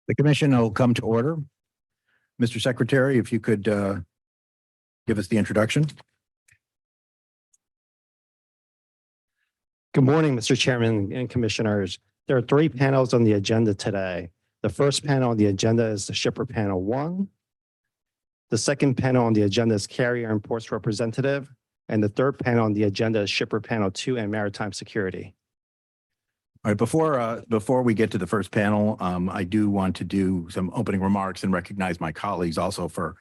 The commission will come to order. Mr. Secretary, if you could give us the introduction. Good morning, Mr. Chairman and Commissioners. There are three panels on the agenda today. The first panel on the agenda is the Shipper Panel 1. The second panel on the agenda is Carrier and Ports Representative. And the third panel on the agenda is Shipper Panel 2 and Maritime Security. All right, before we get to the first panel, I do want to do some opening remarks and recognize my colleagues also for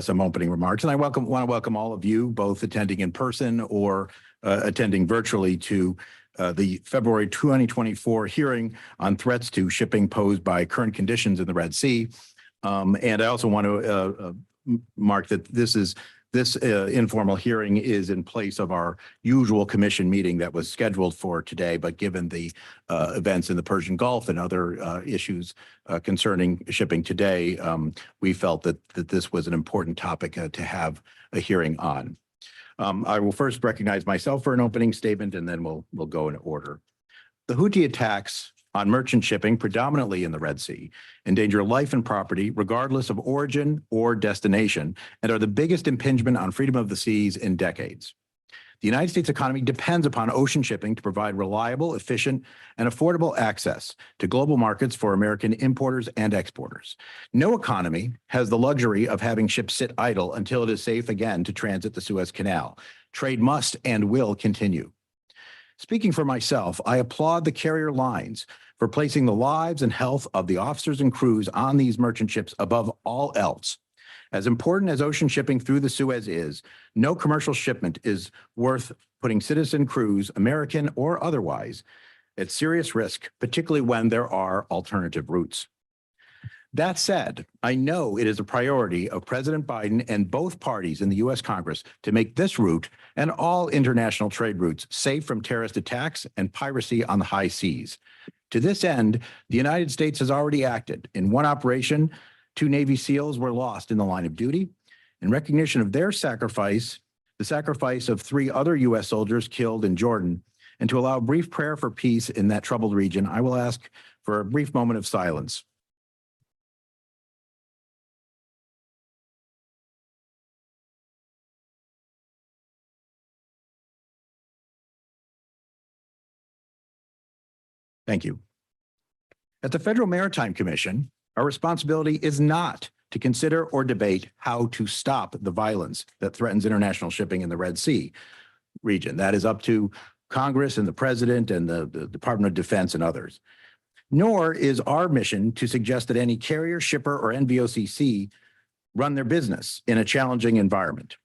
some opening remarks. And I want to welcome all of you, both attending in person or attending virtually, to the February 2024 hearing on threats to shipping posed by current conditions in the Red Sea. And I also want to mark that this informal hearing is in place of our usual commission meeting that was scheduled for today, but given the events in the Persian Gulf and other issues concerning shipping today, we felt that this was an important topic to have a hearing on. I will first recognize myself for an opening statement, and then we'll go in order. The Houthi attacks on merchant shipping, predominantly in the Red Sea, endanger life and property regardless of origin or destination, and are the biggest impingement on freedom of the seas in decades. The United States economy depends upon ocean shipping to provide reliable, efficient, and affordable access to global markets for American importers and exporters. No economy has the luxury of having ships sit idle until it is safe again to transit the Suez Canal. Trade must and will continue. Speaking for myself, I applaud the carrier lines for placing the lives and health of the officers and crews on these merchant ships above all else. As important as ocean shipping through the Suez is, no commercial shipment is worth putting citizen crews, American or otherwise, at serious risk, particularly when there are alternative routes. That said, I know it is a priority of President Biden and both parties in the U.S. Congress to make this route and all international trade routes safe from terrorist attacks and piracy on the high seas. To this end, the United States has already acted. In one operation, 2 Navy SEALs were lost in the line of duty. In recognition of their sacrifice, the sacrifice of 3 other U.S. soldiers killed in Jordan, and to allow a brief prayer for peace in that troubled region, I will ask for a brief moment of silence. Thank you. At the Federal Maritime Commission, our responsibility is not to consider or debate how to stop the violence that threatens international shipping in the Red Sea region. That is up to Congress and the President and the Department of Defense and others. Nor is our mission to suggest that any carrier, shipper, or NVOCC run their business in a challenging environment.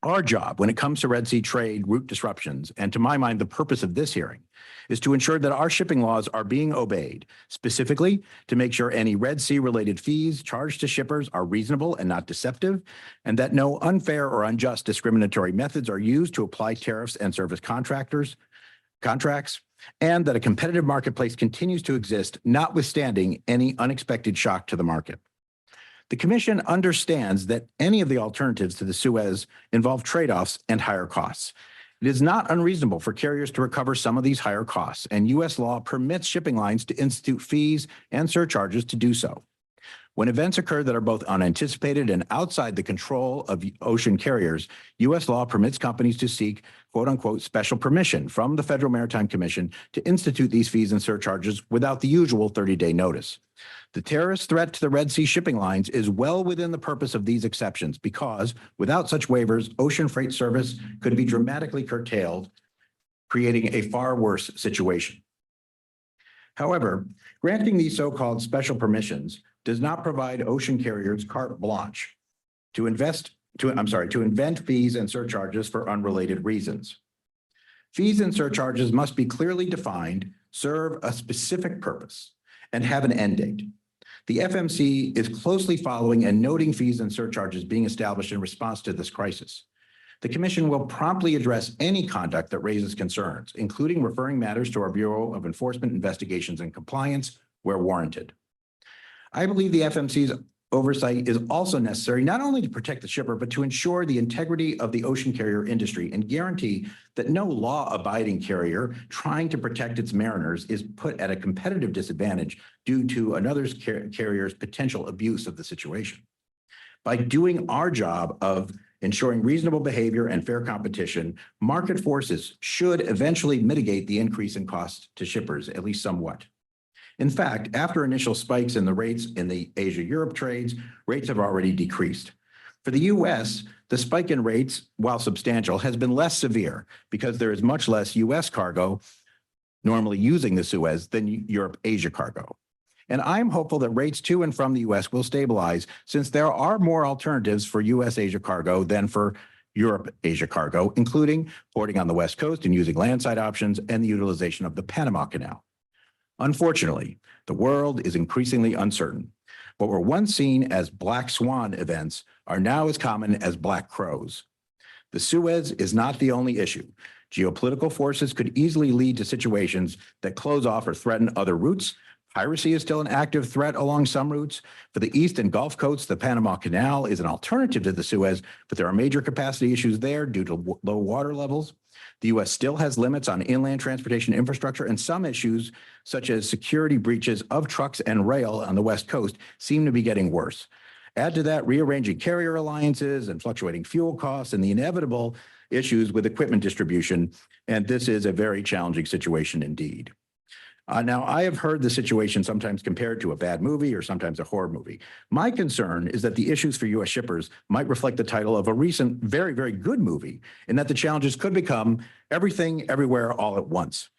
Our job when it comes to Red Sea trade route disruptions, and to my mind, the purpose of this hearing, is to ensure that our shipping laws are being obeyed, specifically to make sure any Red Sea related fees charged to shippers are reasonable and not deceptive, and that no unfair or unjust discriminatory methods are used to apply tariffs and service contracts, and that a competitive marketplace continues to exist, notwithstanding any unexpected shock to the market. The Commission understands that any of the alternatives to the Suez involve trade-offs and higher costs. It is not unreasonable for carriers to recover some of these higher costs, and U.S. law permits shipping lines to institute fees and surcharges to do so. When events occur that are both unanticipated and outside the control of ocean carriers, U.S. law permits companies to seek quote-unquote special permission from the Federal Maritime Commission to institute these fees and surcharges without the usual 30-day notice. The terrorist threat to the Red Sea shipping lines is well within the purpose of these exceptions because without such waivers, ocean freight service could be dramatically curtailed, creating a far worse situation. However, granting these so-called special permissions does not provide ocean carriers carte blanche to invent fees and surcharges for unrelated reasons. Fees and surcharges must be clearly defined, serve a specific purpose, and have an end date. The FMC is closely following and noting fees and surcharges being established in response to this crisis. The Commission will promptly address any conduct that raises concerns, including referring matters to our Bureau of Enforcement Investigations and Compliance where warranted. I believe the FMC's oversight is also necessary, not only to protect the shipper, but to ensure the integrity of the ocean carrier industry and guarantee that no law-abiding carrier trying to protect its mariners is put at a competitive disadvantage due to another carrier's potential abuse of the situation. By doing our job of ensuring reasonable behavior and fair competition, market forces should eventually mitigate the increase in cost to shippers, at least somewhat. In fact, after initial spikes in the rates in the Asia-Europe trades, rates have already decreased. For the U.S., the spike in rates, while substantial, has been less severe because there is much less U.S. cargo normally using the Suez than Europe-Asia cargo. And I'm hopeful that rates to and from the U.S. will stabilize since there are more alternatives for U.S.-Asia cargo than for Europe-Asia cargo, including porting on the West Coast and using landside options and the utilization of the Panama Canal. Unfortunately, the world is increasingly uncertain. What were once seen as black swan events are now as common as black crows. The Suez is not the only issue. Geopolitical forces could easily lead to situations that close off or threaten other routes. Piracy is still an active threat along some routes. For the East and Gulf coasts, the Panama Canal is an alternative to the Suez, but there are major capacity issues there due to low water levels. The U.S. still has limits on inland transportation infrastructure, and some issues, such as security breaches of trucks and rail on the West Coast, seem to be getting worse. Add to that rearranging carrier alliances and fluctuating fuel costs and the inevitable issues with equipment distribution, and this is a very challenging situation indeed. Now, I have heard the situation sometimes compared to a bad movie or sometimes a horror movie. My concern is that the issues for U.S. shippers might reflect the title of a recent, very, very good movie, and that the challenges could become everything, everywhere, all at once.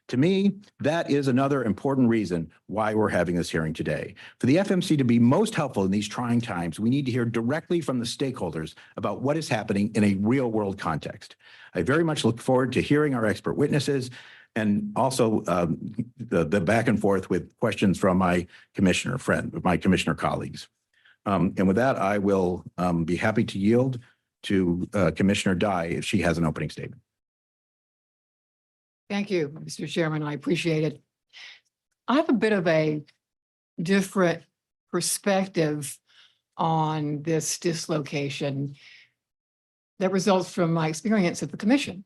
To me, that is another important reason why we're having this hearing today. For the FMC to be most helpful in these trying times, we need to hear directly from the stakeholders about what is happening in a real-world context. I very much look forward to hearing our expert witnesses and also the back and forth with questions from my commissioner colleagues. And with that, I will be happy to yield to Commissioner Dye if she has an opening statement. Thank you, Mr. Chairman. I appreciate it. I have a bit of a different perspective on this dislocation that results from my experience at the Commission.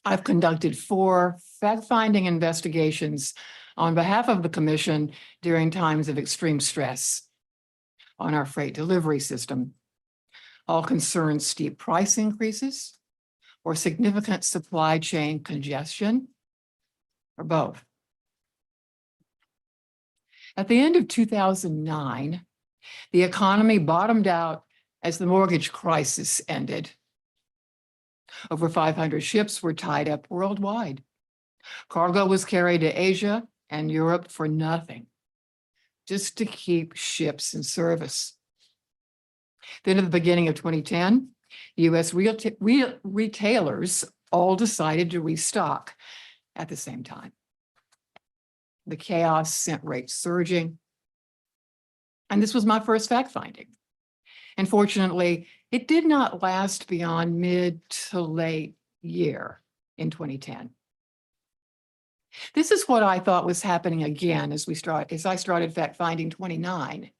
I've conducted 4 fact-finding investigations on behalf of the Commission during times of extreme stress on our freight delivery system. All concern steep price increases or significant supply chain congestion, or both. At the end of 2009, the economy bottomed out as the mortgage crisis ended. Over 500 ships were tied up worldwide. Cargo was carried to Asia and Europe for nothing, just to keep ships in service. Then at the beginning of 2010, U.S. retailers all decided to restock at the same time. The chaos sent rates surging. And this was my first fact finding. And fortunately, it did not last beyond mid to late year in 2010. This is what I thought was happening again as I started fact finding 29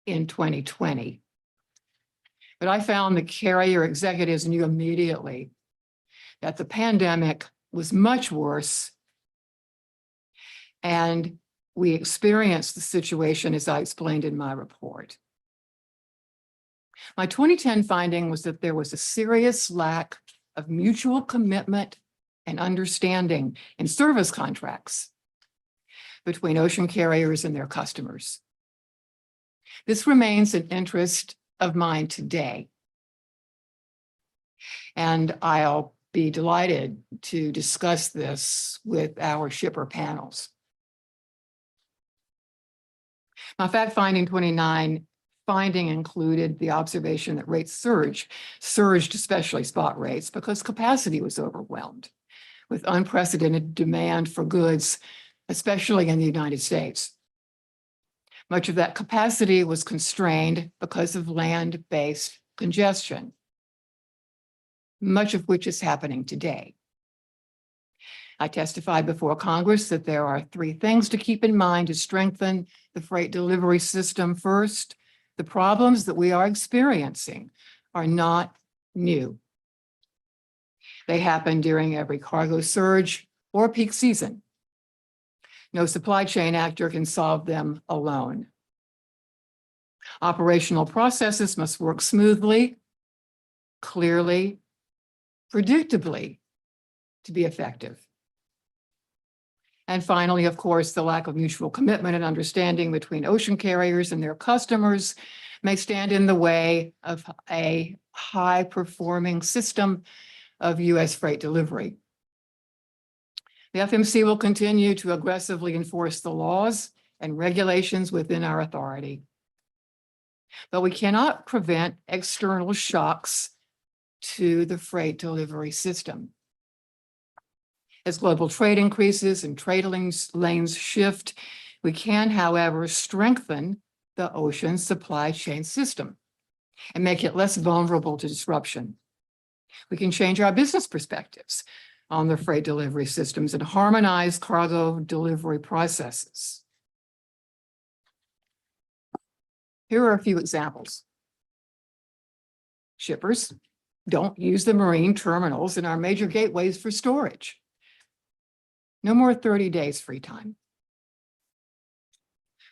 in 2020. But I found the carrier executives knew immediately that the pandemic was much worse. And we experienced the situation as I explained in my report. My 2010 finding was that there was a serious lack of mutual commitment and understanding in service contracts between ocean carriers and their customers. This remains an interest of mine today. And I'll be delighted to discuss this with our shipper panels. My fact finding 29 finding included the observation that rates surged, especially spot rates, because capacity was overwhelmed with unprecedented demand for goods, especially in the United States. Much of that capacity was constrained because of land-based congestion, much of which is happening today. I testified before Congress that there are 3 things to keep in mind to strengthen the freight delivery system. First, The problems that we are experiencing are not new. They happen during every cargo surge or peak season. No supply chain actor can solve them alone. Operational processes must work smoothly, clearly, predictably to be effective. And finally, of course, the lack of mutual commitment and understanding between ocean carriers and their customers may stand in the way of a high-performing system of U.S. freight delivery. The FMC will continue to aggressively enforce the laws and regulations within our authority. But we cannot prevent external shocks to the freight delivery system. As global trade increases and trade lanes shift, we can, however, strengthen the ocean supply chain system and make it less vulnerable to disruption. We can change our business perspectives on the freight delivery systems and harmonize cargo delivery processes. Here are a few examples. Shippers don't use the marine terminals in our major gateways for storage. No more 30 days free time.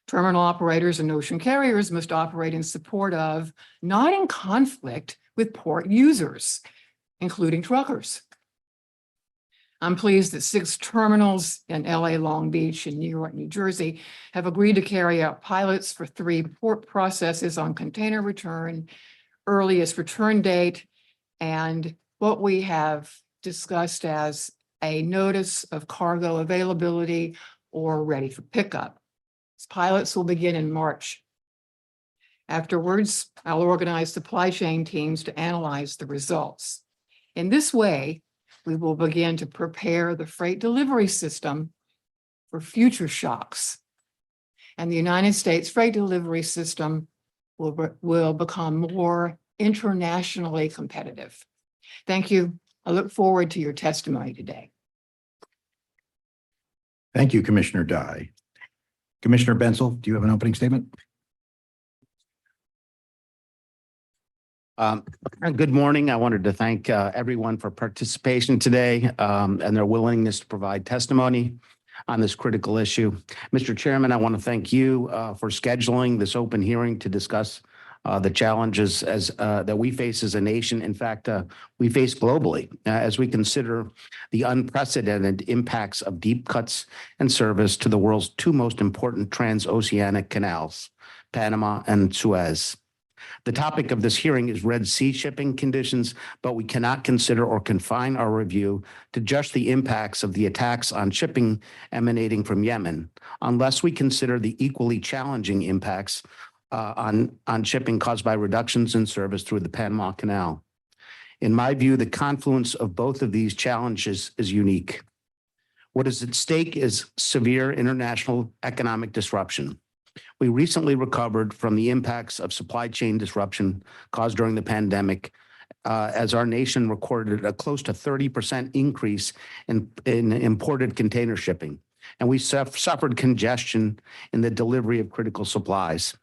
Terminal operators and ocean carriers must operate in support of, not in conflict with port users, including truckers. I'm pleased that 6 terminals in LA, Long Beach, and New York, New Jersey have agreed to carry out pilots for 3 port processes on container return, earliest return date, and what we have discussed as a notice of cargo availability or ready for pickup. These pilots will begin in March. Afterwards, I'll organize supply chain teams to analyze the results. In this way, we will begin to prepare the freight delivery system for future shocks. And the United States freight delivery system will become more internationally competitive. Thank you. I look forward to your testimony today. Thank you, Commissioner Dye. Commissioner Bensel, do you have an opening statement? Good morning. I wanted to thank everyone for participation today and their willingness to provide testimony on this critical issue. Mr. Chairman, I want to thank you for scheduling this open hearing to discuss the challenges that we face as a nation. In fact, we face globally as we consider the unprecedented impacts of deep cuts and service to the world's 2 most important transoceanic canals, Panama and Suez. The topic of this hearing is Red Sea shipping conditions, but we cannot consider or confine our review to just the impacts of the attacks on shipping emanating from Yemen, unless we consider the equally challenging impacts on shipping caused by reductions in service through the Panama Canal. In my view, the confluence of both of these challenges is unique. What is at stake is severe international economic disruption. We recently recovered from the impacts of supply chain disruption caused during the pandemic, as our nation recorded a close to 30% increase in imported container shipping, and we suffered congestion in the delivery of critical supplies.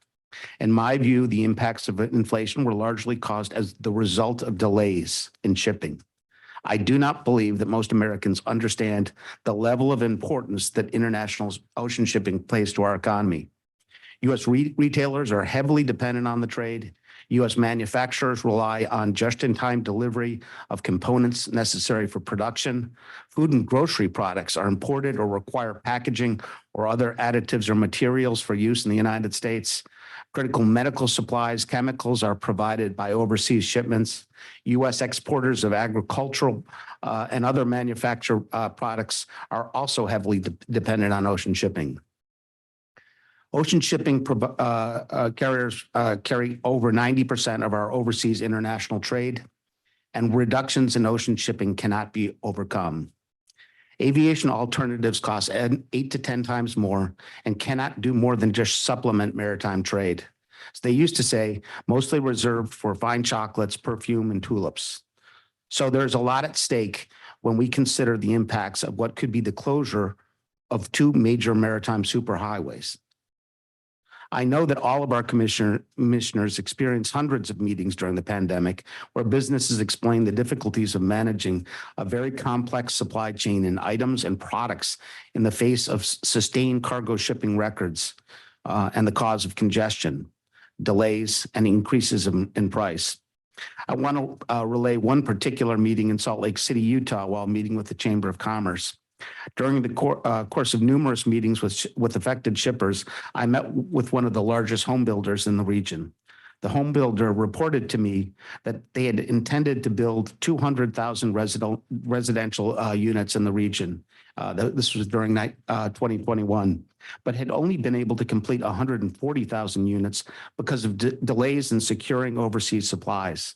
In my view, the impacts of inflation were largely caused as the result of delays in shipping. I do not believe that most Americans understand the level of importance that international ocean shipping plays to our economy. U.S. retailers are heavily dependent on the trade. U.S. manufacturers rely on just-in-time delivery of components necessary for production. Food and grocery products are imported or require packaging or other additives or materials for use in the United States. Critical medical supplies, chemicals are provided by overseas shipments. U.S. exporters of agricultural and other manufactured products are also heavily dependent on ocean shipping. Ocean shipping carriers carry over 90% of our overseas international trade, and reductions in ocean shipping cannot be overcome. Aviation alternatives cost 8 to 10 times more and cannot do more than just supplement maritime trade. As they used to say, mostly reserved for fine chocolates, perfume, and tulips. So there's a lot at stake when we consider the impacts of what could be the closure of 2 major maritime superhighways. I know that all of our commissioners experienced hundreds of meetings during the pandemic where businesses explained the difficulties of managing a very complex supply chain in items and products in the face of sustained cargo shipping records and the cause of congestion, delays, and increases in price. I want to relay one particular meeting in Salt Lake City, Utah, while meeting with the Chamber of Commerce. During the course of numerous meetings with affected shippers, I met with one of the largest home builders in the region. The home builder reported to me that they had intended to build 200,000 residential units in the region. This was during 2021, but had only been able to complete 140,000 units because of delays in securing overseas supplies,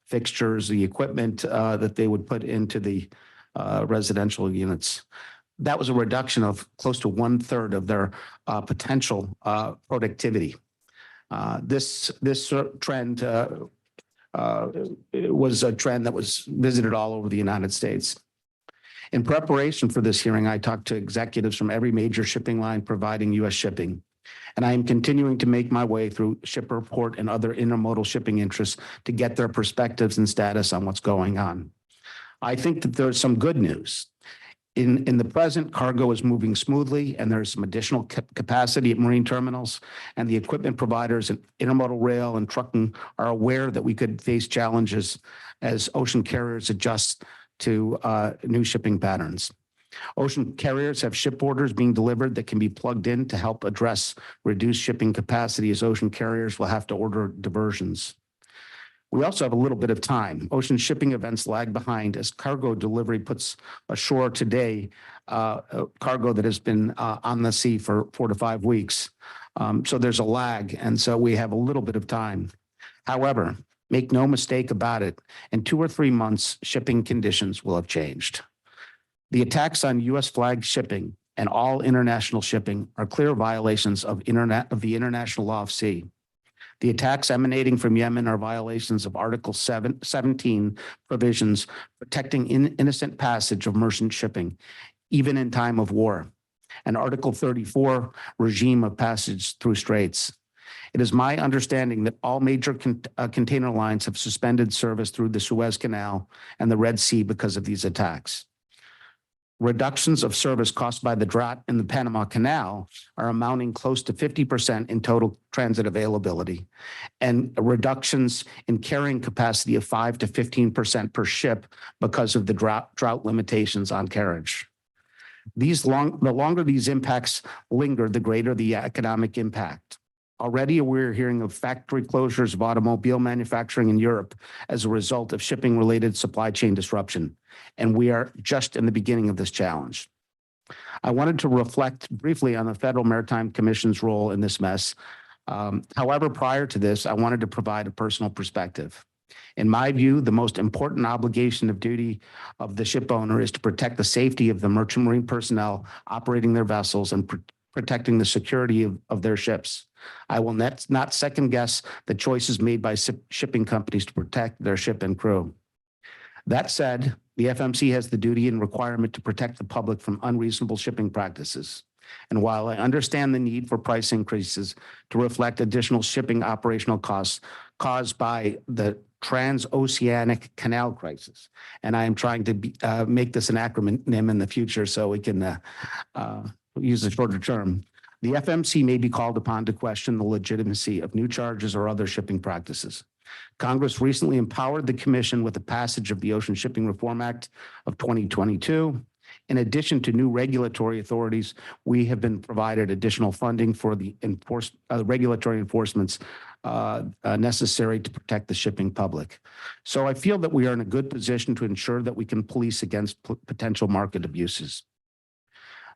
fixtures, the equipment that they would put into the residential units. That was a reduction of close to 1/3 of their potential productivity. This trend was a trend that was visited all over the United States. In preparation for this hearing, I talked to executives from every major shipping line providing U.S. shipping, and I am continuing to make my way through shipper port and other intermodal shipping interests to get their perspectives and status on what's going on. I think that there's some good news. In the present, cargo is moving smoothly, and there's some additional capacity at marine terminals, and the equipment providers in intermodal rail and trucking are aware that we could face challenges as ocean carriers adjust to new shipping patterns. Ocean carriers have ship orders being delivered that can be plugged in to help address reduced shipping capacity, as ocean carriers will have to order diversions. We also have a little bit of time. Ocean shipping events lag behind as cargo delivery puts ashore today cargo that has been on the sea for 4 to 5 weeks. So there's a lag, and so we have a little bit of time. However, make no mistake about it, in 2 or 3 months, shipping conditions will have changed. The attacks on U.S. flag shipping and all international shipping are clear violations of the international law of sea. The attacks emanating from Yemen are violations of Article 17 provisions protecting innocent passage of merchant shipping, even in time of war, and Article 34 regime of passage through straits. It is my understanding that all major container lines have suspended service through the Suez Canal and the Red Sea because of these attacks. Reductions of service caused by the drought in the Panama Canal are amounting close to 50% in total transit availability, and reductions in carrying capacity of 5 to 15% per ship because of the drought limitations on carriage. The longer these impacts linger, the greater the economic impact. Already, we're hearing of factory closures of automobile manufacturing in Europe as a result of shipping-related supply chain disruption, and we are just in the beginning of this challenge. I wanted to reflect briefly on the Federal Maritime Commission's role in this mess. However, prior to this, I wanted to provide a personal perspective. In my view, the most important obligation of duty of the ship owner is to protect the safety of the merchant marine personnel operating their vessels and protecting the security of their ships. I will not second guess the choices made by shipping companies to protect their ship and crew. That said, the FMC has the duty and requirement to protect the public from unreasonable shipping practices. And while I understand the need for price increases to reflect additional shipping operational costs caused by the transoceanic canal crisis, and I am trying to make this an acronym in the future so we can use a shorter term, the FMC may be called upon to question the legitimacy of new charges or other shipping practices. Congress recently empowered the Commission with the passage of the Ocean Shipping Reform Act of 2022. In addition to new regulatory authorities, we have been provided additional funding for the regulatory enforcements necessary to protect the shipping public. So I feel that we are in a good position to ensure that we can police against potential market abuses.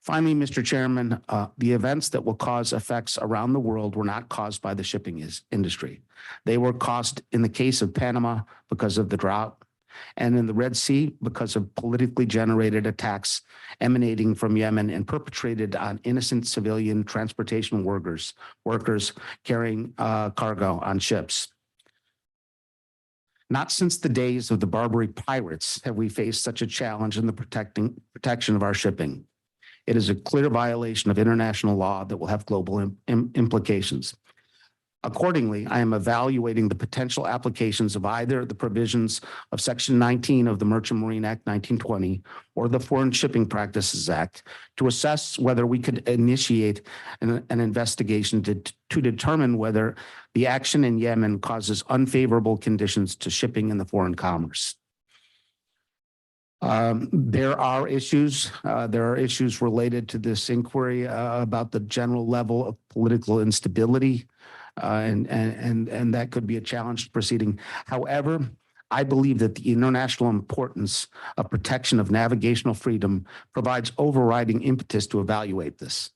Finally, Mr. Chairman, the events that will cause effects around the world were not caused by the shipping industry. They were caused in the case of Panama because of the drought, and in the Red Sea because of politically generated attacks emanating from Yemen and perpetrated on innocent civilian transportation workers carrying cargo on ships. Not since the days of the Barbary pirates have we faced such a challenge in the protection of our shipping. It is a clear violation of international law that will have global implications. Accordingly, I am evaluating the potential applications of either the provisions of Section 19 of the Merchant Marine Act 1920 or the Foreign Shipping Practices Act to assess whether we could initiate an investigation to determine whether the action in Yemen causes unfavorable conditions to shipping in the foreign commerce. There are issues related to this inquiry about the general level of political instability, and that could be a challenge to proceeding. However, I believe that the international importance of protection of navigational freedom provides overriding impetus to evaluate this.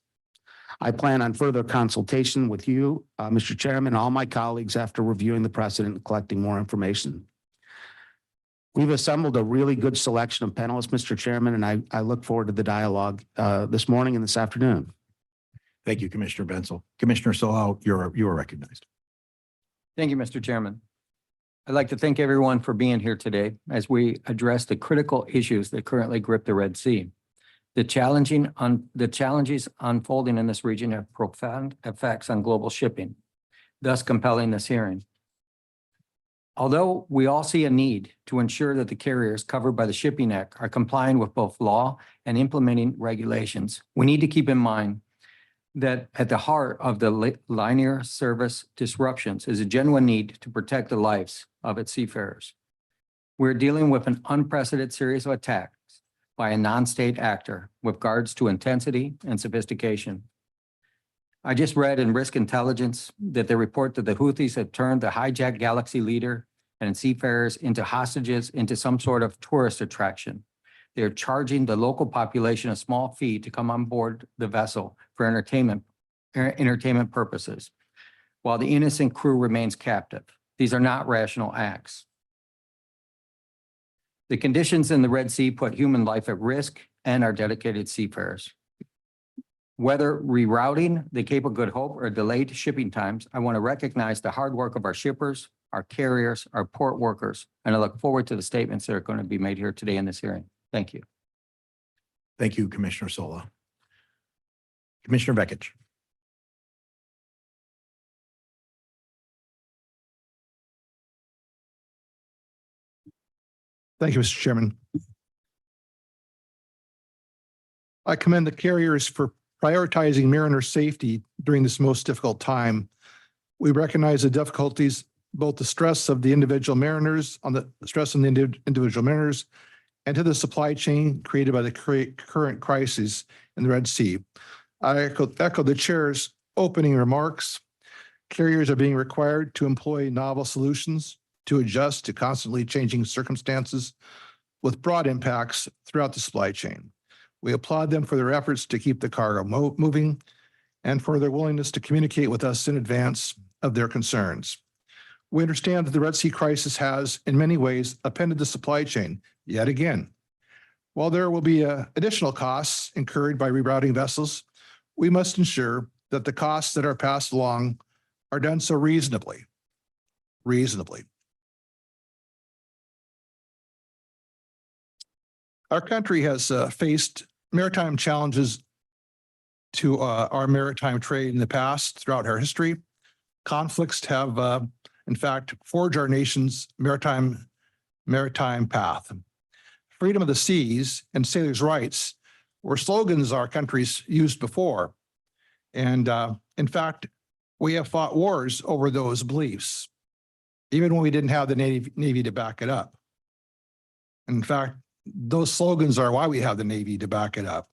I plan on further consultation with you, Mr. Chairman, and all my colleagues after reviewing the precedent and collecting more information. We've assembled a really good selection of panelists, Mr. Chairman, and I look forward to the dialogue this morning and this afternoon. Thank you, Commissioner Bensel. Commissioner Salau, you are recognized. Thank you, Mr. Chairman. I'd like to thank everyone for being here today as we address the critical issues that currently grip the Red Sea. The challenges unfolding in this region have profound effects on global shipping, thus compelling this hearing. Although we all see a need to ensure that the carriers covered by the Shipping Act are complying with both law and implementing regulations, we need to keep in mind that at the heart of the linear service disruptions is a genuine need to protect the lives of its seafarers. We're dealing with an unprecedented series of attacks by a non-state actor with regards to intensity and sophistication. I just read in Risk Intelligence that they report that the Houthis have turned the hijacked Galaxy leader and seafarers into hostages into some sort of tourist attraction. They're charging the local population a small fee to come on board the vessel for entertainment purposes, while the innocent crew remains captive. These are not rational acts. The conditions in the Red Sea put human life at risk and our dedicated seafarers. Whether rerouting the Cape of Good Hope or delayed shipping times, I want to recognize the hard work of our shippers, our carriers, our port workers, and I look forward to the statements that are going to be made here today in this hearing. Thank you. Thank you, Commissioner Sola. Commissioner Vekich. Thank you, Mr. Chairman. I commend the carriers for prioritizing mariner safety during this most difficult time. We recognize the difficulties, both the stress of the individual mariners, individual mariners, and to the supply chain created by the current crisis in the Red Sea. I echo the chair's opening remarks. Carriers are being required to employ novel solutions to adjust to constantly changing circumstances with broad impacts throughout the supply chain. We applaud them for their efforts to keep the cargo moving and for their willingness to communicate with us in advance of their concerns. We understand that the Red Sea crisis has, in many ways, upended the supply chain yet again. While there will be additional costs incurred by rerouting vessels, we must ensure that the costs that are passed along are done so reasonably. Our country has faced maritime challenges to our maritime trade in the past throughout our history. Conflicts have, in fact, forged our nation's maritime path. Freedom of the seas and sailors' rights were slogans our countries used before. And in fact, we have fought wars over those beliefs, even when we didn't have the Navy to back it up. In fact, those slogans are why we have the Navy to back it up.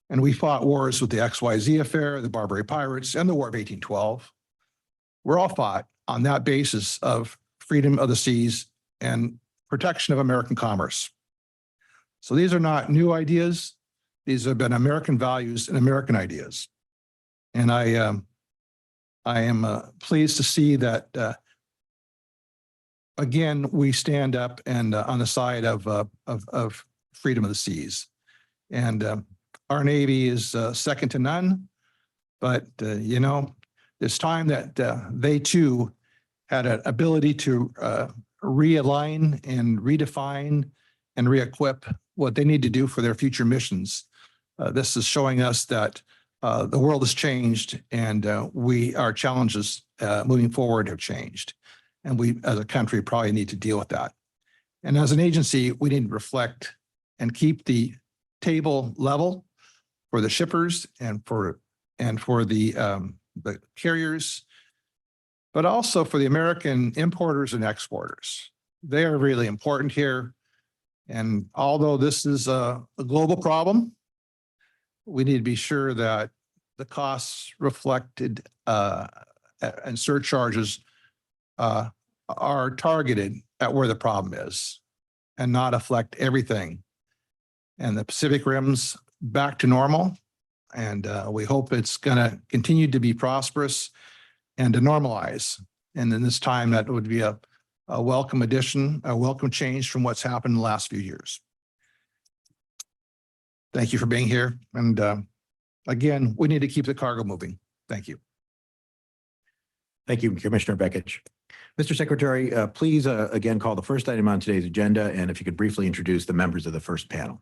And we fought wars with the XYZ affair, the Barbary Pirates, and the War of 1812. We're all fought on that basis of freedom of the seas and protection of American commerce. So these are not new ideas. These have been American values and American ideas. And I am pleased to see that again, we stand up and on the side of freedom of the seas. And our Navy is second to none. But, you know, it's time that they too had an ability to realign and redefine and re-equip what they need to do for their future missions. This is showing us that the world has changed and our challenges moving forward have changed. And we, as a country, probably need to deal with that. And as an agency, we need to reflect and keep the table level for the shippers and for the carriers, but also for the American importers and exporters. They are really important here. And although this is a global problem, we need to be sure that the costs reflected and surcharges are targeted at where the problem is and not affect everything. And the Pacific Rim's back to normal. And we hope it's going to continue to be prosperous and to normalize. And in this time, that would be a welcome addition, a welcome change from what's happened in the last few years. Thank you for being here. And again, we need to keep the cargo moving. Thank you. Thank you, Commissioner Bekich. Mr. Secretary, please again call the first item on today's agenda, and if you could briefly introduce the members of the first panel.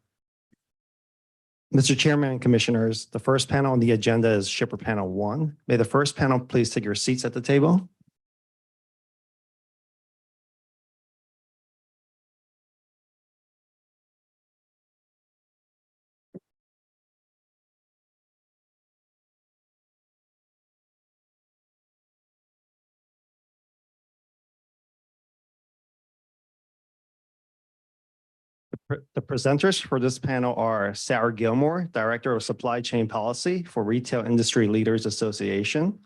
Mr. Chairman and Commissioners, the first panel on the agenda is Shipper Panel 1. May the first panel please take your seats at the table. The presenters for this panel are Sarah Gilmore, Director of Supply Chain Policy for Retail Industry Leaders Association,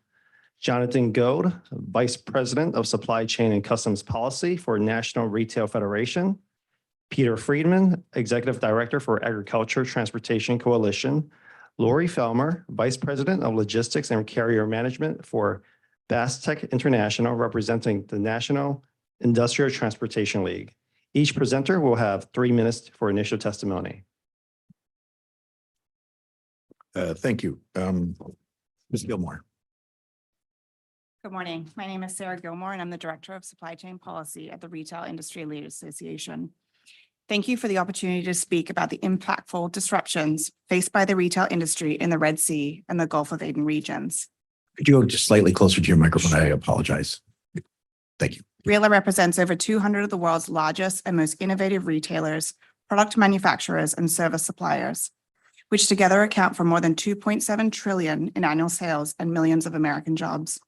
Jonathan Gold, Vice President of Supply Chain and Customs Policy for National Retail Federation, Peter Friedman, Executive Director for Agriculture Transportation Coalition, Lori Felmer, Vice President of Logistics and Carrier Management for Bastech International, representing the National Industrial Transportation League. Each presenter will have 3 minutes for initial testimony. Thank you. Ms. Gilmore. Good morning. My name is Sarah Gilmore, and I'm the Director of Supply Chain Policy at the Retail Industry Leaders Association. Thank you for the opportunity to speak about the impactful disruptions faced by the retail industry in the Red Sea and the Gulf of Aden regions. Could you go just slightly closer to your microphone? I apologize. Thank you. RELA represents over 200 of the world's largest and most innovative retailers, product manufacturers, and service suppliers, which together account for more than 2.7 trillion in annual sales and millions of American jobs.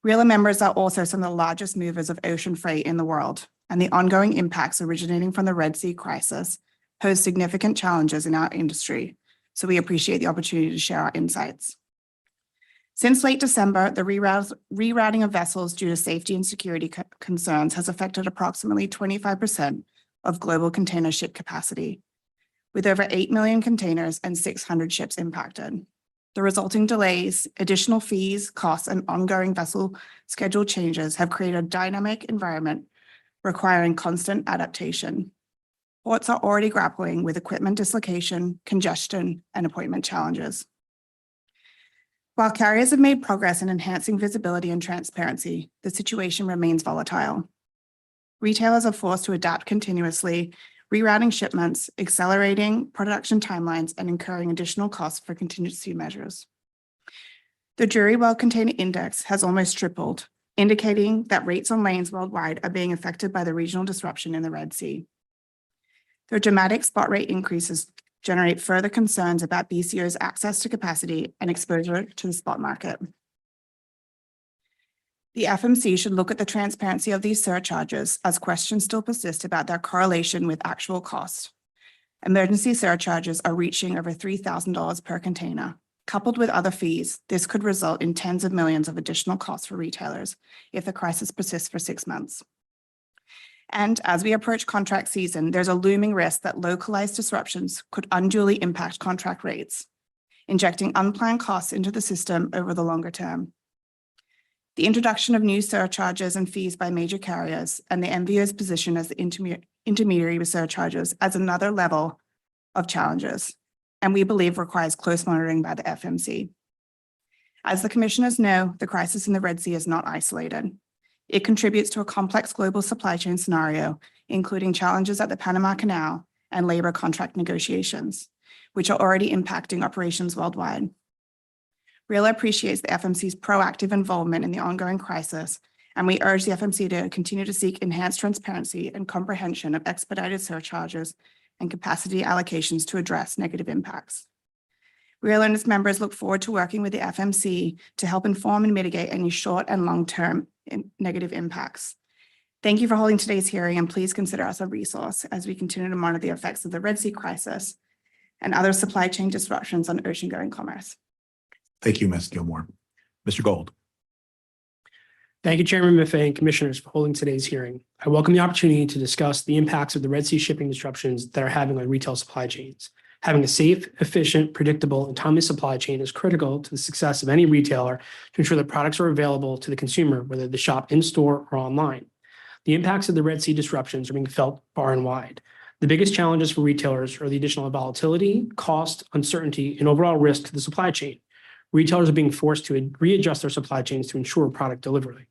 RELA members are also some of the largest movers of ocean freight in the world, and the ongoing impacts originating from the Red Sea crisis pose significant challenges in our industry, so we appreciate the opportunity to share our insights. Since late December, the rerouting of vessels due to safety and security concerns has affected approximately 25% of global container ship capacity, with over 8 million containers and 600 ships impacted. The resulting delays, additional fees, costs, and ongoing vessel schedule changes have created a dynamic environment requiring constant adaptation. Ports are already grappling with equipment dislocation, congestion, and appointment challenges. While carriers have made progress in enhancing visibility and transparency, the situation remains volatile. Retailers are forced to adapt continuously, rerouting shipments, accelerating production timelines, and incurring additional costs for contingency measures. The Jury Well Container Index has almost tripled, indicating that rates on lanes worldwide are being affected by the regional disruption in the Red Sea. The dramatic spot rate increases generate further concerns about BCO's access to capacity and exposure to the spot market. The FMC should look at the transparency of these surcharges, as questions still persist about their correlation with actual cost. Emergency surcharges are reaching over $3,000 per container. Coupled with other fees, this could result in tens of millions of additional costs for retailers if the crisis persists for 6 months. And as we approach contract season, there's a looming risk that localized disruptions could unduly impact contract rates, injecting unplanned costs into the system over the longer term. The introduction of new surcharges and fees by major carriers and the MVO's position as the intermediary with surcharges adds another level of challenges, and we believe requires close monitoring by the FMC. As the commissioners know, the crisis in the Red Sea is not isolated. It contributes to a complex global supply chain scenario, including challenges at the Panama Canal and labor contract negotiations, which are already impacting operations worldwide. REALA appreciates the FMC's proactive involvement in the ongoing crisis, and we urge the FMC to continue to seek enhanced transparency and comprehension of expedited surcharges and capacity allocations to address negative impacts. REALA and its members look forward to working with the FMC to help inform and mitigate any short and long-term negative impacts. Thank you for holding today's hearing, and please consider us a resource as we continue to monitor the effects of the Red Sea crisis and other supply chain disruptions on ocean-going commerce. Thank you, Ms. Gilmore. Mr. Gold. Thank you, Chairman Maffei and Commissioners, for holding today's hearing. I welcome the opportunity to discuss the impacts of the Red Sea shipping disruptions that are having on retail supply chains. Having a safe, efficient, predictable, and timely supply chain is critical to the success of any retailer to ensure that products are available to the consumer, whether they shop in-store or online. The impacts of the Red Sea disruptions are being felt far and wide. The biggest challenges for retailers are the additional volatility, cost, uncertainty, and overall risk to the supply chain. Retailers are being forced to readjust their supply chains to ensure product delivery.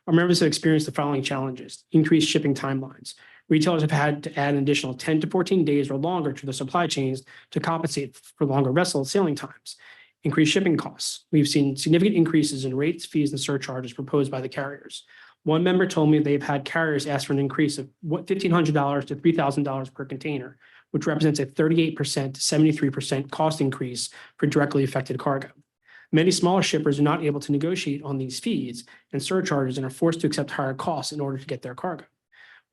Our members have experienced the following challenges: increased shipping timelines. Retailers have had to add an additional 10 to 14 days or longer to their supply chains to compensate for longer vessel sailing times. Increased shipping costs. We've seen significant increases in rates, fees, and surcharges proposed by the carriers. One member told me they've had carriers ask for an increase of $1,500 to $3,000 per container, which represents a 38% to 73% cost increase for directly affected cargo. Many smaller shippers are not able to negotiate on these fees and surcharges and are forced to accept higher costs in order to get their cargo.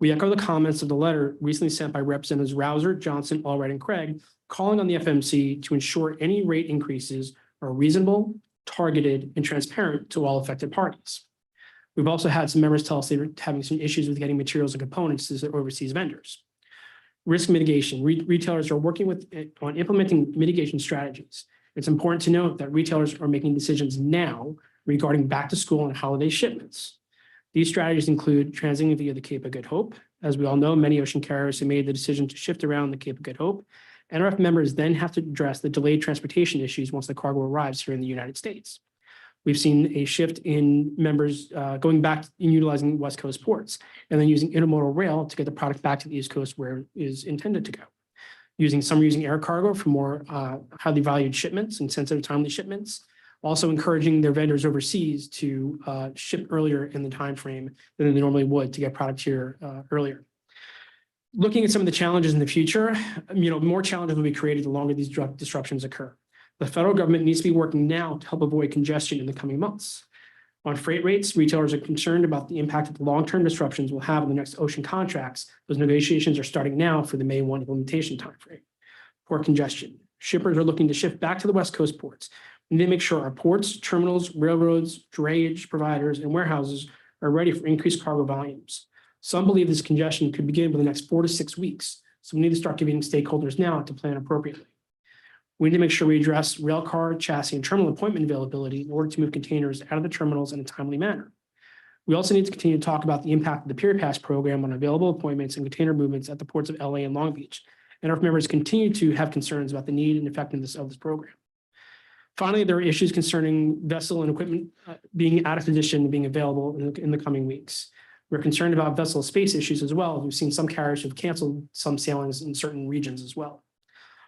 We echo the comments of the letter recently sent by Representatives Rouser, Johnson, Allred, and Craig, calling on the FMC to ensure any rate increases are reasonable, targeted, and transparent to all affected parties. We've also had some members tell us they're having some issues with getting materials and components to their overseas vendors. Risk mitigation. Retailers are working on implementing mitigation strategies. It's important to note that retailers are making decisions now regarding back to school and holiday shipments. These strategies include transiting via the Cape of Good Hope. As we all know, many ocean carriers have made the decision to shift around the Cape of Good Hope. NRF members then have to address the delayed transportation issues once the cargo arrives here in the United States. We've seen a shift in members going back and utilizing West Coast ports and then using intermodal rail to get the product back to the East Coast where it is intended to go. Some are using air cargo for more highly valued shipments and sensitive timely shipments. Also encouraging their vendors overseas to ship earlier in the time frame than they normally would to get product here earlier. Looking at some of the challenges in the future, more challenges will be created the longer these disruptions occur. The federal government needs to be working now to help avoid congestion in the coming months. On freight rates, retailers are concerned about the impact that the long-term disruptions will have on the next ocean contracts. Those negotiations are starting now for the May 1 implementation timeframe. Port congestion. Shippers are looking to shift back to the West Coast ports. We need to make sure our ports, terminals, railroads, drayage providers, and warehouses are ready for increased cargo volumes. Some believe this congestion could begin within the next 4 to 6 weeks, so we need to start giving stakeholders now to plan appropriately. We need to make sure we address rail car, chassis, and terminal appointment availability in order to move containers out of the terminals in a timely manner. We also need to continue to talk about the impact of the Pier Pass program on available appointments and container movements at the ports of LA and Long Beach. And our members continue to have concerns about the need and effectiveness of this program. Finally, there are issues concerning vessel and equipment being out of position and being available in the coming weeks. We're concerned about vessel space issues as well. We've seen some carriers who've canceled some sailings in certain regions as well.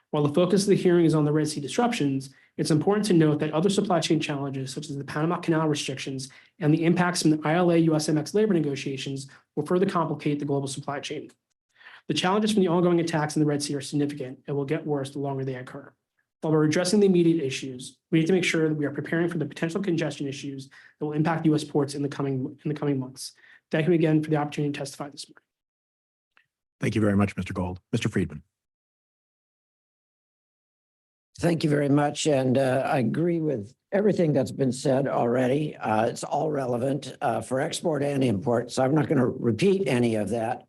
While the focus of the hearing is on the Red Sea disruptions, it's important to note that other supply chain challenges, such as the Panama Canal restrictions and the impacts from the ILA-USMX labor negotiations, will further complicate the global supply chain. The challenges from the ongoing attacks in the Red Sea are significant and will get worse the longer they occur. While we're addressing the immediate issues, we need to make sure that we are preparing for the potential congestion issues that will impact U.S. ports in the coming months. Thank you again for the opportunity to testify this morning. Thank you very much, Mr. Gold. Mr. Friedman. Thank you very much. And I agree with everything that's been said already. It's all relevant for export and import, so I'm not going to repeat any of that.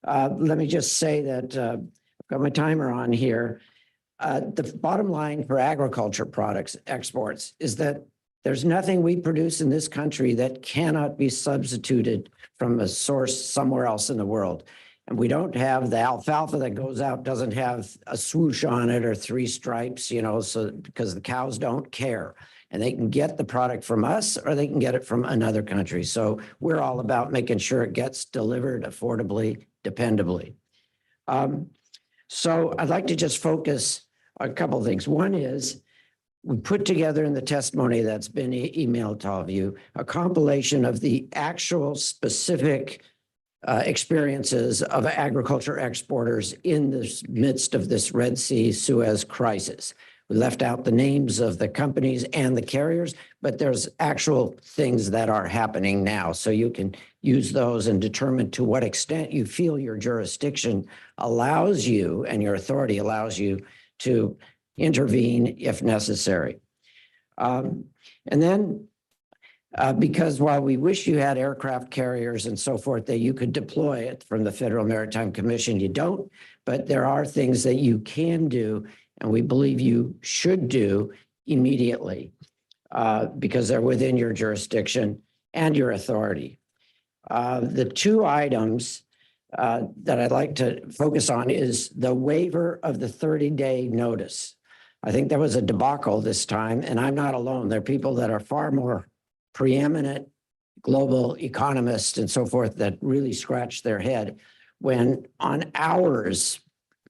Let me just say that I've got my timer on here. The bottom line for agriculture products exports is that there's nothing we produce in this country that cannot be substituted from a source somewhere else in the world. And we don't have the alfalfa that goes out doesn't have a swoosh on it or 3 stripes, so because the cows don't care. And they can get the product from us or they can get it from another country. So we're all about making sure it gets delivered affordably, dependably. So I'd like to just focus on a couple of things. One is we put together in the testimony that's been emailed to all of you, a compilation of the actual specific experiences of agriculture exporters in the midst of this Red Sea Suez crisis. We left out the names of the companies and the carriers, but there's actual things that are happening now. So you can use those and determine to what extent you feel your jurisdiction allows you and your authority allows you to intervene if necessary. And then because while we wish you had aircraft carriers and so forth that you could deploy it from the Federal Maritime Commission, you don't, but there are things that you can do and we believe you should do immediately because they're within your jurisdiction and your authority. The two items that I'd like to focus on is the waiver of the 30-day notice. I think there was a debacle this time, and I'm not alone. There are people that are far more preeminent global economists and so forth that really scratch their head when on hours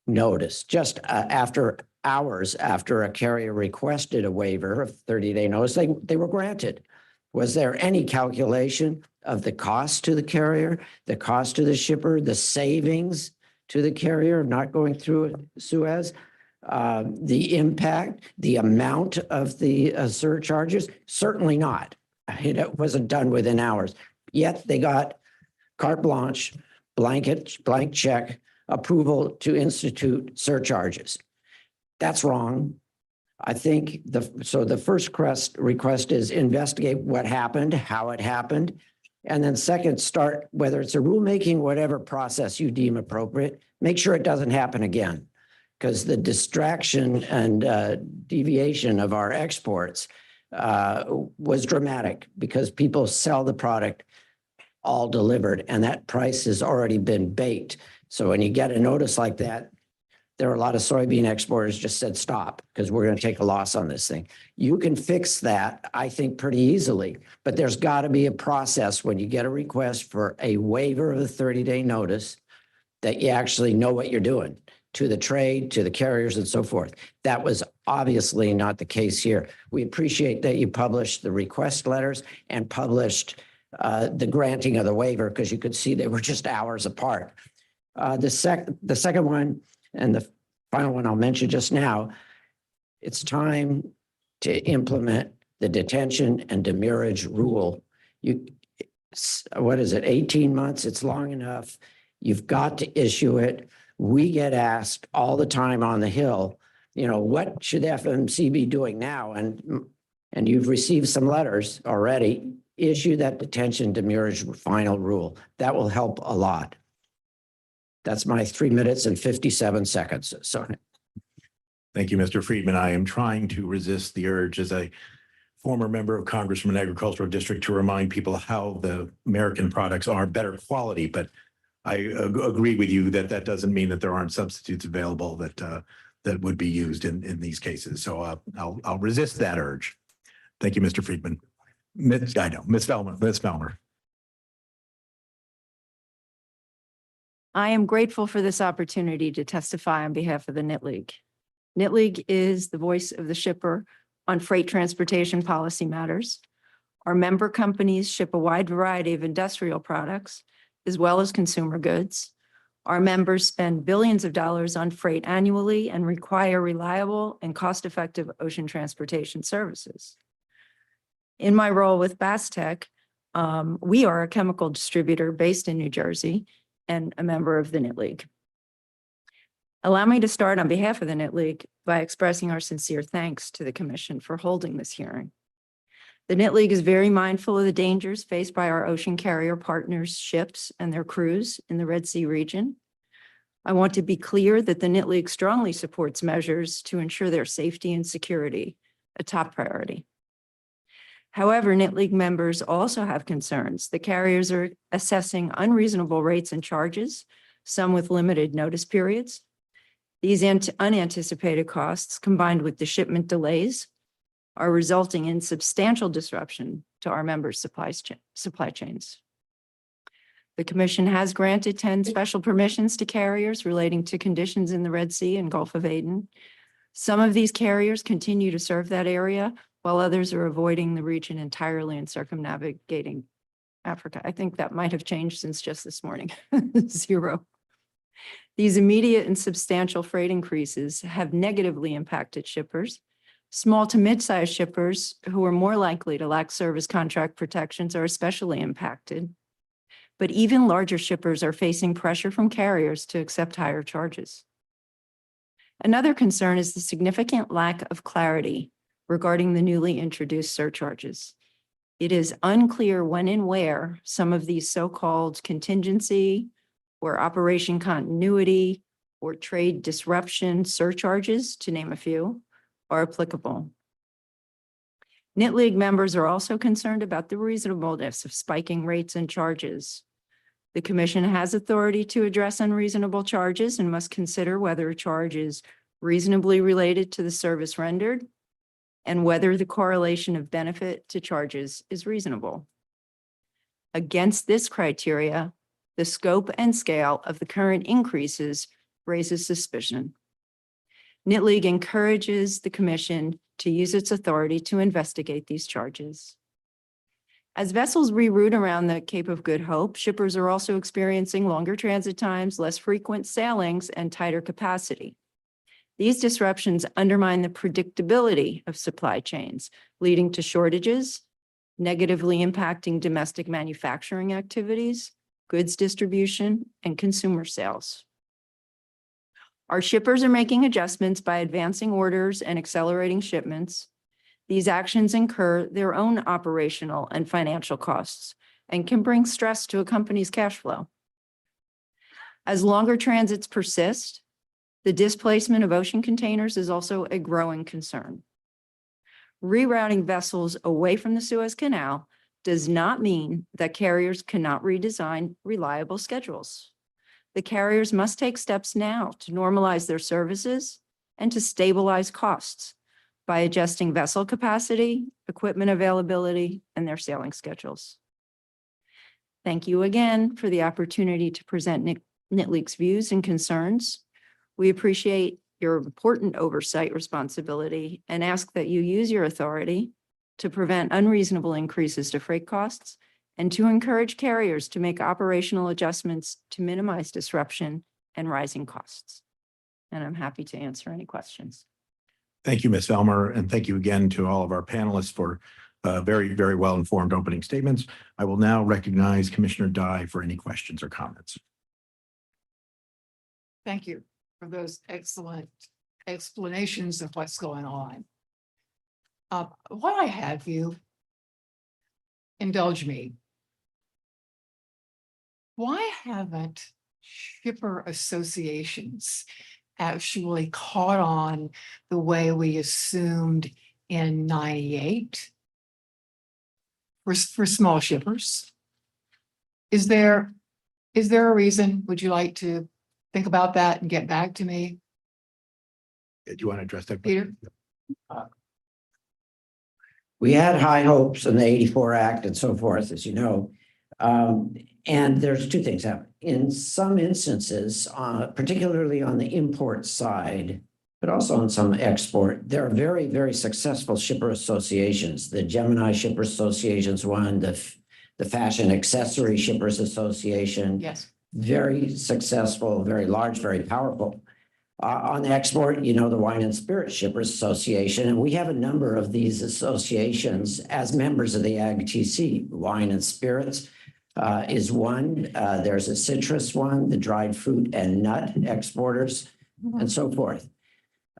notice, just after hours after a carrier requested a waiver of 30-day notice, they were granted. Was there any calculation of the cost to the carrier, the cost to the shipper, the savings to the carrier not going through Suez, the impact, the amount of the surcharges? Certainly not. It wasn't done within hours. Yet they got carte blanche, blank check, approval to institute surcharges. That's wrong. I think the first request is investigate what happened, how it happened. And then second, start, whether it's a rulemaking, whatever process you deem appropriate, make sure it doesn't happen again. Because the distraction and deviation of our exports was dramatic because people sell the product all delivered and that price has already been baked. So when you get a notice like that, there are a lot of soybean exporters just said, stop, because we're going to take a loss on this thing. You can fix that, I think, pretty easily, but there's got to be a process when you get a request for a waiver of the 30-day notice that you actually know what you're doing to the trade, to the carriers and so forth. That was obviously not the case here. We appreciate that you published the request letters and published the granting of the waiver because you could see they were just hours apart. The second one, and the final one I'll mention just now, it's time to implement the detention and demurrage rule. What is it, 18 months? It's long enough. You've got to issue it. We get asked all the time on the Hill, what should FMC be doing now? And you've received some letters already. Issue that detention demurrage final rule. That will help a lot. That's my 3 minutes and 57 seconds. So, Thank you, Mr. Friedman. I am trying to resist the urge as a former member of Congress from an agricultural district to remind people how the American products are better quality, but I agree with you that that doesn't mean that there aren't substitutes available that would be used in these cases. So I'll resist that urge. Thank you, Mr. Friedman. Ms. Velmer. I am grateful for this opportunity to testify on behalf of the Knit League. Knit League is the voice of the shipper on freight transportation policy matters. Our member companies ship a wide variety of industrial products as well as consumer goods. Our members spend billions of dollars on freight annually and require reliable and cost-effective ocean transportation services. In my role with Bastec, we are a chemical distributor based in New Jersey and a member of the Knit League. Allow me to start on behalf of the Knit League by expressing our sincere thanks to the Commission for holding this hearing. The Knit League is very mindful of the dangers faced by our ocean carrier partners' ships and their crews in the Red Sea region. I want to be clear that the Knit League strongly supports measures to ensure their safety and security, a top priority. However, Knit League members also have concerns. The carriers are assessing unreasonable rates and charges, some with limited notice periods. These unanticipated costs, combined with the shipment delays, are resulting in substantial disruption to our members' supply chains. The Commission has granted 10 special permissions to carriers relating to conditions in the Red Sea and Gulf of Aden. Some of these carriers continue to serve that area, while others are avoiding the region entirely and circumnavigating Africa. I think that might have changed since just this morning. 0. These immediate and substantial freight increases have negatively impacted shippers. Small to mid-sized shippers who are more likely to lack service contract protections are especially impacted. But even larger shippers are facing pressure from carriers to accept higher charges. Another concern is the significant lack of clarity regarding the newly introduced surcharges. It is unclear when and where some of these so-called contingency or operation continuity or trade disruption surcharges, to name a few, are applicable. Knit League members are also concerned about the reasonableness of spiking rates and charges. The Commission has authority to address unreasonable charges and must consider whether a charge is reasonably related to the service rendered and whether the correlation of benefit to charges is reasonable. Against this criteria, the scope and scale of the current increases raises suspicion. Knit League encourages the Commission to use its authority to investigate these charges. As vessels reroute around the Cape of Good Hope, shippers are also experiencing longer transit times, less frequent sailings, and tighter capacity. These disruptions undermine the predictability of supply chains, leading to shortages, negatively impacting domestic manufacturing activities, goods distribution, and consumer sales. Our shippers are making adjustments by advancing orders and accelerating shipments. These actions incur their own operational and financial costs and can bring stress to a company's cash flow. As longer transits persist, the displacement of ocean containers is also a growing concern. Rerouting vessels away from the Suez Canal does not mean that carriers cannot redesign reliable schedules. The carriers must take steps now to normalize their services and to stabilize costs by adjusting vessel capacity, equipment availability, and their sailing schedules. Thank you again for the opportunity to present Knit League's views and concerns. We appreciate your important oversight responsibility and ask that you use your authority to prevent unreasonable increases to freight costs and to encourage carriers to make operational adjustments to minimize disruption and rising costs. And I'm happy to answer any questions. Thank you, Ms. Elmer, and thank you again to all of our panelists for very, very well-informed opening statements. I will now recognize Commissioner Dye for any questions or comments. Thank you for those excellent explanations of what's going on. While I have you, indulge me. Why haven't shipper associations actually caught on the way we assumed in 98 for small shippers? Is there a reason? Would you like to think about that and get back to me? Do you want to address that? Peter? We had high hopes in the 84 Act and so forth, as you know. And there's two things happen. In some instances, particularly on the import side, but also on some export, there are very, very successful shipper associations. The Gemini Shipper Association's one, the Fashion Accessory Shippers Association. Yes. Very successful, very large, very powerful. On the export, you know, the Wine and Spirit Shippers Association, and we have a number of these associations as members of the AgTC. Wine and Spirits is one. There's a citrus one, the dried fruit and nut exporters, and so forth.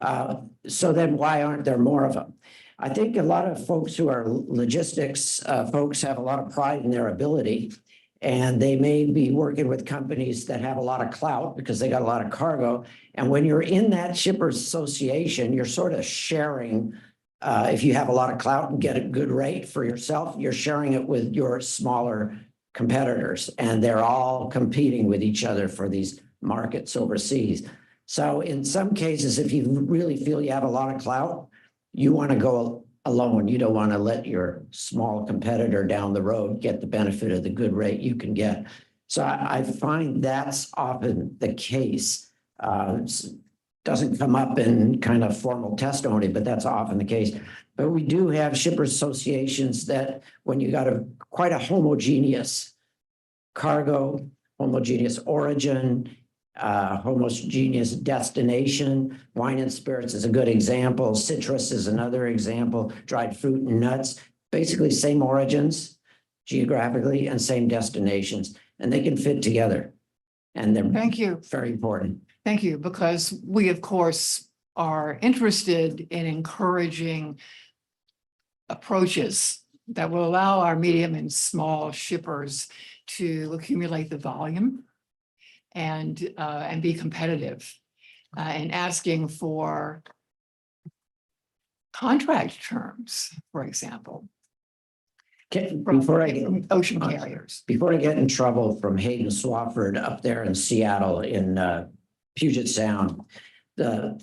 So then why aren't there more of them? I think a lot of folks who are logistics folks have a lot of pride in their ability, and they may be working with companies that have a lot of clout because they got a lot of cargo. And when you're in that shippers association, you're sort of sharing, if you have a lot of clout and get a good rate for yourself, you're sharing it with your smaller competitors, and they're all competing with each other for these markets overseas. So in some cases, if you really feel you have a lot of clout, you want to go alone. You don't want to let your small competitor down the road get the benefit of the good rate you can get. So I find that's often the case. Don't doesn't come up in kind of formal testimony, but that's often the case. But we do have shippers associations that when you got quite a homogeneous cargo, homogeneous origin, homogeneous destination. Wine and spirits is a good example. Citrus is another example. Dried fruit and nuts, basically same origins geographically and same destinations, and they can fit together. And they're Thank you. very important. Thank you, because we, of course, are interested in encouraging approaches that will allow our medium and small shippers to accumulate the volume and be competitive, and asking for contract terms, for example, Before I get from ocean carriers. Before I get in trouble from Hayden Swafford up there in Seattle in Puget Sound, the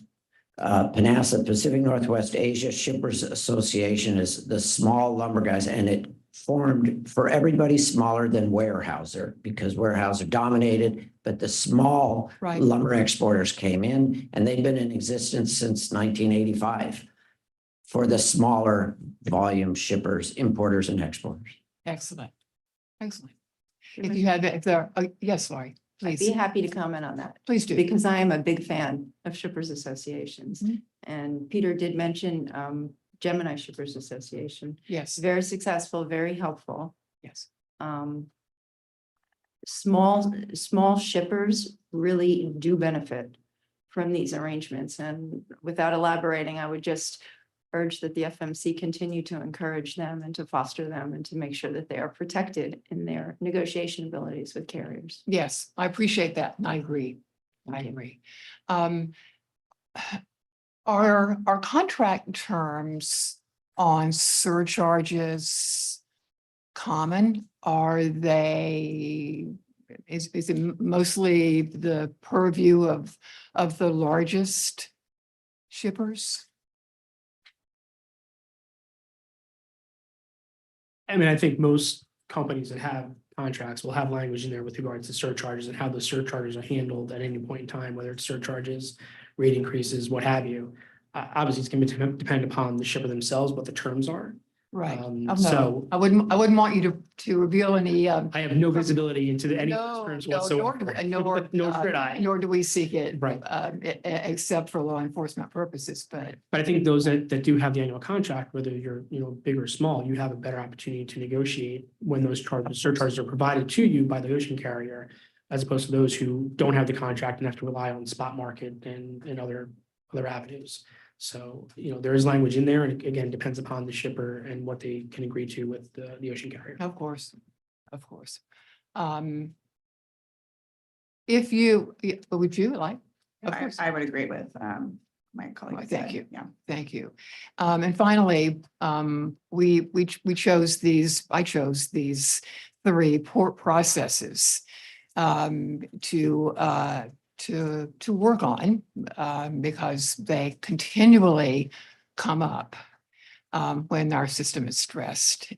PNASA, Pacific Northwest Asia Shippers Association, is the small lumber guys, and it formed for everybody smaller than Weyerhaeuser, because Weyerhaeuser dominated, but the small Right. lumber exporters came in, and they've been in existence since 1985 for the smaller volume shippers, importers, and exporters. Excellent. Excellent. If you have, if there, yes, Laurie, I'd please, be happy to comment on that please do. because I am a big fan of shippers associations. Mhm. And Peter did mention Gemini Shippers Association. Yes, Very successful, very helpful. yes. Small shippers really do benefit from these arrangements. And without elaborating, I would just urge that the FMC continue to encourage them and to foster them and to make sure that they are protected in their negotiation abilities with carriers. Yes, I appreciate that, and I agree. I Thank you. agree. Are contract terms on surcharges common? Are they, is it mostly the purview of the largest shippers? I mean, I think most companies that have contracts will have language in there with regards to surcharges and how the surcharges are handled at any point in time, whether it's surcharges, rate increases, what have you. Obviously, it's going to depend upon the shipper themselves, what the terms are. Right. Um, Oh, no, so- I wouldn't want you to reveal any, I have no visibility into any of those no, terms no, whatsoever. nor Nor should I. nor do we seek it. Right. Except for law enforcement purposes, but But I think those that do have the annual contract, whether you're, big or small, you have a better opportunity to negotiate when those surcharges are provided to you by the ocean carrier, as opposed to those who don't have the contract and have to rely on the spot market and other avenues. So, there is language in there, and again, depends upon the shipper and what they can agree to with the ocean carrier. of course, of course. If you, would you like? Of course. I would agree with my colleague. Well, thank said. you. Yeah. Thank you. And finally, we chose these, I chose these three port processes to work on because they continually come up when our system is stressed.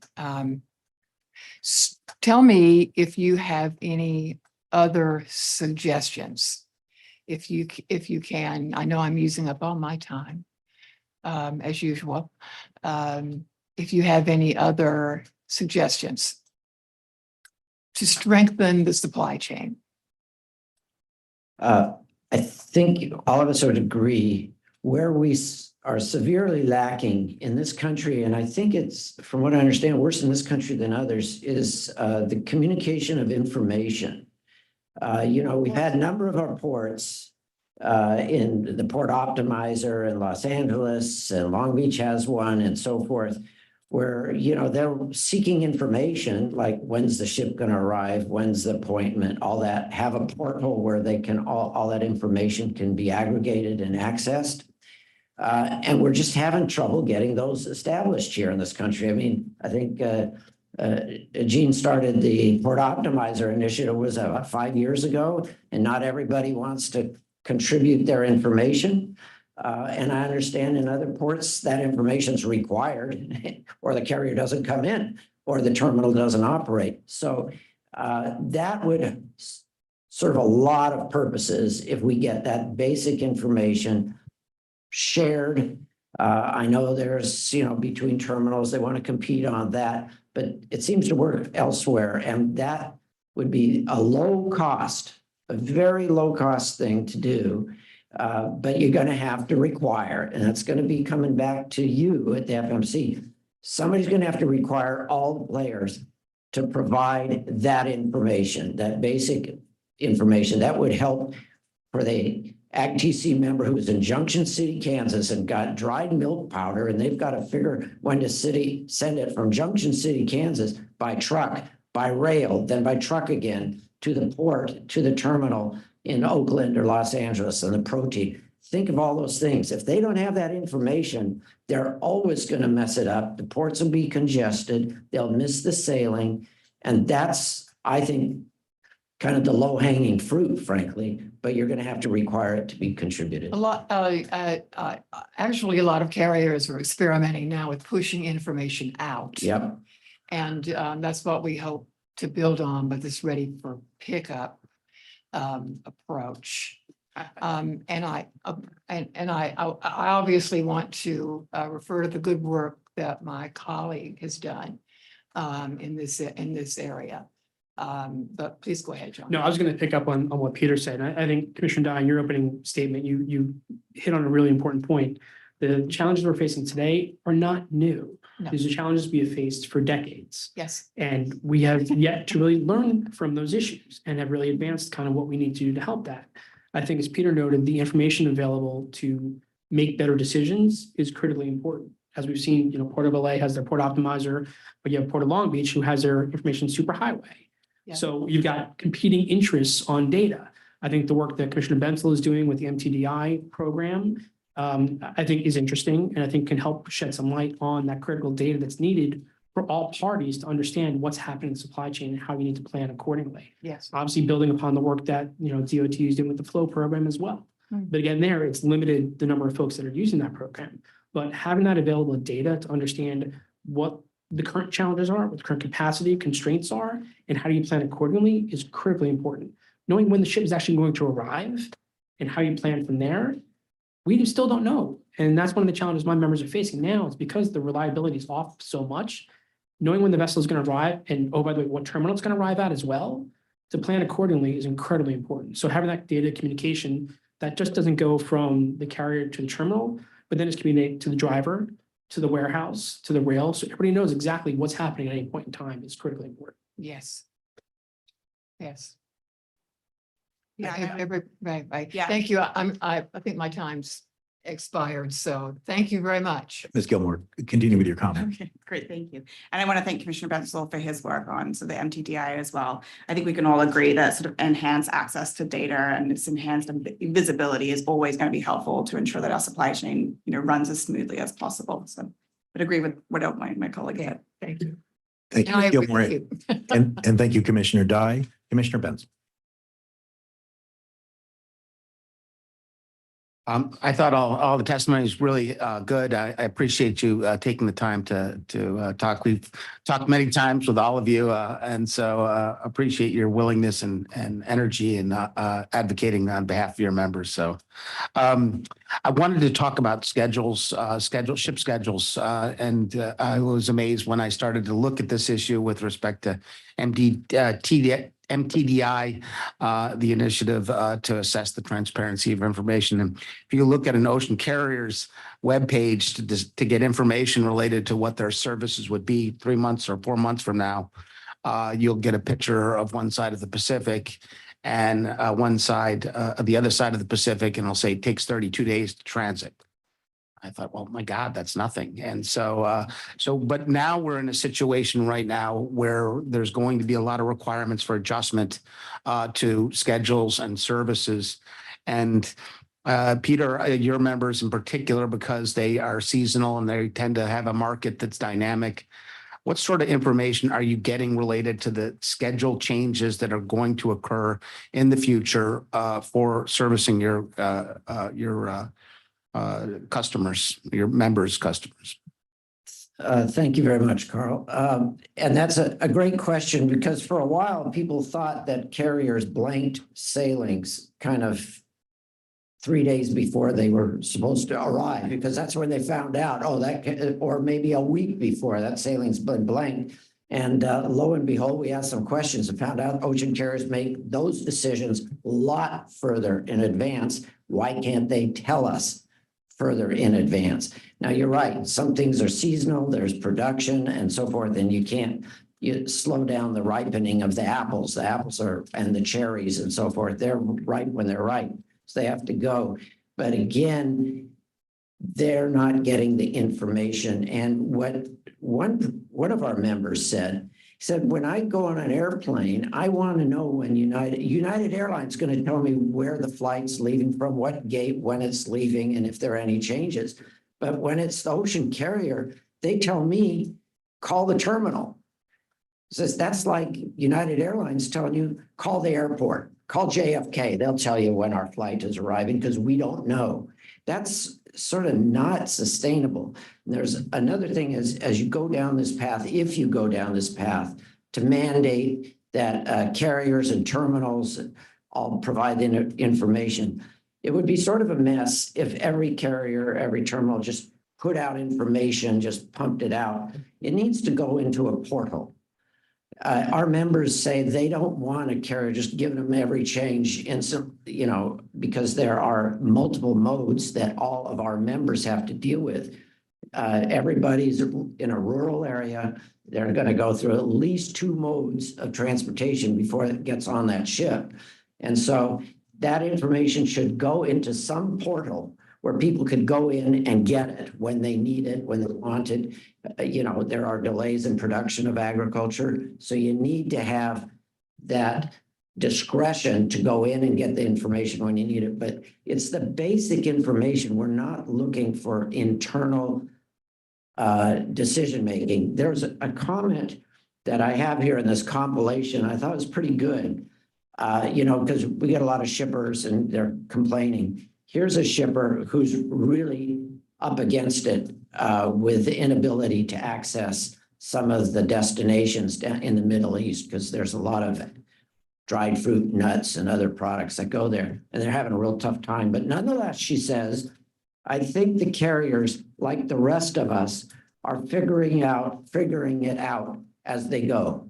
Tell me if you have any other suggestions. If you can, I know I'm using up all my time, as usual. If you have any other suggestions to strengthen the supply chain. I think all of us would agree where we are severely lacking in this country, and I think it's, from what I understand, worse in this country than others, is the communication of information. We've had a number of our ports in the Port Optimizer in Los Angeles, and Long Beach has one, and so forth, where, they're seeking information like when's the ship going to arrive, when's the appointment, all that, have a portal where they can, all that information can be aggregated and accessed. And we're just having trouble getting those established here in this country. I mean, I think Gene started the Port Optimizer initiative was about 5 years ago, and not everybody wants to contribute their information. And I understand in other ports that information is required or the carrier doesn't come in or the terminal doesn't operate. So that would serve a lot of purposes if we get that basic information shared. I know there's, between terminals, they want to compete on that, but it seems to work elsewhere. And that would be a very low cost thing to do. But you're going to have to require, and that's going to be coming back to you at the FMC. Somebody's going to have to require all the players to provide that information, that basic information that would help for the AgTC member who was in Junction City, Kansas, and got dried milk powder, and they've got to figure when to send it from Junction City, Kansas by truck, by rail, then by truck again to the port, to the terminal in Oakland or Los Angeles, and the protein. Think of all those things. If they don't have that information, they're always going to mess it up. The ports will be congested. They'll miss the sailing. And that's, I think, kind of the low hanging fruit, frankly, but you're going to have to require it to be contributed. Actually, a lot of carriers are experimenting now with pushing information out. Yep. And that's what we hope to build on with this ready for pickup approach. And I obviously want to refer to the good work that my colleague has done in this area. But please go ahead, John. No, I was going to pick up on what Peter said. I think Commissioner Dye, in your opening statement, you hit on a really important point. The challenges we're facing today are not new. No. These are challenges we have faced for decades. Yes. And we have yet to really learn from those issues and have really advanced kind of what we need to do to help that. I think, as Peter noted, the information available to make better decisions is critically important. As we've seen, Port of LA has their port optimizer, but you have Port of Long Beach who has their information superhighway. Yeah. So you've got competing interests on data. I think the work that Commissioner Bensel is doing with the MTDI program, I think is interesting, and I think can help shed some light on that critical data that's needed for all parties to understand what's happening in the supply chain and how we need to plan accordingly. Yes. Obviously, building upon the work that, DOT is doing with the flow program as well. Mm. But again, it's limited the number of folks that are using that program. But having that available data to understand what the current challenges are, what the current capacity constraints are, and how do you plan accordingly is critically important. Knowing when the ship is actually going to arrive and how you plan from there, we still don't know. And that's one of the challenges my members are facing now. It's because the reliability is off so much. Knowing when the vessel is going to arrive, and by the way, what terminal it's going to arrive at as well, to plan accordingly is incredibly important. So having that data communication that just doesn't go from the carrier to the terminal, but then it's communicated to the driver, to the warehouse, to the rail, so everybody knows exactly what's happening at any point in time is critically important. Yes. Yes. Yeah, Right. Yeah. Thank you. I think my time's expired, so thank you very much. Ms. Gilmore, continue with your comment. Okay, great, thank you. And I want to thank Commissioner Bensel for his work on the MTDI as well. I think we can all agree that sort of enhanced access to data and its enhanced visibility is always going to be helpful to ensure that our supply chain, runs as smoothly as possible. So I'd agree with what my colleague said. Thank you. Thank you, And I Ms. agree Gilmore. with you. And thank you, Commissioner Dye. Commissioner Benz. I thought all the testimony is really good. I appreciate you taking the time to talk. We've talked many times with all of you, and so appreciate your willingness and energy and advocating on behalf of your members. So I wanted to talk about ship schedules, and I was amazed when I started to look at this issue with respect to MTDI, the initiative to assess the transparency of information. And if you look at an ocean carrier's webpage to get information related to what their services would be 3 months or 4 months from now, you'll get a picture of one side of the Pacific and one side of the other side of the Pacific, and it'll say it takes 32 days to transit. I thought, well, my God, that's nothing. And but now we're in a situation right now where there's going to be a lot of requirements for adjustment to schedules and services. And Peter, your members in particular, because they are seasonal and they tend to have a market that's dynamic, what sort of information are you getting related to the schedule changes that are going to occur in the future for servicing your customers, your members' customers? Thank you very much, Carl. And that's a great question because for a while, people thought that carriers blanked sailings kind of 3 days before they were supposed to arrive, because that's when they found out, or maybe a week before that sailing's been blanked. And lo and behold, we asked some questions and found out ocean carriers make those decisions a lot further in advance. Why can't they tell us further in advance? Now, you're right. Some things are seasonal, there's production and so forth, and you slow down the ripening of the apples. The apples and the cherries and so forth, they're ripe when they're ripe. So they have to go. But again, they're not getting the information. And what one of our members said, he said, when I go on an airplane, I want to know when United Airlines is going to tell me where the flight's leaving from, what gate, when it's leaving, and if there are any changes. But when it's the ocean carrier, they tell me, call the terminal. Says that's like United Airlines telling you, call the airport, call JFK. They'll tell you when our flight is arriving because we don't know. That's sort of not sustainable. And there's another thing as you go down this path, if you go down this path, to mandate that carriers and terminals all provide the information. It would be sort of a mess if every carrier, every terminal just put out information, just pumped it out. It needs to go into a portal. Our members say they don't want a carrier just giving them every change instant, because there are multiple modes that all of our members have to deal with. Everybody's in a rural area. They're going to go through at least 2 modes of transportation before it gets on that ship. And so that information should go into some portal where people could go in and get it when they need it, when they want it. There are delays in production of agriculture. So you need to have that discretion to go in and get the information when you need it. But it's the basic information. We're not looking for internal decision-making. There's a comment that I have here in this compilation. I thought it was pretty good, because we get a lot of shippers and they're complaining. Here's a shipper who's really up against it with the inability to access some of the destinations down in the Middle East, because there's a lot of dried fruit, nuts, and other products that go there, and they're having a real tough time. But nonetheless, she says, I think the carriers, like the rest of us, are figuring it out as they go.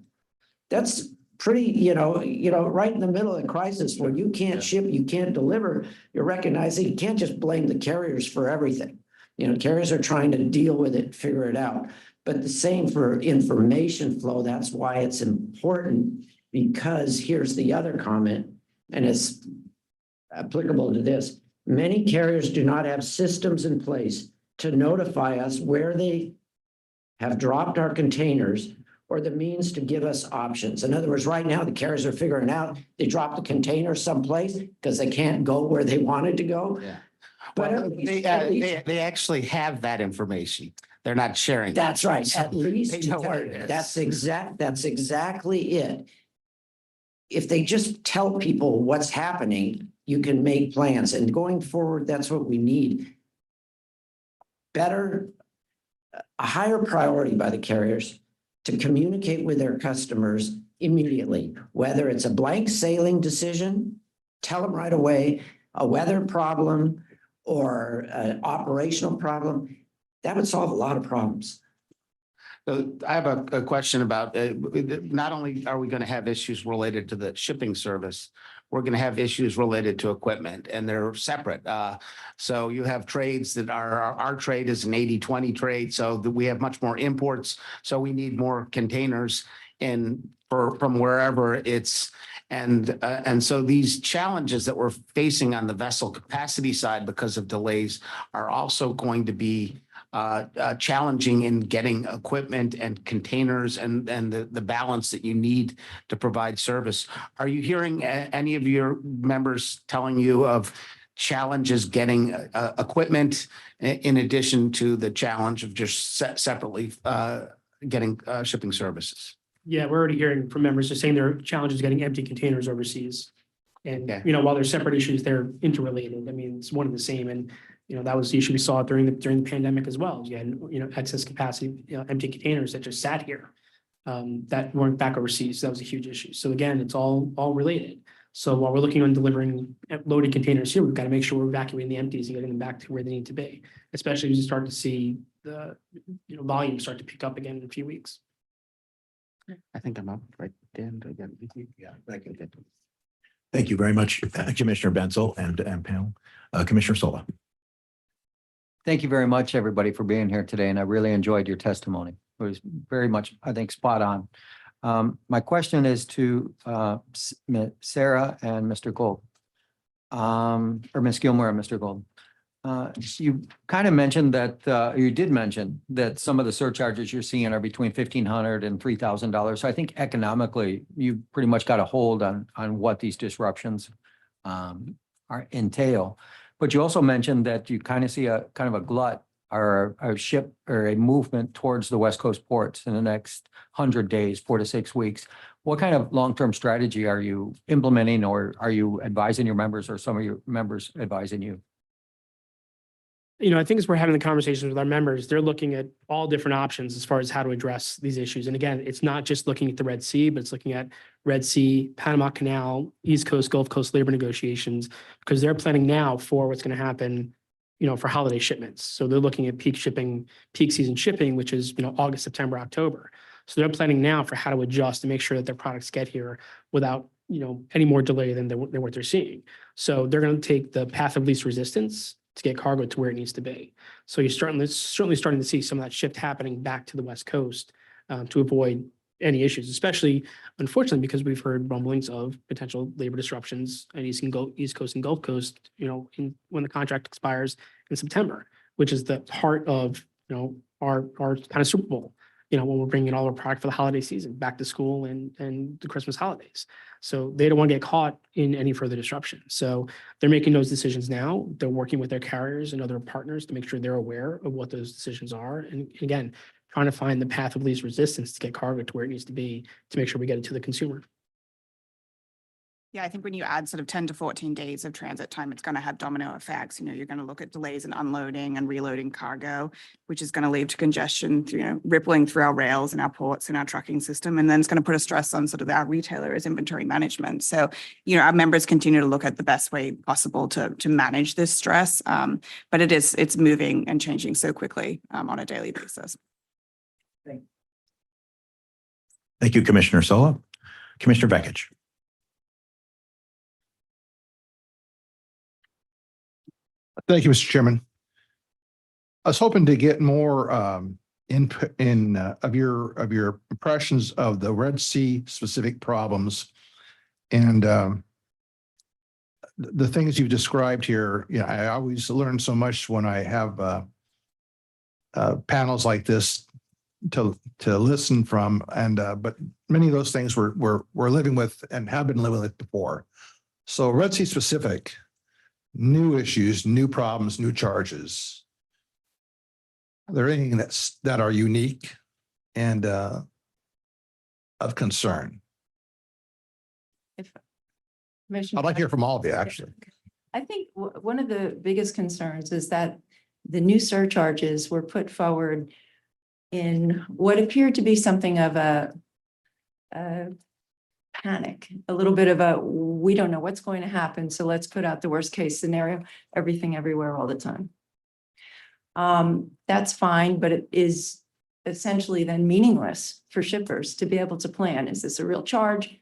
That's pretty, right in the middle of the crisis where you can't ship, you can't deliver, you're recognizing you can't just blame the carriers for everything. Carriers are trying to deal with it, figure it out. But the same for information flow. That's why it's important, because here's the other comment, and it's applicable to this. Many carriers do not have systems in place to notify us where they have dropped our containers or the means to give us options. In other words, right now, the carriers are figuring out they dropped the container someplace because they can't go where they wanted to go. Yeah. But Well, they actually have that information. They're not sharing. That's right. So At least they know where it is. that's exactly it. If they just tell people what's happening, you can make plans. And going forward, that's what we need. A higher priority by the carriers to communicate with their customers immediately, whether it's a blank sailing decision, tell them right away, a weather problem or an operational problem. That would solve a lot of problems. I have a question about, not only are we going to have issues related to the shipping service, we're going to have issues related to equipment, and they're separate. So you have trades that our trade is an 80-20 trade, so that we have much more imports. So we need more containers from wherever it's, and so these challenges that we're facing on the vessel capacity side because of delays are also going to be challenging in getting equipment and containers and the balance that you need to provide service. Are you hearing any of your members telling you of challenges getting equipment in addition to the challenge of just separately getting shipping services? Yeah, we're already hearing from members just saying there are challenges getting empty containers overseas. And, Yeah. while they're separate issues, they're interrelated. I mean, it's one and the same. And That was the issue we saw during the pandemic as well. You had, excess capacity, empty containers that just sat here that weren't back overseas. That was a huge issue. So again, it's all related. So while we're looking on delivering loaded containers here, we've got to make sure we're evacuating the empties and getting them back to where they need to be, especially as you start to see the volume start to pick up again in a few weeks. I think I'm up right, Dan. Yeah, thank you very much, Commissioner Bensel and panel. Commissioner Sola. Thank you very much, everybody, for being here today, and I really enjoyed your testimony. It was very much, I think, spot on. My question is to Sarah and Mr. Gold, or Ms. Gilmore and Mr. Gold. You kind of mentioned that, you did mention that some of the surcharges you're seeing are between $1,500 and $3,000. So I think economically, you pretty much got a hold on what these disruptions entail. But you also mentioned that you kind of see a kind of a glut or a ship or a movement towards the West Coast ports in the next 100 days, 4 to 6 weeks. What kind of long-term strategy are you implementing, or are you advising your members, or some of your members advising you? I think as we're having the conversations with our members, they're looking at all different options as far as how to address these issues. And again, it's not just looking at the Red Sea, but it's looking at Red Sea, Panama Canal, East Coast, Gulf Coast labor negotiations, because they're planning now for what's going to happen, for holiday shipments. So they're looking at peak season shipping, which is, August, September, October. So they're planning now for how to adjust to make sure that their products get here without, any more delay than what they're seeing. So they're going to take the path of least resistance to get cargo to where it needs to be. So you're certainly starting to see some of that shift happening back to the West Coast to avoid any issues, especially, unfortunately, because we've heard rumblings of potential labor disruptions at East Coast and Gulf Coast, when the contract expires in September, which is the heart of, our kind of Super Bowl, when we're bringing all our product for the holiday season, back to school and the Christmas holidays. So they don't want to get caught in any further disruption. So they're making those decisions now. They're working with their carriers and other partners to make sure they're aware of what those decisions are. And again, trying to find the path of least resistance to get cargo to where it needs to be to make sure we get it to the consumer. Yeah, I think when you add sort of 10 to 14 days of transit time, it's going to have domino effects. You're going to look at delays in unloading and reloading cargo, which is going to lead to congestion, rippling through our rails and our ports and our trucking system. And then it's going to put a stress on sort of our retailers' inventory management. So, our members continue to look at the best way possible to manage this stress. But it's moving and changing so quickly on a daily basis. Thank you, Commissioner Sola. Commissioner Bekich. Thank you, Mr. Chairman. I was hoping to get more input of your impressions of the Red Sea specific problems and the things you've described here. I always learn so much when I have panels like this to listen from, and but many of those things we're living with and have been living with before. So Red Sea specific. New issues, new problems, new charges. Are there anything that are unique and of concern? If I'd like to hear from all of you, actually. I think one of the biggest concerns is that the new surcharges were put forward in what appeared to be something of a panic, a little bit of a, we don't know what's going to happen, so let's put out the worst case scenario, everything everywhere all the time. That's fine, but it is essentially then meaningless for shippers to be able to plan. Is this a real charge?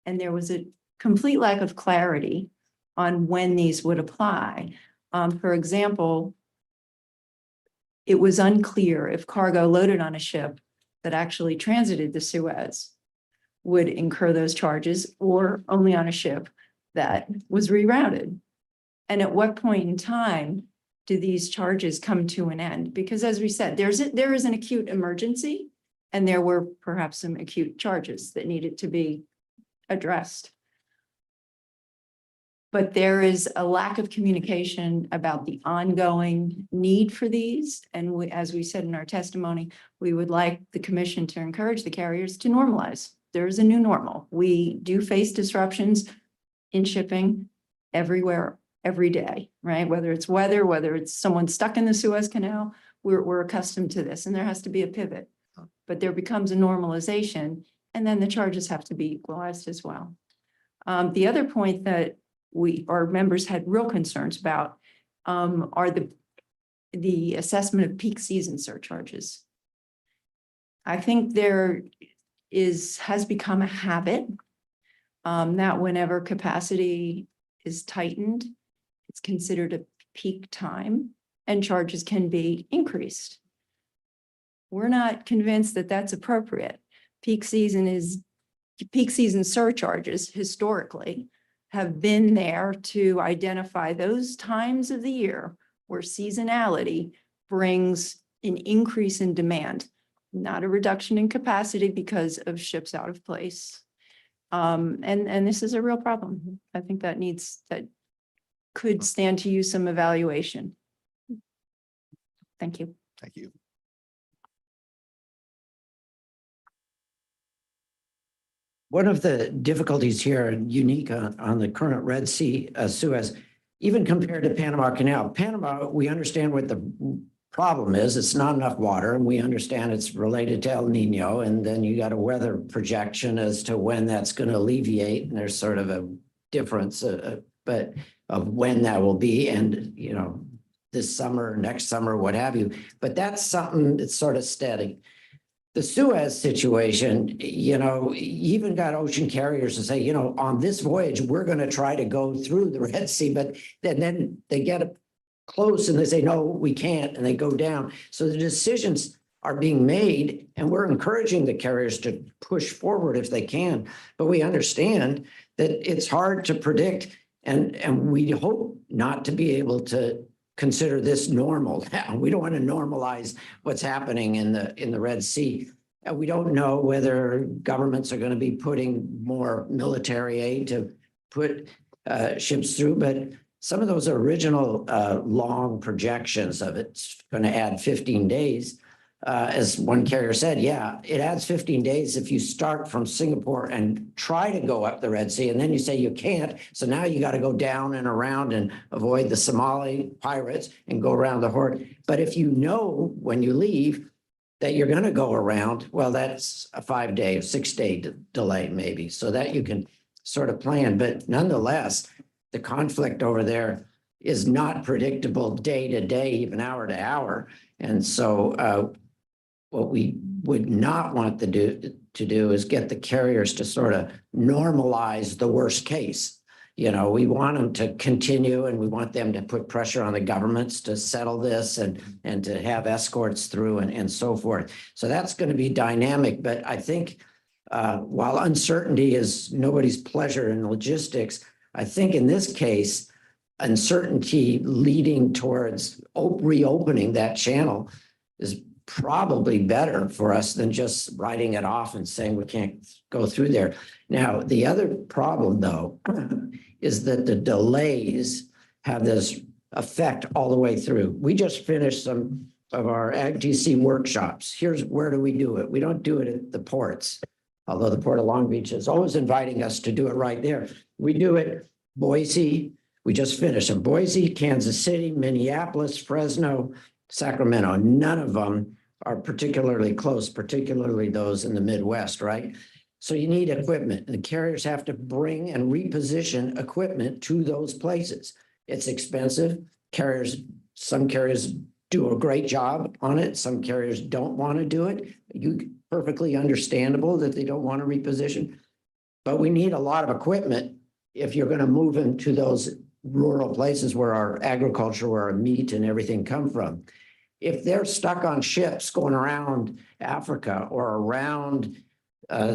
And there was a complete lack of clarity on when these would apply. For example, it was unclear if cargo loaded on a ship that actually transited the Suez would incur those charges, or only on a ship that was rerouted. And at what point in time do these charges come to an end? Because as we said, there is an acute emergency, and there were perhaps some acute charges that needed to be addressed. But there is a lack of communication about the ongoing need for these. And we, as we said in our testimony, we would like the commission to encourage the carriers to normalize. There is a new normal. We do face disruptions in shipping everywhere every day, right? Whether it's weather, whether it's someone stuck in the Suez Canal, we're accustomed to this, and there has to be a pivot. But there becomes a normalization, and then the charges have to be equalized as well. The other point that our members had real concerns about are the assessment of peak season surcharges. I think there has become a habit that whenever capacity is tightened, it's considered a peak time and charges can be increased. We're not convinced that that's appropriate. Peak season surcharges historically have been there to identify those times of the year where seasonality brings an increase in demand, not a reduction in capacity because of ships out of place. And this is a real problem. I think that could stand to use some evaluation. Thank you. Thank you. One of the difficulties here and unique on the current Red Sea, Suez, even compared to Panama Canal. Panama, we understand what the problem is. It's not enough water, and we understand it's related to El Nino. And then you got a weather projection as to when that's going to alleviate. And there's sort of a difference, but of when that will be. And, you know, this summer, next summer, what have you. But that's something that's sort of steady. The Suez situation, you know, you even got ocean carriers to say, you know, on this voyage, we're going to try to go through the Red Sea, but then they get close and they say, no, we can't, and they go down. So the decisions are being made, and we're encouraging the carriers to push forward if they can. But we understand that it's hard to predict, and we hope not to be able to consider this normal now. We don't want to normalize what's happening in the Red Sea. We don't know whether governments are going to be putting more military aid to put ships through, but some of those original long projections of it's going to add 15 days. As one carrier said, yeah, it adds 15 days if you start from Singapore and try to go up the Red Sea, and then you say you can't. So now you got to go down and around and avoid the Somali pirates and go around the Horn. But if you know when you leave that you're going to go around, well, that's a 5-day or 6-day delay maybe, so that you can sort of plan. But nonetheless, the conflict over there is not predictable day to day, even hour to hour. And so what we would not want to do is get the carriers to sort of normalize the worst case. You know, we want them to continue, and we want them to put pressure on the governments to settle this and to have escorts through and so forth. So that's going to be dynamic. But I think while uncertainty is nobody's pleasure in logistics, I think in this case, uncertainty leading towards reopening that channel is probably better for us than just writing it off and saying we can't go through there. Now, the other problem, though, is that the delays have this effect all the way through. We just finished some of our AgTC workshops. Here's where do we do it? We don't do it at the ports, although the Port of Long Beach is always inviting us to do it right there. We do it Boise. We just finished in Boise, Kansas City, Minneapolis, Fresno, Sacramento. None of them are particularly close, particularly those in the Midwest, right? So you need equipment. The carriers have to bring and reposition equipment to those places. It's expensive. Some carriers do a great job on it. Some carriers don't want to do it. Perfectly understandable that they don't want to reposition. But we need a lot of equipment if you're going to move into those rural places where our agriculture, where our meat and everything come from. If they're stuck on ships going around Africa or around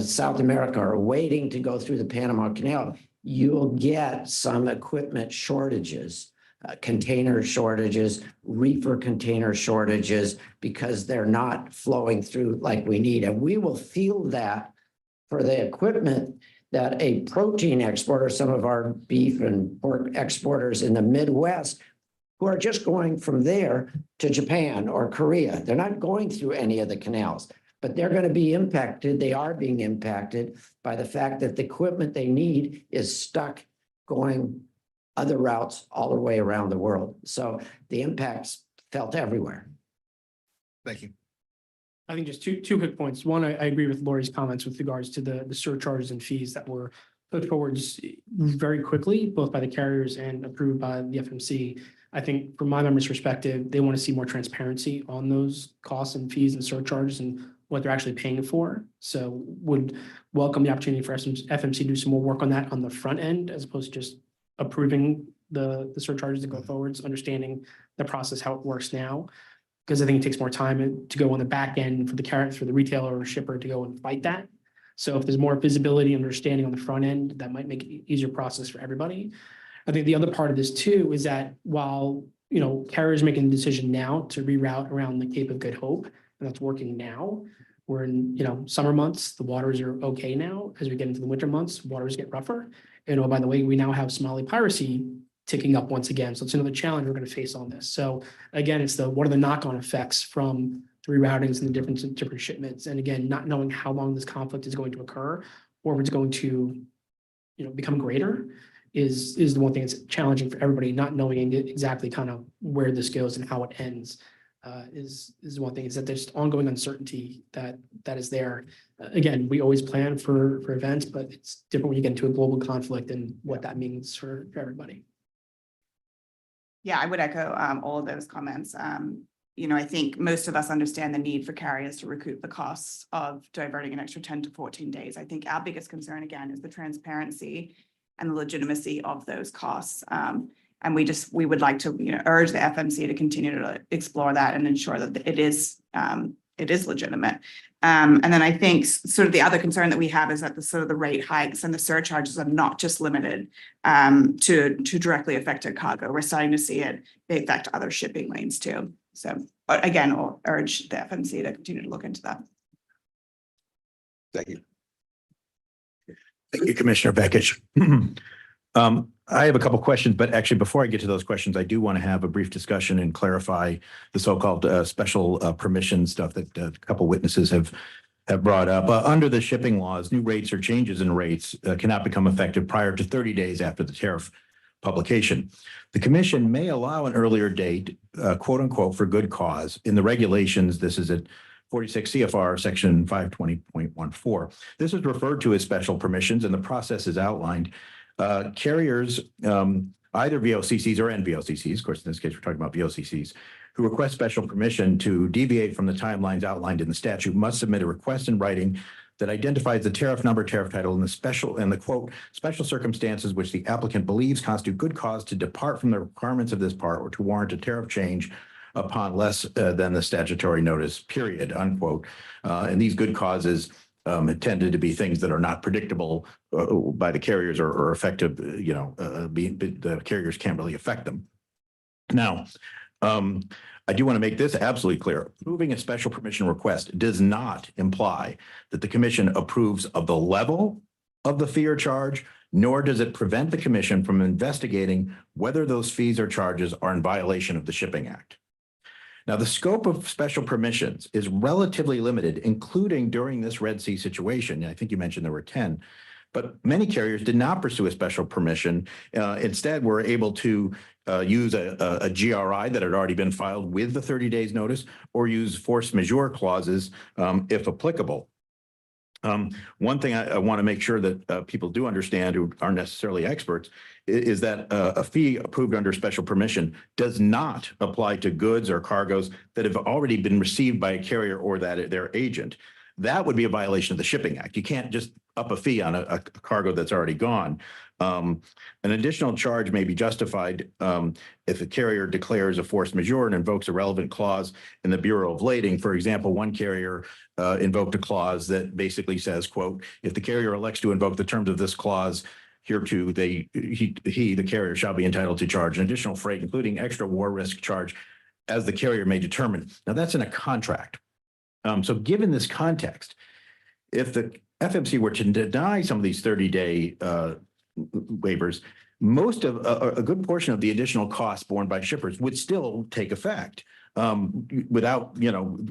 South America or waiting to go through the Panama Canal, you'll get some equipment shortages, container shortages, reefer container shortages, because they're not flowing through like we need. And we will feel that for the equipment that a protein exporter, some of our beef and pork exporters in the Midwest, who are just going from there to Japan or Korea. They're not going through any of the canals, but they're going to be impacted. They are being impacted by the fact that the equipment they need is stuck going other routes all the way around the world. So the impact's felt everywhere. Thank you. I think just two quick points. One, I agree with Lori's comments with regards to the surcharges and fees that were put forwards very quickly, both by the carriers and approved by the FMC. I think from my members' perspective, they want to see more transparency on those costs and fees and surcharges and what they're actually paying for. So would welcome the opportunity for FMC to do some more work on that on the front end, as opposed to just approving the surcharges to go forwards, understanding the process, how it works now. Because I think it takes more time to go on the back end for the retailer or shipper to go and fight that. So if there's more visibility and understanding on the front end, that might make it an easier process for everybody. I think the other part of this too is that while, carriers making the decision now to reroute around the Cape of Good Hope, and that's working now, we're in, summer months, the waters are okay now. As we get into the winter months, waters get rougher. And oh, by the way, we now have Somali piracy ticking up once again. So it's another challenge we're going to face on this. So again, it's what are the knock-on effects from the reroutings and the different shipments. And again, not knowing how long this conflict is going to occur or if it's going to, become greater is the one thing that's challenging for everybody, not knowing exactly kind of where this goes and how it ends. Is one thing, is that there's ongoing uncertainty that is there. Again, we always plan for events, but it's different when you get into a global conflict and what that means for everybody. Yeah, I would echo all of those comments. I think most of us understand the need for carriers to recoup the costs of diverting an extra 10 to 14 days. I think our biggest concern, again, is the transparency and the legitimacy of those costs. And we would like to, urge the FMC to continue to explore that and ensure that it is legitimate. And then I think sort of the other concern that we have is that the rate hikes and the surcharges are not just limited to directly affected cargo. We're starting to see they affect other shipping lanes too. So again, I'll urge the FMC to continue to look into that. Thank you. Thank you, Commissioner Beckich. I have a couple questions, but actually before I get to those questions, I do want to have a brief discussion and clarify the so-called special permission stuff that a couple witnesses have brought up. Under the shipping laws, new rates or changes in rates cannot become effective prior to 30 days after the tariff publication. The commission may allow an earlier date, quote unquote, for good cause. In the regulations, this is at 46 CFR section 520.14. This is referred to as special permissions, and the process is outlined. Carriers, either VOCCs or NVOCCs, of course, in this case, we're talking about VOCCs, who request special permission to deviate from the timelines outlined in the statute must submit a request in writing that identifies the tariff number, tariff title, and the quote, special circumstances which the applicant believes constitute good cause to depart from the requirements of this part or to warrant a tariff change upon less than the statutory notice, period, unquote. And these good causes tended to be things that are not predictable by the carriers or effective, the carriers can't really affect them. Now, I do want to make this absolutely clear. Approving a special permission request does not imply that the commission approves of the level of the fee or charge, nor does it prevent the commission from investigating whether those fees or charges are in violation of the Shipping Act. Now, the scope of special permissions is relatively limited, including during this Red Sea situation. I think you mentioned there were 10, but many carriers did not pursue a special permission. Instead, were able to use a GRI that had already been filed with the 30 days notice or use force majeure clauses if applicable. One thing I want to make sure that people do understand who aren't necessarily experts is that a fee approved under special permission does not apply to goods or cargoes that have already been received by a carrier or their agent. That would be a violation of the Shipping Act. You can't just up a fee on a cargo that's already gone. An additional charge may be justified if a carrier declares a force majeure and invokes a relevant clause in the Bureau of Lading. For example, one carrier invoked a clause that basically says, quote, if the carrier elects to invoke the terms of this clause, hereto the carrier shall be entitled to charge an additional freight, including extra war risk charge, as the carrier may determine. Now that's in a contract. So given this context, if the FMC were to deny some of these 30-day waivers, most of a good portion of the additional costs borne by shippers would still take effect without,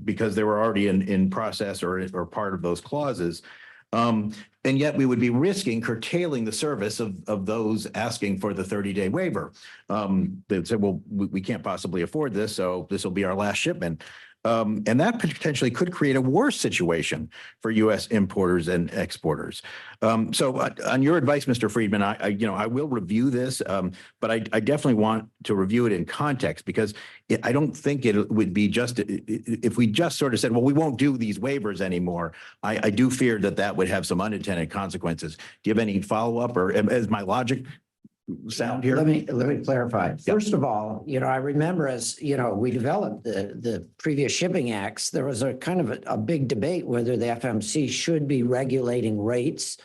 because they were already in process or part of those clauses. And yet we would be risking curtailing the service of those asking for the 30-day waiver. They'd say, well, we can't possibly afford this, so this will be our last shipment. And that potentially could create a worse situation for U.S. importers and exporters. So on your advice, Mr. Friedman, I will review this, but I definitely want to review it in context, because I don't think it would be just if we just sort of said, well, we won't do these waivers anymore. I do fear that would have some unintended consequences. Do you have any follow-up, or is my logic sound here? Let me clarify. First of all, I remember as, we developed the previous shipping acts, there was a kind of a big debate whether the FMC should be regulating rates,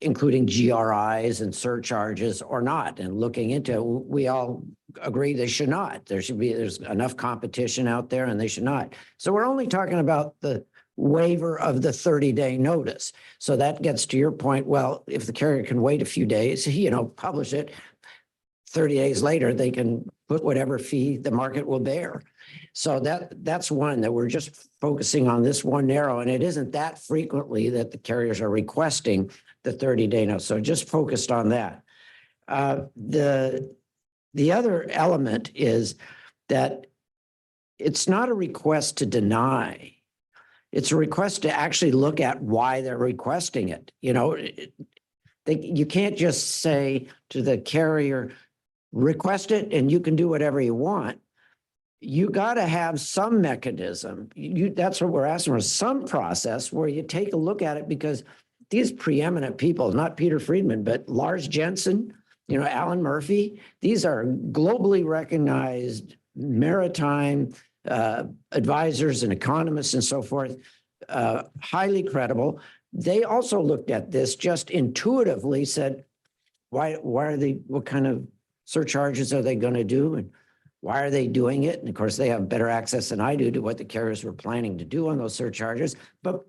including GRIs and surcharges, or not. And looking into it, we all agree they should not. There's enough competition out there and they should not. So we're only talking about the waiver of the 30-day notice. So that gets to your point. Well, if the carrier can wait a few days, publish it, 30 days later, they can put whatever fee the market will bear. So that's one, that we're just focusing on this one narrow, and it isn't that frequently that the carriers are requesting the 30-day notice. So just focused on that. The other element is that it's not a request to deny. It's a request to actually look at why they're requesting it. You can't just say to the carrier, request it and you can do whatever you want. You got to have some mechanism. That's what we're asking for, some process where you take a look at it, because these preeminent people, not Peter Friedman, but Lars Jensen, Alan Murphy, these are globally recognized maritime advisors and economists and so forth, highly credible. They also looked at this, just intuitively said, why are they, what kind of surcharges are they going to do? And why are they doing it? And of course, they have better access than I do to what the carriers were planning to do on those surcharges, but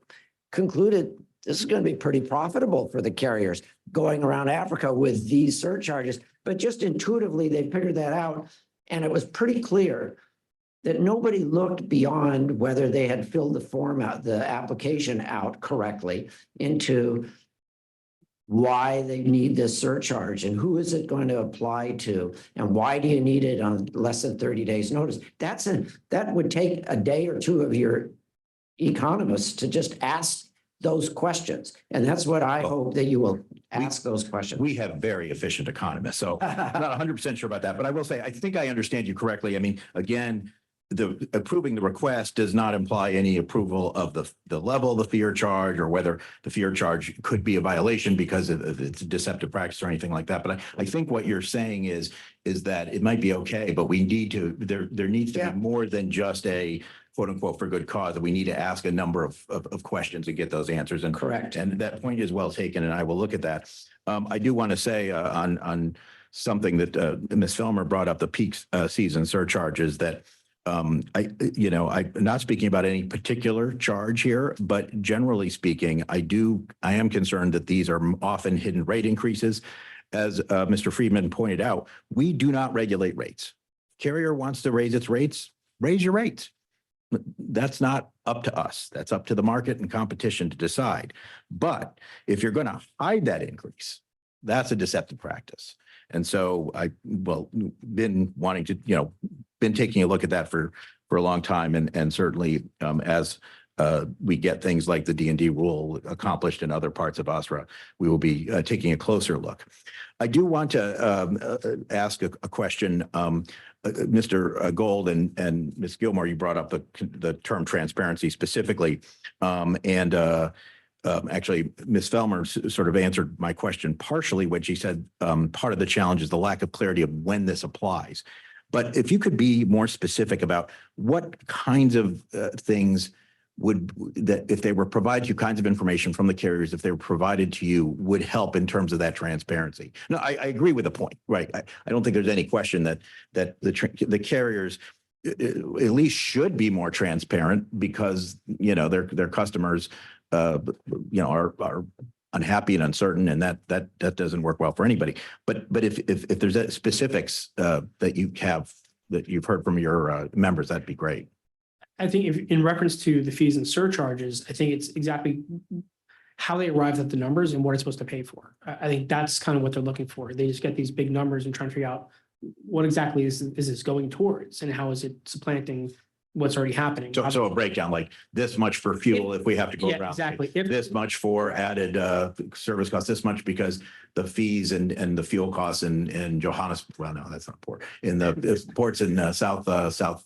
concluded this is going to be pretty profitable for the carriers going around Africa with these surcharges. But just intuitively, they figured that out. And it was pretty clear that nobody looked beyond whether they had filled the form out, the application out correctly, into why they need this surcharge and who is it going to apply to and why do you need it on less than 30 days notice. That would take a day or two of your economists to just ask those questions. And that's what I hope that you will ask those questions. We have very efficient economists, so I'm not 100% sure about that, but I will say, I think I understand you correctly. I mean, again, the approving the request does not imply any approval of the level of the fee or charge, or whether the fee or charge could be a violation because of its deceptive practice or anything like that. But I think what you're saying is that it might be okay, but we need to, there needs to be more than just a quote unquote for good cause, that we need to ask a number of questions and get those answers. And correct. And that point is well taken, and I will look at that. I do want to say on something that Ms. Filmer brought up, the peak season surcharges, that I'm not speaking about any particular charge here, but generally speaking, I am concerned that these are often hidden rate increases. As Mr. Friedman pointed out, we do not regulate rates. Carrier wants to raise its rates, raise your rates. That's not up to us. That's up to the market and competition to decide. But if you're going to hide that increase, that's a deceptive practice. And so been wanting to, been taking a look at that for a long time. And certainly as we get things like the D&D rule accomplished in other parts of OSRA, we will be taking a closer look. I do want to ask a question. Mr. Gold and Ms. Gilmore, you brought up the term transparency specifically. Actually, Ms. Felmer sort of answered my question partially when she said part of the challenge is the lack of clarity of when this applies. But if you could be more specific about what kinds of things that if they were provided you, kinds of information from the carriers, if they were provided to you, would help in terms of that transparency. No, I agree with the point, right? I don't think there's any question that the carriers at least should be more transparent, because their customers are unhappy and uncertain, and that doesn't work well for anybody. But if there's specifics that you have that you've heard from your members, that'd be great. I think if in reference to the fees and surcharges, I think it's exactly how they arrived at the numbers and what it's supposed to pay for. I think that's kind of what they're looking for. They just get these big numbers and trying to figure out what exactly is this going towards and how is it supplanting what's already happening. So a breakdown, like this much for fuel if we have to go Yeah, around. exactly. This much for added service costs, this much because the fees and the fuel costs in Johannesburg, well, no, that's not port. In the ports in South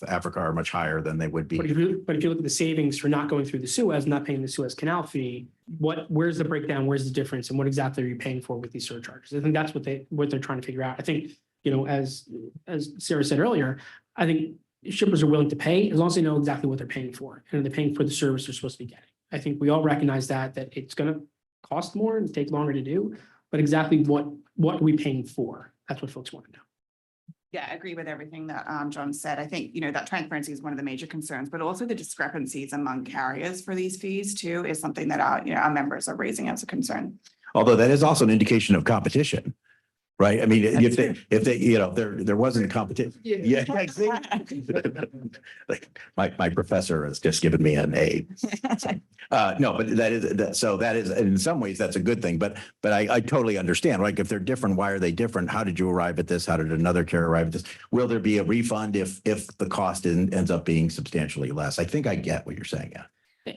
Africa are much higher than they would be. But if you look at the savings for not going through the Suez, not paying the Suez Canal fee, where's the breakdown? Where's the difference? And what exactly are you paying for with these surcharges? I think that's what they're trying to figure out. I think, as Sarah said earlier, I think shippers are willing to pay as long as they know exactly what they're paying for and they're paying for the service they're supposed to be getting. I think we all recognize that it's going to cost more and take longer to do, but exactly what are we paying for? That's what folks want to know. Yeah, I agree with everything that John said. I think, that transparency is one of the major concerns, but also the discrepancies among carriers for these fees too is something that our members are raising as a concern. Although that is also an indication of competition. Right. I mean, if there wasn't competition. Yeah. Exactly. Like my professor has just given me an A. No, but that is in some ways that's a good thing. But I totally understand. Like if they're different, why are they different? How did you arrive at this? How did another carrier arrive at this? Will there be a refund if the cost ends up being substantially less? I think I get what you're saying. Yeah.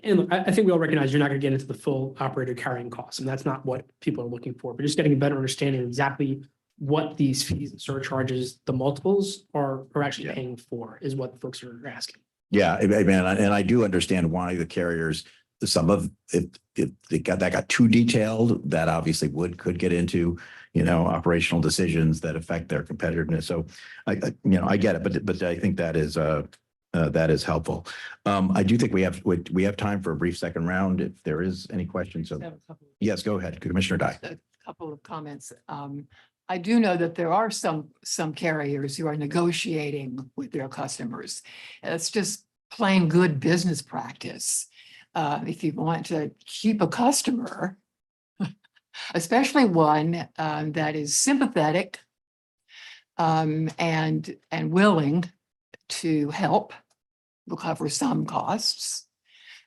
And look, I think we all recognize you're not going to get into the full operator carrying costs, and that's not what people are looking for. But just getting a better understanding of exactly what these fees and surcharges, the multiples are actually paying for is what folks are asking. Yeah, man, and I do understand why the carriers, some of it, that got too detailed, that obviously could get into, operational decisions that affect their competitiveness. So I get it, but I think that is helpful. I do think we have time for a brief second round if there is any questions. So yes, go ahead, Commissioner Dye. A couple of comments. I do know that there are some carriers who are negotiating with their customers. It's just plain good business practice. If you want to keep a customer, especially one that is sympathetic and willing to help recover some costs,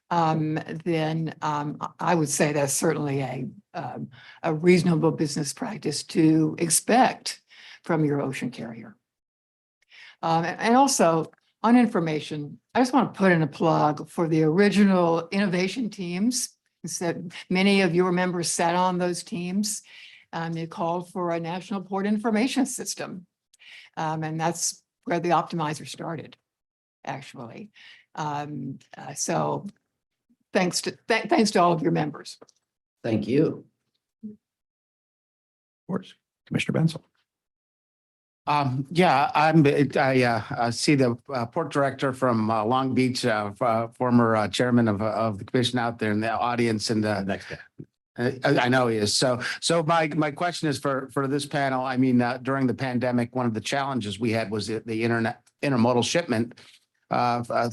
then I would say that's certainly a reasonable business practice to expect from your ocean carrier. And also on information, I just want to put in a plug for the original innovation teams. So many of your members sat on those teams. They called for a national port information system. And that's where the optimizer started, actually. So thanks to all of your members. Thank you. Of course, Commissioner Bensel. I see the port director from Long Beach, former chairman of the commission out there in the audience, and Next day. I know he is. So my question is for this panel. I mean, during the pandemic, one of the challenges we had was the intermodal shipment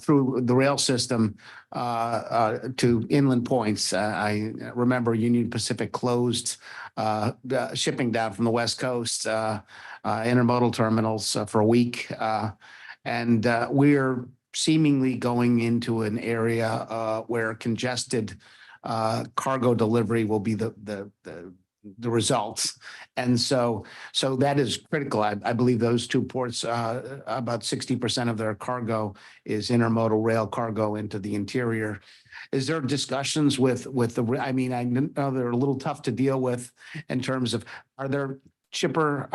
through the rail system to inland points. I remember Union Pacific closed shipping down from the West Coast intermodal terminals for a week. And we're seemingly going into an area where congested cargo delivery will be the results. And so that is critical. I believe those two ports, about 60% of their cargo is intermodal rail cargo into the interior. Is there discussions with I know they're a little tough to deal with in terms of, are there shipper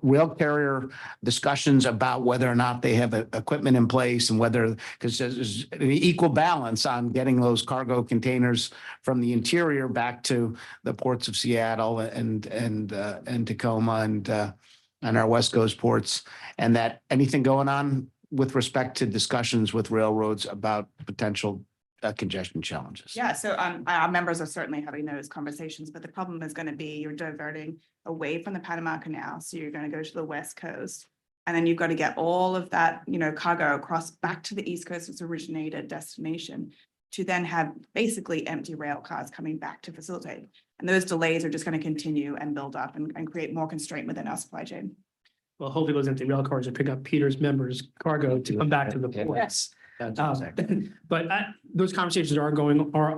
rail carrier discussions about whether or not they have equipment in place and whether, because there's an equal balance on getting those cargo containers from the interior back to the ports of Seattle and Tacoma and our West Coast ports, and that anything going on with respect to discussions with railroads about potential congestion challenges? Yeah, so our members are certainly having those conversations, but the problem is going to be you're diverting away from the Panama Canal. So you're going to go to the West Coast, and then you've got to get all of that, cargo across back to the East Coast, its originated destination, to then have basically empty rail cars coming back to facilitate. And those delays are just going to continue and build up and create more constraint within our supply chain. Well, hopefully those empty rail cars will pick up Peter's members' cargo to come back to the ports. That's Um, exactly. But those conversations are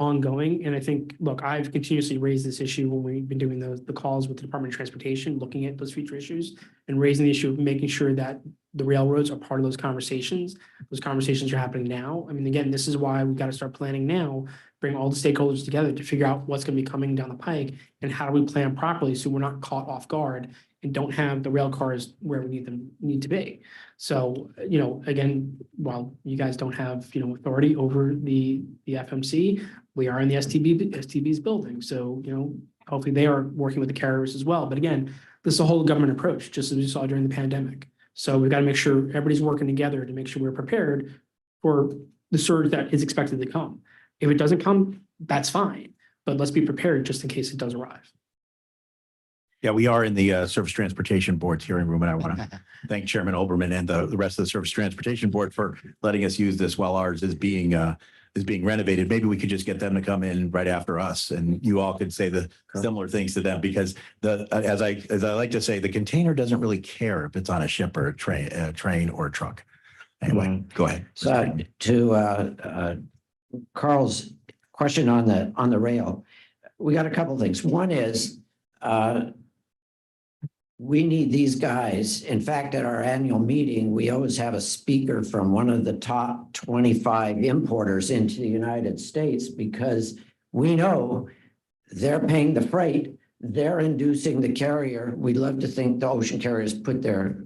ongoing. And I think, look, I've continuously raised this issue when we've been doing the calls with the Department of Transportation, looking at those future issues and raising the issue of making sure that the railroads are part of those conversations. Those conversations are happening now. I mean, again, this is why we've got to start planning now, bring all the stakeholders together to figure out what's going to be coming down the pike and how do we plan properly so we're not caught off guard and don't have the rail cars where we need to be. So, again, while you guys don't have, authority over the FMC, we are in the STB's building. So, hopefully they are working with the carriers as well. But again, this is a whole government approach, just as we saw during the pandemic. So we've got to make sure everybody's working together to make sure we're prepared for the surge that is expected to come. If it doesn't come, that's fine, but let's be prepared just in case it does arrive. Yeah, we are in the Surface Transportation Board's hearing room, and I want to thank Chairman Olbermann and the rest of the Surface Transportation Board for letting us use this while ours is being renovated. Maybe we could just get them to come in right after us, and you all could say the similar things to them, because as I like to say, the container doesn't really care if it's on a ship or a train or a truck. Anyway, go ahead. So to Carl's question on the rail, we got a couple of things. One is we need these guys. In fact, at our annual meeting, we always have a speaker from one of the top 25 importers into the United States, because we know they're paying the freight, they're inducing the carrier. We'd love to think the ocean carriers put their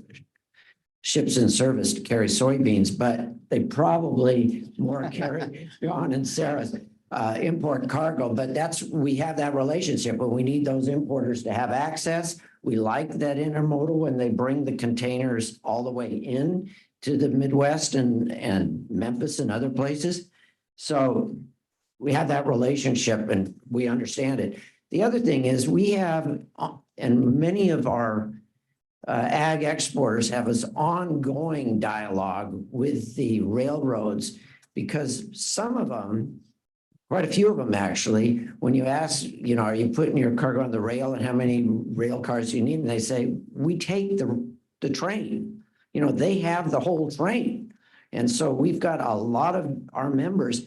ships in service to carry soybeans, but they probably more carry John and Sarah's import cargo. But we have that relationship, but we need those importers to have access. We like that intermodal when they bring the containers all the way in to the Midwest and Memphis and other places. So we have that relationship and we understand it. The other thing is we have, and many of our ag exporters have this ongoing dialogue with the railroads, because some of them, quite a few of them actually, when you ask, are you putting your cargo on the rail and how many rail cars do you need? And they say, we take the train. They have the whole train. And so we've got a lot of our members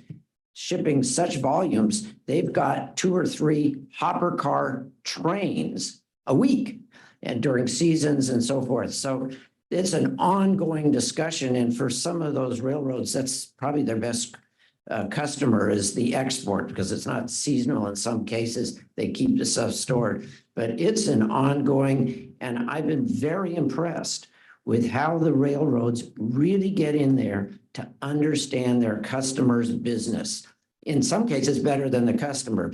shipping such volumes, they've got 2 or 3 hopper car trains a week and during seasons and so forth. So it's an ongoing discussion. And for some of those railroads, that's probably their best customer is the export, because it's not seasonal. In some cases, they keep the stuff stored, but it's an ongoing, and I've been very impressed with how the railroads really get in there to understand their customer's business. In some cases, better than the customer.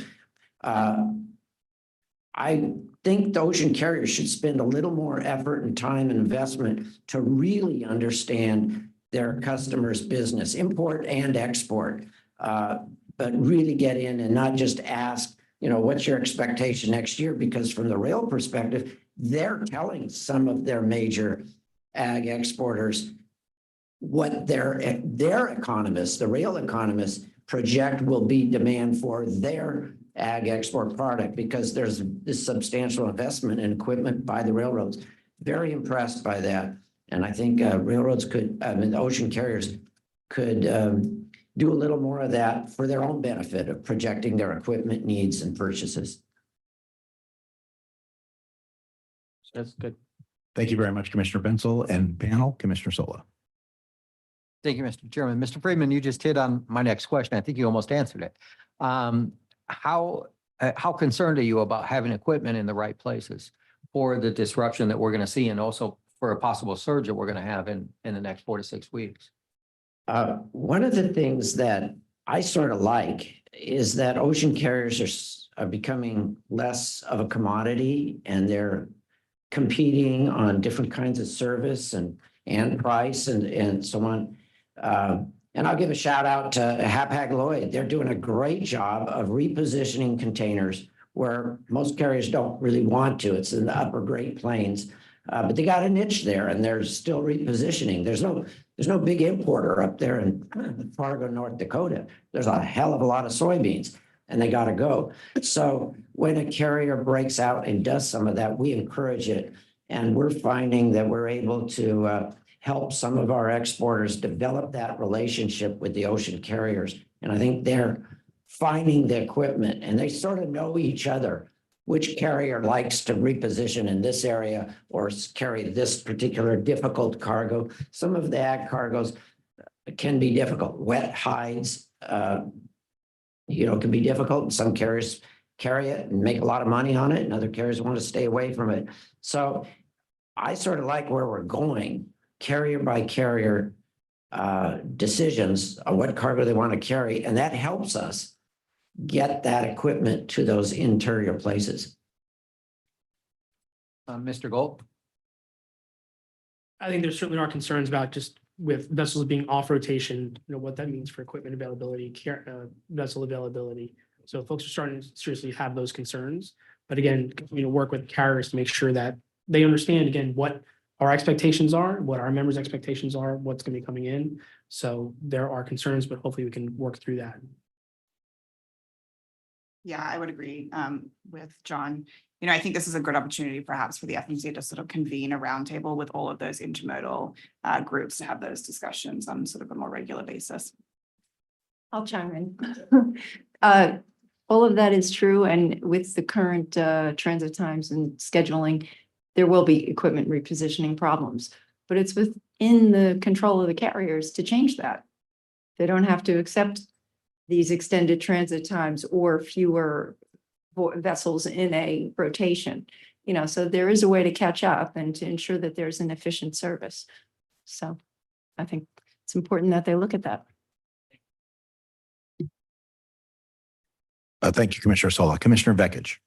I think the ocean carriers should spend a little more effort and time and investment to really understand their customers' business, import and export, but really get in and not just ask, what's your expectation next year? Because from the rail perspective, they're telling some of their major ag exporters what their economists, the rail economists, project will be demand for their ag export product, because there's this substantial investment in equipment by the railroads. Very impressed by that. And I think railroads the ocean carriers could do a little more of that for their own benefit of projecting their equipment needs and purchases. That's good. Thank you very much, Commissioner Bensel, and panel, Commissioner Sola. Thank you, Mr. Chairman. Mr. Friedman, you just hit on my next question. I think you almost answered it. How concerned are you about having equipment in the right places for the disruption that we're going to see, and also for a possible surge that we're going to have in the next 4 to 6 weeks? One of the things that I sort of like is that ocean carriers are becoming less of a commodity, and they're competing on different kinds of service and price and so on. And I'll give a shout out to Hapag-Lloyd. They're doing a great job of repositioning containers where most carriers don't really want to. It's in the upper Great Plains, but they got a niche there, and they're still repositioning. There's no big importer up there in Fargo, North Dakota. There's a hell of a lot of soybeans, and they got to go. So when a carrier breaks out and does some of that, we encourage it, and we're finding that we're able to help some of our exporters develop that relationship with the ocean carriers. And I think they're finding the equipment and they sort of know each other. Which carrier likes to reposition in this area or carry this particular difficult cargo? Some of the ag cargoes can be difficult. Wet hides, can be difficult. And some carriers carry it and make a lot of money on it, and other carriers want to stay away from it. So I sort of like where we're going, carrier by carrier decisions on what cargo they want to carry, and that helps us get that equipment to those interior places. Mr. Gold? I think there certainly are concerns about just with vessels being off rotation, what that means for equipment availability, vessel availability. So folks are starting to seriously have those concerns. But again, work with carriers to make sure that they understand, again, what our expectations are, what our members' expectations are, what's going to be coming in. So there are concerns, but hopefully we can work through that. Yeah, I would agree with John. I think this is a good opportunity perhaps for the FMC to sort of convene a roundtable with all of those intermodal groups to have those discussions on sort of a more regular basis. I'll chime in. All of that is true. And with the current transit times and scheduling, there will be equipment repositioning problems, but it's within the control of the carriers to change that. They don't have to accept these extended transit times or fewer vessels in a rotation, so there is a way to catch up and to ensure that there's an efficient service. So I think it's important that they look at that. Thank you, Commissioner Sola. Commissioner Vekich.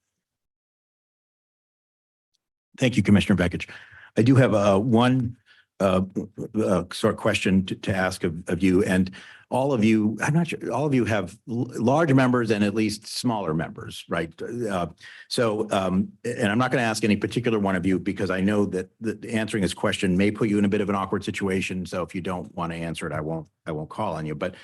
Thank you, Commissioner Vekich. I do have one sort of question to ask of you, and all of you, I'm not sure, all of you have large members and at least smaller members, right? And I'm not going to ask any particular one of you because I know that answering this question may put you in a bit of an awkward situation. So if you don't want to answer it, I won't call on you. But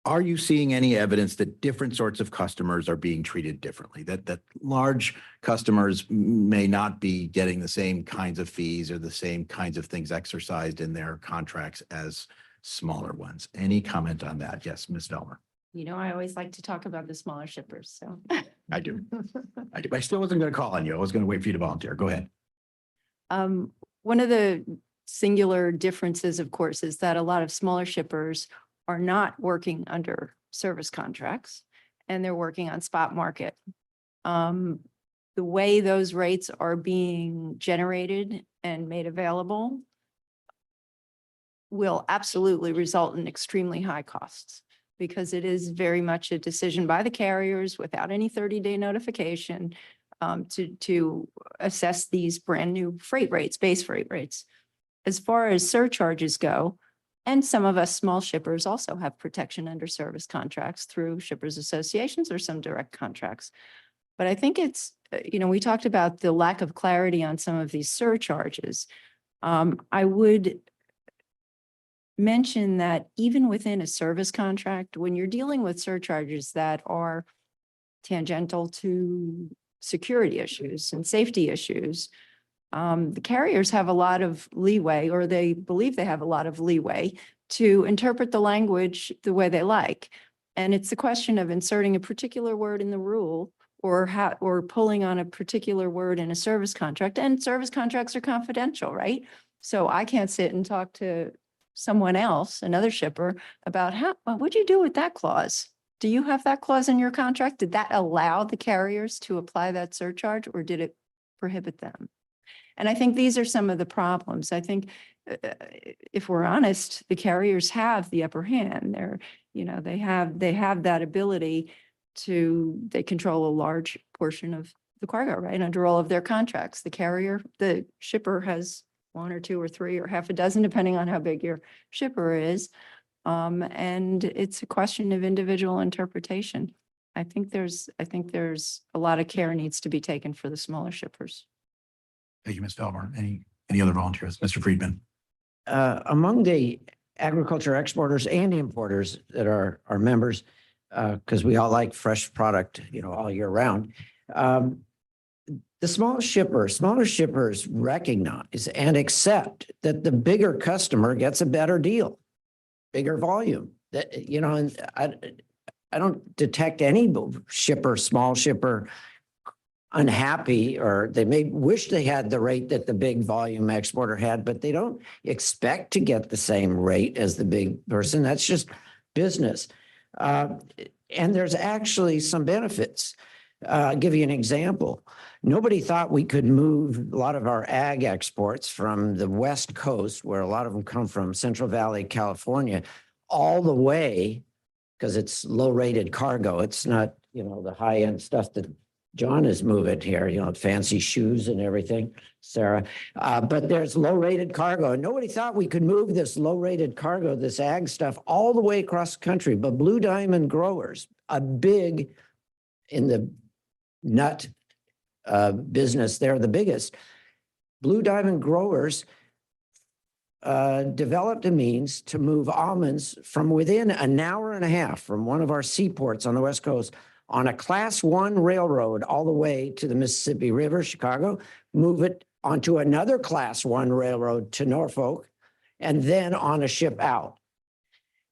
are you seeing any evidence that different sorts of customers are being treated differently? That large customers may not be getting the same kinds of fees or the same kinds of things exercised in their contracts as smaller ones? Any comment on that? Yes, Ms. Velmer. I always like to talk about the smaller shippers, so. I do. I still wasn't going to call on you. I was going to wait for you to volunteer. Go ahead. One of the singular differences, of course, is that a lot of smaller shippers are not working under service contracts and they're working on spot market. The way those rates are being generated and made available will absolutely result in extremely high costs because it is very much a decision by the carriers without any 30-day notification to assess these brand new freight rates, base freight rates. As far as surcharges go, and some of us small shippers also have protection under service contracts through shippers associations or some direct contracts. But I think it's, we talked about the lack of clarity on some of these surcharges. I would mention that even within a service contract, when you're dealing with surcharges that are tangential to security issues and safety issues, the carriers have a lot of leeway, or they believe they have a lot of leeway to interpret the language the way they like. And it's a question of inserting a particular word in the rule or pulling on a particular word in a service contract. And service contracts are confidential, right? So I can't sit and talk to someone else, another shipper, about what'd you do with that clause? Do you have that clause in your contract? Did that allow the carriers to apply that surcharge, or did it prohibit them? And I think these are some of the problems. I think if we're honest, the carriers have the upper hand. They have that ability they control a large portion of the cargo, right? Under all of their contracts, the shipper has one or two or three or half a dozen, depending on how big your shipper is. And it's a question of individual interpretation. I think there's a lot of care needs to be taken for the smaller shippers. Thank you, Ms. Velmer. Any other volunteers? Mr. Friedman. Among the agriculture exporters and importers that are our members, the The smaller shippers recognize and accept that the bigger customer gets a better deal, bigger volume. That, you know, and I don't detect any small shipper unhappy, or they may wish they had the rate that the big volume exporter had, but they don't expect to get the same rate as the big person. That's just business. And there's actually some benefits. I'll give you an example. Nobody thought we could move a lot of our ag exports from the West Coast, where a lot of them come from, Central Valley, California, all the way, because it's low-rated cargo. It's not, you know, the high-end stuff that John is moving here, you know, fancy shoes and everything, Sarah. But there's low-rated cargo. And nobody thought we could move this low-rated cargo, this ag stuff, all the way across the country. But Blue Diamond Growers, a big in the nut business, they're the biggest. Blue Diamond Growers developed a means to move almonds from within an hour and a half from one of our seaports on the West Coast on a Class 1 railroad all the way to the Mississippi River, Chicago, move it onto another Class 1 railroad to Norfolk, and then on a ship out.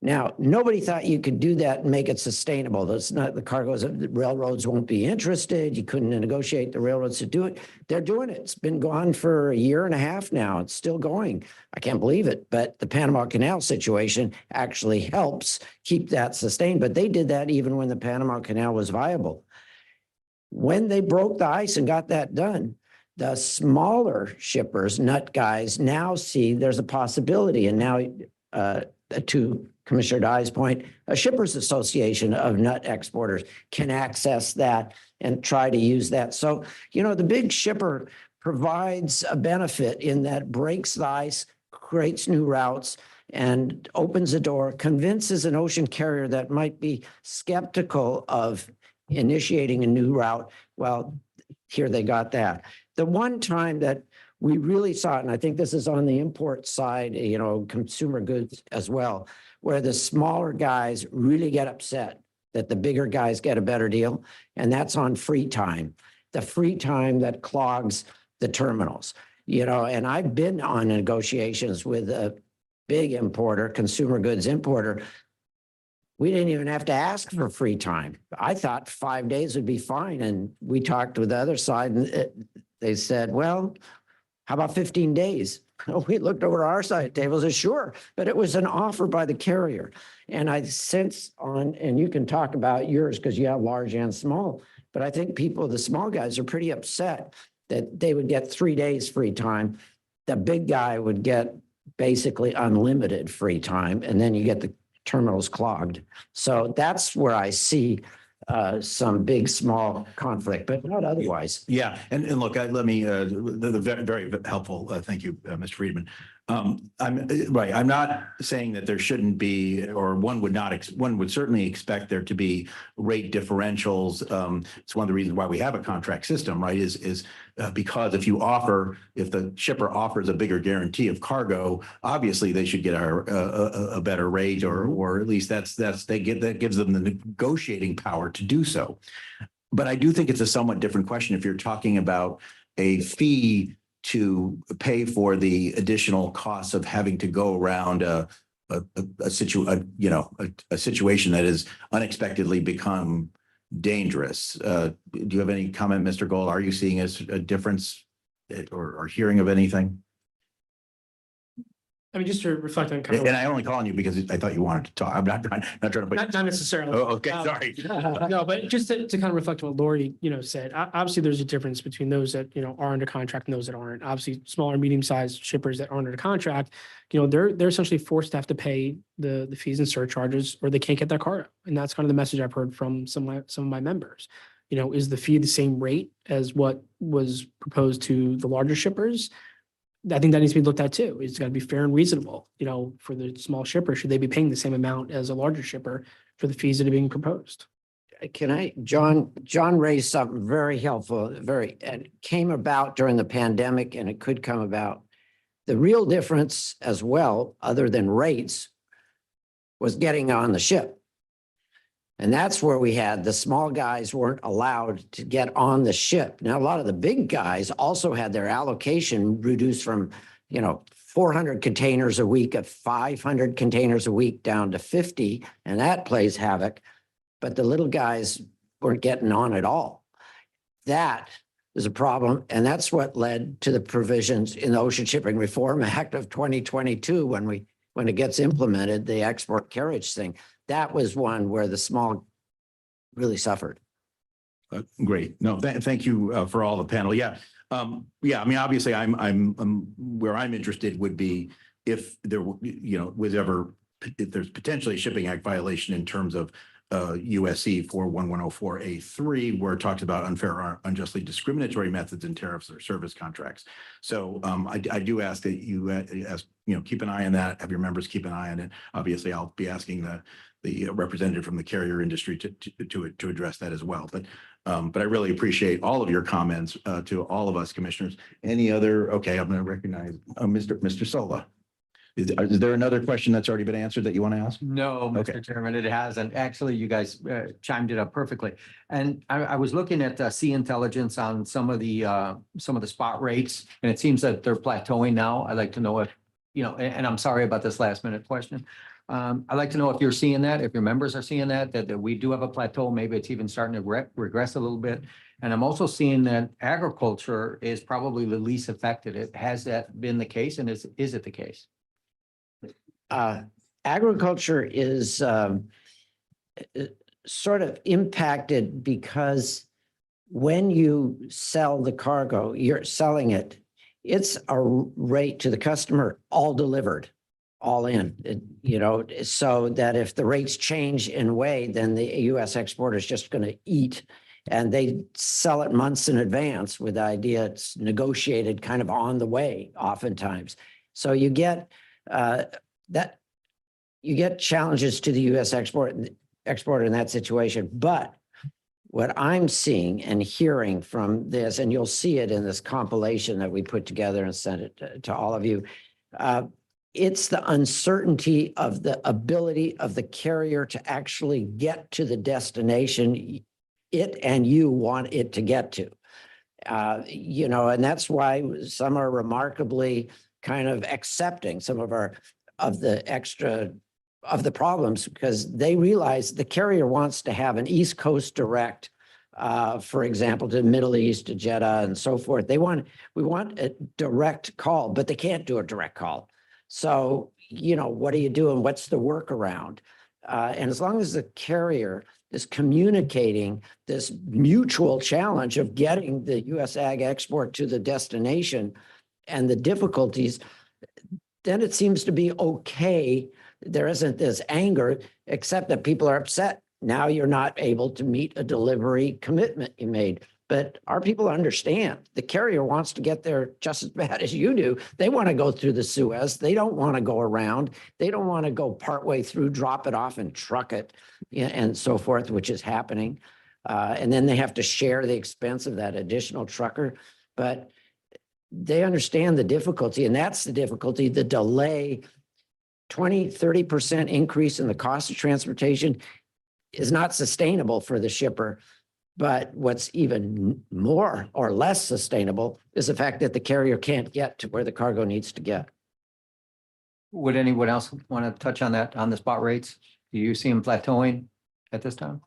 Now, nobody thought you could do that and make it sustainable. That's not the cargoes. The railroads won't be interested. You couldn't negotiate the railroads to do it. They're doing it. It's been gone for a year and a half now. It's still going. I can't believe it. But the Panama Canal situation actually helps keep that sustained. But they did that even when the Panama Canal was viable. When they broke the ice and got that done, the smaller shippers, nut guys, now see there's a possibility. And now to Commissioner Dye's point, a shippers association of nut exporters can access that and try to use that. So, you know, the big shipper provides a benefit in that breaks the ice, creates new routes, and opens a door, convinces an ocean carrier that might be skeptical of initiating a new route. Well, here they got that. The one time that we really saw it, and I think this is on the import side, you know, consumer goods as well, where the smaller guys really get upset that the bigger guys get a better deal. And that's on free time, the free time that clogs the terminals, you know, and I've been on negotiations with a big importer, consumer goods importer. We didn't even have to ask for free time. I thought 5 days would be fine. And we talked with the other side and they said, well, how about 15 days? We looked over our side table and said, sure, but it was an offer by the carrier. And I sense on, and you can talk about yours because you have large and small, but I think people, the small guys are pretty upset that they would get 3 days free time. The big guy would get basically unlimited free time, and then you get the terminals clogged. So that's where I see some big, small conflict, but not otherwise. Yeah, and look, let me, very, very helpful. Thank you, Mr. Friedman. I'm right. I'm not saying that there shouldn't be, or one would certainly expect there to be rate differentials. It's one of the reasons why we have a contract system, right? Is because if the shipper offers a bigger guarantee of cargo, obviously they should get a better rate, or at least that gives them the negotiating power to do so. But I do think it's a somewhat different question if you're talking about a fee to pay for the additional costs of having to go around a situation that has unexpectedly become dangerous. Do you have any comment, Mr. Gold? Are you seeing a difference or hearing of anything? I mean, just to reflect on kind of. And I only call on you because I thought you wanted to talk. I'm not trying to put. Not necessarily. Oh, okay, sorry. No, but just to kind of reflect on what Lori, said, obviously there's a difference between those that, are under contract and those that aren't. Obviously, smaller, medium-sized shippers that aren't under contract, they're essentially forced to have to pay the fees and surcharges or they can't get their cargo. And that's kind of the message I've heard from some of my members. Is the fee the same rate as what was proposed to the larger shippers? I think that needs to be looked at too. It's got to be fair and reasonable, for the small shipper. Should they be paying the same amount as a larger shipper for the fees that are being proposed? John raised something very helpful, and came about during the pandemic, and it could come about. The real difference as well, other than rates, was getting on the ship. And that's where we had the small guys weren't allowed to get on the ship. Now, a lot of the big guys also had their allocation reduced from, 400 containers a week of 500 containers a week down to 50, and that plays havoc. But the little guys weren't getting on at all. That is a problem, and that's what led to the provisions in the Ocean Shipping Reform Act of 2022 when it gets implemented, the export carriage thing. That was one where the small really suffered. Great. No, thank you for all the panel. Yeah. I mean, obviously I'm where I'm interested would be if there, was ever, if there's potentially a Shipping Act violation in terms of USC 41104A3, where it talks about unfair or unjustly discriminatory methods in tariffs or service contracts. So I do ask that you keep an eye on that, have your members keep an eye on it. Obviously, I'll be asking the representative from the carrier industry to address that as well. But I really appreciate all of your comments to all of us commissioners. Any other? Okay, I'm going to recognize Mr. Sola. Is there another question that's already been answered that you want to ask? No, Okay. Mr. Chairman, it hasn't. Actually, you guys chimed it up perfectly. And I was looking at Sea Intelligence on some of the spot rates, and it seems that they're plateauing now. I'd like to know if, and I'm sorry about this last minute question. I'd like to know if you're seeing that, if your members are seeing that we do have a plateau. Maybe it's even starting to regress a little bit. And I'm also seeing that agriculture is probably the least affected. Has that been the case, and is it the case? Agriculture is sort of impacted because when you sell the cargo, you're selling it. It's a rate to the customer, all delivered, all in, so that if the rates change in way, then the U.S. exporter is just going to eat. And they sell it months in advance with the idea it's negotiated kind of on the way, oftentimes. So you get challenges to the U.S. exporter in that situation. But what I'm seeing and hearing from this, and you'll see it in this compilation that we put together and sent it to all of you, it's the uncertainty of the ability of the carrier to actually get to the destination it and you want it to get to. And that's why some are remarkably kind of accepting some of the problems, because they realize the carrier wants to have an East Coast direct, for example, to the Middle East, to Jeddah and so forth. We want a direct call, but they can't do a direct call. So, what do you do and what's the workaround? And as long as the carrier is communicating this mutual challenge of getting the U.S. ag export to the destination and the difficulties, then it seems to be okay. There isn't this anger, except that people are upset. Now you're not able to meet a delivery commitment you made. But our people understand the carrier wants to get there just as bad as you do. They want to go through the Suez. They don't want to go around. They don't want to go partway through, drop it off and truck it and so forth, which is happening. And then they have to share the expense of that additional trucker. But they understand the difficulty, and that's the difficulty, the delay. 20-30% increase in the cost of transportation is not sustainable for the shipper. But what's even more or less sustainable is the fact that the carrier can't get to where the cargo needs to get. Would anyone else want to touch on that, on the spot rates? Do you see them plateauing at this time?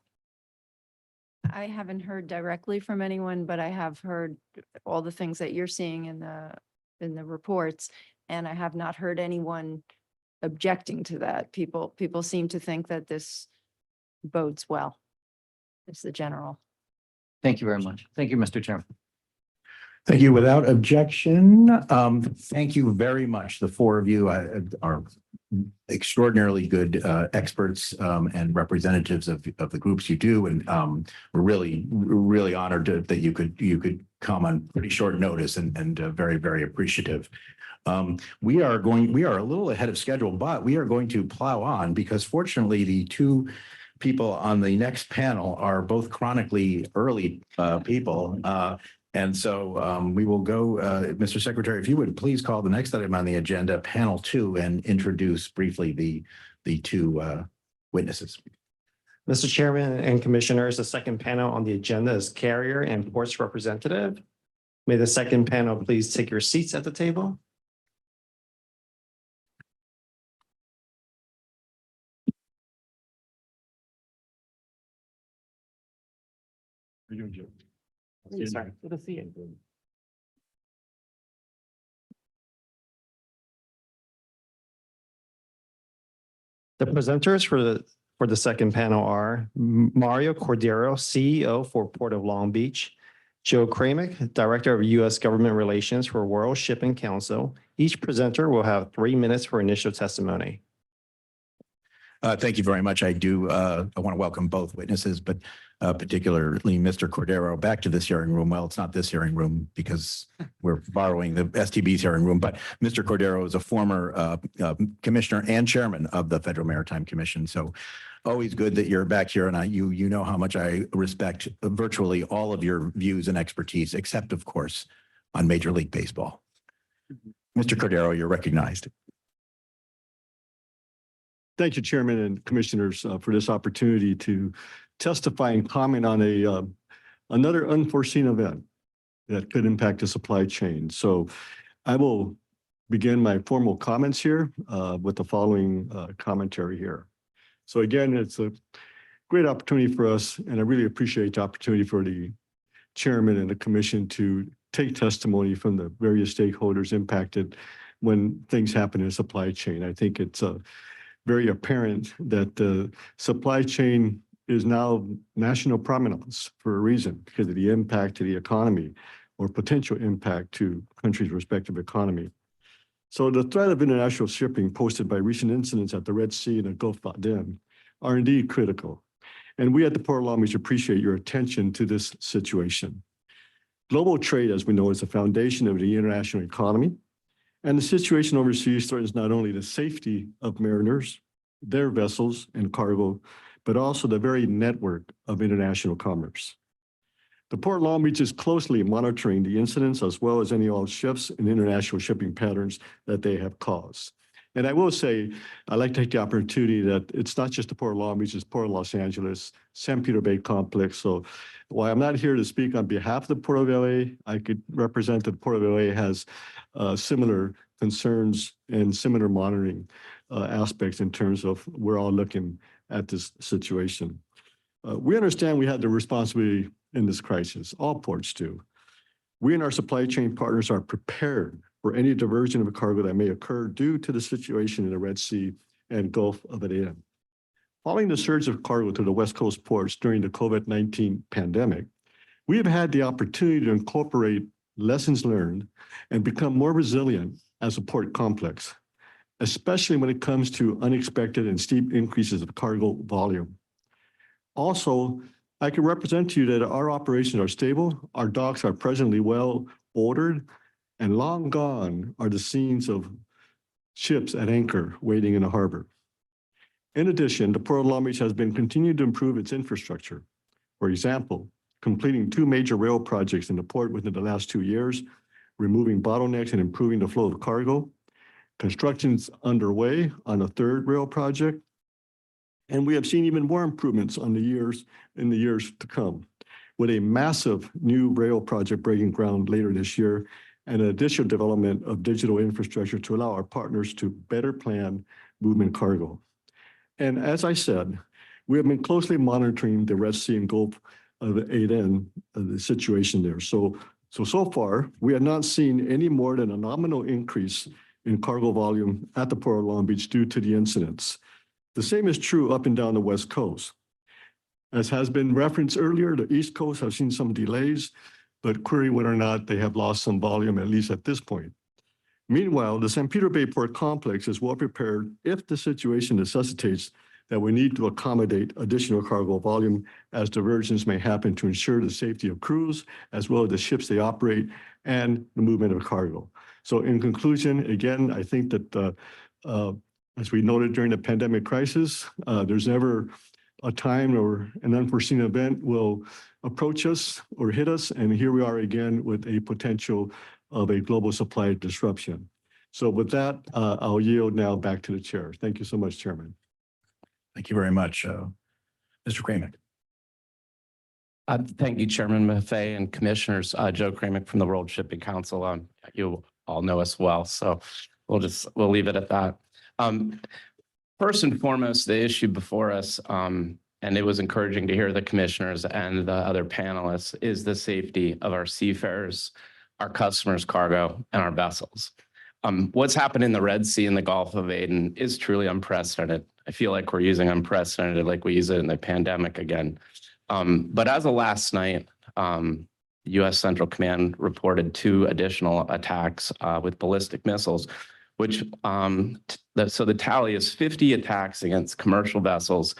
I haven't heard directly from anyone, but I have heard all the things that you're seeing in the reports, and I have not heard anyone objecting to that. People seem to think that this bodes well. It's the general. Thank you very much. Thank you, Mr. Chairman. Thank you. Without objection, thank you very much. The four of you are extraordinarily good experts and representatives of the groups you do, and we're really honored that you could come on pretty short notice and very, very appreciative. We are a little ahead of schedule, but we are going to plow on because fortunately the two people on the next panel are both chronically early people. And so we will go, Mr. Secretary, if you would please call the next item on the agenda, panel 2, and introduce briefly the two witnesses. Mr. Chairman and Commissioners, the second panel on the agenda is Carrier and Ports Representative. May the second panel please take your seats at the table. How are you doing, Joe? Sorry, good to see you. The presenters for the second panel are Mario Cordero, CEO for Port of Long Beach, Joe Kramick, Director of U.S. Government Relations for World Shipping Council. Each presenter will have 3 minutes for initial testimony. Thank you very much. I want to welcome both witnesses, but particularly Mr. Cordero back to this hearing room. Well, it's not this hearing room because we're borrowing the STB's hearing room, but Mr. Cordero is a former commissioner and chairman of the Federal Maritime Commission. So always good that you're back here, and you know how much I respect virtually all of your views and expertise, except of course on Major League Baseball. Mr. Cordero, you're recognized. Thank you, Chairman and Commissioners, for this opportunity to testify and comment on another unforeseen event that could impact the supply chain. So I will begin my formal comments here with the following commentary here. So again, it's a great opportunity for us, and I really appreciate the opportunity for the Chairman and the Commission to take testimony from the various stakeholders impacted when things happen in the supply chain. I think it's very apparent that the supply chain is now national prominence for a reason, because of the impact to the economy or potential impact to countries' respective economy. So the threat of international shipping posted by recent incidents at the Red Sea and the Gulf of Aden are indeed critical. And we at the Port of Long Beach appreciate your attention to this situation. Global trade, as we know, is the foundation of the international economy. And the situation overseas threatens not only the safety of mariners, their vessels and cargo, but also the very network of international commerce. The Port of Long Beach is closely monitoring the incidents as well as any shifts in international shipping patterns that they have caused. And I will say, I'd like to take the opportunity that it's not just the Port of Long Beach, it's Port of Los Angeles, San Pedro Bay Complex. So while I'm not here to speak on behalf of the Port of LA, I could represent that the Port of LA has similar concerns and similar monitoring aspects in terms of we're all looking at this situation. We understand we had the responsibility in this crisis. All ports do. We and our supply chain partners are prepared for any diversion of a cargo that may occur due to the situation in the Red Sea and Gulf of Aden. Following the surge of cargo to the West Coast ports during the COVID-19 pandemic, we have had the opportunity to incorporate lessons learned and become more resilient as a port complex, especially when it comes to unexpected and steep increases of cargo volume. Also, I can represent to you that our operations are stable, our docks are presently well ordered, and long gone are the scenes of ships at anchor waiting in a harbor. In addition, the Port of Long Beach has been continuing to improve its infrastructure. For example, completing 2 major rail projects in the port within the last 2 years, removing bottlenecks and improving the flow of cargo. Construction's underway on a 3rd rail project, and we have seen even more improvements in the years to come, with a massive new rail project breaking ground later this year and an additional development of digital infrastructure to allow our partners to better plan movement cargo. And as I said, we have been closely monitoring the Red Sea and Gulf of Aden, the situation there. So far, we have not seen any more than a nominal increase in cargo volume at the Port of Long Beach due to the incidents. The same is true up and down the West Coast. As has been referenced earlier, the East Coast have seen some delays, but query whether or not they have lost some volume, at least at this point. Meanwhile, the San Pedro Bay Port Complex is well prepared if the situation necessitates that we need to accommodate additional cargo volume as diversions may happen to ensure the safety of crews, as well as the ships they operate and the movement of cargo. So in conclusion, again, I think that as we noted during the pandemic crisis, there's never a time or an unforeseen event will approach us or hit us. And here we are again with a potential of a global supply disruption. So with that, I'll yield now back to the chair. Thank you so much, Chairman. Thank you very much. Mr. Kramick. Thank you, Chairman Maffei and Commissioners. Joe Kramick from the World Shipping Council. You all know us well, so we'll leave it at that. First and foremost, the issue before us, and it was encouraging to hear the commissioners and the other panelists, is the safety of our seafarers, our customers' cargo, and our vessels. What's happened in the Red Sea and the Gulf of Aden is truly unprecedented. I feel like we're using unprecedented like we use it in the pandemic again. But as of last night, U.S. Central Command reported 2 additional attacks with ballistic missiles, which so the tally is 50 attacks against commercial vessels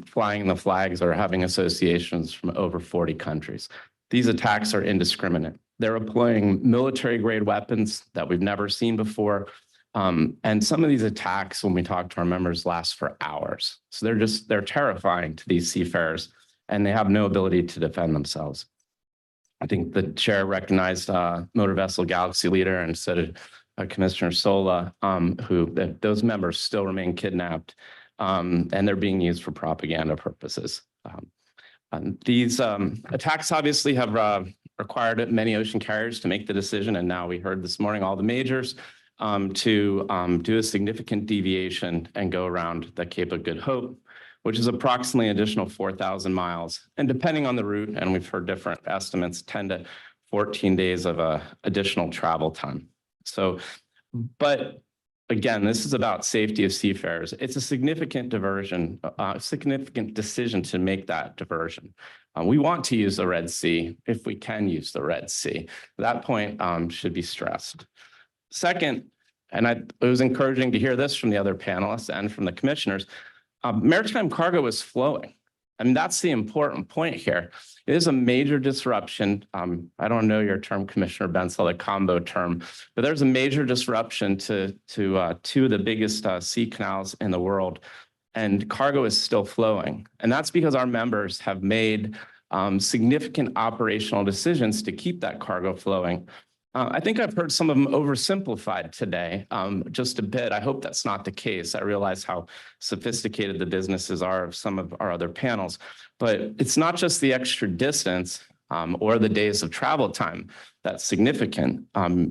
flying the flags or having associations from over 40 countries. These attacks are indiscriminate. They're employing military-grade weapons that we've never seen before. And some of these attacks, when we talk to our members, last for hours. So they're terrifying to these seafarers, and they have no ability to defend themselves. I think the chair recognized Motor Vessel Galaxy leader and said Commissioner Sola, those members still remain kidnapped, and they're being used for propaganda purposes. These attacks obviously have required many ocean carriers to make the decision, and now we heard this morning all the majors to do a significant deviation and go around the Cape of Good Hope, which is approximately an additional 4,000 miles. And depending on the route, and we've heard different estimates, 10 to 14 days of additional travel time. So, but again, this is about safety of seafarers. It's a significant diversion, significant decision to make that diversion. We want to use the Red Sea if we can use the Red Sea. That point should be stressed. Second, and it was encouraging to hear this from the other panelists and from the commissioners, maritime cargo is flowing. I mean, that's the important point here. It is a major disruption. I don't know your term, Commissioner Bensel, the combo term, but there's a major disruption to 2 of the biggest sea canals in the world, and cargo is still flowing. And that's because our members have made significant operational decisions to keep that cargo flowing. I think I've heard some of them oversimplified today, just a bit. I hope that's not the case. I realize how sophisticated the businesses are of some of our other panels, but it's not just the extra distance or the days of travel time that's significant.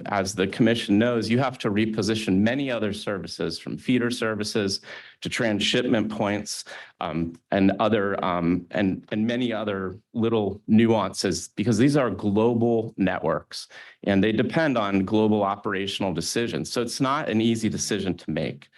As the commission knows, you have to reposition many other services, from feeder services to transshipment points and other and many other little nuances, because these are global networks and they depend on global operational decisions. So it's not an easy decision to make.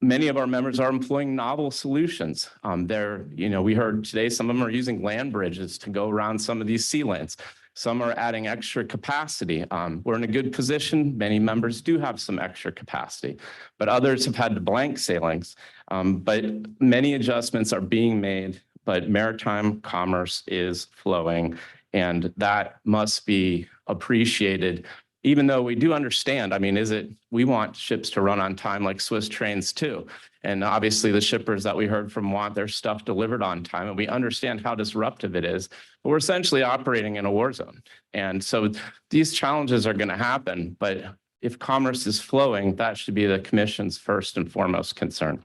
Many of our members are employing novel solutions. We heard today some of them are using land bridges to go around some of these sea lanes. Some are adding extra capacity. We're in a good position. Many members do have some extra capacity, but others have had blank sailings. But many adjustments are being made, but maritime commerce is flowing, and that must be appreciated. Even though we do understand, I mean, we want ships to run on time like Swiss trains too. And obviously the shippers that we heard from want their stuff delivered on time, and we understand how disruptive it is, but we're essentially operating in a war zone. And so these challenges are going to happen, but if commerce is flowing, that should be the commission's first and foremost concern.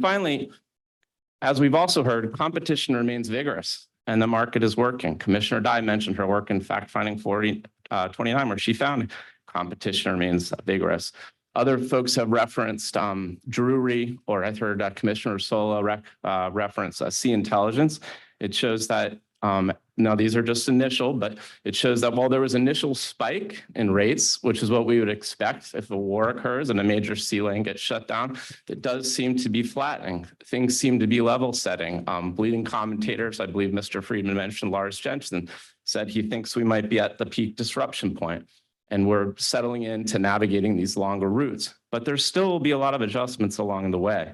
Finally, as we've also heard, competition remains vigorous and the market is working. Commissioner Dye mentioned her work in fact-finding 29, where she found competition remains vigorous. Other folks have referenced Drury, or I heard Commissioner Sola reference Sea Intelligence. It shows that, now these are just initial, but it shows that while there was initial spike in rates, which is what we would expect if a war occurs and a major sea lane gets shut down, it does seem to be flattening. Things seem to be level setting. Bleeding commentators, I believe Mr. Friedman mentioned Lars Jensen, said he thinks we might be at the peak disruption point, and we're settling into navigating these longer routes. But there still will be a lot of adjustments along the way.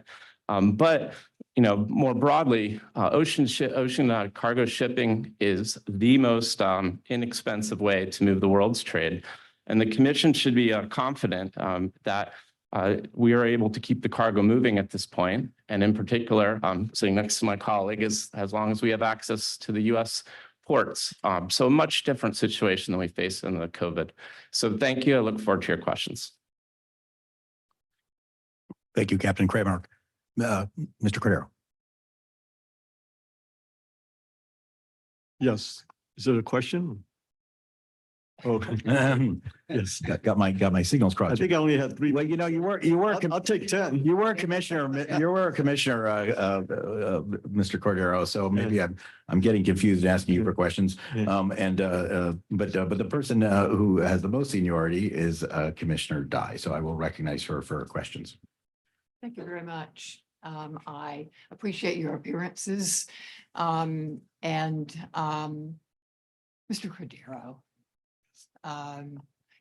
But more broadly, ocean cargo shipping is the most inexpensive way to move the world's trade. And the commission should be confident that we are able to keep the cargo moving at this point. And in particular, sitting next to my colleague, is as long as we have access to the U.S. ports. So a much different situation than we faced in the COVID. So thank you. I look forward to your questions. Thank you, Captain Kramer. Mr. Cordero. Yes. Is it a question? Okay. Yes. Got my signals I crossed. think I only had three. Well, you know, you were, I'll take 10. you were a commissioner, Mr. Cordero, so maybe I'm getting confused and asking you for questions. Yeah. But the person who has the most seniority is Commissioner Dye, so I will recognize her for questions. Thank you very much. I appreciate your appearances. Mr. Cordero,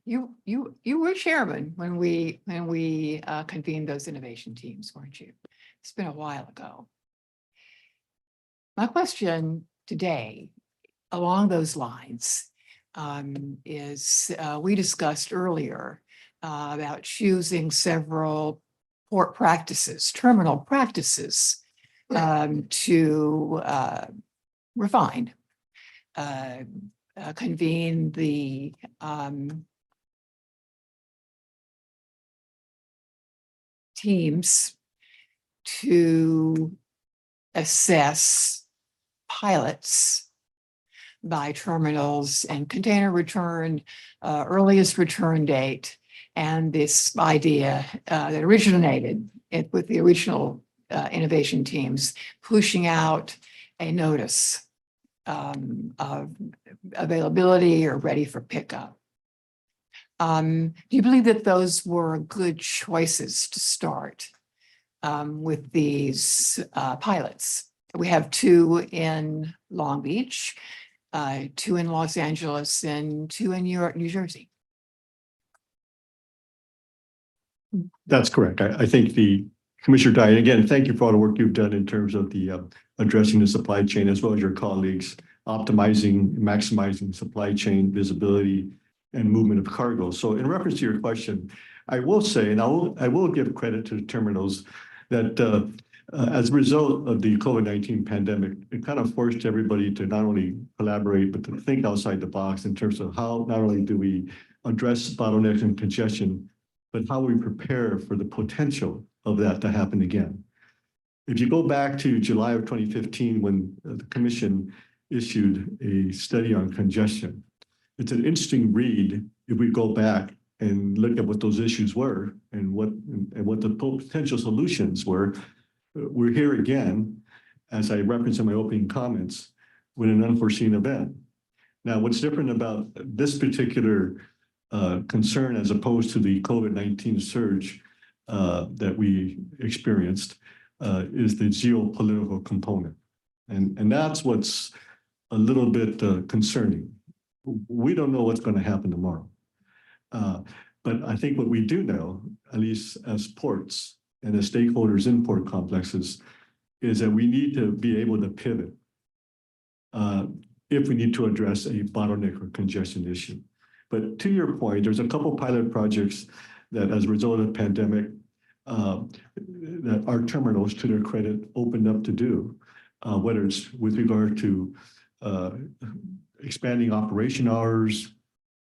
you were chairman when we convened those innovation teams, weren't you? It's been a while ago. My question today along those lines is we discussed earlier about choosing several port practices, terminal practices to refine, convene the teams to assess pilots by terminals and container return, earliest return date, and this idea that originated with the original innovation teams, pushing out a notice of availability or ready for pickup. Do you believe that those were good choices to start with these pilots? We have 2 in Long Beach, 2 in Los Angeles, and 2 in New Jersey. That's correct. I think the Commissioner Dye, again, thank you for all the work you've done in terms of the addressing the supply chain, as well as your colleagues, optimizing, maximizing supply chain visibility and movement of cargo. So in reference to your question, I will say, and I will give credit to the terminals that as a result of the COVID-19 pandemic, it kind of forced everybody to not only collaborate, but to think outside the box in terms of how not only do we address bottlenecks and congestion, but how we prepare for the potential of that to happen again. If you go back to July of 2015, when the Commission issued a study on congestion, it's an interesting read if we go back and look at what those issues were and what the potential solutions were. We're here again, as I referenced in my opening comments, with an unforeseen event. Now, what's different about this particular concern as opposed to the COVID-19 surge that we experienced is the geopolitical component. And that's what's a little bit concerning. We don't know what's going to happen tomorrow. But I think what we do know, at least as ports and as stakeholders in port complexes, is that we need to be able to pivot if we need to address a bottleneck or congestion issue. But to your point, there's a couple pilot projects that as a result of the pandemic, that our terminals, to their credit, opened up to do, whether it's with regard to expanding operation hours,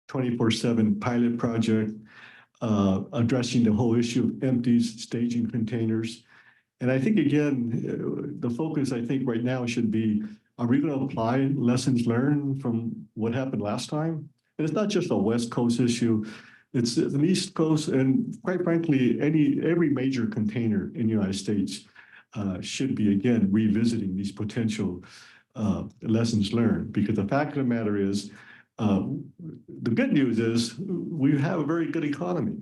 24/7 pilot project, addressing the whole issue of empties, staging containers. And I think, again, the focus, I think, right now should be, are we going to apply lessons learned from what happened last time? And it's not just a West Coast issue. It's an East Coast, and quite frankly, every major container in the United States should be, again, revisiting these potential lessons learned. Because the fact of the matter is, the good news is we have a very good economy.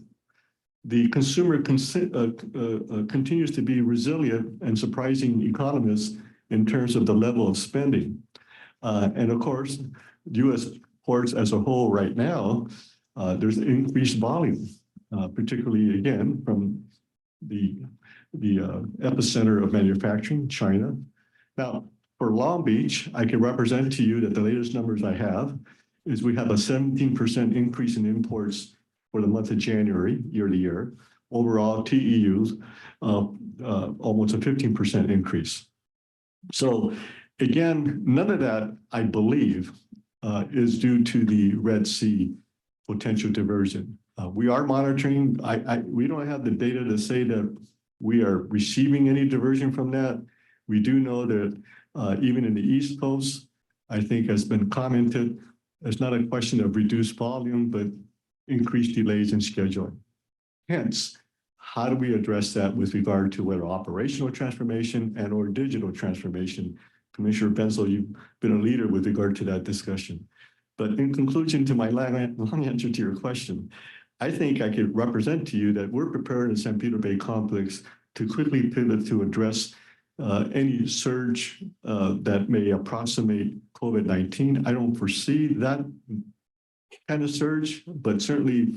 The consumer continues to be resilient and surprising economists in terms of the level of spending. And of course, U.S. ports as a whole right now, there's increased volume, particularly again from the epicenter of manufacturing, China. Now, for Long Beach, I can represent to you that the latest numbers I have is we have a 17% increase in imports for the month of January, year to year. Overall, TEUs, almost a 15% increase. So again, none of that, I believe, is due to the Red Sea potential diversion. We are monitoring. We don't have the data to say that we are receiving any diversion from that. We do know that even in the East Coast, I think has been commented, it's not a question of reduced volume, but increased delays in scheduling. Hence, how do we address that with regard to whether operational transformation and or digital transformation? Commissioner Bensel, you've been a leader with regard to that discussion. But in conclusion to my long answer to your question, I think I could represent to you that we're prepared in San Pedro Bay Complex to quickly pivot to address any surge that may approximate COVID-19. I don't foresee that kind of surge, but certainly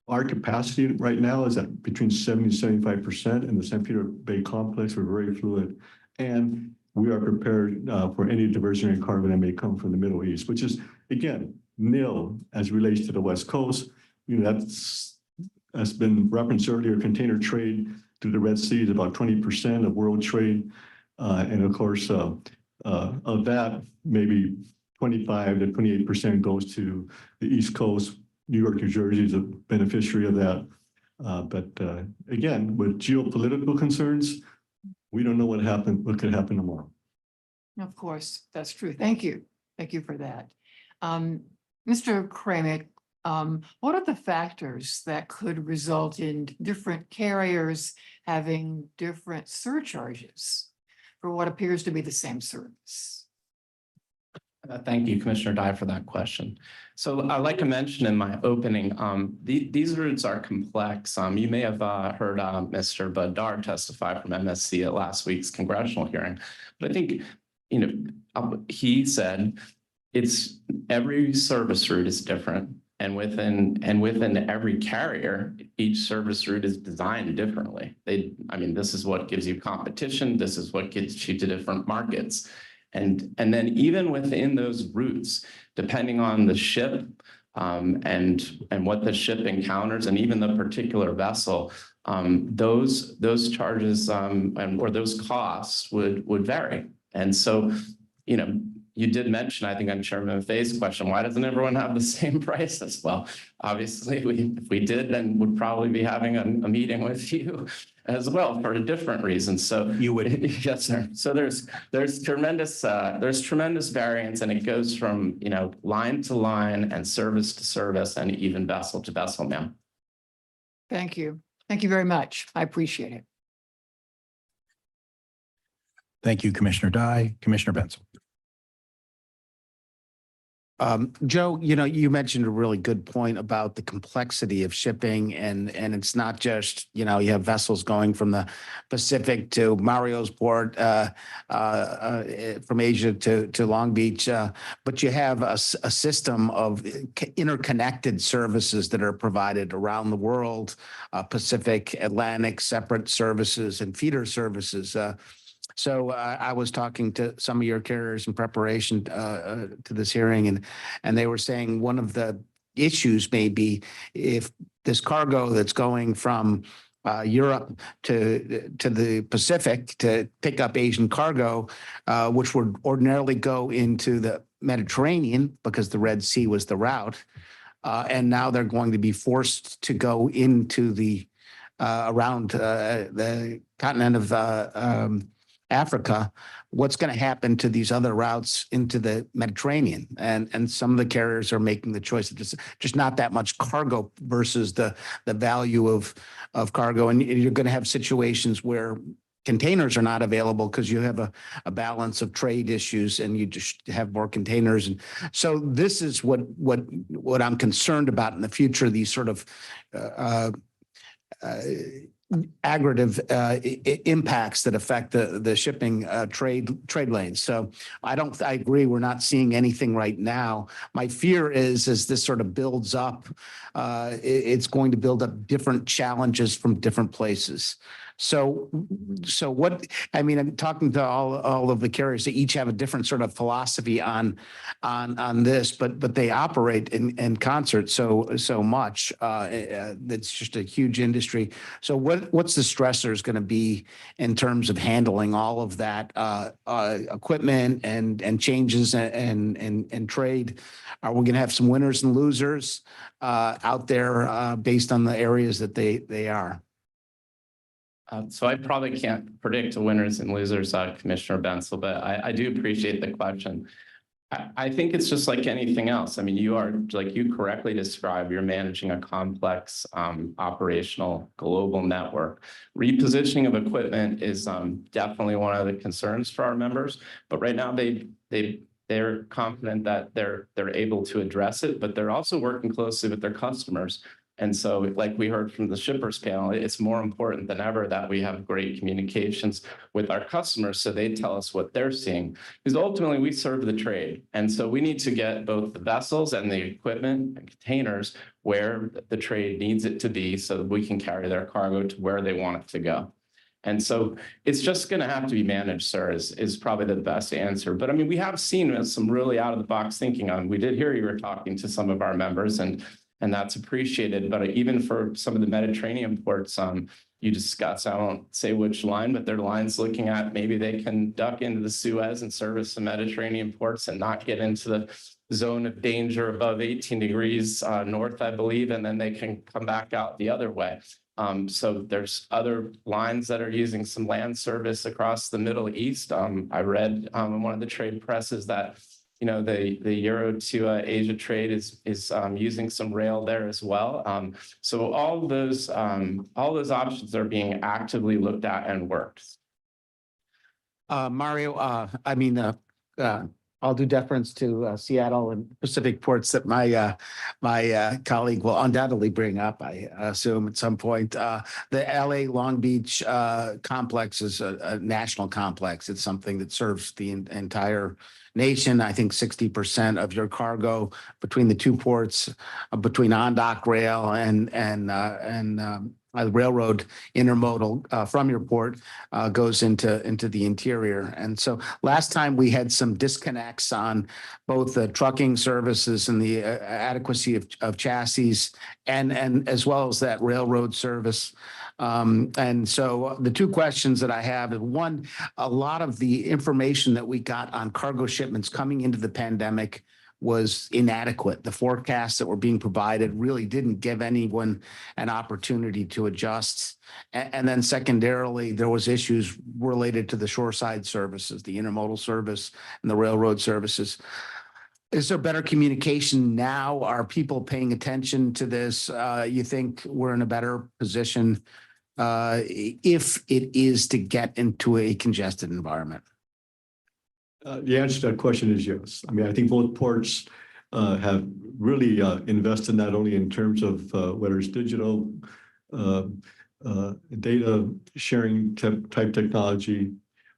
our capacity right now is at between 70 and 75% in the San Pedro Bay Complex. We're very fluid, and we are prepared for any diversionary cargo that may come from the Middle East, which is, again, nil as relates to the West Coast. You know, that's been referenced earlier. Container trade through the Red Sea is about 20% of world trade. And of course, of that, maybe 25 to 28% goes to the East Coast. New York, New Jersey is a beneficiary of that. But again, with geopolitical concerns, we don't know what could happen tomorrow. Of course, that's true. Thank you. Thank you for that. Mr. Kramick, what are the factors that could result in different carriers having different surcharges for what appears to be the same service? Thank you, Commissioner Dye, for that question. So like I mentioned in my opening, these routes are complex. You may have heard Mr. Badar testify from MSC at last week's congressional hearing. But I think, he said it's every service route is different. And within every carrier, each service route is designed differently. This is what gives you competition. This is what gets you to different markets. And then even within those routes, depending on the ship and what the ship encounters, and even the particular vessel, those charges or those costs would vary. And so, you did mention, I think on Chairman Fay's question, why doesn't everyone have the same prices? Well, obviously, if we did, then we'd probably be having a meeting with you as well for a different reason. So You would. yes, sir. So there's tremendous variance, and it goes from line to line and service to service and even vessel to vessel, ma'am. Thank you. Thank you very much. I appreciate it. Thank you, Commissioner Dye. Commissioner Bensel. Joe, you mentioned a really good point about the complexity of shipping, and it's not just, you have vessels going from the Pacific to Mario's port, from Asia to Long Beach, but you have a system of interconnected services that are provided around the world, Pacific, Atlantic, separate services and feeder services. So I was talking to some of your carriers in preparation to this hearing, and they were saying one of the issues may be if this cargo that's going from Europe to the Pacific to pick up Asian cargo, which would ordinarily go into the Mediterranean because the Red Sea was the route, and now they're going to be forced to go into the around the continent of Africa. What's going to happen to these other routes into the Mediterranean? And some of the carriers are making the choice of just not that much cargo versus the value of cargo. And you're going to have situations where containers are not available because you have a balance of trade issues and you just have more containers. And so this is what I'm concerned about in the future, these sort of aggregative impacts that affect the shipping trade lanes. So I agree, we're not seeing anything right now. My fear is as this sort of builds up, it's going to build up different challenges from different places. So I'm talking to all of the carriers. They each have a different sort of philosophy on this, but they operate in concert so much. It's just a huge industry. So what's the stressors going to be in terms of handling all of that equipment and changes and trade? Are we going to have some winners and losers out there based on the areas that they are? So I probably can't predict the winners and losers, Commissioner Bensel, but I do appreciate the question. I think it's just like anything else. I mean, you are, like you correctly described, you're managing a complex operational global network. Repositioning of equipment is definitely one of the concerns for our members, but right now they're confident that they're able to address it, but they're also working closely with their customers. And so, like we heard from the shippers panel, it's more important than ever that we have great communications with our customers so they tell us what they're seeing. Because ultimately we serve the trade. And so we need to get both the vessels and the equipment and containers where the trade needs it to be so that we can carry their cargo to where they want it to go. And so it's just going to have to be managed, sir, is probably the best answer. But I mean, we have seen some really out of the box thinking on. We did hear you were talking to some of our members and that's appreciated. But even for some of the Mediterranean ports, you discuss, I won't say which line, but their lines looking at maybe they can duck into the Suez and service the Mediterranean ports and not get into the zone of danger above 18 degrees north, I believe, and then they can come back out the other way. So there's other lines that are using some land service across the Middle East. I read in one of the trade presses that the Euro to Asia trade is using some rail there as well. So all those options are being actively looked at and worked. Mario, I'll do deference to Seattle and Pacific ports that my colleague will undoubtedly bring up, I assume at some point. The LA Long Beach complex is a national complex. It's something that serves the entire nation. I think 60% of your cargo between the two ports, between on-dock rail and railroad intermodal from your port goes into the interior. And so last time we had some disconnects on both the trucking services and the adequacy of chassis and as well as that railroad service. And so the two questions that I have is, one, a lot of the information that we got on cargo shipments coming into the pandemic was inadequate. The forecasts that were being provided really didn't give anyone an opportunity to adjust. And then secondarily, there was issues related to the shoreside services, the intermodal service and the railroad services. Is there better communication now? Are people paying attention to this? You think we're in a better position if it is to get into a congested environment? The answer to that question is yes. I mean, I think both ports have really invested not only in terms of whether it's digital data sharing type technology,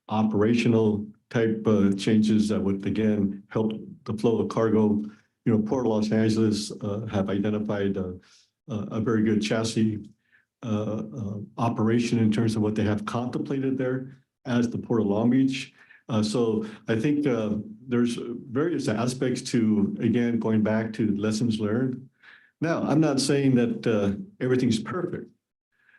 operational type changes that would again help the flow of cargo. Port of Los Angeles have identified a very good chassis operation in terms of what they have contemplated there as the Port of Long Beach. So I think there's various aspects to, again, going back to lessons learned. Now, I'm not saying that everything's perfect.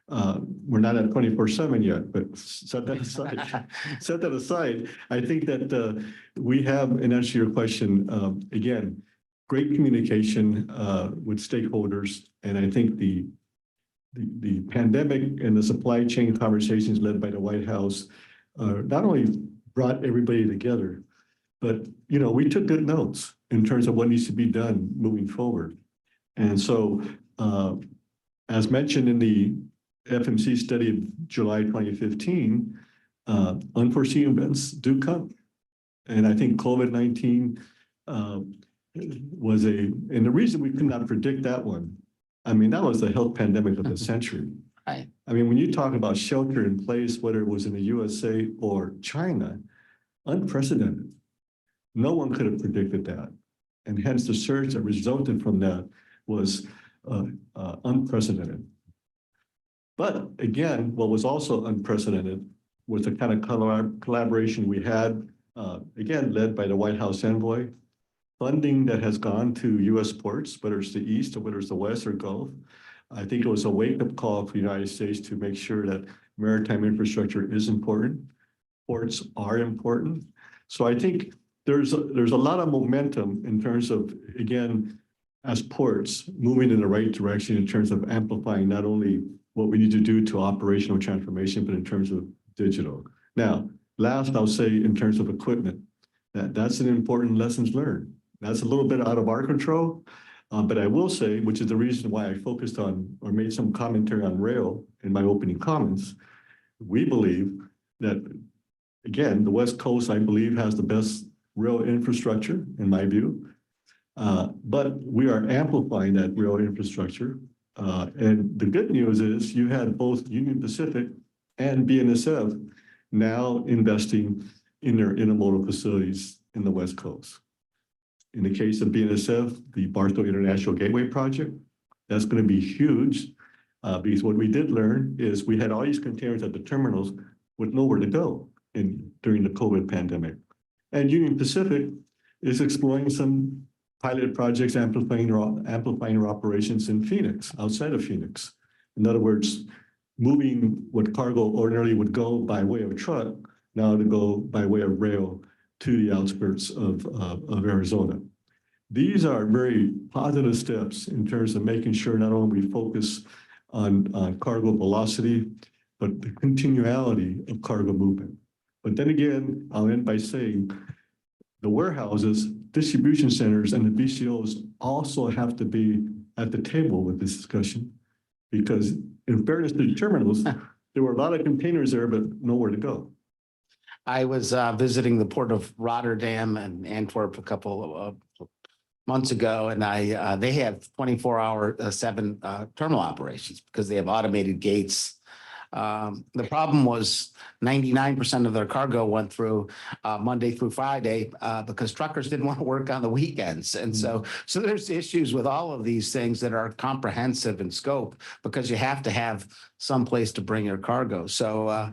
We're not at 24/7 yet, but set that aside. Set that aside. I think that we have, in answer to your question, again, great communication with stakeholders. And I think the pandemic and the supply chain conversations led by the White House not only brought everybody together, but we took good notes in terms of what needs to be done moving forward. And so, as mentioned in the FMC study of July 2015, unforeseen events do come. And I think COVID-19 was and the reason we could not predict that one, I mean, that was the health pandemic of the century. Right. I mean, when you talk about shelter in place, whether it was in the USA or China, unprecedented. No one could have predicted that. And hence the surge that resulted from that was unprecedented. But again, what was also unprecedented was the kind of collaboration we had, again, led by the White House envoy, funding that has gone to U.S. ports, whether it's the East or whether it's the West or Gulf. I think it was a wake-up call for the United States to make sure that maritime infrastructure is important. Ports are important. So I think there's a lot of momentum in terms of, again, as ports moving in the right direction in terms of amplifying not only what we need to do to operational transformation, but in terms of digital. Now, last I'll say in terms of equipment, That's an important lessons learned. That's a little bit out of our control. But I will say, which is the reason why I focused on or made some commentary on rail in my opening comments, we believe that, again, the West Coast, I believe, has the best rail infrastructure, in my view. But we are amplifying that rail infrastructure. And the good news is you had both Union Pacific and BNSF now investing in their intermodal facilities in the West Coast. In the case of BNSF, the Barstow International Gateway Project, that's going to be huge because what we did learn is we had all these containers at the terminals with nowhere to go during the COVID pandemic. And Union Pacific is exploring some pilot projects amplifying their operations in Phoenix, outside of Phoenix. In other words, moving what cargo ordinarily would go by way of truck, now to go by way of rail to the outskirts of Arizona. These are very positive steps in terms of making sure not only we focus on cargo velocity, but the continuality of cargo movement. But then again, I'll end by saying the warehouses, distribution centers, and the BCOs also have to be at the table with this discussion, because in fairness to the terminals, there were a lot of containers there, but nowhere to go. I was visiting the port of Rotterdam and Antwerp a couple of months ago, and they have 24/7 terminal operations because they have automated gates. The problem was 99% of their cargo went through Monday through Friday because truckers didn't want to work on the weekends. And so there's issues with all of these things that are comprehensive in scope because you have to have some place to bring your cargo. So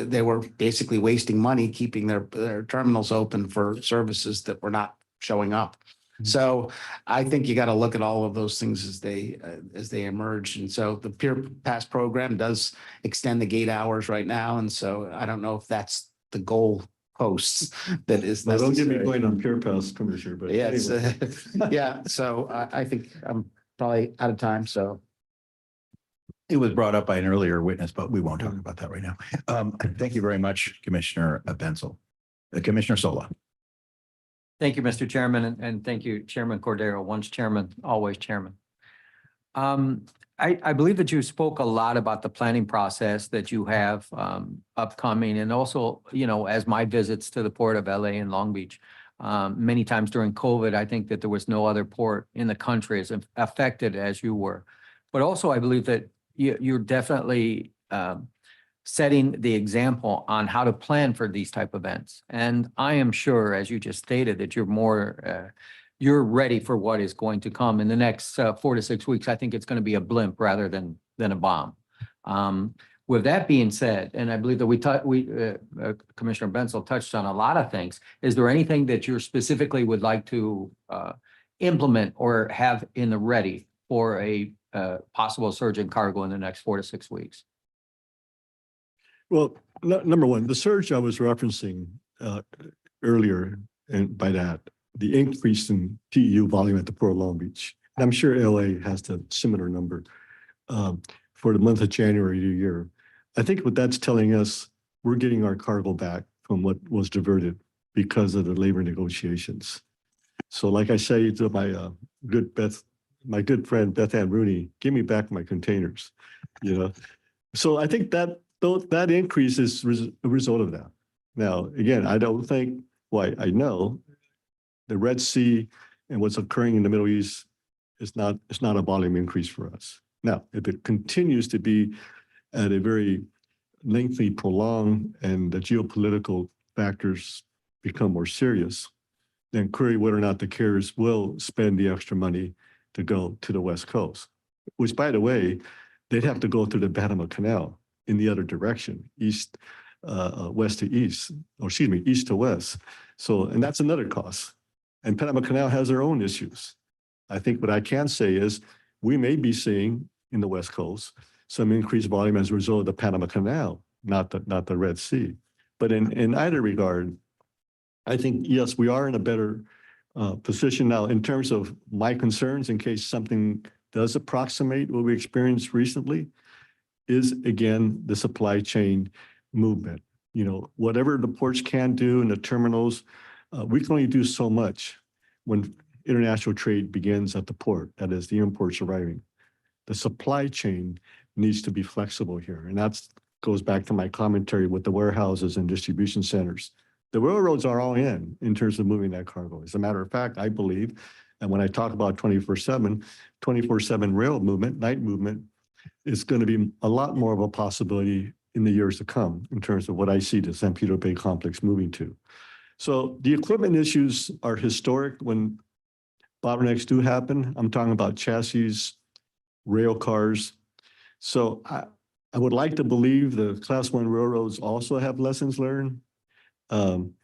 they were basically wasting money keeping their terminals open for services that were not showing up. So I think you got to look at all of those things as they emerge. And so the Peer Pass program does extend the gate hours right now. And so I don't know if that's the goal posts that is Well, don't get me necessary. going on Pure Pass, Commissioner, but Yes, anyway. yeah. So I think I'm probably out of time. So It was brought up by an earlier witness, but we won't talk about that right now. Thank you very much, Commissioner Bensel. Commissioner Sola. Thank you, Mr. Chairman, and thank you, Chairman Cordero, once chairman, always chairman. I believe that you spoke a lot about the planning process that you have upcoming, and also, as my visits to the port of LA and Long Beach, many times during COVID, I think that there was no other port in the country as affected as you were. But also, I believe that you're definitely setting the example on how to plan for these type of events. And I am sure, as you just stated, that you're ready for what is going to come in the next 4 to 6 weeks. I think it's going to be a blimp rather than a bomb. With that being said, and I believe that Commissioner Bensel touched on a lot of things. Is there anything that you specifically would like to implement or have in the ready for a possible surge in cargo in the next 4 to 6 weeks? Well, number one, the surge I was referencing earlier, and by that, the increase in TEU volume at the Port of Long Beach. And I'm sure LA has the similar number for the month of January to year. I think what that's telling us, we're getting our cargo back from what was diverted because of the labor negotiations. So like I say to my good friend Beth Ann Rooney, give me back my containers, So I think that increase is a result of that. Now, again, I don't think, I know the Red Sea and what's occurring in the Middle East is not a volume increase for us. Now, if it continues to be at a very lengthy, prolonged, and the geopolitical factors become more serious, then query whether or not the carriers will spend the extra money to go to the West Coast, which, by the way, they'd have to go through the Panama Canal in the other direction, west to east, or excuse me, east to west. So, and that's another cost. And Panama Canal has their own issues. I think what I can say is we may be seeing in the West Coast some increased volume as a result of the Panama Canal, not the Red Sea. But in either regard, I think, yes, we are in a better position now in terms of my concerns in case something does approximate what we experienced recently is, again, the supply chain movement. Whatever the ports can do and the terminals, we can only do so much when international trade begins at the port, that is the imports arriving. The supply chain needs to be flexible here. And that's goes back to my commentary with the warehouses and distribution centers. The railroads are all in terms of moving that cargo. As a matter of fact, I believe, and when I talk about 24/7 rail movement, night movement, is going to be a lot more of a possibility in the years to come in terms of what I see the San Pedro Bay complex moving to. So the equipment issues are historic when bottlenecks do happen. I'm talking about chassis, rail cars. So I would like to believe the Class 1 railroads also have lessons learned. I'm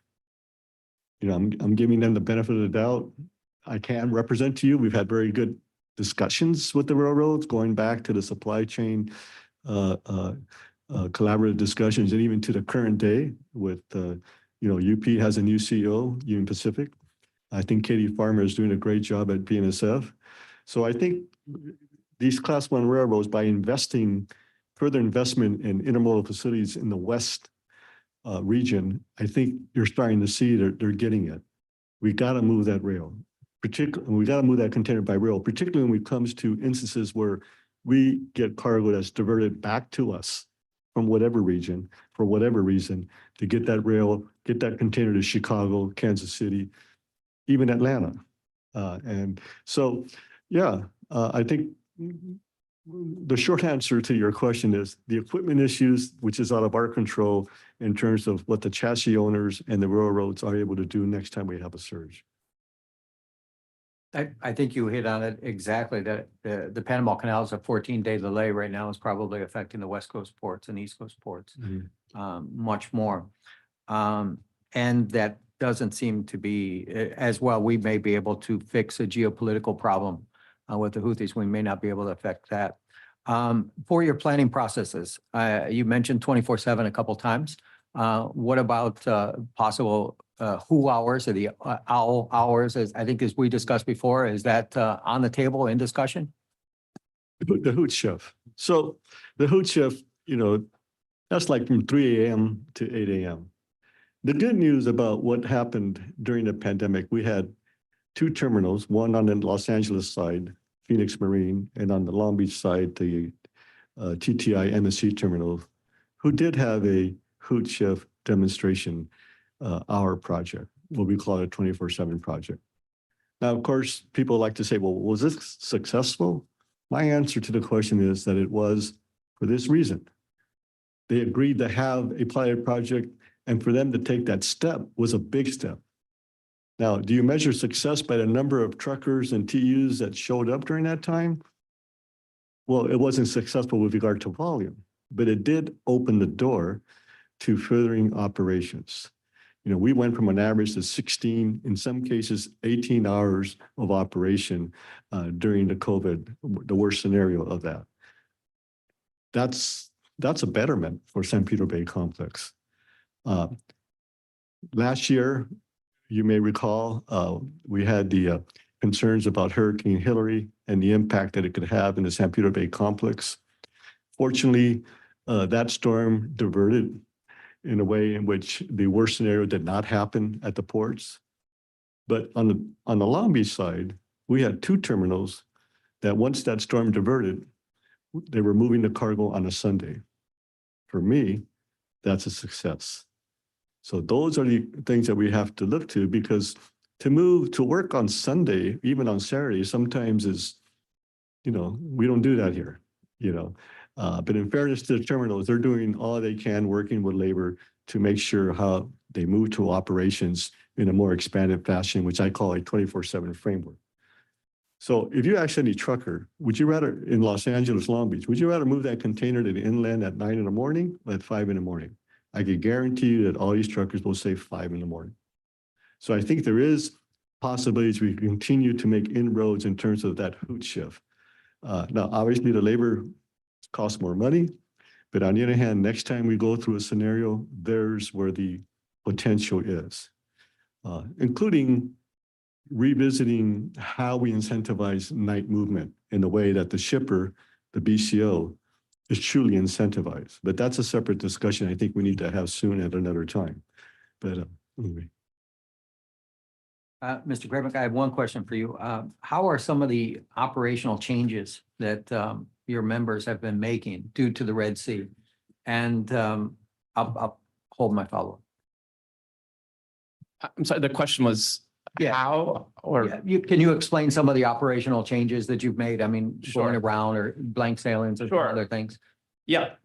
giving them the benefit of the doubt. I can represent to you, we've had very good discussions with the railroads going back to the supply chain collaborative discussions, and even to the current day with, UP has a new CEO, Union Pacific. I think Katie Farmer is doing a great job at BNSF. So I think these Class 1 railroads, by further investment in intermodal facilities in the West region, I think you're starting to see they're getting it. We got to move that rail, we got to move that container by rail, particularly when it comes to instances where we get cargo that's diverted back to us from whatever region, for whatever reason, to get that rail, get that container to Chicago, Kansas City, even Atlanta. And so, I think the short answer to your question is the equipment issues, which is out of our control in terms of what the chassis owners and the railroads are able to do next time we have a surge. I think you hit on it exactly, that the Panama Canal is a 14-day delay right now is probably affecting the West Coast ports and East Coast ports much more. And that doesn't seem to be as well. We may be able to fix a geopolitical problem with the Houthis. We may not be able to affect that. For your planning processes, you mentioned 24/7 a couple times. What about possible WHO hours or the OWL hours, as I think as we discussed before, is that on the table in discussion? The hoot shift. So the hoot shift, that's like from 3 a.m. to 8 a.m. The good news about what happened during the pandemic, we had 2 terminals, one on the Los Angeles side, Phoenix Marine, and on the Long Beach side, the TTI MSC terminal, who did have a hoot shift demonstration hour project, what we call a 24/7 project. Now, of course, people like to say, well, was this successful? My answer to the question is that it was for this reason. They agreed to have a pilot project, and for them to take that step was a big step. Now, do you measure success by the number of truckers and TUs that showed up during that time? Well, it wasn't successful with regard to volume, but it did open the door to furthering operations. We went from an average of 16, in some cases, 18 hours of operation during the COVID, the worst scenario of that. That's a betterment for San Pedro Bay Complex. Last year, you may recall, we had the concerns about Hurricane Hillary and the impact that it could have in the San Pedro Bay Complex. Fortunately, that storm diverted in a way in which the worst scenario did not happen at the ports. But on the Long Beach side, we had 2 terminals that once that storm diverted, they were moving the cargo on a Sunday. For me, that's a success. So those are the things that we have to look to, because to move to work on Sunday, even on Saturday, sometimes is, we don't do that here, But in fairness to the terminals, they're doing all they can, working with labor to make sure how they move to operations in a more expanded fashion, which I call a 24/7 framework. So if you ask any trucker, would you rather, in Los Angeles, Long Beach, would you rather move that container to the inland at 9 in the morning or at 5 in the morning? I could guarantee you that all these truckers will say 5 in the morning. So I think there is possibilities we continue to make inroads in terms of that hoot shift. Now, obviously, the labor costs more money, but on the other hand, next time we go through a scenario, there's where the potential is, including revisiting how we incentivize night movement in a way that the shipper, the BCO, is truly incentivized. But that's a separate discussion I think we need to have soon at another time. But anyway. Mr. Graybick, I have one question for you. How are some of the operational changes that your members have been making due to the Red Sea? And I'll hold my follow-up. I'm sorry, the question was Yeah. how or? Yeah, can you explain some of the operational changes that you've made? I mean, going Sure. around or blank sailings or some Sure. other things? Yeah,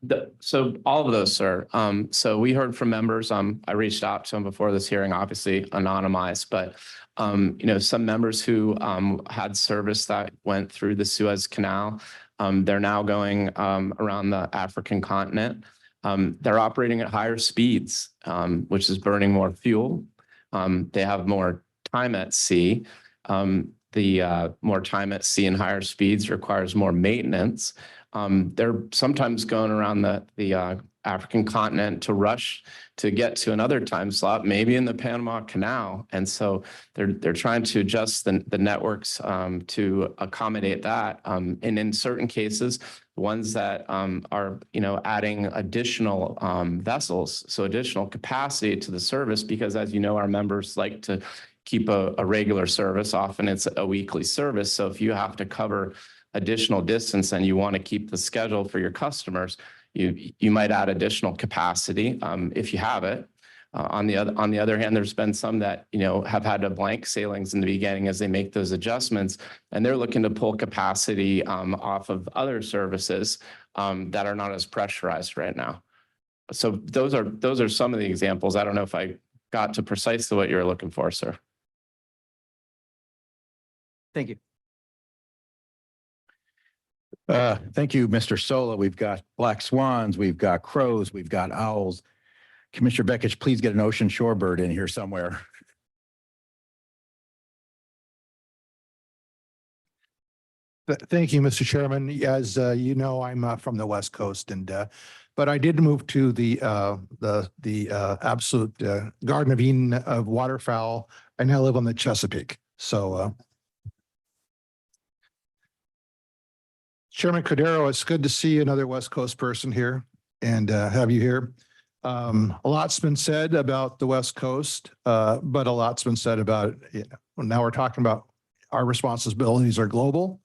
so all of those, sir. So we heard from members, I reached out to them before this hearing, obviously anonymized, but some members who had service that went through the Suez Canal, they're now going around the African continent. They're operating at higher speeds, which is burning more fuel. They have more time at sea. The more time at sea and higher speeds requires more maintenance. They're sometimes going around the African continent to rush to get to another time slot, maybe in the Panama Canal. And so they're trying to adjust the networks to accommodate that. And in certain cases, ones that are adding additional vessels, so additional capacity to the service, because as you know, our members like to keep a regular service. Often it's a weekly service. So if you have to cover additional distance and you want to keep the schedule for your customers, you might add additional capacity if you have it. On the other hand, there's been some that have had a blank sailings in the beginning as they make those adjustments, and they're looking to pull capacity off of other services that are not as pressurized right now. So those are some of the examples. I don't know if I got to precisely what you're looking for, sir. Thank you. Thank you, Mr. Sola. We've got black swans, we've got crows, we've got owls. Commissioner Bekich, please get an ocean shorebird in here somewhere. Thank you, Mr. Chairman. As you know, I'm from the West Coast, but I did move to the absolute Garden of Eden of waterfowl. I now live on the Chesapeake. So, Chairman Cordero, it's good to see another West Coast person here and have you here. A lot's been said about the West Coast, but a lot's been said about it. Now we're talking about our responsibilities are global.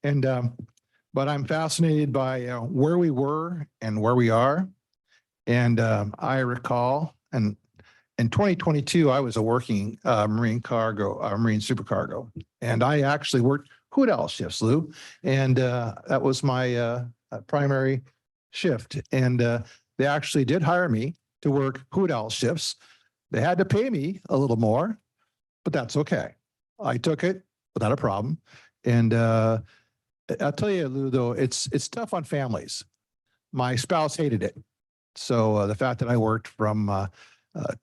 But I'm fascinated by where we were and where we are. And I recall, and in 2022, I was a working marine supercargo, and I actually worked hood owl shifts, Lou, and that was my primary shift. And they actually did hire me to work hood owl shifts. They had to pay me a little more, but that's okay. I took it without a problem. And I'll tell you, Lou, though, it's tough on families. My spouse hated it. So the fact that I worked from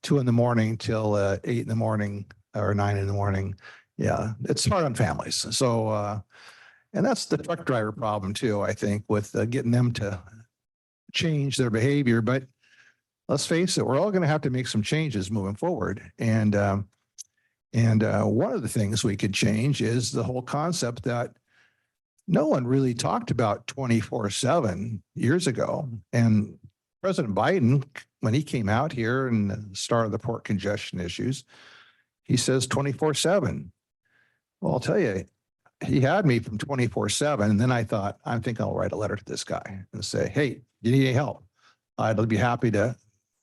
2 a.m. till 8 a.m. or 9 a.m, yeah, it's hard on families. So, and that's the truck driver problem too, I think, with getting them to change their behavior. But let's face it, we're all going to have to make some changes moving forward. And one of the things we could change is the whole concept that no one really talked about 24/7 years ago. And President Biden, when he came out here and the start of the port congestion issues, he says 24/7. Well, I'll tell you, he had me from 24/7. And then I thought, I think I'll write a letter to this guy and say, hey, you need any help? I'd be happy to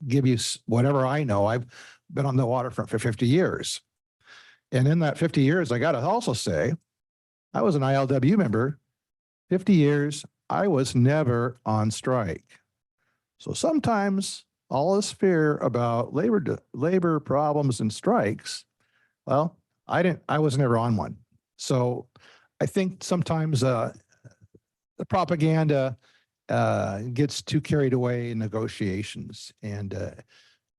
give you whatever I know. I've been on the waterfront for 50 years. And in that 50 years, I got to also say, I was an ILW member, 50 years, I was never on strike. So sometimes all this fear about labor problems and strikes, well, I was never on one. So I think sometimes the propaganda gets too carried away in negotiations and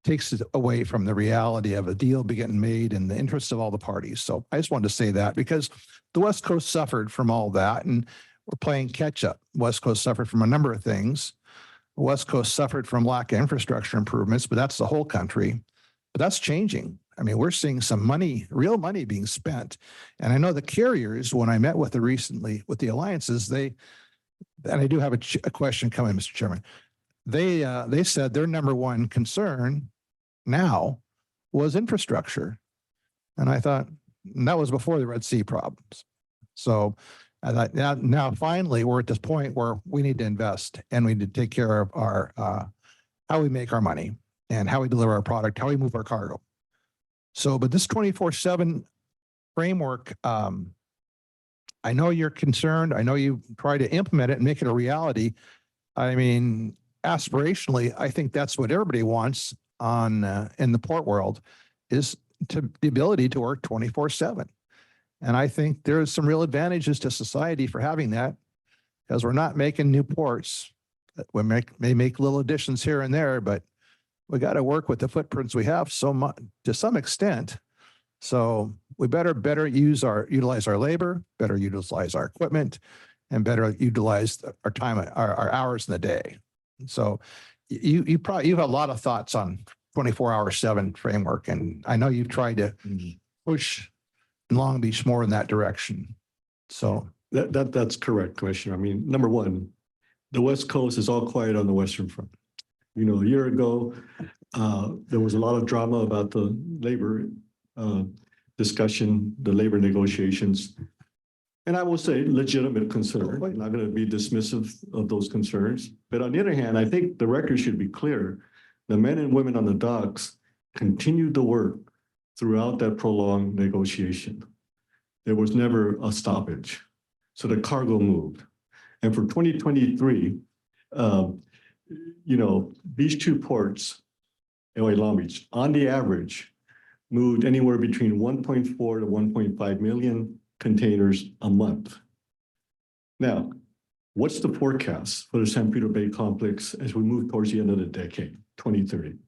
takes it away from the reality of a deal getting made in the interest of all the parties. So I just wanted to say that because the West Coast suffered from all that and we're playing catch up. West Coast suffered from a number of things. The West Coast suffered from lack of infrastructure improvements, but that's the whole country. But that's changing. I mean, we're seeing some money, real money being spent. And I know the carriers, when I met with them recently with the alliances, and I do have a question coming, Mr. Chairman. They said their number one concern now was infrastructure. And I thought, And that was before the Red Sea problems. So now finally, we're at this point where we need to invest and we need to take care of our, how we make our money and how we deliver our product, how we move our cargo. So, but this 24/7 framework, I know you're concerned. I know you try to implement it and make it a reality. I mean, aspirationally, I think that's what everybody wants in the port world is the ability to work 24/7. And I think there's some real advantages to society for having that because we're not making new ports. We may make little additions here and there, but we got to work with the footprints we have so much to some extent. So we better utilize our labor, better utilize our equipment, and better utilize our time, our hours in the day. So you have a lot of thoughts on 24/7 framework, and I know you've tried to push Long Beach more in that direction. So That's correct, Commissioner. I mean, number one, the West Coast is all quiet on the Western Front. You know, a year ago, there was a lot of drama about the labor discussion, the labor negotiations. And I will say legitimate concern. I'm not going to be dismissive of those concerns. But on the other hand, I think the record should be clear. The men and women on the docks continued to work throughout that prolonged negotiation. There was never a stoppage. So the cargo moved. And for 2023, you know, these two ports, LA Long Beach, on the average, moved anywhere between 1.4 to 1.5 million containers a month. Now, what's the forecast for the San Pedro Bay complex as we move towards the end of the decade, 2030?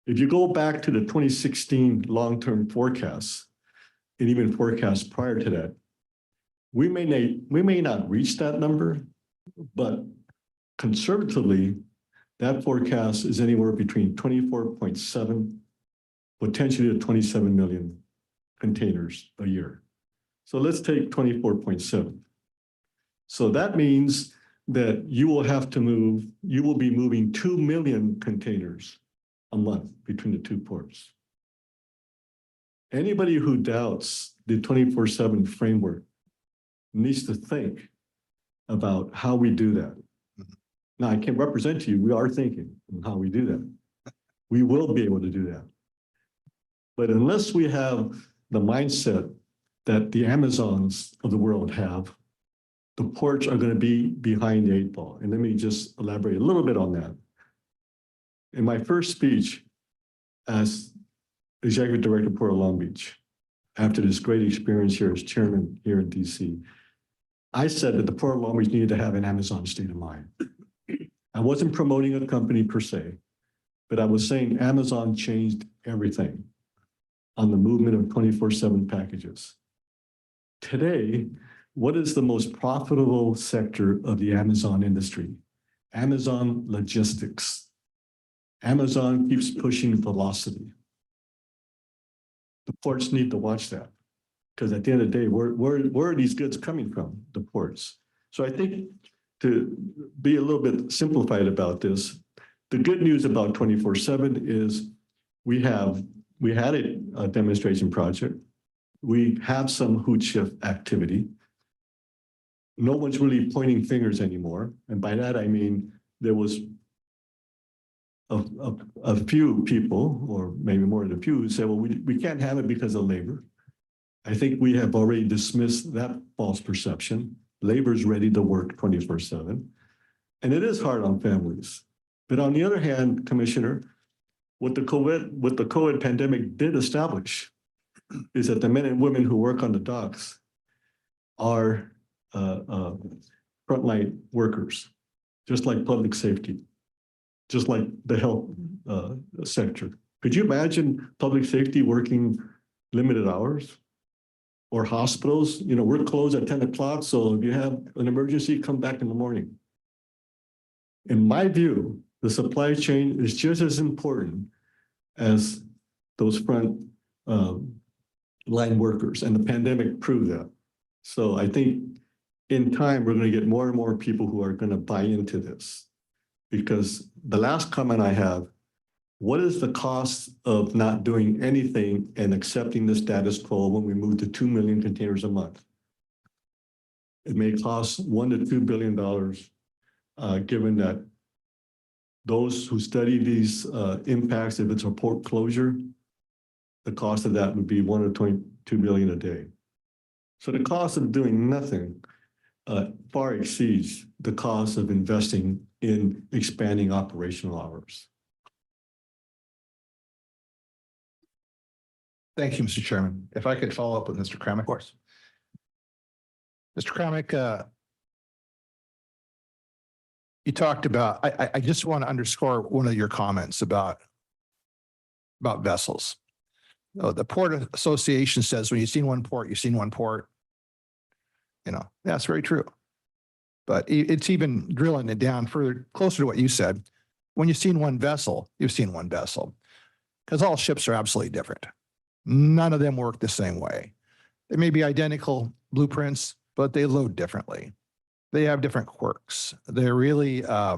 If you go back to the 2016 long-term forecasts, and even forecasts prior to that, we may not reach that number, but conservatively, that forecast is anywhere between 24.7, potentially to 27 million containers a year. So let's take 24.7. So that means that you will be moving 2 million containers a month between the two ports. Anybody who doubts the 24/7 framework needs to think about how we do that. Now, I can represent to you, we are thinking on how we do that. We will be able to do that. But unless we have the mindset that the Amazons of the world have, the ports are going to be behind the 8 ball. And let me just elaborate a little bit on that. In my first speech as Executive Director of Port of Long Beach, after this great experience here as chairman here in DC, I said that the Port of Long Beach needed to have an Amazon state of mind. I wasn't promoting a company per se, but I was saying Amazon changed everything on the movement of 24/7 packages. Today, what is the most profitable sector of the Amazon industry? Amazon logistics. Amazon keeps pushing velocity. The ports need to watch that because at the end of the day, where are these goods coming from? The ports. So I think to be a little bit simplified about this, the good news about 24/7 is we had a demonstration project. We have some hoot shift activity. No one's really pointing fingers anymore. And by that, I mean, there was a few people, or maybe more than a few, who said, well, we can't have it because of labor. I think we have already dismissed that false perception. Labor is ready to work 24/7. And it is hard on families. But on the other hand, Commissioner, what the COVID pandemic did establish is that the men and women who work on the docks are frontline workers, just like public safety, just like the health sector. Could you imagine public safety working limited hours? Or hospitals, you know, we're closed at 10 o'clock, so if you have an emergency, come back in the morning. In my view, the supply chain is just as important as those front line workers, and the pandemic proved that. So I think in time, we're going to get more and more people who are going to buy into this. Because the last comment I have, what is the cost of not doing anything and accepting the status quo when we move to 2 million containers a month? It may cost $1 to $2 billion, given that those who study these impacts, if it's a port closure, the cost of that would be $1 to $22 billion a day. So the cost of doing nothing far exceeds the cost of investing in expanding operational hours. Thank you, Mr. Chairman. If I could follow up with Mr. Kramick. Of course. Mr. Kramick, you talked about, I just want to underscore one of your comments about vessels. The Port Association says when you've seen one port, you've seen one port. You know, that's very true. But it's even drilling it down further, closer to what you said. When you've seen one vessel, you've seen one vessel. Because all ships are absolutely different. None of them work the same way. They may be identical blueprints, but they load differently. They have different quirks. They're really, it's a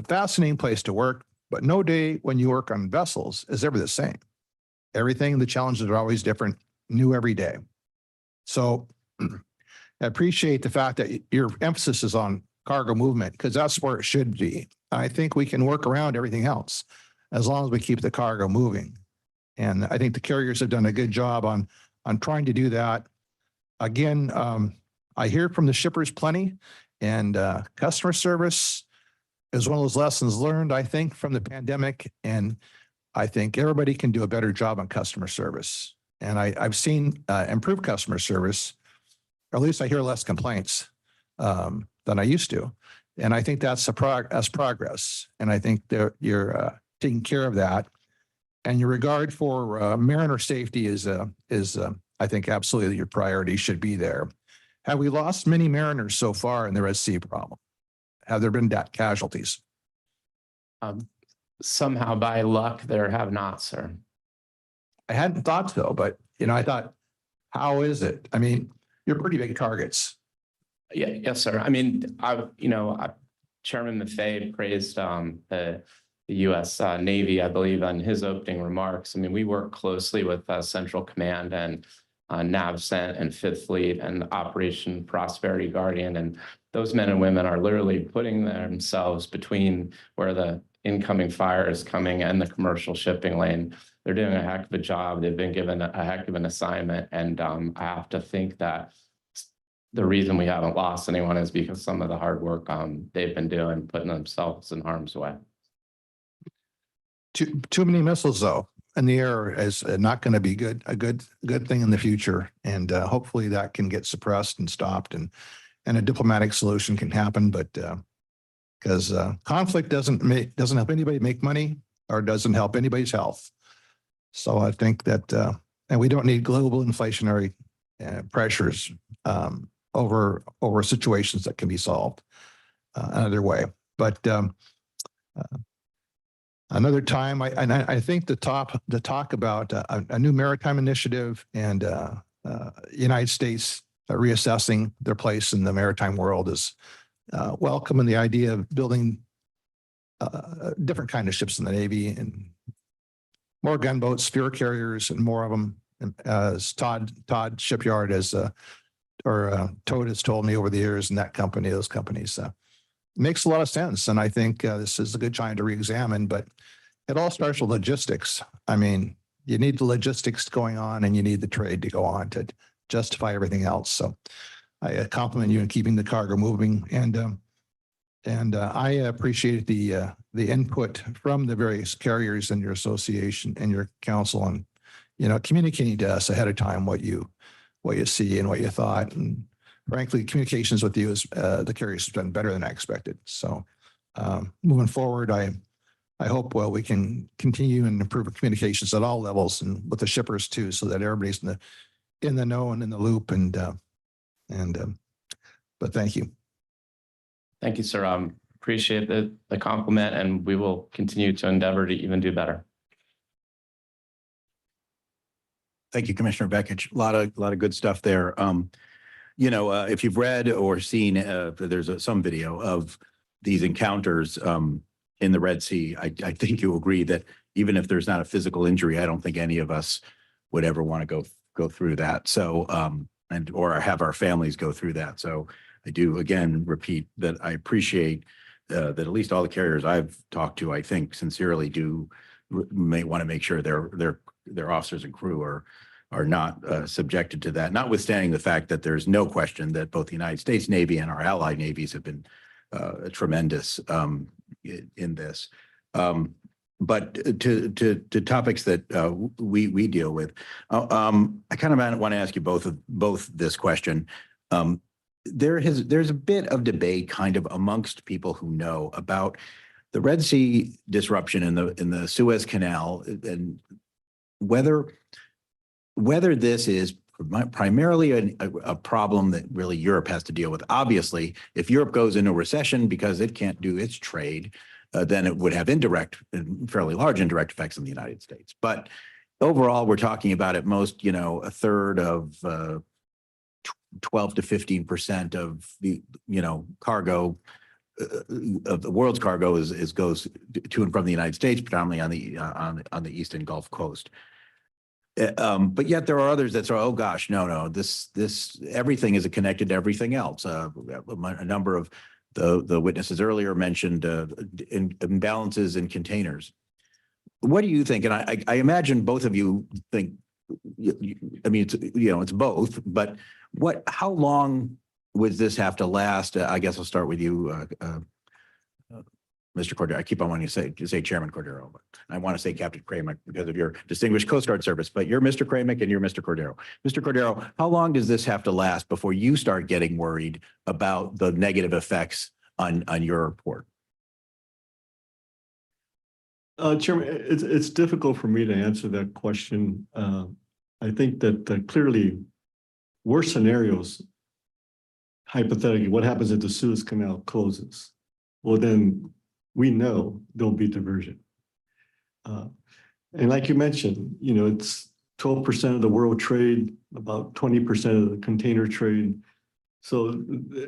fascinating place to work, but no day when you work on vessels is ever the same. Everything, the challenges are always different, new every day. So I appreciate the fact that your emphasis is on cargo movement because that's where it should be. I think we can work around everything else as long as we keep the cargo moving. And I think the carriers have done a good job on trying to do that. Again, I hear from the shippers plenty, and customer service is one of those lessons learned, I think, from the pandemic. And I think everybody can do a better job on customer service. And I've seen improved customer service, or at least I hear less complaints than I used to. And I think that's progress. And I think that you're taking care of that. And your regard for mariner safety is I think absolutely your priority should be there. Have we lost many mariners so far in the Red Sea problem? Have there been casualties? Somehow by luck, there have not, sir. I hadn't thought so, but you know, I thought, how is it? I mean, you're pretty big targets. Yeah, yes, sir. I mean, Chairman Maffei praised the U.S. Navy, I believe, on his opening remarks. I mean, we work closely with Central Command and NAVCENT and Fifth Fleet and Operation Prosperity Guardian. And those men and women are literally putting themselves between where the incoming fire is coming and the commercial shipping lane. They're doing a heck of a job. They've been given a heck of an assignment. And I have to think that the reason we haven't lost anyone is because some of the hard work they've been doing, putting themselves in harm's way. Too many missiles, though, in the air is not going to be a good thing in the future. And hopefully that can get suppressed and stopped, and a diplomatic solution can happen. But because conflict doesn't help anybody make money or doesn't help anybody's health. So I think that, and we don't need global inflationary pressures over situations that can be solved another way. But another time, I think the talk about a new maritime initiative and United States reassessing their place in the maritime world is welcome, and the idea of building different kind of ships in the Navy and more gunboats, fewer carriers, and more of them. As Todd Shipyard Toad has told me over the years, and those companies. Makes a lot of sense. And I think this is a good time to reexamine, but it all starts with logistics. I mean, you need the logistics going on and you need the trade to go on to justify everything else. So I compliment you in keeping the cargo moving. And I appreciate the input from the various carriers in your association and your council, and, you know, communicating to us ahead of time what you see and what you thought. And frankly, communications with you is the carriers have done better than I expected. So moving forward, I hope we can continue and improve communications at all levels and with the shippers too, so that everybody's in the know and in the loop. But thank you. Thank you, sir. Appreciate the compliment, and we will continue to endeavor to even do better. Thank you, Commissioner Bekich. A lot of good stuff there. You know, if you've read or seen, there's some video of these encounters in the Red Sea, I think you agree that even if there's not a physical injury, I don't think any of us would ever want to go through that. So, or have our families go through that. So I do again repeat that I appreciate that at least all the carriers I've talked to, I think sincerely may want to make sure their officers and crew are not subjected to that, notwithstanding the fact that there's no question that both the United States Navy and our allied navies have been tremendous in this. But to topics that we deal with, I kind of want to ask you both this question. There's a bit of debate kind of amongst people who know about the Red Sea disruption in the Suez Canal and whether this is primarily a problem that really Europe has to deal with. Obviously, if Europe goes into recession because it can't do its trade, then it would have fairly large indirect effects on the United States. But overall, we're talking about at most, a third of 12 to 15% of the, cargo of the world's cargo goes to and from the United States, predominantly on the eastern Gulf Coast. But yet there are others that say, oh gosh, no, this everything is connected to everything else. A number of the witnesses earlier mentioned imbalances in containers. What do you think? And I imagine both of you think, I mean, it's both, but how long would this have to last? I guess I'll start with you, Mr. Cordero. I keep on wanting to say Chairman Cordero, but I want to say Captain Kramick because of your distinguished Coast Guard service, but you're Mr. Kramick and you're Mr. Cordero. Mr. Cordero, how long does this have to last before you start getting worried about the negative effects on your port? Chairman, it's difficult for me to answer that question. I think that clearly worst scenarios, hypothetically, what happens if the Suez Canal closes? Well, then we know there'll be diversion. And like you mentioned, it's 12% of the world trade, about 20% of the container trade. So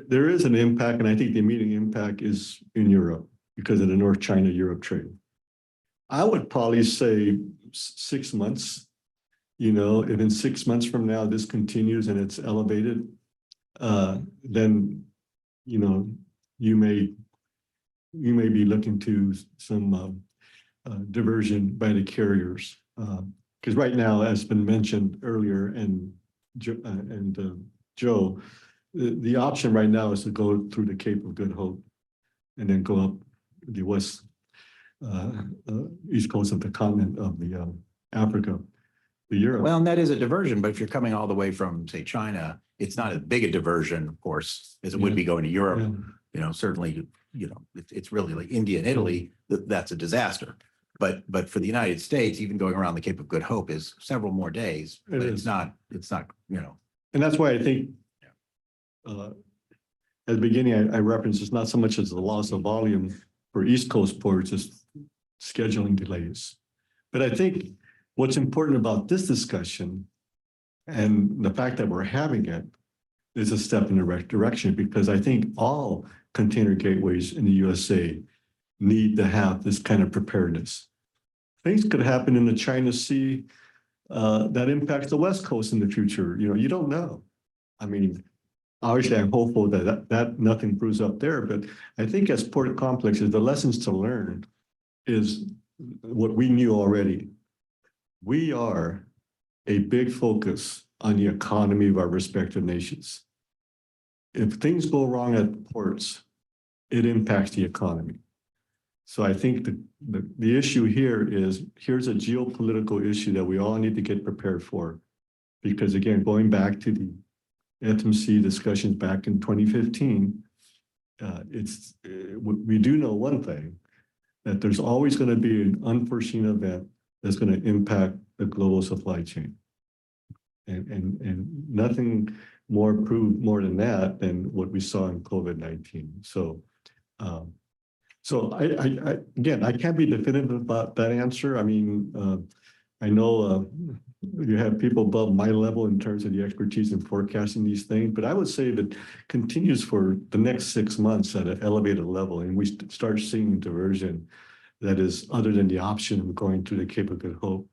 there is an impact, and I think the immediate impact is in Europe because of the North China-Europe trade. I would probably say 6 months. If in 6 months from now this continues and it's elevated, then you may be looking to some diversion by the carriers, because right now, as been mentioned earlier, and Joe, the option right now is to go through the Cape of Good Hope and then go up the east coast of the continent of the Africa, the Europe. Well, and that is a diversion, but if you're coming all the way from, say, China, it's not as big a diversion, of course, as it would be going to Europe. Certainly, it's really like India and Italy, that's a disaster. But for the United States, even going around the Cape of Good Hope is several more days, but it's not. And that's why I think at the beginning, I referenced it's not so much as the loss of volume for East Coast ports, it's scheduling delays. But I think what's important about this discussion and the fact that we're having it is a step in the right direction, because I think all container gateways in the USA need to have this kind of preparedness. Things could happen in the China Sea that impacts the West Coast in the future. You don't know. I mean, obviously, I'm hopeful that nothing proves up there, but I think as port complexes, the lessons to learn is what we knew already. We are a big focus on the economy of our respective nations. If things go wrong at ports, it impacts the economy. So I think the issue here is, here's a geopolitical issue that we all need to get prepared for. Because again, going back to the FMC discussions back in 2015, we do know one thing, that there's always going to be an unforeseen event that's going to impact the global supply chain. And nothing more proved more than that than what we saw in COVID-19. So I again, I can't be definitive about that answer. I mean, I know you have people above my level in terms of the expertise in forecasting these things, but I would say that continues for the next 6 months at an elevated level, and we start seeing diversion that is other than the option of going through the Cape of Good Hope,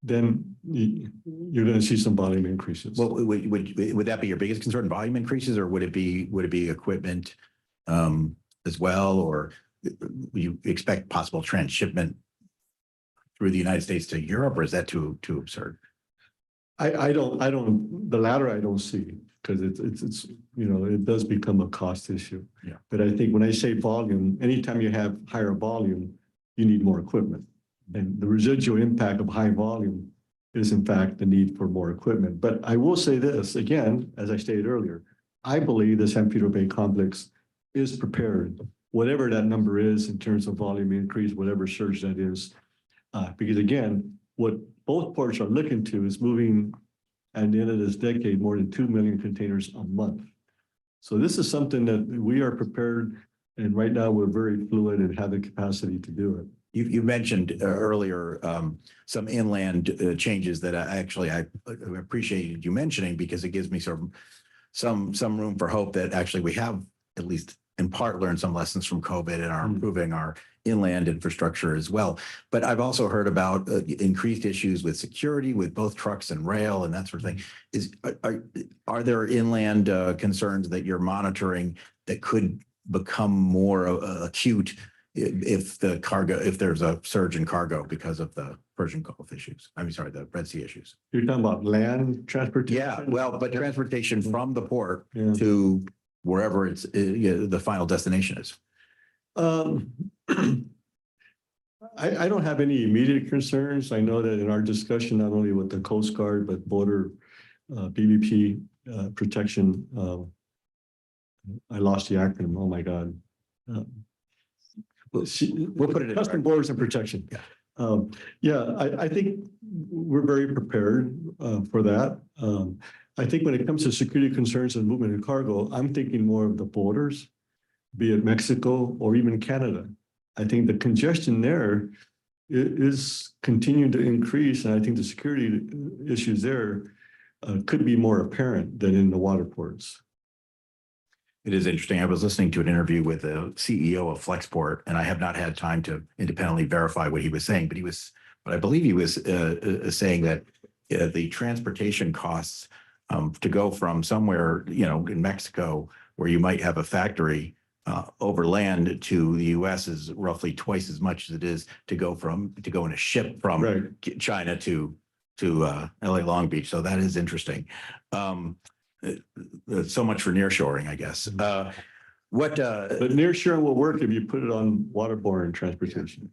then you're going to see some volume increases. Well, would that be your biggest concern, volume increases, or would it be equipment as well, or you expect possible transshipment through the United States to Europe, or is that too absurd? I don't, the latter I don't see, because it's, you know, it does become a cost issue. Yeah. But I think when I say volume, anytime you have higher volume, you need more equipment. And the residual impact of high volume is in fact the need for more equipment. But I will say this, again, as I stated earlier, I believe the San Pedro Bay complex is prepared, whatever that number is in terms of volume increase, whatever surge that is. Because again, what both ports are looking to is moving at the end of this decade, more than 2 million containers a month. So this is something that we are prepared, and right now we're very fluid and have the capacity to do it. You mentioned earlier some inland changes that I appreciated you mentioning, because it gives me some room for hope that actually we have at least in part learned some lessons from COVID and are improving our inland infrastructure as well. But I've also heard about increased issues with security with both trucks and rail and that sort of thing. Are there inland concerns that you're monitoring that could become more acute if there's a surge in cargo because of the Persian Gulf issues? The Red Sea issues. You're talking about land transportation? Yeah, well, but transportation from the port Yeah. to wherever it's the final destination is. I don't have any immediate concerns. I know that in our discussion, not only with the Coast Guard, but border BVP protection. I lost the acronym. Oh my God. We'll put it in Custom Borders and Protection. Yeah. I think we're very prepared for that. I think when it comes to security concerns and movement of cargo, I'm thinking more of the borders, be it Mexico or even Canada. I think the congestion there is continuing to increase, and I think the security issues there could be more apparent than in the water ports. It is interesting. I was listening to an interview with the CEO of Flexport, and I have not had time to independently verify what he was saying, but I believe he was saying that the transportation costs to go from somewhere, in Mexico, where you might have a factory over land to the US is roughly twice as much as it is to go in a ship from China to LA Long Beach. So that is interesting. So much for nearshoring, I guess. But nearshoring will work if you put it on waterborne transportation.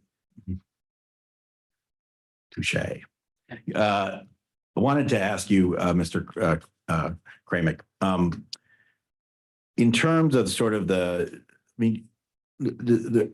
Touche. I wanted to ask you, Mr. Kramick, in terms of sort of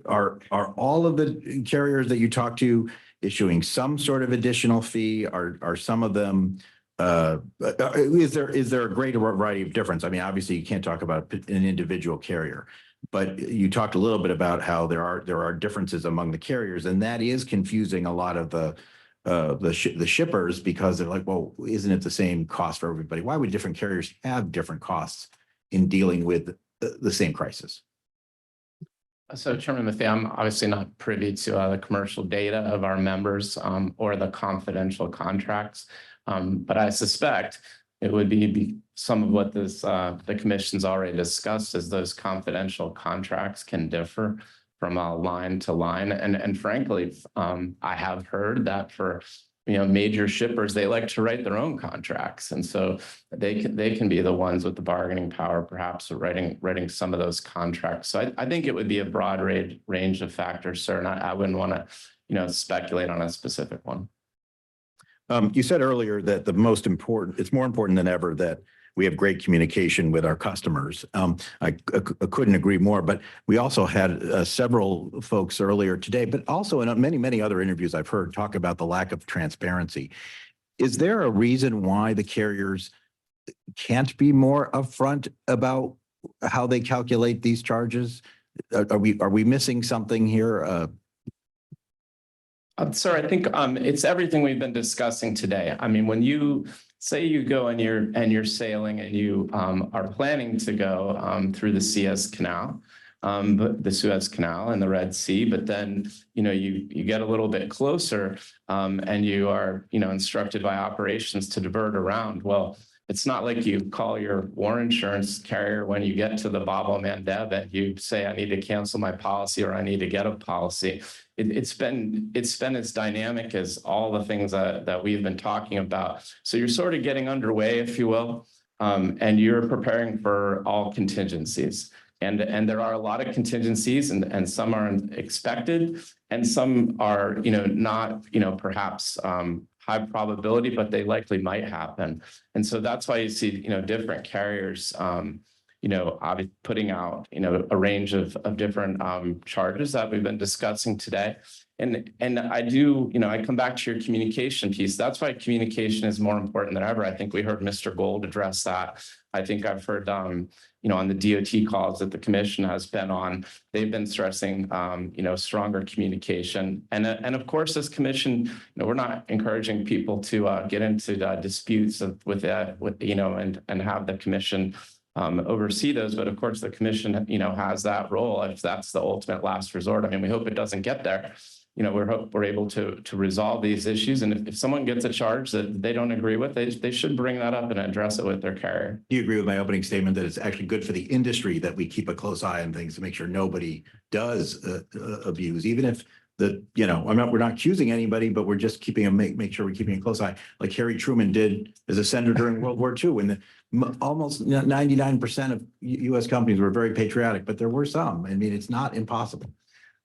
are all of the carriers that you talk to issuing some sort of additional fee? Are some of them, is there a greater variety of difference? I mean, obviously you can't talk about an individual carrier, but you talked a little bit about how there are differences among the carriers, and that is confusing a lot of the shippers, because they're like, well, isn't it the same cost for everybody? Why would different carriers have different costs in dealing with the same crisis? So Chairman Maffei, I'm obviously not privy to the commercial data of our members or the confidential contracts, but I suspect it would be some of what the commission's already discussed, is those confidential contracts can differ from line to line. And frankly, I have heard that for major shippers, they like to write their own contracts, and so they can be the ones with the bargaining power, perhaps, of writing some of those contracts. So I think it would be a broad range of factors, sir, and I wouldn't want to speculate on a specific one. You said earlier that it's more important than ever that we have great communication with our customers. I couldn't agree more, but we also had several folks earlier today, but also in many, many other interviews I've heard talk about the lack of transparency. Is there a reason why the carriers can't be more upfront about how they calculate these charges? Are we missing something here? Sir, I think it's everything we've been discussing today. I mean, when you say you go and you're sailing and you are planning to go through the Suez Canal, but the Suez Canal and the Red Sea, but then you get a little bit closer and you are instructed by operations to divert around. Well, it's not like you call your war insurance carrier when you get to the Bab el-Mandeb and you say, I need to cancel my policy or I need to get a policy. It's been as dynamic as all the things that we've been talking about. So you're sort of getting underway, if you will, and you're preparing for all contingencies. And there are a lot of contingencies and some are expected and some are, not, perhaps high probability, but they likely might happen. And so that's why you see, different carriers, putting out, a range of different charges that we've been discussing today. And I do, I come back to your communication piece. That's why communication is more important than ever. I think we heard Mr. Gold address that. I think I've heard, on the DOT calls that the commission has been on, they've been stressing, stronger communication. And of course, as commission, we're not encouraging people to get into disputes with and have the commission oversee those. But of course, the commission, has that role if that's the ultimate last resort. I mean, we hope it doesn't get there. We're able to resolve these issues. And if someone gets a charge that they don't agree with, they should bring that up and address it with their carrier. Do you agree with my opening statement that it's actually good for the industry that we keep a close eye on things to make sure nobody does abuse, even if we're not accusing anybody, but we're just keeping make sure we're keeping a close eye, like Harry Truman did as a senator during World War II, when almost 99% of U.S. companies were very patriotic, but there were some. I mean, it's not impossible.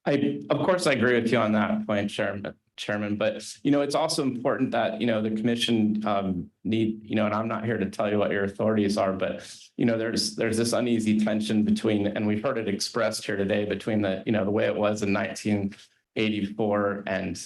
Of course, I agree with you on that point, Chairman, but, it's also important that, the commission and I'm not here to tell you what your authorities are, but, there's this uneasy tension between, and we've heard it expressed here today, between the way it was in 1984 and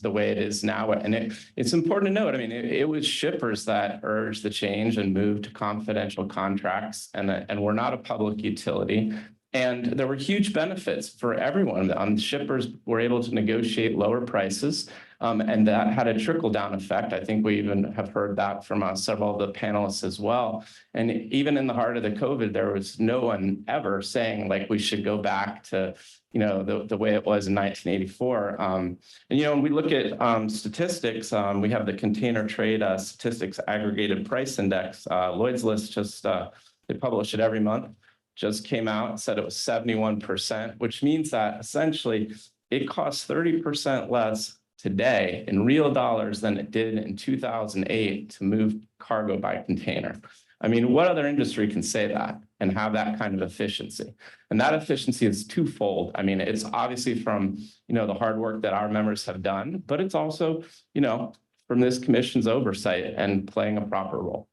the way it is now. And it's important to note, I mean, it was shippers that urged the change and moved to confidential contracts, and we're not a public utility. And there were huge benefits for everyone. Shippers were able to negotiate lower prices, and that had a trickle-down effect. I think we even have heard that from several of the panelists as well. And even in the heart of the COVID, there was no one ever saying like we should go back to the way it was in 1984. And when we look at statistics, we have the Container Trade Statistics Aggregated Price Index. Lloyd's List just they publish it every month. Just came out, said it was 71%, which means that essentially it costs 30% less today in real dollars than it did in 2008 to move cargo by container. I mean, what other industry can say that and have that kind of efficiency? And that efficiency is twofold. I mean, it's obviously from, the hard work that our members have done, but it's also, from this commission's oversight and playing a proper role.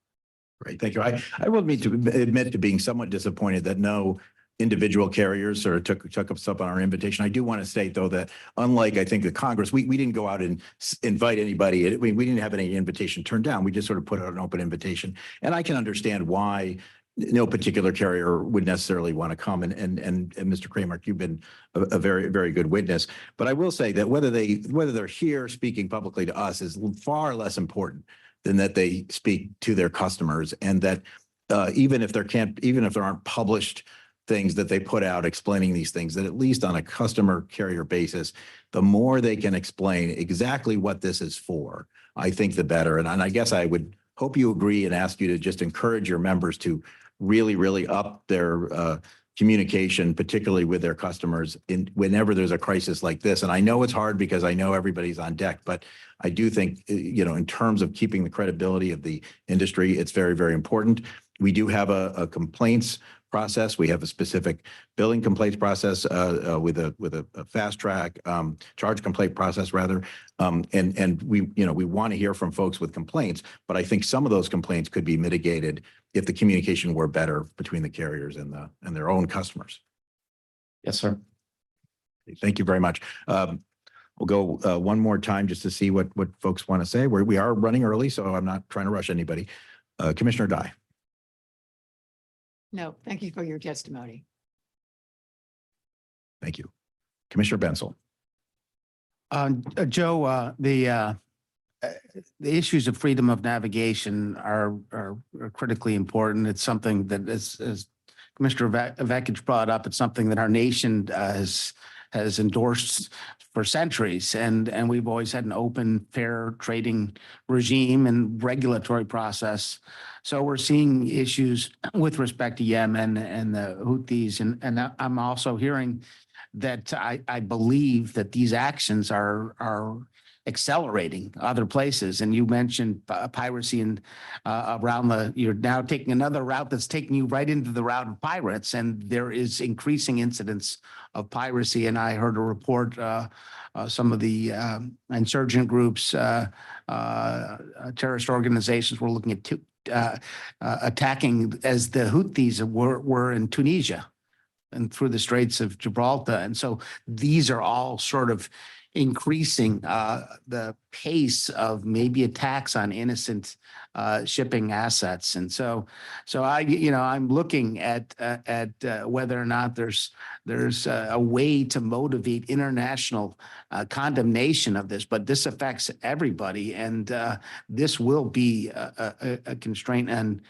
Great, thank you. I will admit to being somewhat disappointed that no individual carriers sort of took us up on our invitation. I do want to state, though, that unlike, I think, the Congress, we didn't go out and invite anybody. We didn't have any invitation turned down. We just sort of put out an open invitation. And I can understand why no particular carrier would necessarily want to come. And Mr. Kramer, you've been a very, very good witness. But I will say that whether they're here speaking publicly to us is far less important than that they speak to their customers, and that even if there aren't published things that they put out explaining these things, that at least on a customer carrier basis, the more they can explain exactly what this is for, I think the better. And I guess I would hope you agree and ask you to just encourage your members to really, really up their communication, particularly with their customers whenever there's a crisis like this. And I know it's hard because I know everybody's on deck, but I do think, in terms of keeping the credibility of the industry, it's very, very important. We do have a complaints process. We have a specific billing complaints process with a fast track charge complaint process rather. And we want to hear from folks with complaints, but I think some of those complaints could be mitigated if the communication were better between the carriers and their own customers. Yes, sir. Thank you very much. We'll go one more time just to see what folks want to say. We are running early, so I'm not trying to rush anybody. Commissioner Dye. No, thank you for your testimony. Thank you. Commissioner Bensel. Joe, the issues of freedom of navigation are critically important. It's something that as Commissioner Vekich brought up, it's something that our nation has endorsed for centuries. And we've always had an open, fair trading regime and regulatory process. So we're seeing issues with respect to Yemen and the Houthis. And I'm also hearing that I believe that these actions are accelerating other places. And you mentioned piracy and you're now taking another route that's taking you right into the route of pirates. And there is increasing incidents of piracy. And I heard a report, some of the insurgent groups, terrorist organizations were looking at attacking as the Houthis were in Tunisia and through the Straits of Gibraltar. And so these are all sort of increasing the pace of maybe attacks on innocent shipping assets. And so I'm looking at whether or not there's a way to motivate international condemnation of this, but this affects everybody, and this will be a constraint and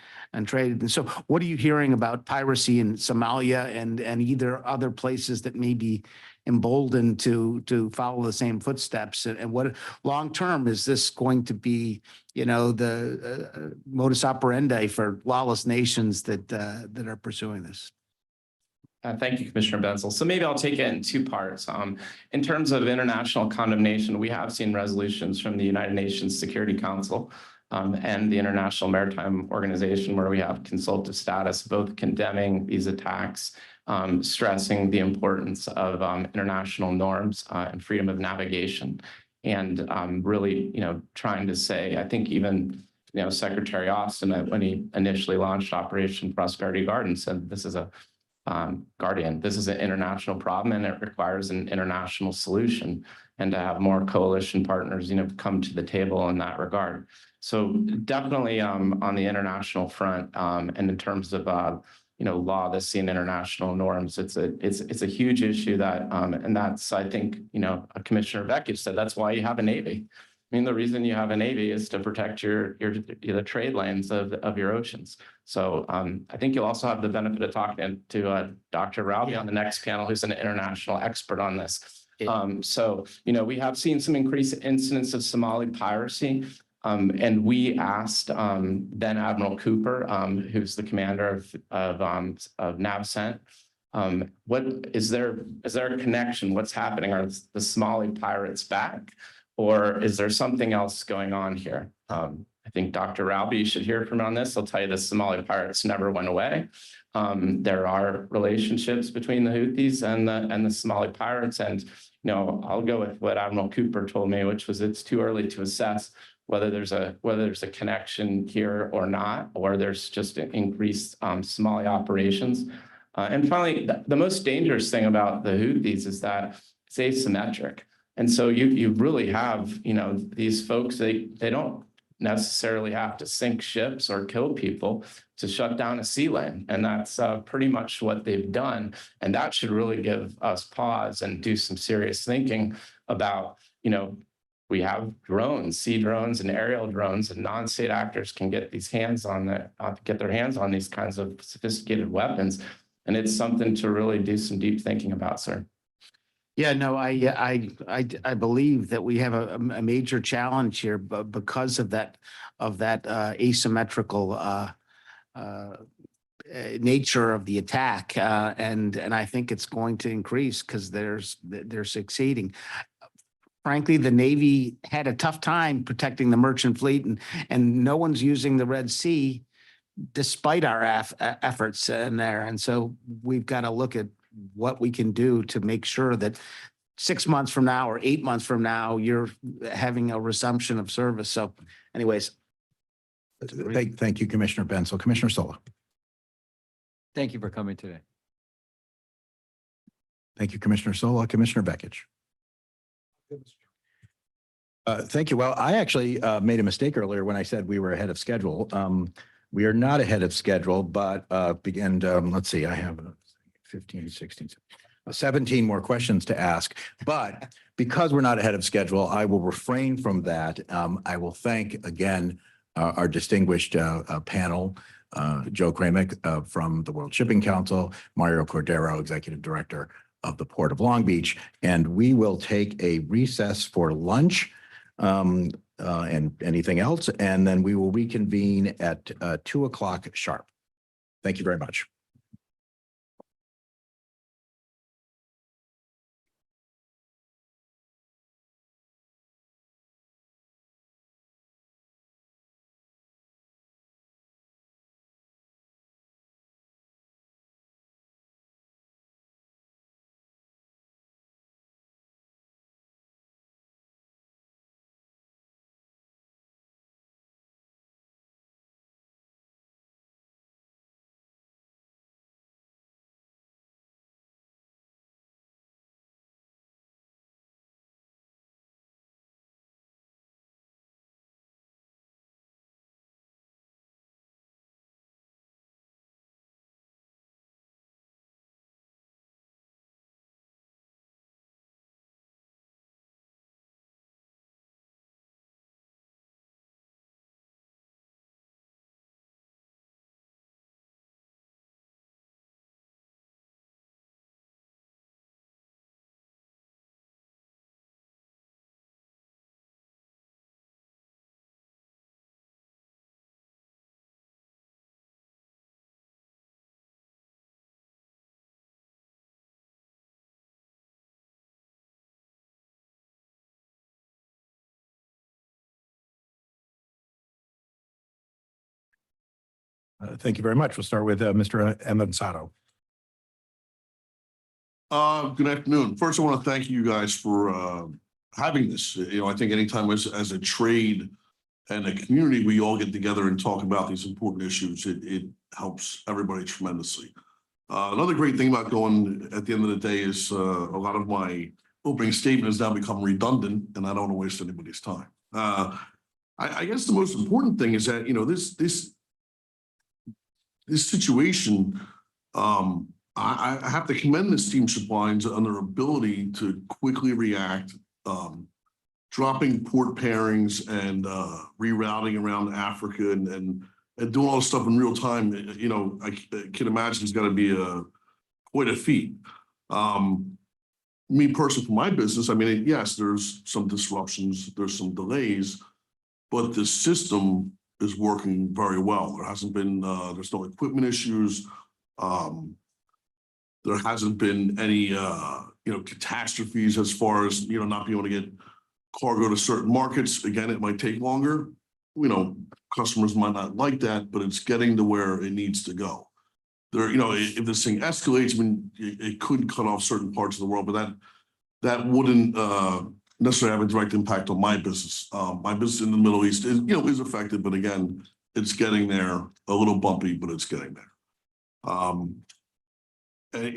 trade. And so what are you hearing about piracy in Somalia and either other places that may be emboldened to follow the same footsteps? And what long term is this going to be, the modus operandi for lawless nations that are pursuing this? Thank you, Commissioner Benzel. So maybe I'll take it in two parts. In terms of international condemnation, we have seen resolutions from the United Nations Security Council and the International Maritime Organization, where we have consultative status, both condemning these attacks, stressing the importance of international norms and freedom of navigation, and really, trying to say, I think even, Secretary Austin, when he initially launched Operation Prosperity Guardian, said this is a Guardian. This is an international problem, and it requires an international solution, and to have more coalition partners, come to the table in that regard. So definitely on the international front, and in terms of law, this and international norms, it's a huge issue that, and that's, I think, Commissioner Vekich said, that's why you have a Navy. I mean, the reason you have a Navy is to protect the trade lanes of your oceans. So I think you'll also have the benefit of talking to Dr. Raubi on the next panel, who's an international expert on this. So, we have seen some increased incidents of Somali piracy. And we asked then Admiral Cooper, who's the commander of NAVCENT, what is there a connection? What's happening? Are the Somali pirates back, or is there something else going on here? I think Dr. Raubi should hear from me on this. I'll tell you the Somali pirates never went away. There are relationships between the Houthis and the Somali pirates, and I'll go with what Admiral Cooper told me, which was it's too early to assess whether there's a connection here or not, or there's just increased Somali operations. And finally, the most dangerous thing about the Houthis is that it's asymmetric. And so you really have, these folks, they don't necessarily have to sink ships or kill people to shut down a sea lane. And that's pretty much what they've done. And that should really give us pause and do some serious thinking about, we have drones, sea drones and aerial drones, and non-state actors can get their hands on these kinds of sophisticated weapons. And it's something to really do some deep thinking about, sir. Yeah, no, I believe that we have a major challenge here, but because of that asymmetrical nature of the attack, and I think it's going to increase because they're succeeding. Frankly, the Navy had a tough time protecting the merchant fleet, and no one's using the Red Sea despite our efforts in there. And so we've got to look at what we can do to make sure that 6 months from now or 8 months from now, you're having a resumption of service. So anyways. Thank you, Commissioner Benzel. Commissioner Sola. Thank you for coming today. Thank you, Commissioner Sola. Commissioner Vekich. Thank you. Well, I actually made a mistake earlier when I said we were ahead of schedule. We are not ahead of schedule, but let's see, I have 15, 16. 17 more questions to ask, but because we're not ahead of schedule, I will refrain from that. I will thank again our distinguished panel, Joe Kramick from the World Shipping Council, Mario Cordero, Executive Director of the Port of Long Beach, and we will take a recess for lunch and anything else, and then we will reconvene at 2 o'clock sharp. Thank you very much. Thank you very much. We'll start with Mr. Emansato. Good afternoon. First, I want to thank you guys for having this. You know, I think anytime as a trade and a community, we all get together and talk about these important issues, it helps everybody tremendously. Another great thing about going at the end of the day is a lot of my opening statement has now become redundant, and I don't want to waste anybody's time. I guess the most important thing is that, you know, this situation, I have to commend the steamship lines on their ability to quickly react, dropping port pairings and rerouting around Africa and doing all this stuff in real time. You know, I can imagine it's got to be quite a feat. Me personally, for my business, I mean, yes, there's some disruptions, there's some delays, but the system is working very well. There hasn't been, there's no equipment issues. There hasn't been any, you know, catastrophes as far as, you know, not being able to get cargo to certain markets. Again, it might take longer. You know, customers might not like that, but it's getting to where it needs to go. There, you know, if this thing escalates, I mean, it could cut off certain parts of the world, but that wouldn't necessarily have a direct impact on my business. My business in the Middle East is, you know, is affected, but again, it's getting there, a little bumpy, but it's getting there. And,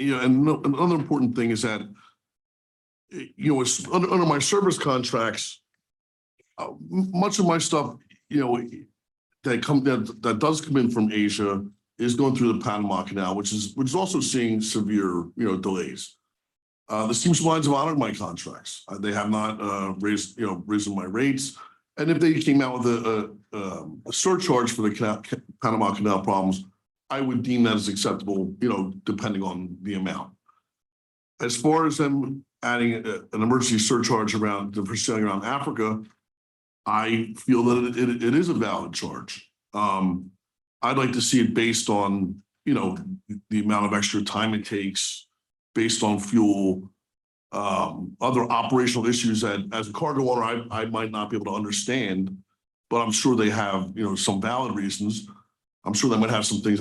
you know, and another important thing is that, you know, it's under my service contracts, much of my stuff, you know, that does come in from Asia is going through the Panama Canal, which is also seeing severe, you know, delays. The steamship lines have honored my contracts. They have not risen my rates. And if they came out with a surcharge for the Panama Canal problems, I would deem that as acceptable, you know, depending on the amount. As far as them adding an emergency surcharge around for sailing around Africa, I feel that it is a valid charge. I'd like to see it based on, you know, the amount of extra time it takes, based on fuel, other operational issues that as a cargo owner, I might not be able to understand, but I'm sure they have, you know, some valid reasons. I'm sure they might have some things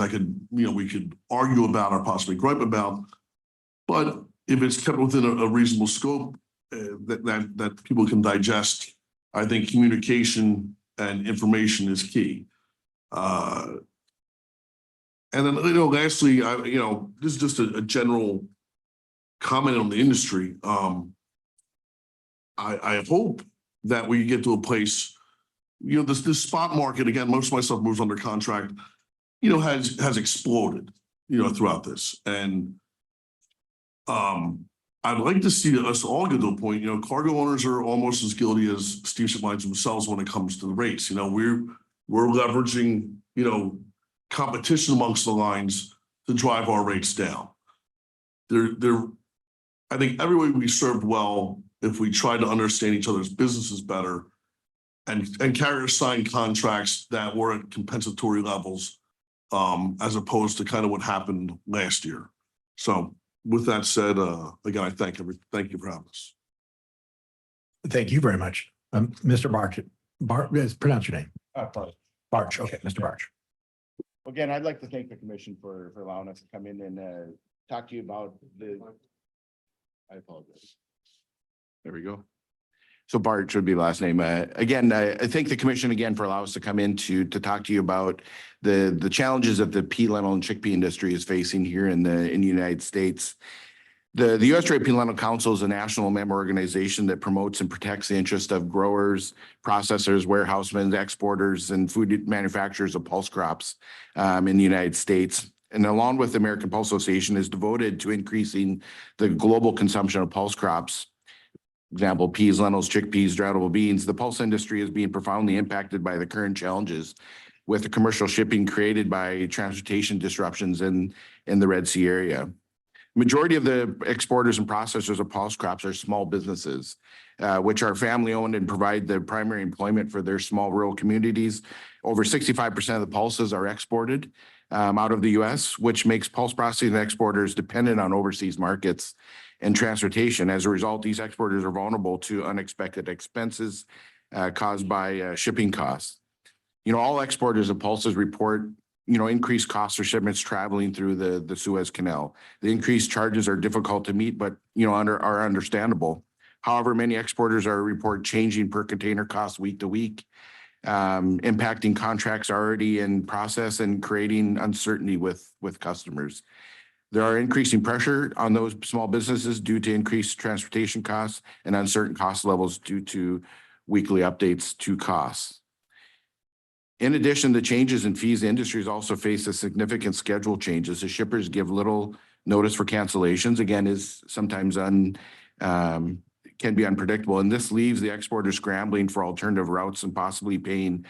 we could argue about or possibly gripe about. But if it's kept within a reasonable scope that people can digest, I think communication and information is key. And then, you know, lastly, you know, this is just a general comment on the industry. I hope that we get to a place, you know, this spot market, again, most of my stuff moves under contract, you know, has exploded, you know, throughout this. And I'd like to see us all get to a point, cargo owners are almost as guilty as steamship lines themselves when it comes to the rates. We're leveraging, competition amongst the lines to drive our rates down. I think everybody would be served well if we try to understand each other's businesses better and carriers sign contracts that were at compensatory levels, as opposed to kind of what happened last year. So with that said, again, I thank you for having us. Thank you very much. Mr. Barch, pronounce your name. Barch. Okay, Mr. Barch. Again, I'd like to thank the commission for allowing us to come in and talk to you about I apologize. There we go. So Bart should be last name. Again, I thank the commission again for allowing us to come in to talk to you about the challenges that the pea, lentil, and chickpea industry is facing here in the United States. The U.S. Trade Pea Lentil Council is a national member organization that promotes and protects the interest of growers, processors, warehousemen, exporters, and food manufacturers of pulse crops in the United States. And along with the American Pulse Association is devoted to increasing the global consumption of pulse crops. Example, peas, lentils, chickpeas, droughtable beans. The pulse industry is being profoundly impacted by the current challenges with the commercial shipping created by transportation disruptions in the Red Sea area. Majority of the exporters and processors of pulse crops are small businesses, which are family owned and provide the primary employment for their small rural communities. Over 65% of the pulses are exported out of the U.S., which makes pulse processing exporters dependent on overseas markets and transportation. As a result, these exporters are vulnerable to unexpected expenses caused by shipping costs. All exporters of pulses report increased costs for shipments traveling through the Suez Canal. The increased charges are difficult to meet, but are understandable. However, many exporters report changing per container costs week to week, impacting contracts already in process and creating uncertainty with customers. There are increasing pressure on those small businesses due to increased transportation costs and uncertain cost levels due to weekly updates to costs. In addition, the changes in fees, the industry has also faced a significant schedule changes. The shippers give little notice for cancellations, again, is sometimes can be unpredictable. And this leaves the exporter scrambling for alternative routes and possibly paying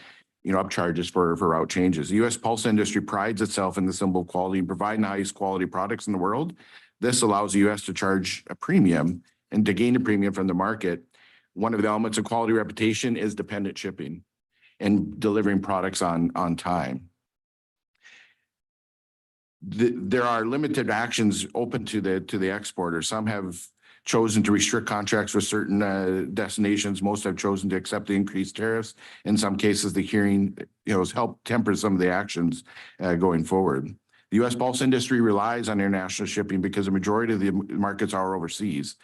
upcharges for route changes. The U.S. pulse industry prides itself in the symbol of quality and providing the highest quality products in the world. This allows the U.S. to charge a premium and to gain a premium from the market. One of the elements of quality reputation is dependent shipping and delivering products on time. There are limited actions open to the exporter. Some have chosen to restrict contracts with certain destinations. Most have chosen to accept the increased tariffs. In some cases, the hearing has helped temper some of the actions going forward. The U.S. pulse industry relies on international shipping because the majority of the markets are overseas.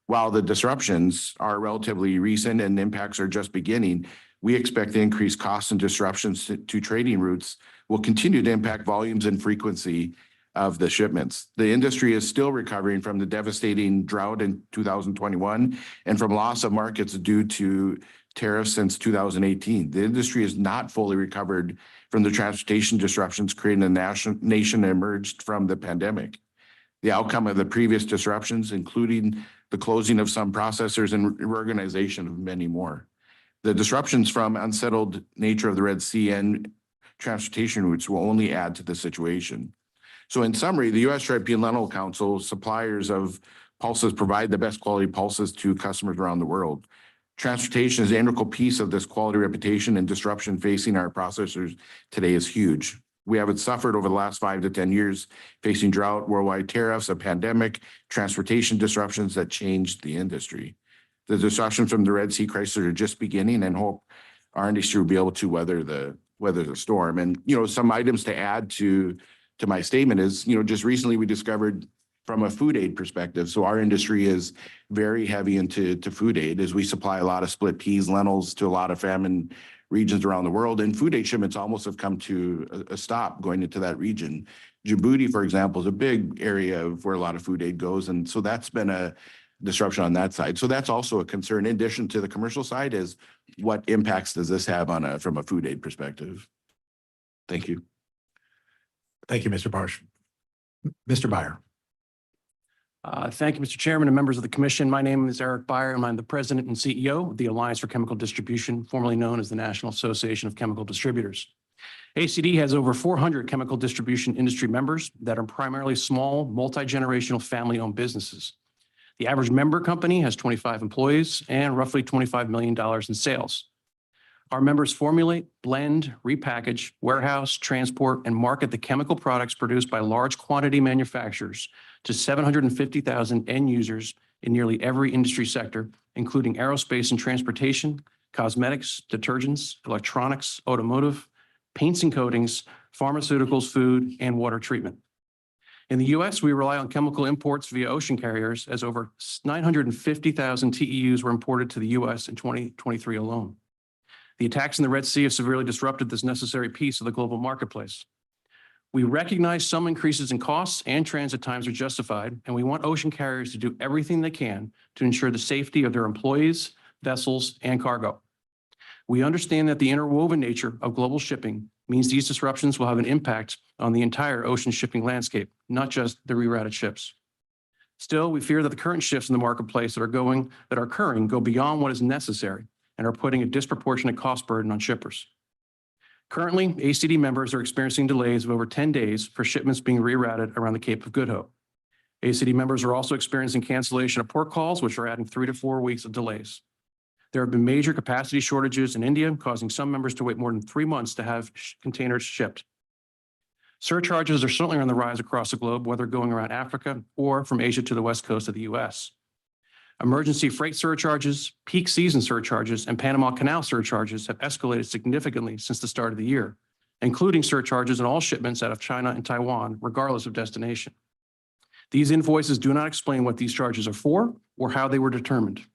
While the disruptions are relatively recent and impacts are just beginning, we expect the increased costs and disruptions to trading routes will continue to impact volumes and frequency of the shipments. The industry is still recovering from the devastating drought in 2021 and from loss of markets due to tariffs since 2018. The industry is not fully recovered from the transportation disruptions creating a nation that emerged from the pandemic. The outcome of the previous disruptions, including the closing of some processors and reorganization of many more. The disruptions from unsettled nature of the Red Sea and transportation routes will only add to the situation. So in summary, the U.S. Trade Pea Lentil Council suppliers of pulses provide the best quality pulses to customers around the world. Transportation is an integral piece of this quality reputation, and disruption facing our processors today is huge. We have suffered over the last 5 to 10 years, facing drought, worldwide tariffs, a pandemic, transportation disruptions that changed the industry. The disruptions from the Red Sea crisis are just beginning, and hope our industry will be able to weather the storm. And some items to add to my statement is just recently we discovered from a food aid perspective. So our industry is very heavy into food aid as we supply a lot of split peas, lentils to a lot of famine regions around the world, and food aid shipments almost have come to a stop going into that region. Djibouti, for example, is a big area of where a lot of food aid goes, and so that's been a disruption on that side. So that's also a concern. In addition to the commercial side, is what impacts does this have from a food aid perspective? Thank you. Thank you, Mr. Barsh. Mr. Byer. Thank you, Mr. Chairman and members of the commission. My name is Eric Byer, and I'm the president and CEO of the Alliance for Chemical Distribution, formerly known as the National Association of Chemical Distributors. ACD has over 400 chemical distribution industry members that are primarily small, multi-generational family-owned businesses. The average member company has 25 employees and roughly $25 million in sales. Our members formulate, blend, repackage, warehouse, transport, and market the chemical products produced by large quantity manufacturers to 750,000 end users in nearly every industry sector, including aerospace and transportation, cosmetics, detergents, electronics, automotive, paints and coatings, pharmaceuticals, food, and water treatment. In the U.S., we rely on chemical imports via ocean carriers, as over 950,000 TEUs were imported to the U.S. in 2023 alone. The attacks in the Red Sea have severely disrupted this necessary piece of the global marketplace. We recognize some increases in costs and transit times are justified, and we want ocean carriers to do everything they can to ensure the safety of their employees, vessels, and cargo. We understand that the interwoven nature of global shipping means these disruptions will have an impact on the entire ocean shipping landscape, not just the rerouted ships. Still, we fear that the current shifts in the marketplace that are occurring go beyond what is necessary and are putting a disproportionate cost burden on shippers. Currently, ACD members are experiencing delays of over 10 days for shipments being rerouted around the Cape of Good Hope. ACD members are also experiencing cancellation of port calls, which are adding 3 to 4 weeks of delays. There have been major capacity shortages in India, causing some members to wait more than 3 months to have containers shipped. Surcharges are certainly on the rise across the globe, whether going around Africa or from Asia to the West Coast of the US. Emergency freight surcharges, peak season surcharges, and Panama Canal surcharges have escalated significantly since the start of the year, including surcharges on all shipments out of China and Taiwan, regardless of destination. These invoices do not explain what these charges are for or how they were determined.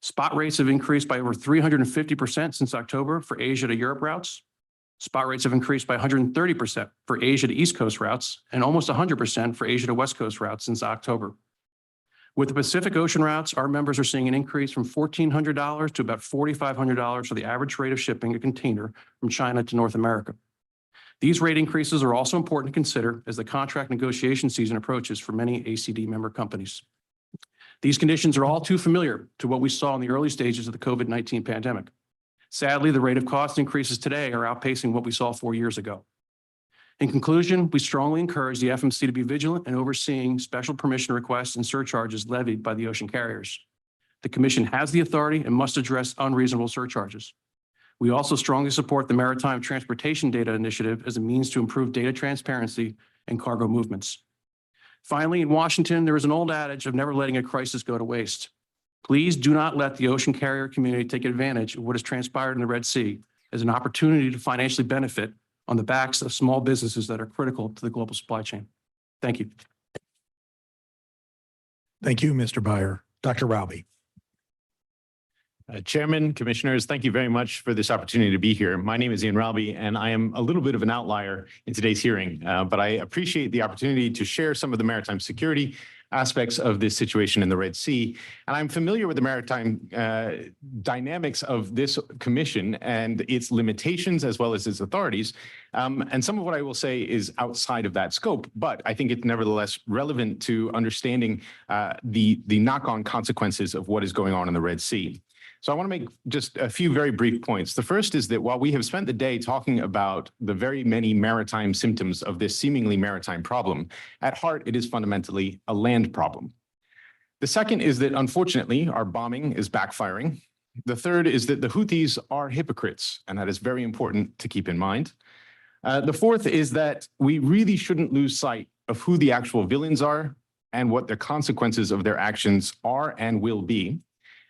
Spot rates have increased by over 350% since October for Asia to Europe routes. Spot rates have increased by 130% for Asia to East Coast routes and almost 100% for Asia to West Coast routes since October. With the Pacific Ocean routes, our members are seeing an increase from $1,400 to about $4,500 for the average rate of shipping a container from China to North America. These rate increases are also important to consider as the contract negotiation season approaches for many ACD member companies. These conditions are all too familiar to what we saw in the early stages of the COVID-19 pandemic. Sadly, the rate of cost increases today are outpacing what we saw 4 years ago. In conclusion, we strongly encourage the FMC to be vigilant in overseeing special permission requests and surcharges levied by the ocean carriers. The Commission has the authority and must address unreasonable surcharges. We also strongly support the Maritime Transportation Data Initiative as a means to improve data transparency and cargo movements. Finally, in Washington, there is an old adage of never letting a crisis go to waste. Please do not let the ocean carrier community take advantage of what has transpired in the Red Sea as an opportunity to financially benefit on the backs of small businesses that are critical to the global supply chain. Thank you. Thank you, Mr. Byer. Dr. Rowby. Chairman, Commissioners, thank you very much for this opportunity to be here. My name is Ian Rowby, and I am a little bit of an outlier in today's hearing, but I appreciate the opportunity to share some of the maritime security aspects of this situation in the Red Sea. And I'm familiar with the maritime dynamics of this commission and its limitations as well as its authorities. And some of what I will say is outside of that scope, but I think it's nevertheless relevant to understanding the knock-on consequences of what is going on in the Red Sea. So I want to make just a few very brief points. The first is that while we have spent the day talking about the very many maritime symptoms of this seemingly maritime problem, at heart, it is fundamentally a land problem. The second is that, unfortunately, our bombing is backfiring. The third is that the Houthis are hypocrites, and that is very important to keep in mind. The fourth is that we really shouldn't lose sight of who the actual villains are and what the consequences of their actions are and will be.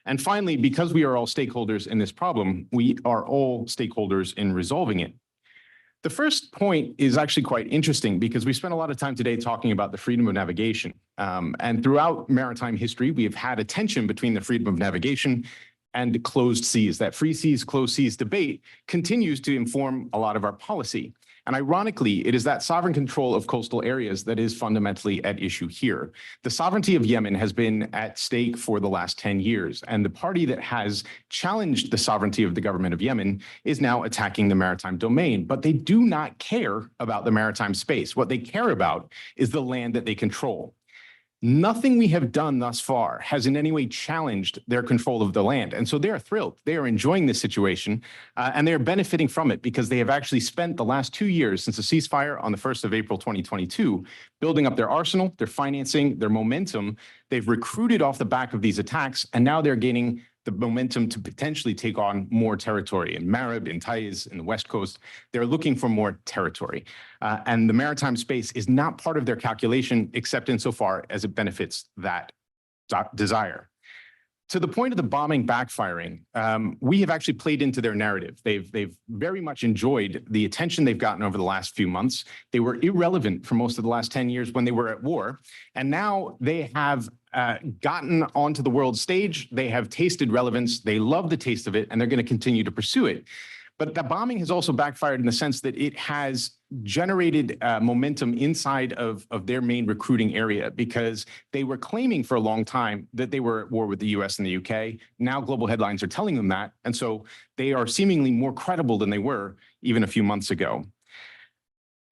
And finally, because we are all stakeholders in this problem, we are all stakeholders in resolving it. The first point is actually quite interesting because we spent a lot of time today talking about the freedom of navigation. And throughout maritime history, we have had a tension between the freedom of navigation and closed seas. That free seas, closed seas debate continues to inform a lot of our policy. And ironically, it is that sovereign control of coastal areas that is fundamentally at issue here. The sovereignty of Yemen has been at stake for the last 10 years, and the party that has challenged the sovereignty of the government of Yemen is now attacking the maritime domain. But they do not care about the maritime space. What they care about is the land that they control. Nothing we have done thus far has in any way challenged their control of the land. And so they are thrilled. They are enjoying this situation and they are benefiting from it because they have actually spent the last 2 years since the ceasefire on the 1st of April, 2022, building up their arsenal, their financing, their momentum. They've recruited off the back of these attacks, and now they're gaining the momentum to potentially take on more territory in Marib, in Taiz, in the West Coast. They're looking for more territory. And the maritime space is not part of their calculation, except insofar as it benefits that desire. To the point of the bombing backfiring, we have actually played into their narrative. They've very much enjoyed the attention they've gotten over the last few months. They were irrelevant for most of the last 10 years when they were at war. And now they have gotten onto the world stage. They have tasted relevance. They love the taste of it, and they're going to continue to pursue it. But the bombing has also backfired in the sense that it has generated momentum inside of their main recruiting area, because they were claiming for a long time that they were at war with the US and the UK. Now global headlines are telling them that. And so they are seemingly more credible than they were even a few months ago.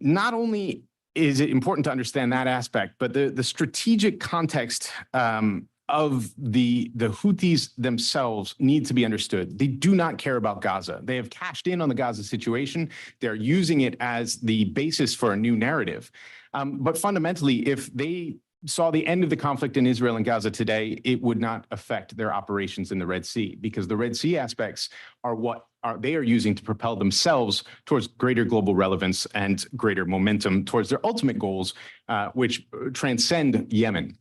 Not only is it important to understand that aspect, but the strategic context of the Houthis themselves need to be understood. They do not care about Gaza. They have cashed in on the Gaza situation. They're using it as the basis for a new narrative. But fundamentally, if they saw the end of the conflict in Israel and Gaza today, it would not affect their operations in the Red Sea, because the Red Sea aspects are what they are using to propel themselves towards greater global relevance and greater momentum towards their ultimate goals, which transcend Yemen.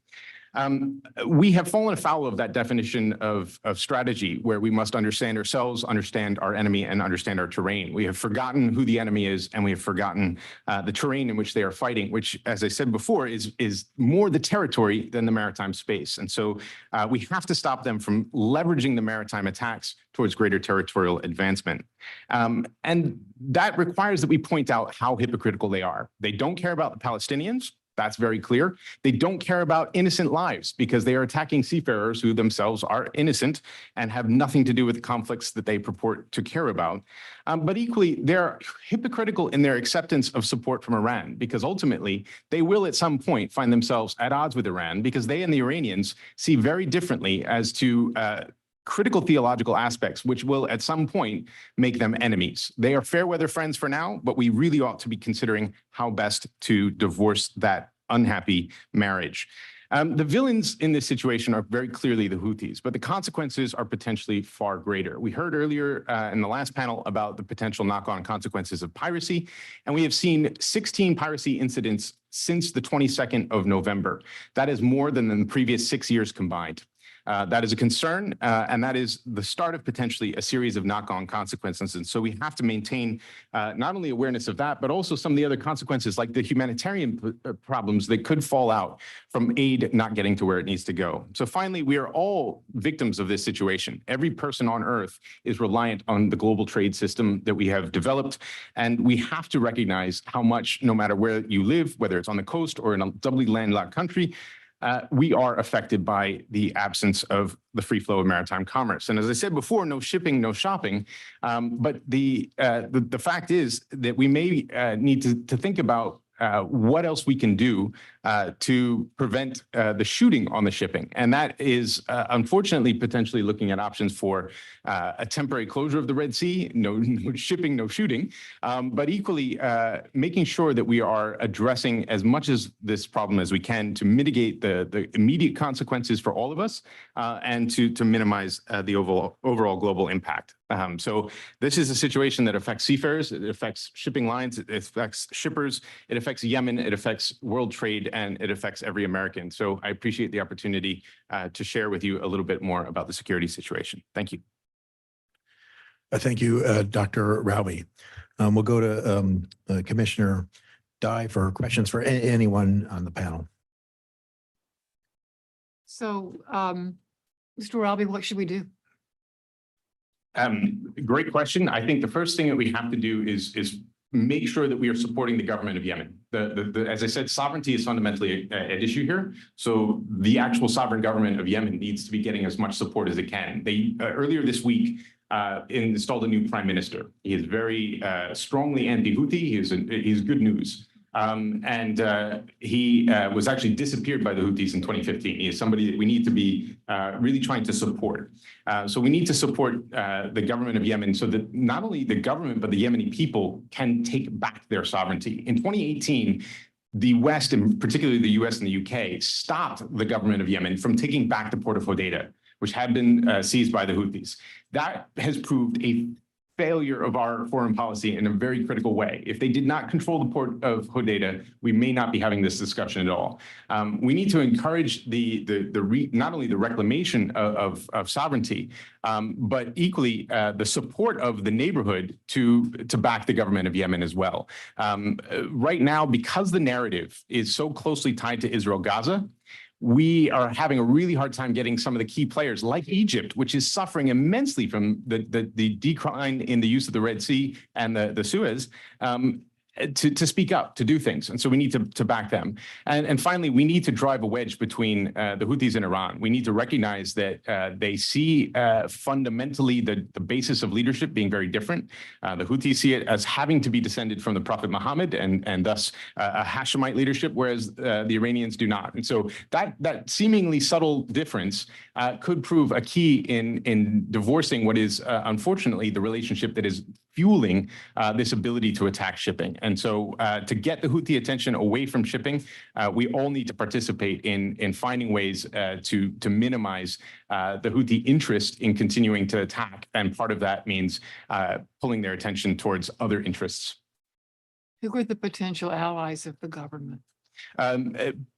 We have fallen afoul of that definition of strategy, where we must understand ourselves, understand our enemy, and understand our terrain. We have forgotten who the enemy is, and we have forgotten the terrain in which they are fighting, which, as I said before, is more the territory than the maritime space. And so we have to stop them from leveraging the maritime attacks towards greater territorial advancement. And that requires that we point out how hypocritical they are. They don't care about the Palestinians. That's very clear. They don't care about innocent lives, because they are attacking seafarers who themselves are innocent and have nothing to do with the conflicts that they purport to care about. But equally, they're hypocritical in their acceptance of support from Iran, because ultimately they will at some point find themselves at odds with Iran, because they and the Iranians see very differently as to critical theological aspects, which will at some point make them enemies. They are fair weather friends for now, but we really ought to be considering how best to divorce that unhappy marriage. The villains in this situation are very clearly the Houthis, but the consequences are potentially far greater. We heard earlier in the last panel about the potential knock-on consequences of piracy, and we have seen 16 piracy incidents since the 22nd of November. That is more than the previous 6 years combined. That is a concern, and that is the start of potentially a series of knock-on consequences. And so we have to maintain not only awareness of that, but also some of the other consequences, like the humanitarian problems that could fall out from aid not getting to where it needs to go. So finally, we are all victims of this situation. Every person on Earth is reliant on the global trade system that we have developed, and we have to recognize how much, no matter where you live, whether it's on the coast or in a doubly landlocked country, we are affected by the absence of the free flow of maritime commerce. And as I said before, no shipping, no shopping. But the fact is that we may need to think about what else we can do to prevent the shooting on the shipping. And that is unfortunately potentially looking at options for a temporary closure of the Red Sea, no shipping, no shooting, but equally making sure that we are addressing as much as this problem as we can to mitigate the immediate consequences for all of us and to minimize the overall global impact. So this is a situation that affects seafarers, it affects shipping lines, it affects shippers, it affects Yemen, it affects world trade, and it affects every American. So I appreciate the opportunity to share with you a little bit more about the security situation. Thank you. Thank you, Dr. Raube. We'll go to Commissioner Dye for questions for anyone on the panel. So, Mr. Raube, what should we do? Great question. I think the first thing that we have to do is make sure that we are supporting the government of Yemen. As I said, sovereignty is fundamentally at issue here. So the actual sovereign government of Yemen needs to be getting as much support as it can. They earlier this week installed a new prime minister. He is very strongly anti-Houthi. He's good news. He was actually disappeared by the Houthis in 2015. He is somebody that we need to be really trying to support. So we need to support the government of Yemen so that not only the government, but the Yemeni people can take back their sovereignty. In 2018, the West, and particularly the US and the UK, stopped the government of Yemen from taking back the port of Hodeidah, which had been seized by the Houthis. That has proved a failure of our foreign policy in a very critical way. If they did not control the port of Hodeidah, we may not be having this discussion at all. We need to encourage not only the reclamation of sovereignty, but equally the support of the neighborhood to back the government of Yemen as well. Right now, because the narrative is so closely tied to Israel-Gaza, we are having a really hard time getting some of the key players like Egypt, which is suffering immensely from the decline in the use of the Red Sea and the Suez, to speak up, to do things. And so we need to back them. And finally, we need to drive a wedge between the Houthis and Iran. We need to recognize that they see fundamentally the basis of leadership being very different. The Houthis see it as having to be descended from the Prophet Muhammad and thus a Hashemite leadership, whereas the Iranians do not. And so that seemingly subtle difference could prove a key in divorcing what is unfortunately the relationship that is fueling this ability to attack shipping. And so to get the Houthi attention away from shipping, we all need to participate in finding ways to minimize the Houthi interest in continuing to attack. And part of that means pulling their attention towards other interests. Who are the potential allies of the government?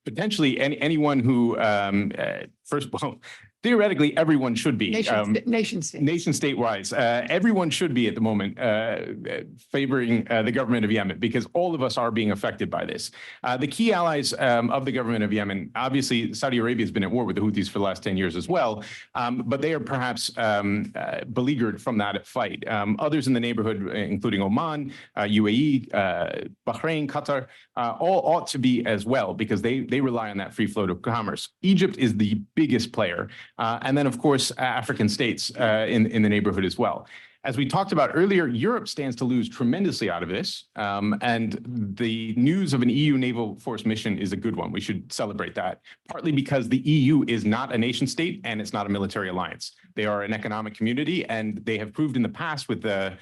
Potentially anyone who, first of all, theoretically, everyone should be. Nation state. Nation state-wise. Everyone should be at the moment favoring the government of Yemen because all of us are being affected by this. The key allies of the government of Yemen, obviously, Saudi Arabia has been at war with the Houthis for the last 10 years as well, but they are perhaps beleaguered from that fight. Others in the neighborhood, including Oman, UAE, Bahrain, Qatar, all ought to be as well because they rely on that free flow of commerce. Egypt is the biggest player. And then, of course, African states in the neighborhood as well. As we talked about earlier, Europe stands to lose tremendously out of this. And the news of an EU naval force mission is a good one. We should celebrate that, partly because the EU is not a nation state and it's not a military alliance. They are an economic community, and they have proved in the past with the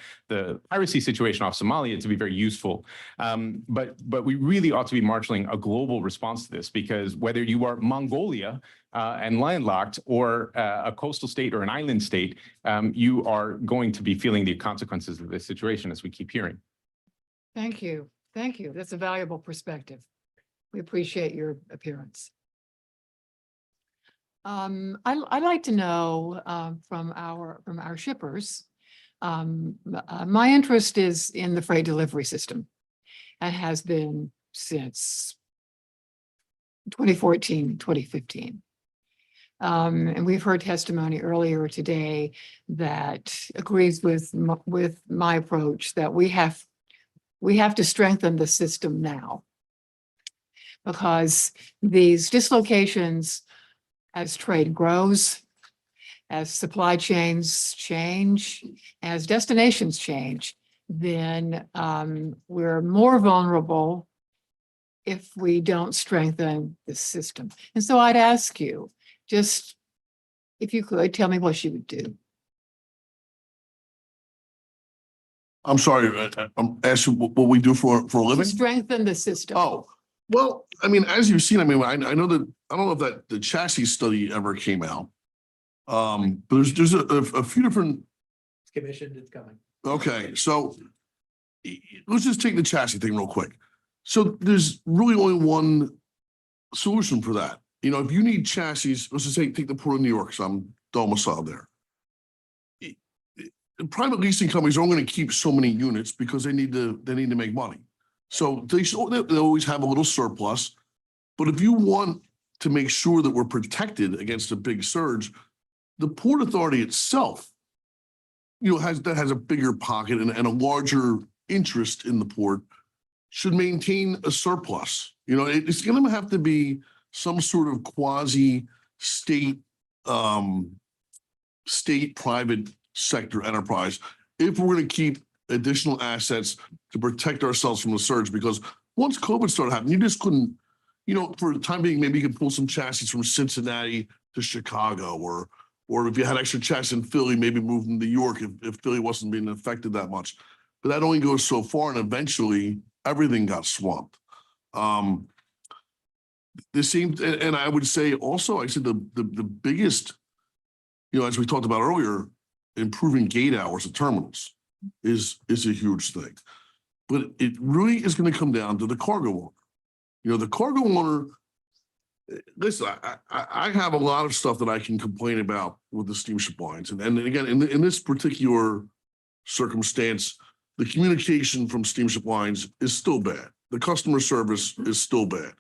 piracy situation off Somalia to be very useful. But we really ought to be marshaling a global response to this, because whether you are Mongolia and landlocked or a coastal state or an island state, you are going to be feeling the consequences of this situation, as we keep hearing. Thank you. Thank you. That's a valuable perspective. We appreciate your appearance. I'd like to know from our shippers. My interest is in the freight delivery system and has been since 2014, 2015. And we've heard testimony earlier today that agrees with my approach that we have to strengthen the system now, because these dislocations, as trade grows, as supply chains change, as destinations change, then we're more vulnerable if we don't strengthen the system. And so I'd ask you, just if you could tell me what you would do. I'm sorry, I'm asking what we do for a To living? strengthen the system. Oh, well, I mean, as you've seen, I mean, I know that, I don't know if that the chassis study ever came out. But there's a few different. It's commissioned, it's coming. Okay, so let's just take the chassis thing real quick. So there's really only one solution for that. You know, if you need chassis, let's just say, take the Port of New York, so I'm domiciled there. Private leasing companies aren't going to keep so many units because they need to make money. So they always have a little surplus. But if you want to make sure that we're protected against a big surge, the Port Authority itself, you know, has a bigger pocket and a larger interest in the port, should maintain a surplus. You know, it's going to have to be some sort of quasi state private sector enterprise if we're going to keep additional assets to protect ourselves from the surge, because once COVID started happening, you just couldn't, for the time being, maybe you could pull some chassis from Cincinnati to Chicago, or if you had extra chassis in Philly, maybe move them to York if Philly wasn't being affected that much. But that only goes so far, and eventually everything got swamped. This seemed, and I would say also, I said the biggest, as we talked about earlier, improving gate hours at terminals is a huge thing. But it really is going to come down to the cargo owner. The cargo owner, listen, I have a lot of stuff that I can complain about with the steamship lines. And again, in this particular circumstance, the communication from steamship lines is still bad. The customer service is still bad.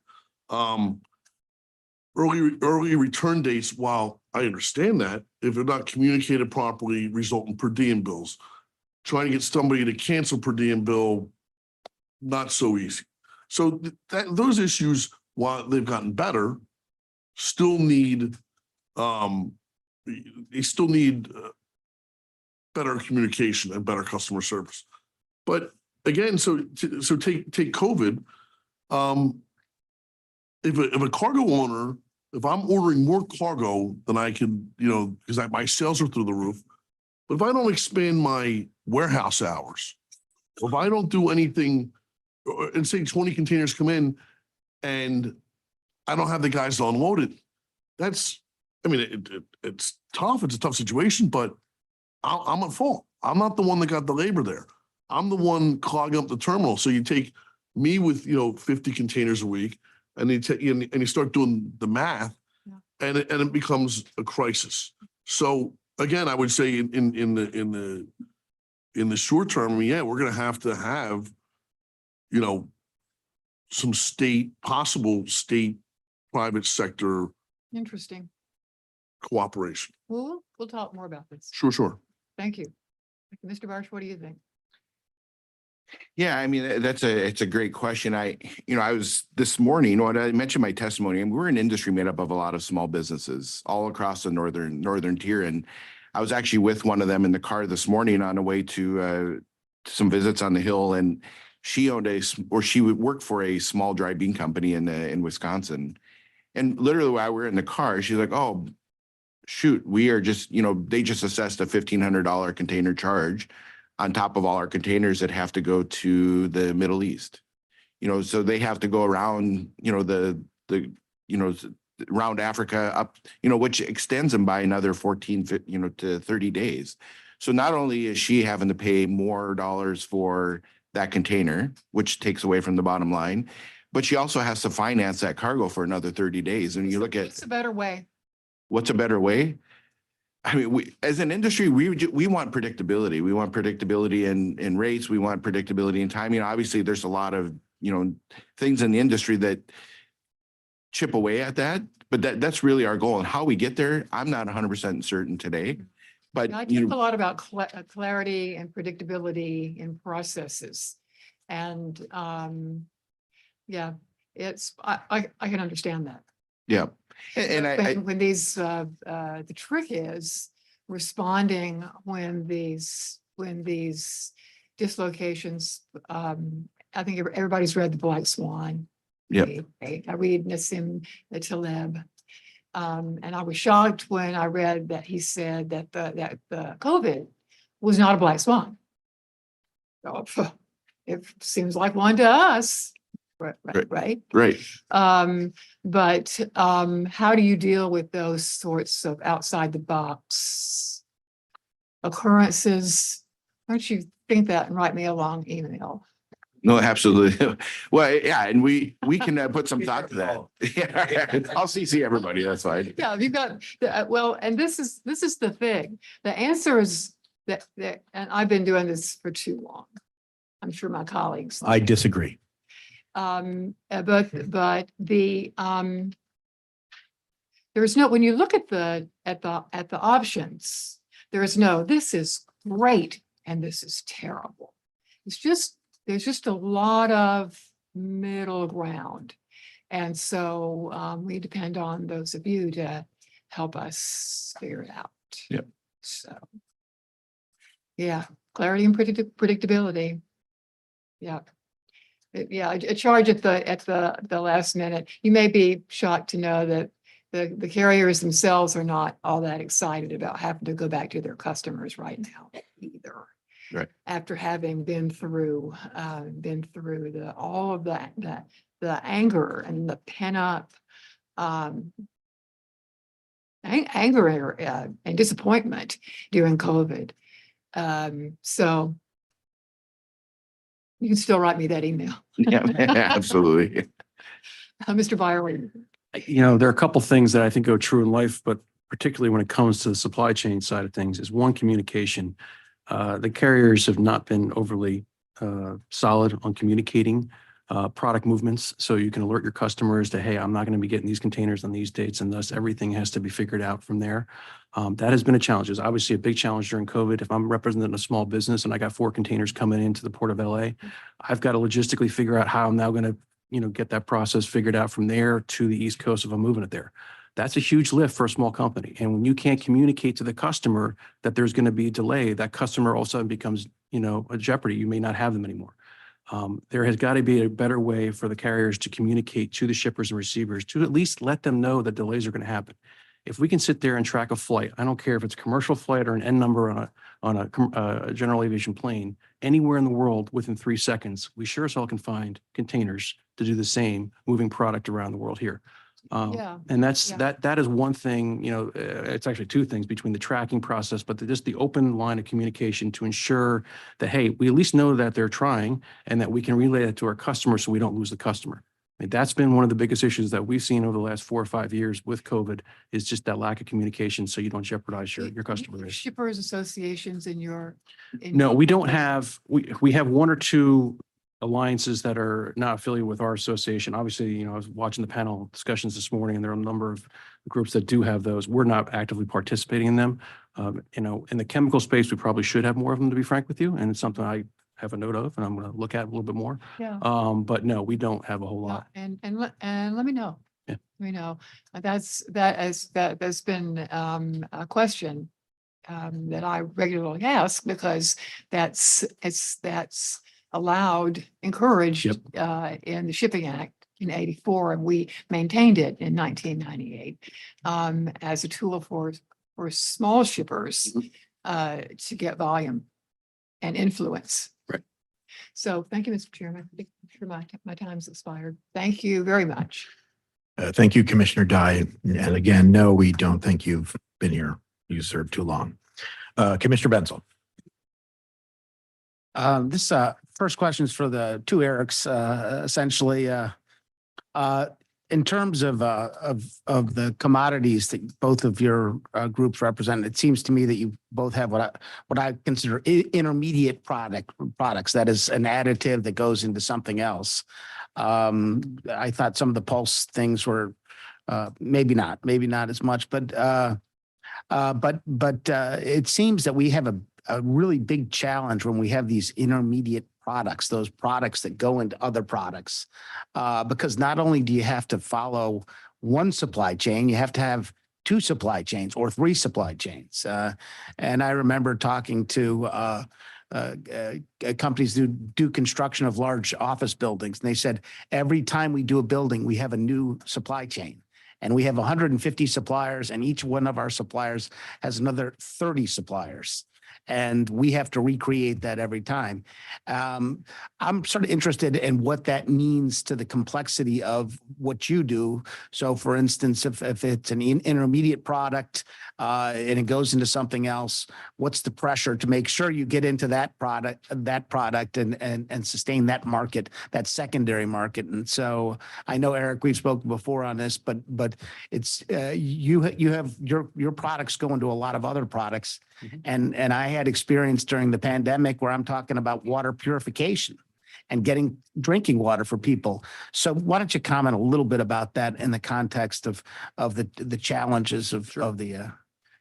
Early return dates, while I understand that, if they're not communicated properly, result in per diem bills. Trying to get somebody to cancel per diem bill, not so easy. So those issues, while they've gotten better, still need better communication and better customer service. But again, so take COVID. If a cargo owner, if I'm ordering more cargo than I can, because my sales are through the roof, but if I don't expand my warehouse hours, or if I don't do anything, and say 20 containers come in and I don't have the guys to unload it, it's tough. It's a tough situation, but I'm at fault. I'm not the one that got the labor there. I'm the one clogging up the terminal. So you take me with, 50 containers a week, and you start doing the math, and it becomes a crisis. So again, I would say in the short term, we're going to have, some possible state private sector Interesting. cooperation. We'll talk more about this. Sure. Thank you. Mr. Barsh, what do you think? Yeah, it's a great question. I was this morning when I mentioned my testimony, and we're an industry made up of a lot of small businesses all across the northern tier. And I was actually with one of them in the car this morning on the way to some visits on the Hill, and she she would work for a small dry bean company in Wisconsin. And literally while we were in the car, she's like, "Oh, shoot, we are just, they just assessed a $1,500 container charge on top of all our containers that have to go to the Middle East. So they have to go around, around Africa up, which extends them by another 14, to 30 days. So not only is she having to pay more dollars for that container, which takes away from the bottom line, but she also has to finance that cargo for another 30 days. And you look at— What's a better way? What's a better way? We, as an industry, we want predictability. We want predictability in rates. We want predictability in timing. Obviously, there's a lot of, things in the industry that chip away at that, but that's really our goal. And how we get there, I'm not 100% certain today. But I talk a lot about clarity and predictability in processes. And I can understand that. Yeah. When these, the trick is responding when these dislocations, I think everybody's read The Black Swan. Yep. I read Nassim Taleb. And I was shocked when I read that he said that the COVID was not a black swan. So, it seems like one to us. Right. But how do you deal with those sorts of outside the box occurrences? Why don't you think that and write me a long email? No, absolutely. Well, yeah, and we can put some thought to that. Yeah, I'll CC everybody. That's fine. Yeah, you've got and this is the thing. The answer is that, and I've been doing this for too long. I'm sure my colleagues. I disagree. But the there's no, when you look at the options, there is no, this is great and this is terrible. There's just a lot of middle ground. And so we depend on those of you to help us figure it out. Yep. So yeah, clarity and predictability. Yeah. Yeah, a charge at the last minute. You may be shocked to know that the carriers themselves are not all that excited about having to go back to their customers right now either. Right. After having been through all of the anger and the pent up anger and disappointment during COVID. So you can still write me that email. Yeah, absolutely. Mr. Byerly. There are a couple things that I think go true in life, but particularly when it comes to the supply chain side of things is one, communication. The carriers have not been overly solid on communicating product movements. So you can alert your customers to, hey, I'm not going to be getting these containers on these dates, and thus everything has to be figured out from there. That has been a challenge. It's obviously a big challenge during COVID. If I'm representing a small business and I got 4 containers coming into the Port of LA, I've got to logistically figure out how I'm now going to get that process figured out from there to the East Coast if I'm moving it there. That's a huge lift for a small company. And when you can't communicate to the customer that there's going to be a delay, that customer all of a sudden becomes, a jeopardy. You may not have them anymore. There has got to be a better way for the carriers to communicate to the shippers and receivers to at least let them know that delays are going to happen. If we can sit there and track a flight, I don't care if it's a commercial flight or an N number on a general aviation plane, anywhere in the world within 3 seconds, we sure as hell can find containers to do the same, moving product around the world here. And that is one thing, it's actually 2 things between the tracking process, but just the open line of communication to ensure that, hey, we at least know that they're trying and that we can relay that to our customers so we don't lose the customer. And that's been one of the biggest issues that we've seen over the last 4 or 5 years with COVID is just that lack of communication so you don't jeopardize your customer base. Shippers associations No, we don't have, we have 1 or 2 alliances that are not affiliated with our association. Obviously, I was watching the panel discussions this morning and there are a number of groups that do have those. We're not actively participating in them. In the chemical space, we probably should have more of them, to be frank with you. And it's something I have a note of and I'm going to look at a little bit more. Yeah. But no, we don't have a whole lot. And let me know. Yeah. Let me know. That's been a question that I regularly ask because that's allowed, encouraged in the Shipping Act in '84, and we maintained it in 1998 as a tool for small shippers to get volume and influence. Right. So thank you, Mr. Chairman. I'm sure my time's expired. Thank you very much. Thank you, Commissioner Dye. And again, no, we don't think you've been here. You served too long. Commissioner Benzel. This first question is for the 2 Erics, essentially. In terms of the commodities that both of your groups represent, it seems to me that you both have what I consider intermediate products. That is an additive that goes into something else. I thought some of the pulse things were maybe not as much, but it seems that we have a really big challenge when we have these intermediate products, those products that go into other products, because not only do you have to follow one supply chain, you have to have 2 supply chains or 3 supply chains. And I remember talking to companies who do construction of large office buildings, and they said, every time we do a building, we have a new supply chain. And we have 150 suppliers, and each one of our suppliers has another 30 suppliers. And we have to recreate that every time. I'm sort of interested in what that means to the complexity of what you do. So for instance, if it's an intermediate product and it goes into something else, what's the pressure to make sure you get into that product and sustain that market, that secondary market? And so I know, Eric, we've spoken before on this, but it's you have your products go into a lot of other products. And I had experience during the pandemic where I'm talking about water purification and getting drinking water for people. So why don't you comment a little bit about that in the context of the challenges of the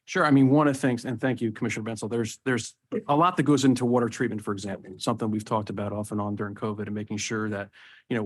Sure. I mean, one of the things, and thank you, Commissioner Benzel, there's a lot that goes into water treatment, for example, something we've talked about off and on during COVID and making sure that,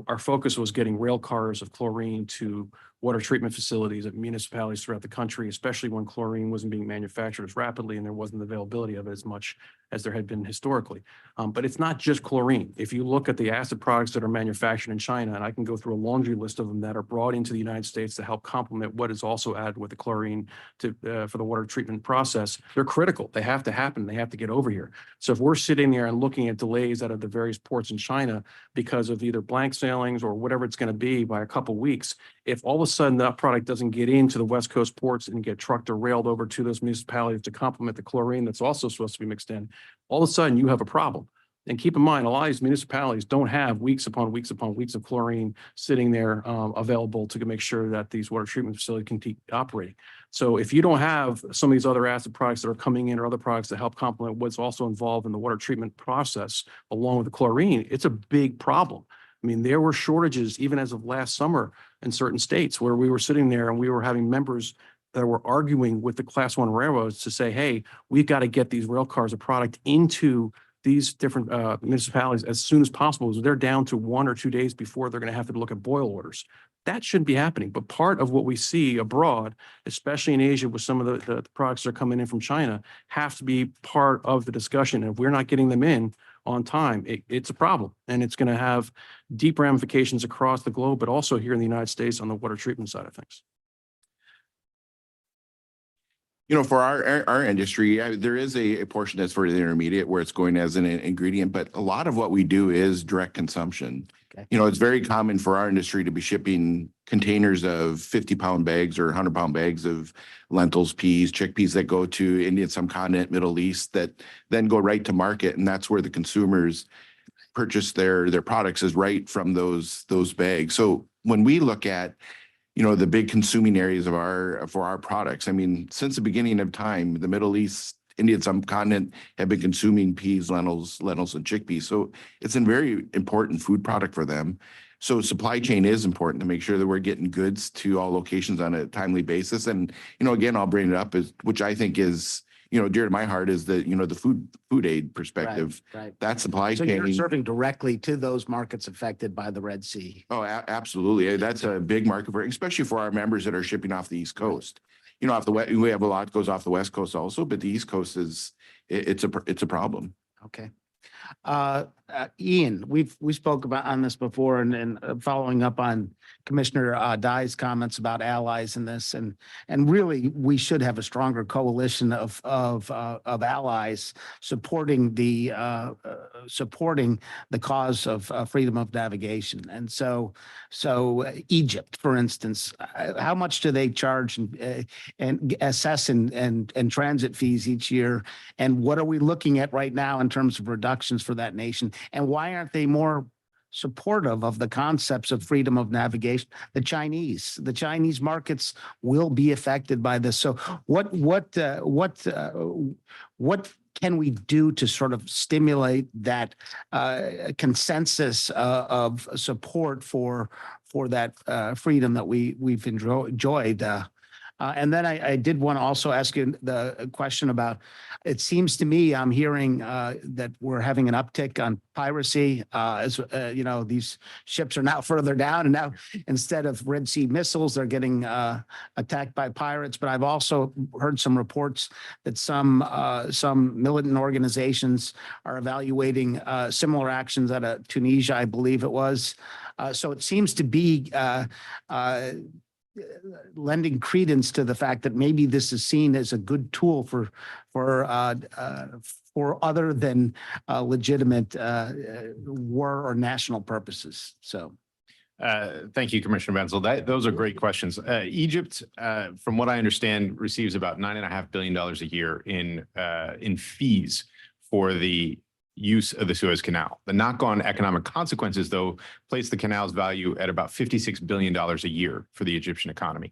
our focus was getting rail cars of chlorine to water treatment facilities at municipalities throughout the country, especially when chlorine wasn't being manufactured as rapidly and there wasn't availability of it as much as there had been historically. But it's not just chlorine. If you look at the acid products that are manufactured in China, and I can go through a laundry list of them that are brought into the United States to help complement what is also added with the chlorine for the water treatment process, they're critical. They have to happen. They have to get over here. So if we're sitting there and looking at delays out of the various ports in China because of either blank sailings or whatever it's going to be by a couple of weeks, if all of a sudden that product doesn't get into the West Coast ports and get trucked or railed over to those municipalities to complement the chlorine that's also supposed to be mixed in, all of a sudden you have a problem. And keep in mind, a lot of these municipalities don't have weeks upon weeks upon weeks of chlorine sitting there available to make sure that these water treatment facilities can keep operating. So if you don't have some of these other acid products that are coming in or other products that help complement what's also involved in the water treatment process along with the chlorine, it's a big problem. I mean, there were shortages even as of last summer in certain states where we were sitting there and we were having members that were arguing with the Class 1 railroads to say, hey, we've got to get these rail cars of product into these different municipalities as soon as possible, because they're down to 1 or 2 days before they're going to have to look at boil orders. That shouldn't be happening. But part of what we see abroad, especially in Asia with some of the products that are coming in from China, have to be part of the discussion. And if we're not getting them in on time, it's a problem. And it's going to have deep ramifications across the globe, but also here in the United States on the water treatment side of things. You know, for our industry, there is a portion that's for the intermediate where it's going as an ingredient, but a lot of what we do is direct consumption. Okay. You know, it's very common for our industry to be shipping containers of 50-pound bags or 100-pound bags of lentils, peas, chickpeas that go to Indian subcontinent, Middle East, that then go right to market. And that's where the consumers purchase their products is right from those bags. So when we look at, you know, the big consuming areas for our products, I mean, since the beginning of time, the Middle East, Indian subcontinent have been consuming peas, lentils, and chickpeas. So it's a very important food product for them. So supply chain is important to make sure that we're getting goods to all locations on a timely basis. And, you know, again, I'll bring it up, which I think is, you know, dear to my heart, is the, you know, the food aid perspective. Right. That supply So chain. you're serving directly to those markets affected by the Red Sea. Oh, absolutely. That's a big market for, especially for our members that are shipping off the East Coast. You know, off the west, we have a lot that goes off the West Coast also, but the East Coast it's a problem. Okay. Ian, we spoke about on this before and following up on Commissioner Dye's comments about allies in this, and really we should have a stronger coalition of allies supporting the cause of freedom of navigation. And so Egypt, for instance, how much do they charge and assess and transit fees each year? And what are we looking at right now in terms of reductions for that nation? And why aren't they more supportive of the concepts of freedom of navigation? The Chinese markets will be affected by this. So what can we do to sort of stimulate that consensus of support for that freedom that we've enjoyed? And then I did want to also ask you the question about, it seems to me I'm hearing that we're having an uptick on piracy as you know, these ships are now further down, and now instead of Red Sea missiles, they're getting attacked by pirates. But I've also heard some reports that some militant organizations are evaluating similar actions out of Tunisia, I believe it was. So it seems to be lending credence to the fact that maybe this is seen as a good tool for other than legitimate war or national purposes. So. Thank you, Commissioner Benzel. Those are great questions. Egypt, from what I understand, receives about $9.5 billion a year in fees for the use of the Suez Canal. The knock-on economic consequences, though, place the canal's value at about $56 billion a year for the Egyptian economy.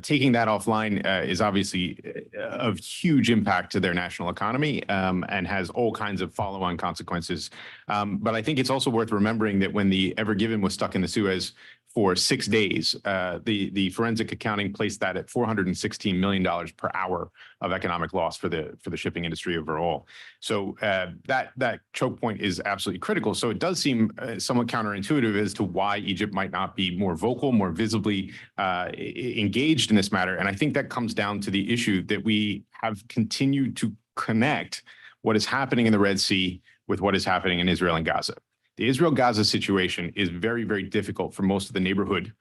Taking that offline is obviously of huge impact to their national economy and has all kinds of follow-on consequences. But I think it's also worth remembering that when the Ever Given was stuck in the Suez for 6 days, the forensic accounting placed that at $416 million per hour of economic loss for the shipping industry overall. So that choke point is absolutely critical. So it does seem somewhat counterintuitive as to why Egypt might not be more vocal, more visibly engaged in this matter. And I think that comes down to the issue that we have continued to connect what is happening in the Red Sea with what is happening in Israel and Gaza. The Israel-Gaza situation is very, very difficult for most of the neighborhood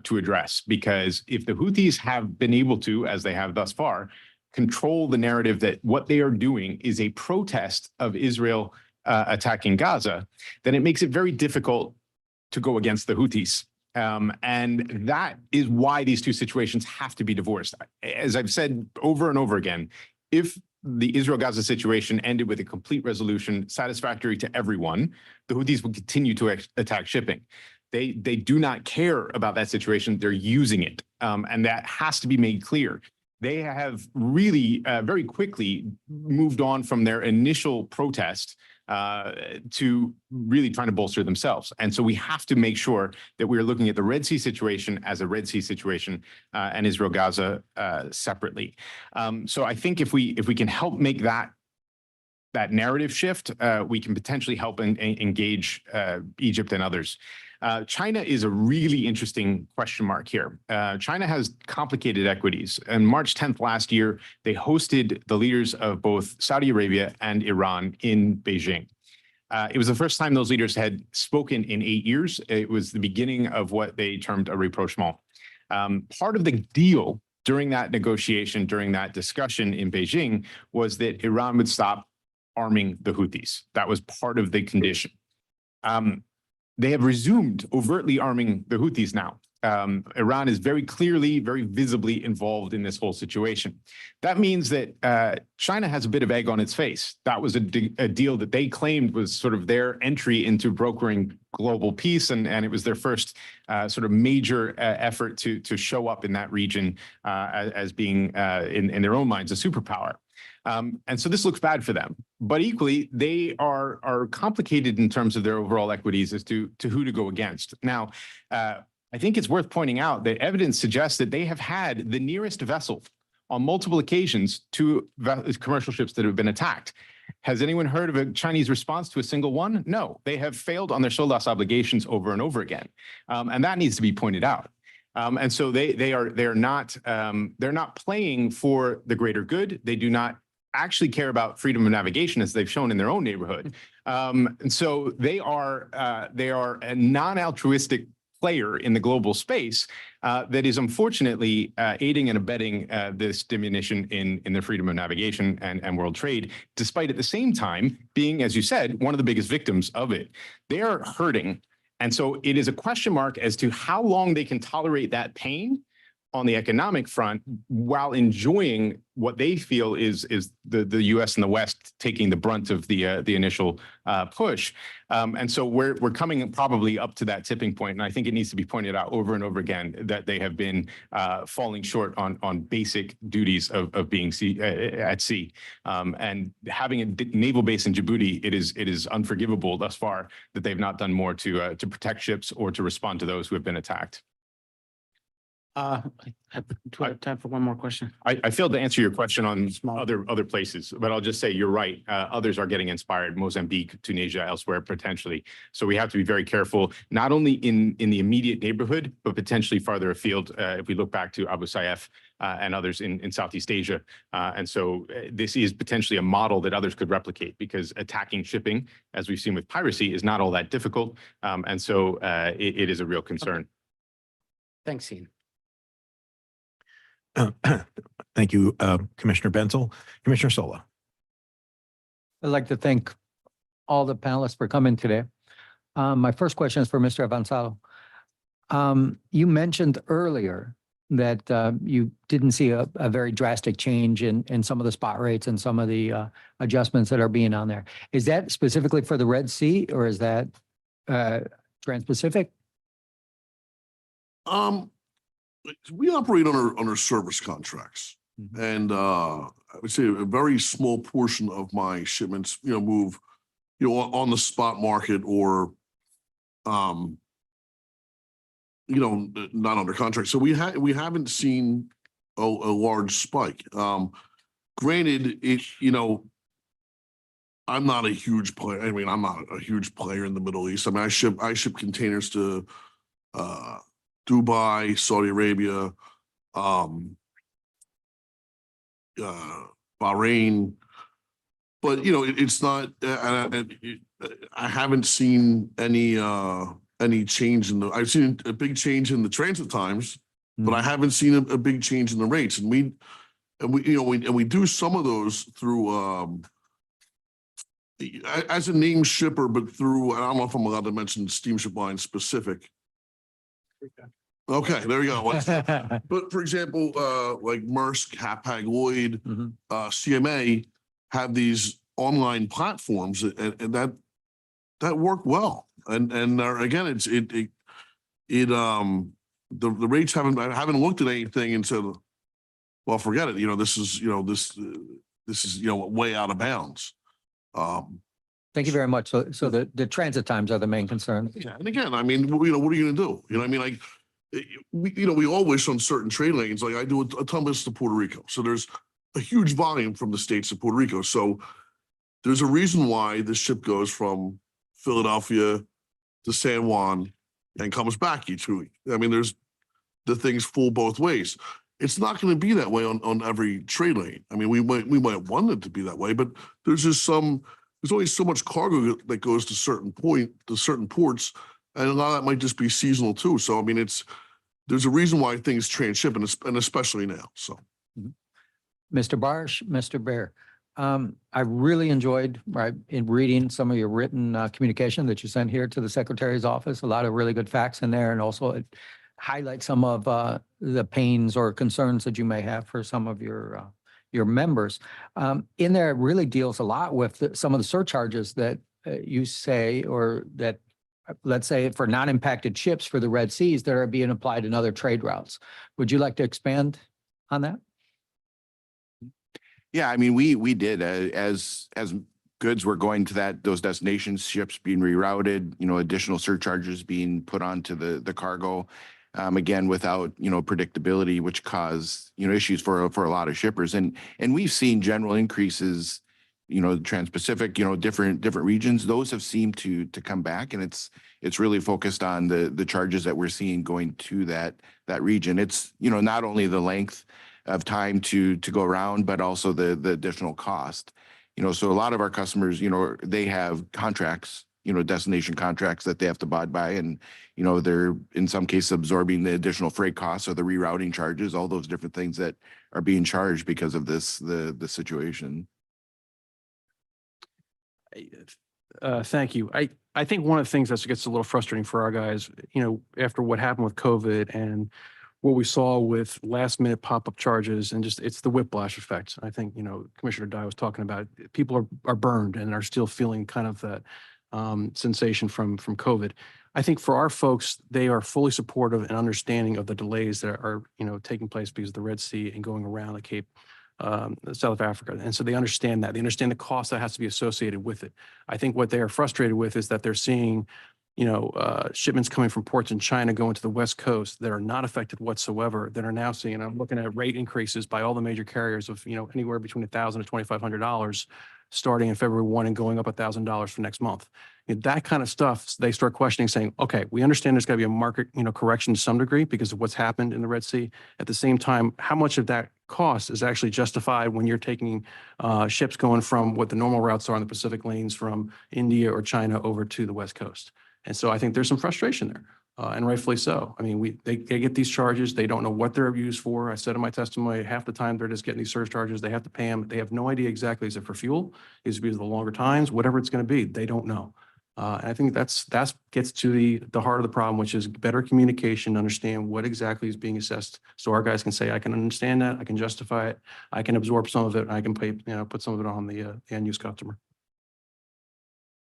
to address, because if the Houthis have been able to, as they have thus far, control the narrative that what they are doing is a protest of Israel attacking Gaza, then it makes it very difficult to go against the Houthis. And that is why these two situations have to be divorced. As I've said over and over again, if the Israel-Gaza situation ended with a complete resolution satisfactory to everyone, the Houthis would continue to attack shipping. They do not care about that situation. They're using it. And that has to be made clear. They have really very quickly moved on from their initial protest to really trying to bolster themselves. And so we have to make sure that we're looking at the Red Sea situation as a Red Sea situation and Israel-Gaza separately. So I think if we can help make that narrative shift, we can potentially help engage Egypt and others. China is a really interesting question mark here. China has complicated equities. On March 10th last year, they hosted the leaders of both Saudi Arabia and Iran in Beijing. It was the first time those leaders had spoken in 8 years. It was the beginning of what they termed a rapprochement. Part of the deal during that negotiation, during that discussion in Beijing, was that Iran would stop arming the Houthis. That was part of the condition. They have resumed overtly arming the Houthis now. Iran is very clearly, very visibly involved in this whole situation. That means that China has a bit of egg on its face. That was a deal that they claimed was sort of their entry into brokering global peace, and it was their first sort of major effort to show up in that region as being, in their own minds, a superpower. And so this looks bad for them, but equally they are complicated in terms of their overall equities as to who to go against. Now, I think it's worth pointing out that evidence suggests that they have had the nearest vessel on multiple occasions to commercial ships that have been attacked. Has anyone heard of a Chinese response to a single one? No, they have failed on their SOLAS obligations over and over again, and that needs to be pointed out. And so they're not playing for the greater good. They do not actually care about freedom of navigation, as they've shown in their own neighborhood. And so they are a non-altruistic player in the global space that is unfortunately aiding and abetting this diminution in the freedom of navigation and world trade, despite at the same time being, as you said, one of the biggest victims of it. They are hurting. And so it is a question mark as to how long they can tolerate that pain on the economic front while enjoying what they feel is the U.S. and the West taking the brunt of the initial push. And so we're coming probably up to that tipping point. And I think it needs to be pointed out over and over again that they have been falling short on basic duties of being at sea. And having a naval base in Djibouti, it is unforgivable thus far that they've not done more to protect ships or to respond to those who have been attacked. Do I have time for one more question? I failed to answer your question on other places, but I'll just say you're right. Others are getting inspired, Mozambique, Tunisia, elsewhere potentially. So we have to be very careful, not only in the immediate neighborhood, but potentially farther afield if we look back to Abu Sayyaf and others in Southeast Asia. And so this is potentially a model that others could replicate, because attacking shipping, as we've seen with piracy, is not all that difficult. And so it is a real concern. Okay. Thanks, Ian. Thank you, Commissioner Benzel. Commissioner Sola. I'd like to thank all the panelists for coming today. My first question is for Mr. Avanzado. You mentioned earlier that you didn't see a very drastic change in some of the spot rates and some of the adjustments that are being on there. Is that specifically for the Red Sea, or is that Trans-Pacific? We operate under service contracts, and I would say a very small portion of my shipments, move, on the spot market or, not under contract. So we haven't seen a large spike. Granted, I'm not a huge player. I mean, I'm not a huge player in the Middle East. I mean, I ship containers to Dubai, Saudi Arabia, Bahrain, But it's not, I haven't seen any change I've seen a big change in the transit times, but I haven't seen a big change in the rates. And we do some of those through, as a named shipper, but through, I don't know if I'm allowed to mention steamship line specific. Okay, there we go. But for example, like Maersk, Hapag-Lloyd, CMA have these online platforms and that work well. And again, the rates I haven't looked at anything and said, well, forget it. This is way out of bounds. Thank you very much. So the transit times are the main concern. Yeah, and again, I mean, what are you going to do? I mean, like, we all wish on certain trade lanes, like I do a ton of business to Puerto Rico. So there's a huge volume from the States to Puerto Rico. So there's a reason why this ship goes from Philadelphia to San Juan and comes back each week. I mean, the thing's full both ways. It's not going to be that way on every trade lane. I mean, we might want it to be that way, but there's only so much cargo that goes to certain ports, and a lot of that might just be seasonal too. So I mean, there's a reason why things transship, and especially now. So, Mr. Barsh, Mr. Bear, I really enjoyed in reading some of your written communication that you sent here to the Secretary's office. A lot of really good facts in there, and also it highlights some of the pains or concerns that you may have for some of your members. In there, it really deals a lot with some of the surcharges that you say, or that, let's say, for non-impacted ships for the Red Seas that are being applied in other trade routes. Would you like to expand on that? Yeah, I mean, we did as goods were going to those destinations, ships being rerouted, additional surcharges being put onto the cargo. Again, without, predictability, which caused, issues for a lot of shippers. And we've seen general increases, Trans-Pacific, different regions. Those have seemed to come back, and it's really focused on the charges that we're seeing going to that region. It's, not only the length of time to go around, but also the additional cost. So a lot of our customers, they have contracts, destination contracts that they have to abide by. And, they're in some cases absorbing the additional freight costs or the rerouting charges, all those different things that are being charged because of the situation. Thank you. I think one of the things that gets a little frustrating for our guys, after what happened with COVID and what we saw with last minute pop-up charges, and just it's the whiplash effect. I think, Commissioner Dye was talking about it. People are burned and are still feeling kind of that sensation from COVID. I think for our folks, they are fully supportive and understanding of the delays that are, taking place because of the Red Sea and going around the Cape, South Africa. And so they understand that. They understand the cost that has to be associated with it. I think what they are frustrated with is that they're seeing, shipments coming from ports in China going to the West Coast that are not affected whatsoever, that are now seeing, and I'm looking at rate increases by all the major carriers of, anywhere between $1,000 to $2,500 starting in February 1 and going up $1,000 for next month. That kind of stuff, they start questioning, saying, okay, we understand there's got to be a market, correction to some degree because of what's happened in the Red Sea. At the same time, how much of that cost is actually justified when you're taking ships going from what the normal routes are on the Pacific lanes from India or China over to the West Coast? And so I think there's some frustration there, and rightfully so. I mean, they get these charges. They don't know what they're used for. I said in my testimony, half the time they're just getting these surcharges. They have to pay them. They have no idea exactly, is it for fuel? Is it because of the longer times? Whatever it's going to be, they don't know. And I think that gets to the heart of the problem, which is better communication, understand what exactly is being assessed. So our guys can say, I can understand that, I can justify it, I can absorb some of it, and I can pay, put some of it on the end use customer.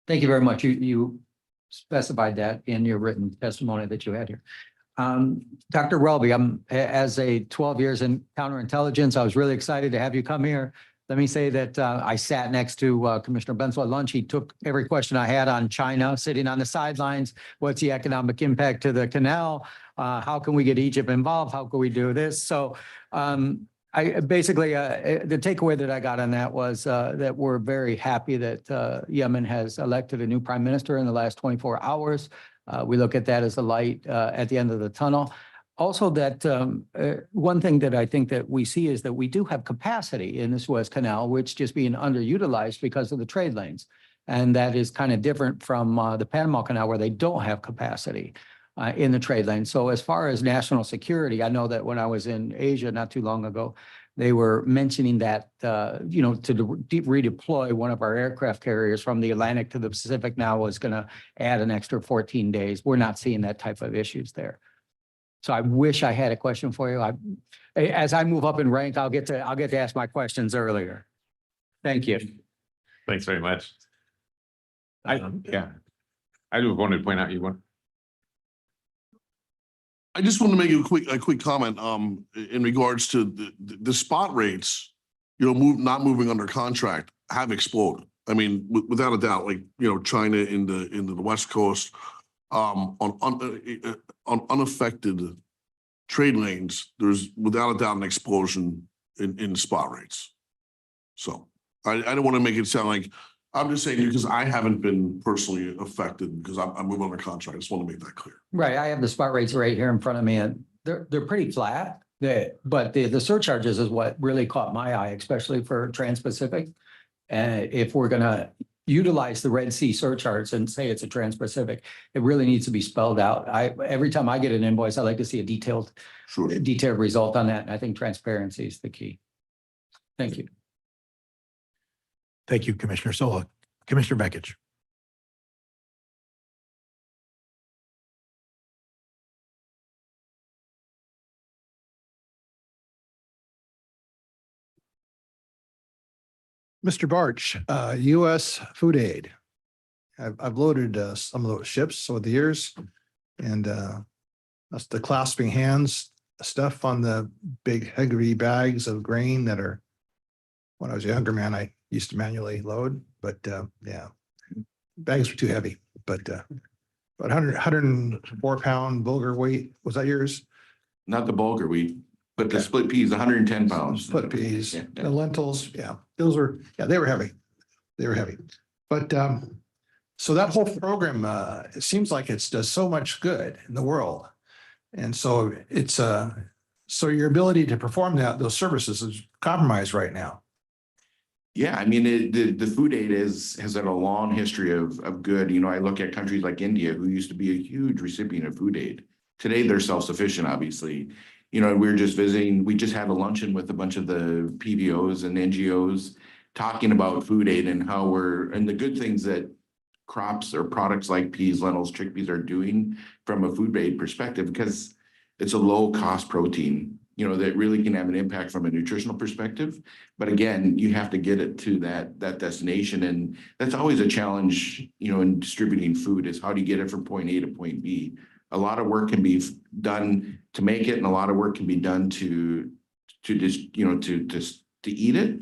Thank you very much. You specified that in your written testimony that you had here. Dr. Welby, as a 12 years in counterintelligence, I was really excited to have you come here. Let me say that I sat next to Commissioner Bensel at lunch. He took every question I had on China, sitting on the sidelines. What's the economic impact to the canal? How can we get Egypt involved? How can we do this? So I basically, the takeaway that I got on that was that we're very happy that Yemen has elected a new prime minister in the last 24 hours. We look at that as a light at the end of the tunnel. Also that one thing that I think that we see is that we do have capacity in the Suez Canal, which just being underutilized because of the trade lanes. And that is kind of different from the Panama Canal where they don't have capacity in the trade lane. So as far as national security, I know that when I was in Asia not too long ago, they were mentioning that, to redeploy one of our aircraft carriers from the Atlantic to the Pacific now was going to add an extra 14 days. We're not seeing that type of issues there. So I wish I had a question for you. As I move up in rank, I'll get to ask my questions earlier. Thank you. Thanks very much. I do want to point out I just want to make a quick comment in regards to the spot rates, not moving under contract have exploded. I mean, without a doubt, like, China in the West Coast, on unaffected trade lanes, there's without a doubt an explosion in spot rates. So I don't want to make it sound like I'm just saying because I haven't been personally affected because I'm moving under contract. I just want to make that clear. Right. I have the spot rates right here in front of me and they're pretty flat. But the surcharges is what really caught my eye, especially for Trans-Pacific. And if we're going to utilize the Red Sea surcharge and say it's a Trans-Pacific, it really needs to be spelled out. Every time I get an invoice, I like to see a detailed result on that. And I think transparency is the key. Thank you. Thank you, Commissioner Sola. Commissioner Bekich. Mr. Barch, U.S. food aid. I've loaded some of those ships over the years, and that's the clasping hands stuff on the big heavy bags of grain that are. When I was a younger man, I used to manually load, but yeah, bags were too heavy. But 104-pound bulgur weight, was that yours? Not the bulgur wheat, but the split peas, 110 pounds. Split peas, the lentils, yeah, they were heavy. They were heavy. But so that whole program, it seems like it does so much good in the world. And so it's so your ability to perform those services is compromised right now. Yeah, I mean, the food aid has had a long history of good. I look at countries like India, who used to be a huge recipient of food aid. Today, they're self-sufficient, obviously. We were just visiting, we just had a luncheon with a bunch of the PVOs and NGOs talking about food aid and and the good things that crops or products like peas, lentils, chickpeas are doing from a food aid perspective, because it's a low cost protein, that really can have an impact from a nutritional perspective. But again, you have to get it to that destination. And that's always a challenge, in distributing food, is how do you get it from point A to point B? A lot of work can be done to make it, and a lot of work can be done to just, to eat it.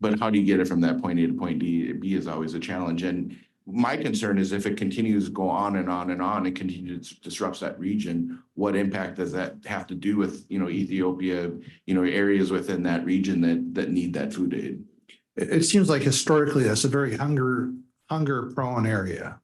But how do you get it from that point A to point B is always a challenge. And my concern is if it continues to go on and on and on and continues to disrupt that region, what impact does that have to do with, Ethiopia, areas within that region that need that food aid? It seems like historically that's a very hunger prone area.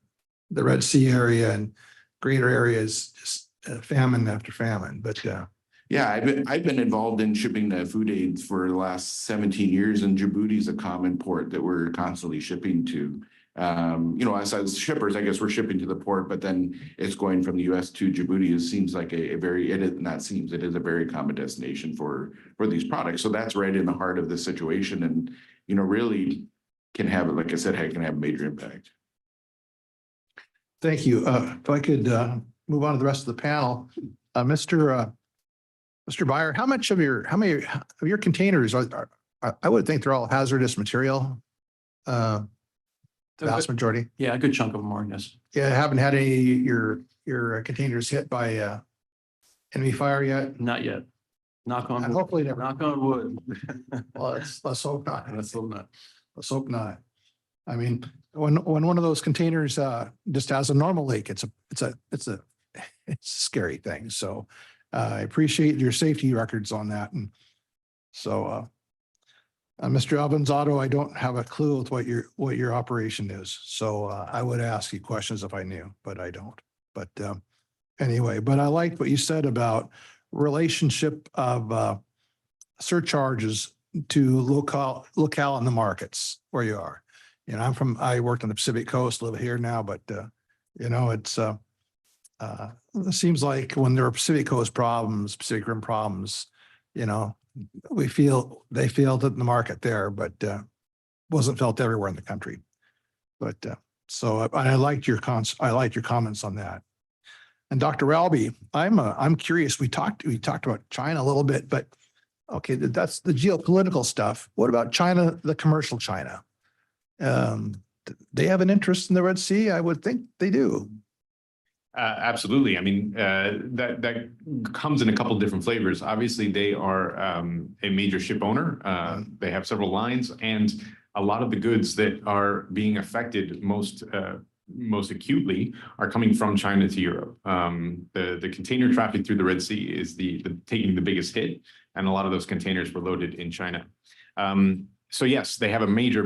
The Red Sea area and greater areas, just famine after famine. But yeah, I've been involved in shipping the food aids for the last 17 years, and Djibouti is a common port that we're constantly shipping to. As shippers, I guess we're shipping to the port, but then it's going from the U.S. to Djibouti. It seems like it is a very common destination for these products. So that's right in the heart of the situation, and really can have, like I said, can have a major impact. thank you. If I could move on to the rest of the panel, Mr. Byer, how many of your containers are I would think they're all hazardous material. The vast majority. Yeah, a good chunk of them are, yes. Yeah, haven't had any your containers hit by enemy fire yet? Not yet. Knock on wood. Hopefully never. Knock on wood. Well, let's hope not. Let's hope not. Let's hope not. I mean, when one of those containers just has a normal leak, it's a scary thing. So I appreciate your safety records on that. And so Mr. Alvanzado, I don't have a clue with what your operation is. So I would ask you questions if I knew, but I don't. But anyway, but I liked what you said about relationship of surcharges to locale in the markets where you are. You know, I worked on the Pacific Coast, live here now, but you know, it seems like when there are Pacific Coast problems, Pacific Rim problems, you know, they feel it in the market there, but wasn't felt everywhere in the country. But so I liked your comments on that. And Dr. Ralby, I'm curious. We talked about China a little bit, but okay, that's the geopolitical stuff. What about China, the commercial China? They have an interest in the Red Sea? I would think they do. Absolutely. I mean, that comes in a couple of different flavors. Obviously, they are a major ship owner. They have several lines, and a lot of the goods that are being affected most acutely are coming from China to Europe. The container traffic through the Red Sea is taking the biggest hit, and a lot of those containers were loaded in China. So yes, they have a major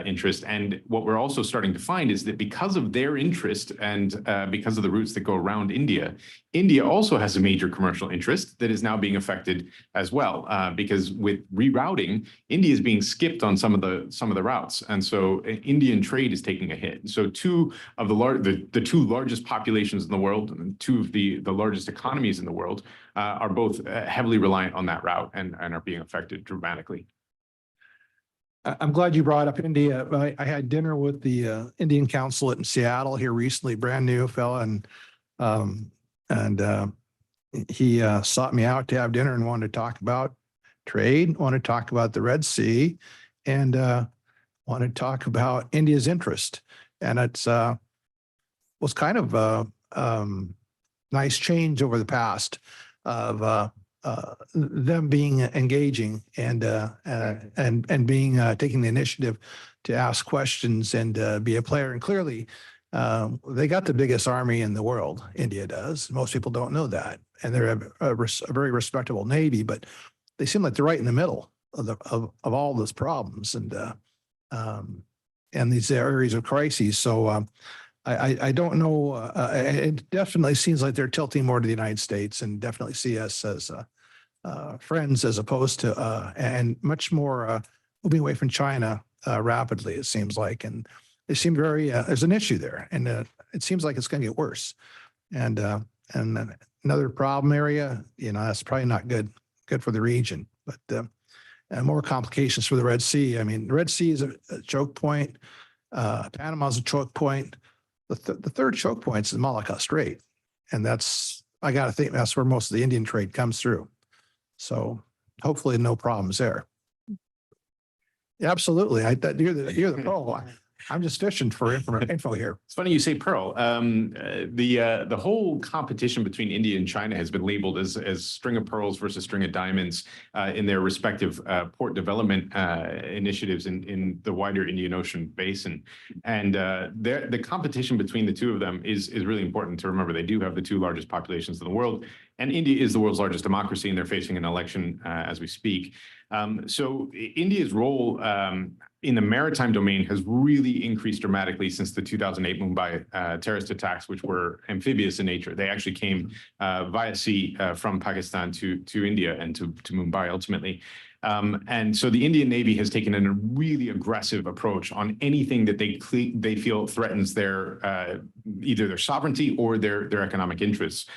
interest. And what we're also starting to find is that because of their interest and because of the routes that go around India, India also has a major commercial interest that is now being affected as well. Because with rerouting, India is being skipped on some of the routes. And so Indian trade is taking a hit. So two of the two largest populations in the world, and two of the largest economies in the world are both heavily reliant on that route and are being affected dramatically. I'm glad you brought up India. I had dinner with the Indian consulate in Seattle here recently, brand new fella, and he sought me out to have dinner and wanted to talk about trade, wanted to talk about the Red Sea, and wanted to talk about India's interest. And it's was kind of a nice change over the past of them being engaging and being taking the initiative to ask questions and be a player. And clearly, they got the biggest army in the world. India does. Most people don't know that, and they're a very respectable navy. But they seem like they're right in the middle of all those problems and these areas of crises. So. I don't know. It definitely seems like they're tilting more to the United States and definitely see us as friends as opposed to and much more moving away from China rapidly, it seems like. And they seem very there's an issue there, and it seems like it's going to get worse. And another problem area, you know, that's probably not good for the region, but more complications for the Red Sea. I mean, the Red Sea is a choke point. Panama is a choke point. The third choke point is the Malacca Strait. And I got to think that's where most of the Indian trade comes through. So hopefully no problems there. Yeah, absolutely. You're the pro. I'm just fishing for info here. It's funny you say Pearl. The whole competition between India and China has been labeled as string of pearls versus string of diamonds in their respective port development initiatives in the wider Indian Ocean basin. And the competition between the two of them is really important to remember. They do have the two largest populations in the world, and India is the world's largest democracy, and they're facing an election as we speak. So India's role in the maritime domain has really increased dramatically since the 2008 Mumbai terrorist attacks, which were amphibious in nature. They actually came via sea from Pakistan to India and to Mumbai ultimately. And so the Indian Navy has taken a really aggressive approach on anything that they feel threatens their either their sovereignty or their economic interests.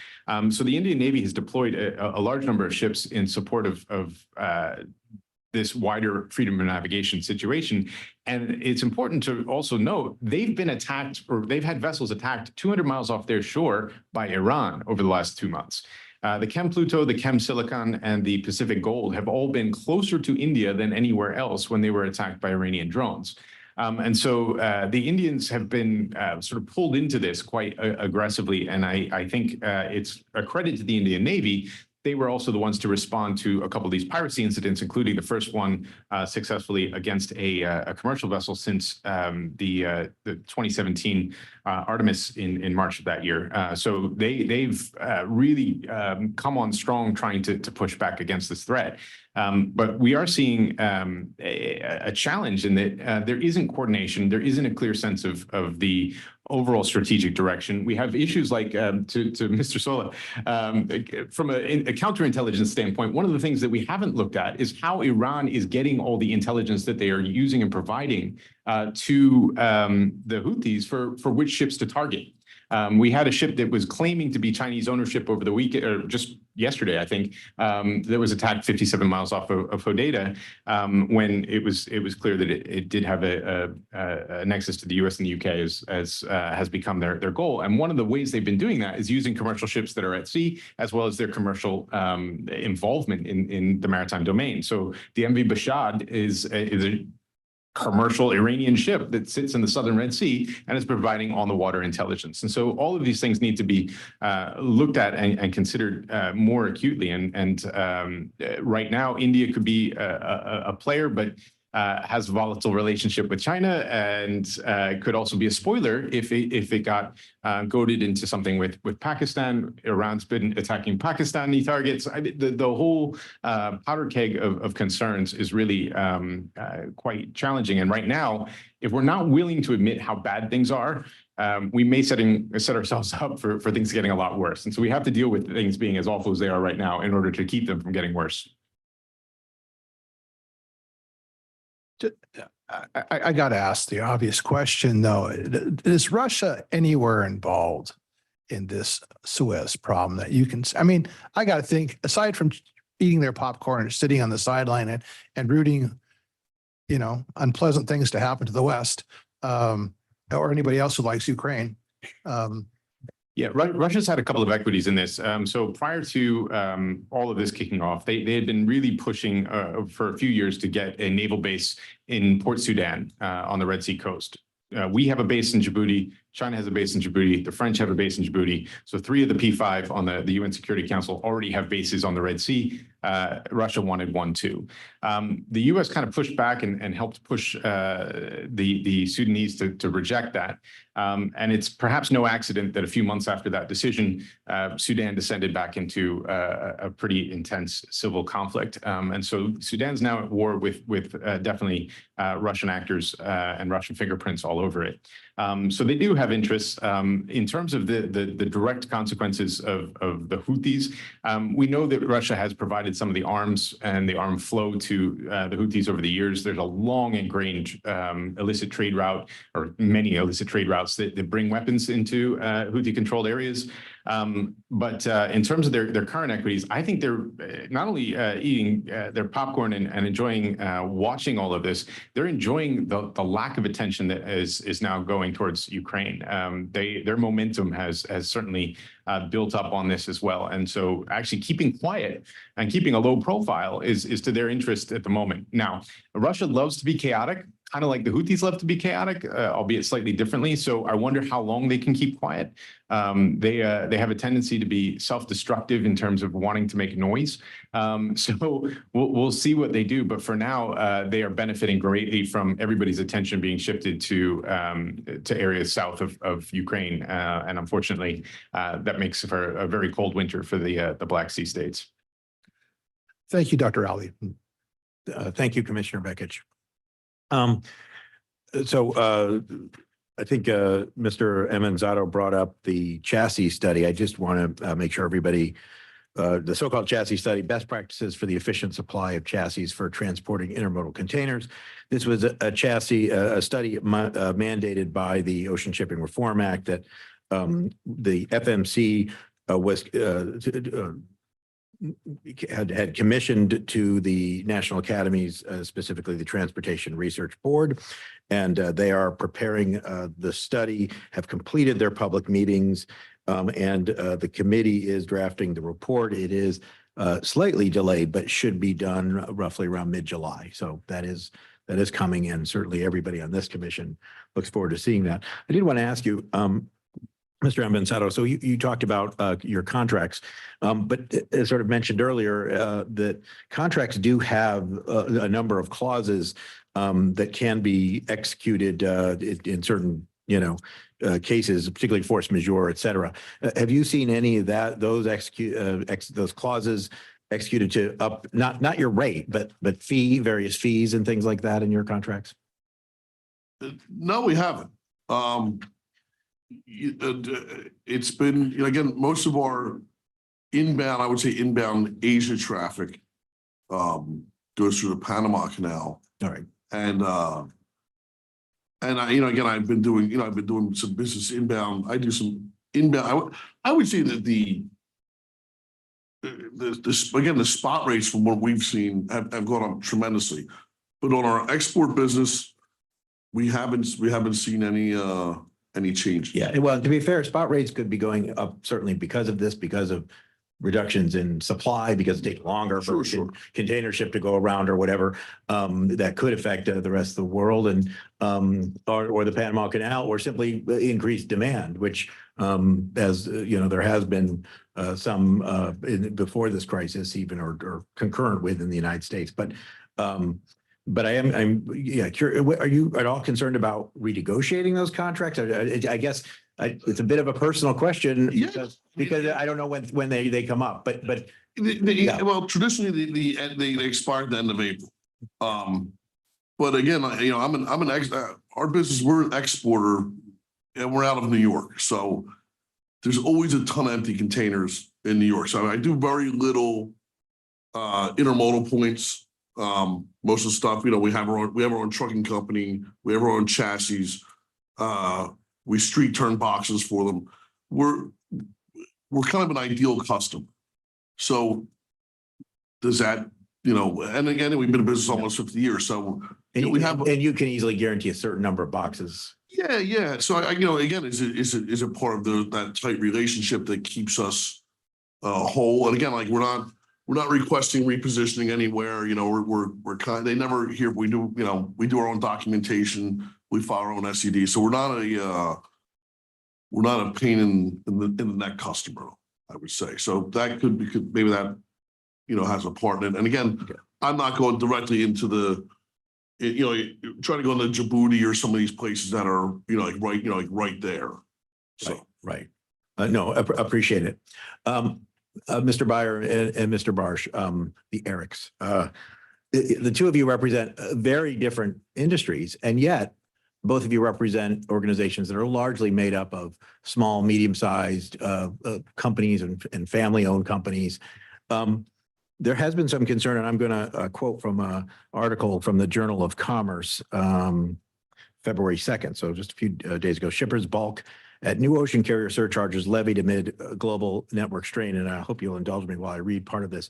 So the Indian Navy has deployed a large number of ships in support of this wider freedom of navigation situation. And it's important to also note they've been attacked, or they've had vessels attacked 200 miles off their shore by Iran over the last 2 months. The Chem Pluto, the Chem Silicon, and the Pacific Gold have all been closer to India than anywhere else when they were attacked by Iranian drones. And so the Indians have been sort of pulled into this quite aggressively. And I think it's a credit to the Indian Navy. They were also the ones to respond to a couple of these piracy incidents, including the first one successfully against a commercial vessel since the 2017 Artemis in March of that year. So they've really come on strong trying to push back against this threat. But we are seeing a challenge in that there isn't coordination. There isn't a clear sense of the overall strategic direction. We have issues like, to Mr. Sola, from a counterintelligence standpoint, one of the things that we haven't looked at is how Iran is getting all the intelligence that they are using and providing to the Houthis for which ships to target. We had a ship that was claiming to be Chinese ownership over the weekend, or just yesterday, I think, that was attacked 57 miles off of Hodeidah, when it was clear that it did have a nexus to the US and the UK, as has become their goal. And one of the ways they've been doing that is using commercial ships that are at sea, as well as their commercial involvement in the maritime domain. So the MV Bashad is a commercial Iranian ship that sits in the southern Red Sea and is providing on the water intelligence. And so all of these things need to be looked at and considered more acutely. And right now, India could be a player, but has a volatile relationship with China, and could also be a spoiler if it got goaded into something with Pakistan. Iran's been attacking Pakistani targets. The whole powder keg of concerns is really quite challenging. And right now, if we're not willing to admit how bad things are, we may set ourselves up for things getting a lot worse. And so we have to deal with things being as awful as they are right now in order to keep them from getting worse. I got to ask the obvious question, though. Is Russia anywhere involved in this Suez problem that you can, I mean, I got to think, aside from eating their popcorn and sitting on the sideline and rooting, unpleasant things to happen to the West, or anybody else who likes Ukraine. Yeah, Russia's had a couple of equities in this. So prior to all of this kicking off, they had been really pushing for a few years to get a naval base in Port Sudan on the Red Sea coast. We have a base in Djibouti. China has a base in Djibouti. The French have a base in Djibouti. So 3 of the P5 on the UN Security Council already have bases on the Red Sea. Russia wanted one too. The US kind of pushed back and helped push the Sudanese to reject that. And it's perhaps no accident that a few months after that decision, Sudan descended back into a pretty intense civil conflict. And so Sudan's now at war with definitely Russian actors and Russian fingerprints all over it. So they do have interests. In terms of the direct consequences of the Houthis, we know that Russia has provided some of the arms and the arm flow to the Houthis over the years. There's a long ingrained illicit trade route, or many illicit trade routes that bring weapons into Houthi-controlled areas. But in terms of their current equities, I think they're not only eating their popcorn and enjoying watching all of this, they're enjoying the lack of attention that is now going towards Ukraine. Their momentum has certainly built up on this as well. And so actually keeping quiet and keeping a low profile is to their interest at the moment. Now, Russia loves to be chaotic, kind of like the Houthis love to be chaotic, albeit slightly differently. So I wonder how long they can keep quiet. They have a tendency to be self-destructive in terms of wanting to make noise. So we'll see what they do. But for now, they are benefiting greatly from everybody's attention being shifted to areas south of Ukraine. And unfortunately, that makes for a very cold winter for the Black Sea states. Thank you, Dr. Ali. Thank you, Commissioner Bekich. I think Mr. Emanzato brought up the chassis study. I just want to make sure everybody, the so-called chassis study, best practices for the efficient supply of chassis for transporting intermodal containers. This was a study mandated by the Ocean Shipping Reform Act that the FMC had commissioned to the National Academies, specifically the Transportation Research Board, and they are preparing the study, have completed their public meetings, and the committee is drafting the report. It is slightly delayed, but should be done roughly around mid-July. So that is coming in. Certainly everybody on this commission looks forward to seeing that. I did want to ask you, Mr. Emanzato, so you talked about your contracts, but as sort of mentioned earlier, that contracts do have a number of clauses that can be executed in certain, cases, particularly force majeure, et cetera. Have you seen any of that? Those clauses executed to up not your rate, but various fees and things like that in your contracts? No, we haven't. it's been, again, most of our inbound, I would say inbound Asia traffic goes through the Panama Canal. All right. And I, again, I've been doing some business inbound. I do some inbound. I would say that again, the spot rates from what we've seen have gone up tremendously. But on our export business, we haven't seen any change. Yeah, well, to be fair, spot rates could be going up certainly because of this, because of reductions in supply, because it takes longer for container ship to go around or whatever. That could affect the rest of the world and or the Panama Canal, or simply increased demand, which as there has been some before this crisis, even or concurrent with in the United States. But I'm curious, are you at all concerned about renegotiating those contracts? I guess it's a bit of a personal question because I don't know when they come up, but well, traditionally they expire at the end of April. But again, our business, we're an exporter and we're out of New York. So there's always a ton of empty containers in New York. So I do very little intermodal points. Most of the stuff, we have our own trucking company, we have our own chassis. We street turn boxes for them. We're kind of an ideal customer. So does that, and again, we've been in business almost 50 years. So we have, and you can easily guarantee a certain number of boxes. Yeah. So again, is it part of that tight relationship that keeps us whole? And again, like we're not requesting repositioning anywhere. We're kind. They never hear. We do. We do our own documentation. We file our own SED. So we're not a pain in the neck customer, I would say. So that could maybe that has a part in it. And again, I'm not going directly into the trying to go into Djibouti or some of these places that are right there. So right. No, appreciate it. Mr. Byer and Mr. Barsh, the Erics, the two of you represent very different industries, and yet both of you represent organizations that are largely made up of small, medium-sized companies and family-owned companies. There has been some concern, and I'm going to quote from an article from the Journal of Commerce, February 2nd, so just a few days ago. Shippers balk at new ocean carrier surcharges levied amid global network strain. And I hope you'll indulge me while I read part of this.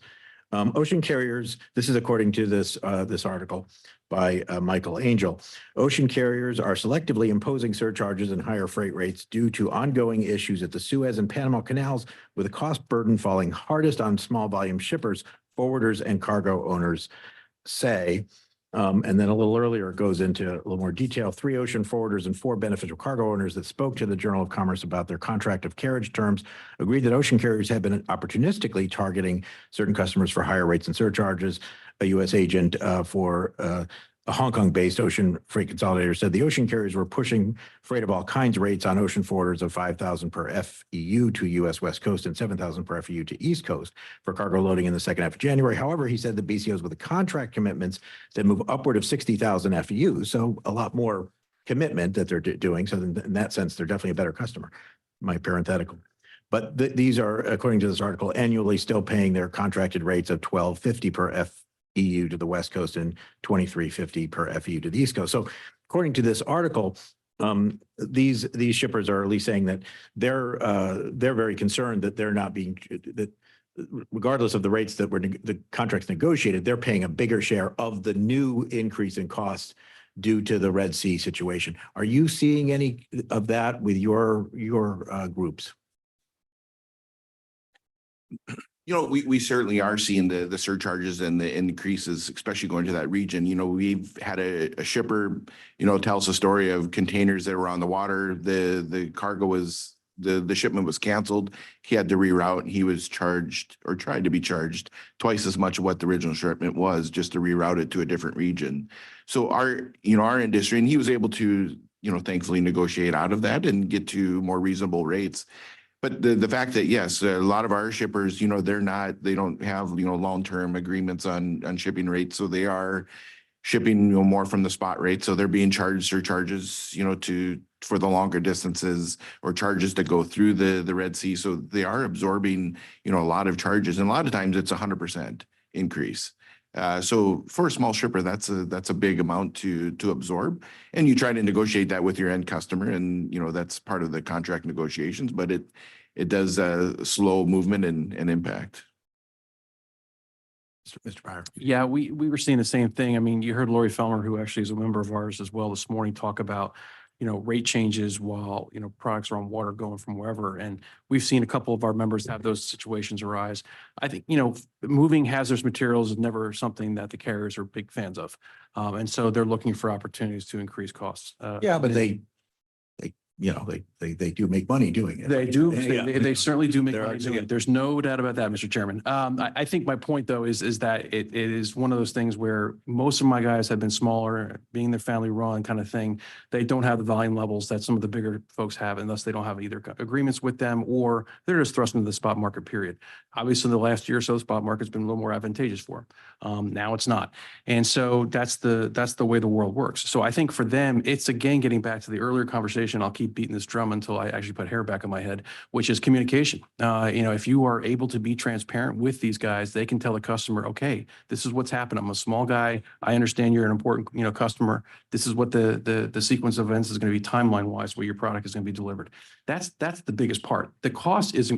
Ocean carriers, this is according to this article by Michael Angel. Ocean carriers are selectively imposing surcharges and higher freight rates due to ongoing issues at the Suez and Panama canals, with a cost burden falling hardest on small volume shippers, forwarders, and cargo owners, say. And then a little earlier, it goes into a little more detail. 3 ocean forwarders and 4 beneficial cargo owners that spoke to the Journal of Commerce about their contract of carriage terms agreed that ocean carriers have been opportunistically targeting certain customers for higher rates and surcharges. A U.S. agent for a Hong Kong-based ocean freight consolidator said the ocean carriers were pushing freight of all kinds rates on ocean forwarders of $5,000 per FEU to U.S. West Coast and $7,000 per FEU to East Coast for cargo loading in the second half of January. However, he said the BCOs with the contract commitments that move upward of 60,000 FEU, so a lot more commitment that they're doing. So in that sense, they're definitely a better customer, my parenthetical. But these are, according to this article, annually still paying their contracted rates of $12.50 per FEU to the West Coast and $23.50 per FEU to the East Coast. So according to this article, these shippers are at least saying that they're very concerned that they're not being, that regardless of the rates that were the contracts negotiated, they're paying a bigger share of the new increase in costs due to the Red Sea situation. Are you seeing any of that with your groups? We certainly are seeing the surcharges and the increases, especially going to that region. We've had a shipper, tell us a story of containers that were on the water. The cargo was, the shipment was canceled. He had to reroute. He was charged, or tried to be charged, twice as much of what the original shipment was, just to reroute it to a different region. So our industry, and he was able to, thankfully negotiate out of that and get to more reasonable rates. But the fact that, yes, a lot of our shippers, they don't have, long-term agreements on shipping rates. So they are shipping, more from the spot rate. So they're being charged surcharges, for the longer distances or charges to go through the Red Sea. So they are absorbing, a lot of charges, and a lot of times it's 100% increase. So for a small shipper, that's a big amount to absorb, and you try to negotiate that with your end customer, and that's part of the contract negotiations. But it does slow movement and impact. Mr. Byer. Yeah, we were seeing the same thing. I mean, you heard Lori Felmer, who actually is a member of ours as well this morning, talk about, rate changes while, products are on water going from wherever. And we've seen a couple of our members have those situations arise. I think, moving hazardous materials is never something that the carriers are big fans of. And so they're looking for opportunities to increase costs. Yeah, but they do make money doing it. They do. Yeah. They certainly do make There money are- doing it. There's no doubt about that, Mr. Chairman. I think my point, though, is that it is one of those things where most of my guys have been smaller, being their family run kind of thing. They don't have the volume levels that some of the bigger folks have, and thus they don't have either agreements with them, or they're just thrust into the spot market, period. Obviously, in the last year or so, the spot market's been a little more advantageous for them. Now it's not. And so that's the way the world works. So I think for them, it's again, getting back to the earlier conversation, I'll keep beating this drum until I actually put hair back on my head, which is communication. If you are able to be transparent with these guys, they can tell the customer, okay, this is what's happened. I'm a small guy. I understand you're an important, customer. This is what the sequence of events is going to be timeline wise, where your product is going to be delivered. That's the biggest part. The cost is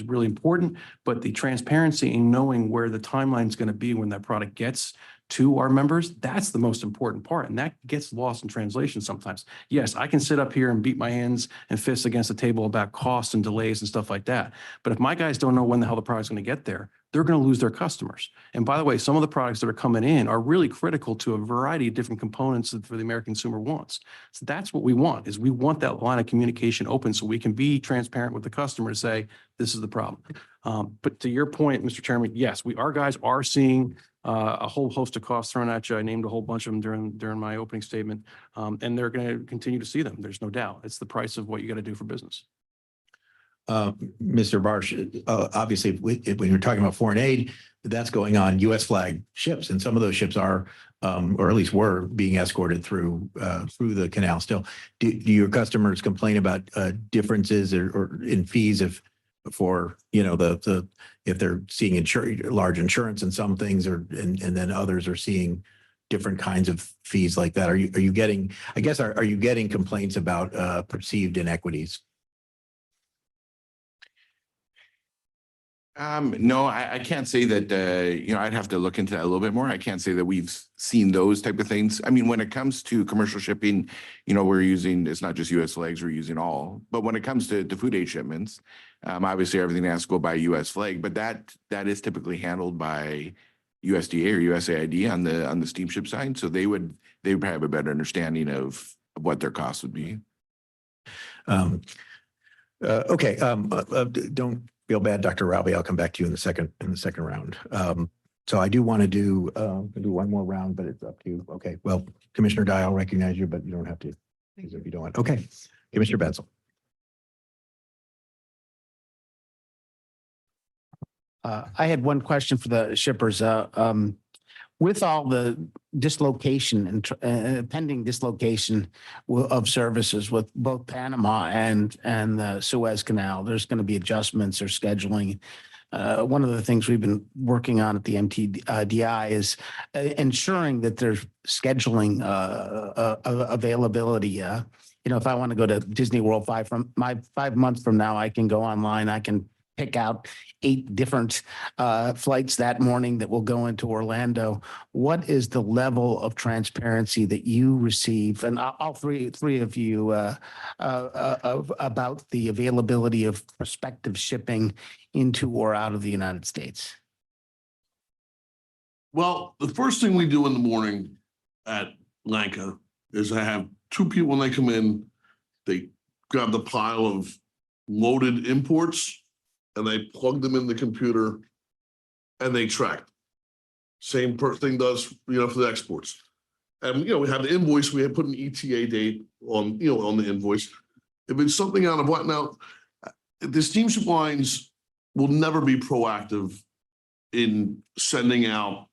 really important, but the transparency in knowing where the timeline is going to be when that product gets to our members, that's the most important part. And that gets lost in translation sometimes. Yes, I can sit up here and beat my hands and fists against the table about costs and delays and stuff like that. But if my guys don't know when the hell the product's going to get there, they're going to lose their customers. And by the way, some of the products that are coming in are really critical to a variety of different components that the American consumer wants. So that's what we want, is we want that line of communication open so we can be transparent with the customer and say, this is the problem. But to your point, Mr. Chairman, yes, our guys are seeing a whole host of costs thrown at you. I named a whole bunch of them during my opening statement, and they're going to continue to see them. There's no doubt. It's the price of what you got to do for business. Mr. Barsh, obviously, when you're talking about foreign aid, that's going on U.S. flag ships, and some of those ships are, or at least were, being escorted through the canal still. Do your customers complain about differences or in fees if they're seeing large insurance in some things, and then others are seeing different kinds of fees like that? Are you getting, I guess, are you getting complaints about perceived inequities? No, I can't say that, I'd have to look into that a little bit more. I can't say that we've seen those type of things. I mean, when it comes to commercial shipping, we're using, it's not just US flags, we're using all. But when it comes to food aid shipments, obviously everything has to go by US flag, but that is typically handled by USDA or USAID on the steamship side. So they would have a better understanding of what their costs would be. Okay. Don't feel bad, Dr. Ralby. I'll come back to you in the second round. So I do want to do one more round, but it's up to you. Okay. Well, Commissioner Dye, I'll recognize you, but you don't have to if you don't want. Okay. Commissioner Benzel. I had one question for the shippers. With all the dislocation and pending dislocation of services with both Panama and the Suez Canal, there's going to be adjustments or scheduling. One of the things we've been working on at the MTDI is ensuring that there's scheduling availability. If I want to go to Disney World 5 months from now, I can go online. I can pick out 8 different flights that morning that will go into Orlando. What is the level of transparency that you receive, and all three of you, about the availability of prospective shipping into or out of the United States? Well, the first thing we do in the morning at Lanka is I have 2 people when they come in, they grab the pile of loaded imports and they plug them in the computer and they track. Same thing does, for the exports. And, we have the invoice, we have put an ETA date on the invoice. If it's something out of what now, the steamship lines will never be proactive in sending out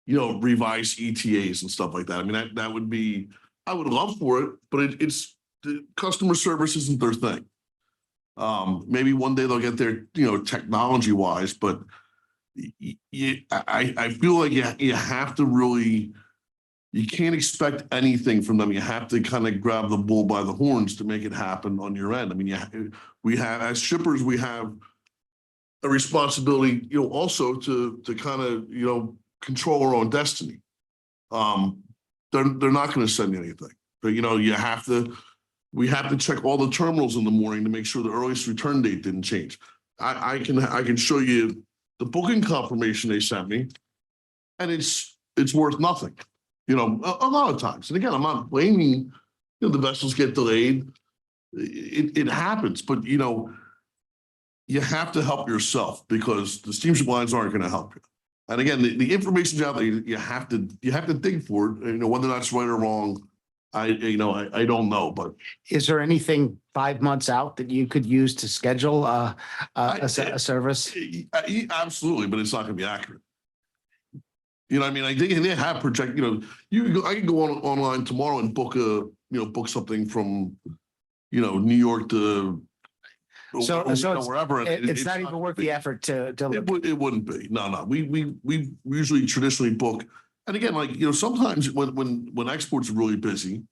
revise ETAs and stuff like that. I mean, that would be, I would love for it, but it's the customer service isn't their thing. Maybe one day they'll get there, technology wise, but I feel like you have to really, you can't expect anything from them. You have to kind of grab the bull by the horns to make it happen on your end. I mean, we have, as shippers, we have a responsibility, also to kind of, control our own destiny. They're not going to send you anything, but we have to check all the terminals in the morning to make sure the earliest return date didn't change. I can show you the booking confirmation they sent me, and it's worth nothing, a lot of times. And again, I'm not blaming, the vessels get delayed. It happens, but you have to help yourself because the steamship lines aren't going to help you. And again, the information's out there. You have to dig for it. Whether that's right or wrong, I don't know. But Is there anything 5 months out that you could use to schedule a service? Absolutely, but it's not going to be accurate. I mean, I think they have project. I can go online tomorrow and book something from, New York to. So wherever. It's not even worth the effort to. It wouldn't be. No. We usually traditionally book, and again, sometimes when exports are really busy,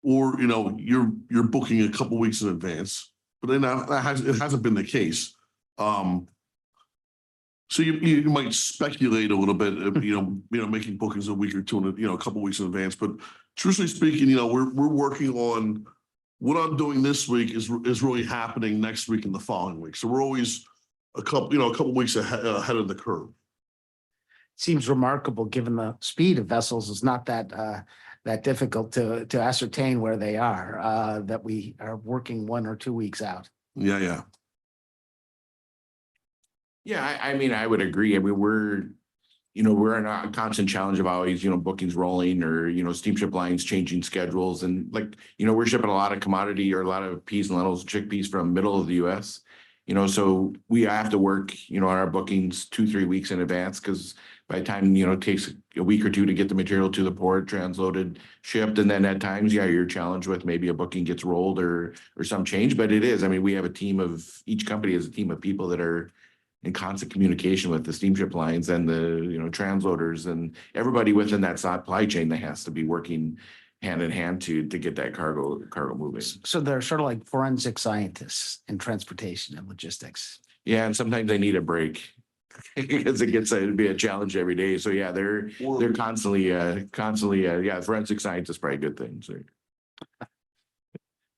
or you're booking a couple weeks in advance, but then it hasn't been the case. So you might speculate a little bit, making bookings a week or two, a couple weeks in advance. But truthfully speaking, we're working on. What I'm doing this week is really happening next week and the following week. So we're always a couple weeks ahead of the curve. Seems remarkable given the speed of vessels is not that difficult to ascertain where they are, that we are working 1 or 2 weeks out. Yeah. Yeah, I mean, I would agree. I mean, we're in a constant challenge of always, bookings rolling or, steamship lines changing schedules. And we're shipping a lot of commodity or a lot of peas and lentils, chickpeas from middle of the US. So we have to work, on our bookings 2-3 weeks in advance because by the time, it takes a week or two to get the material to the port, transloaded, shipped. And then at times, you're challenged with maybe a booking gets rolled or some change, but it is. I mean, we have each company has a team of people that are in constant communication with the steamship lines and the, transloaders and everybody within that supply chain that has to be working hand in hand to get that cargo moving. So they're sort of like forensic scientists in transportation and logistics. Yeah, and sometimes they need a break because it gets to be a challenge every day. So yeah, they're constantly, forensic science is probably a good thing. So.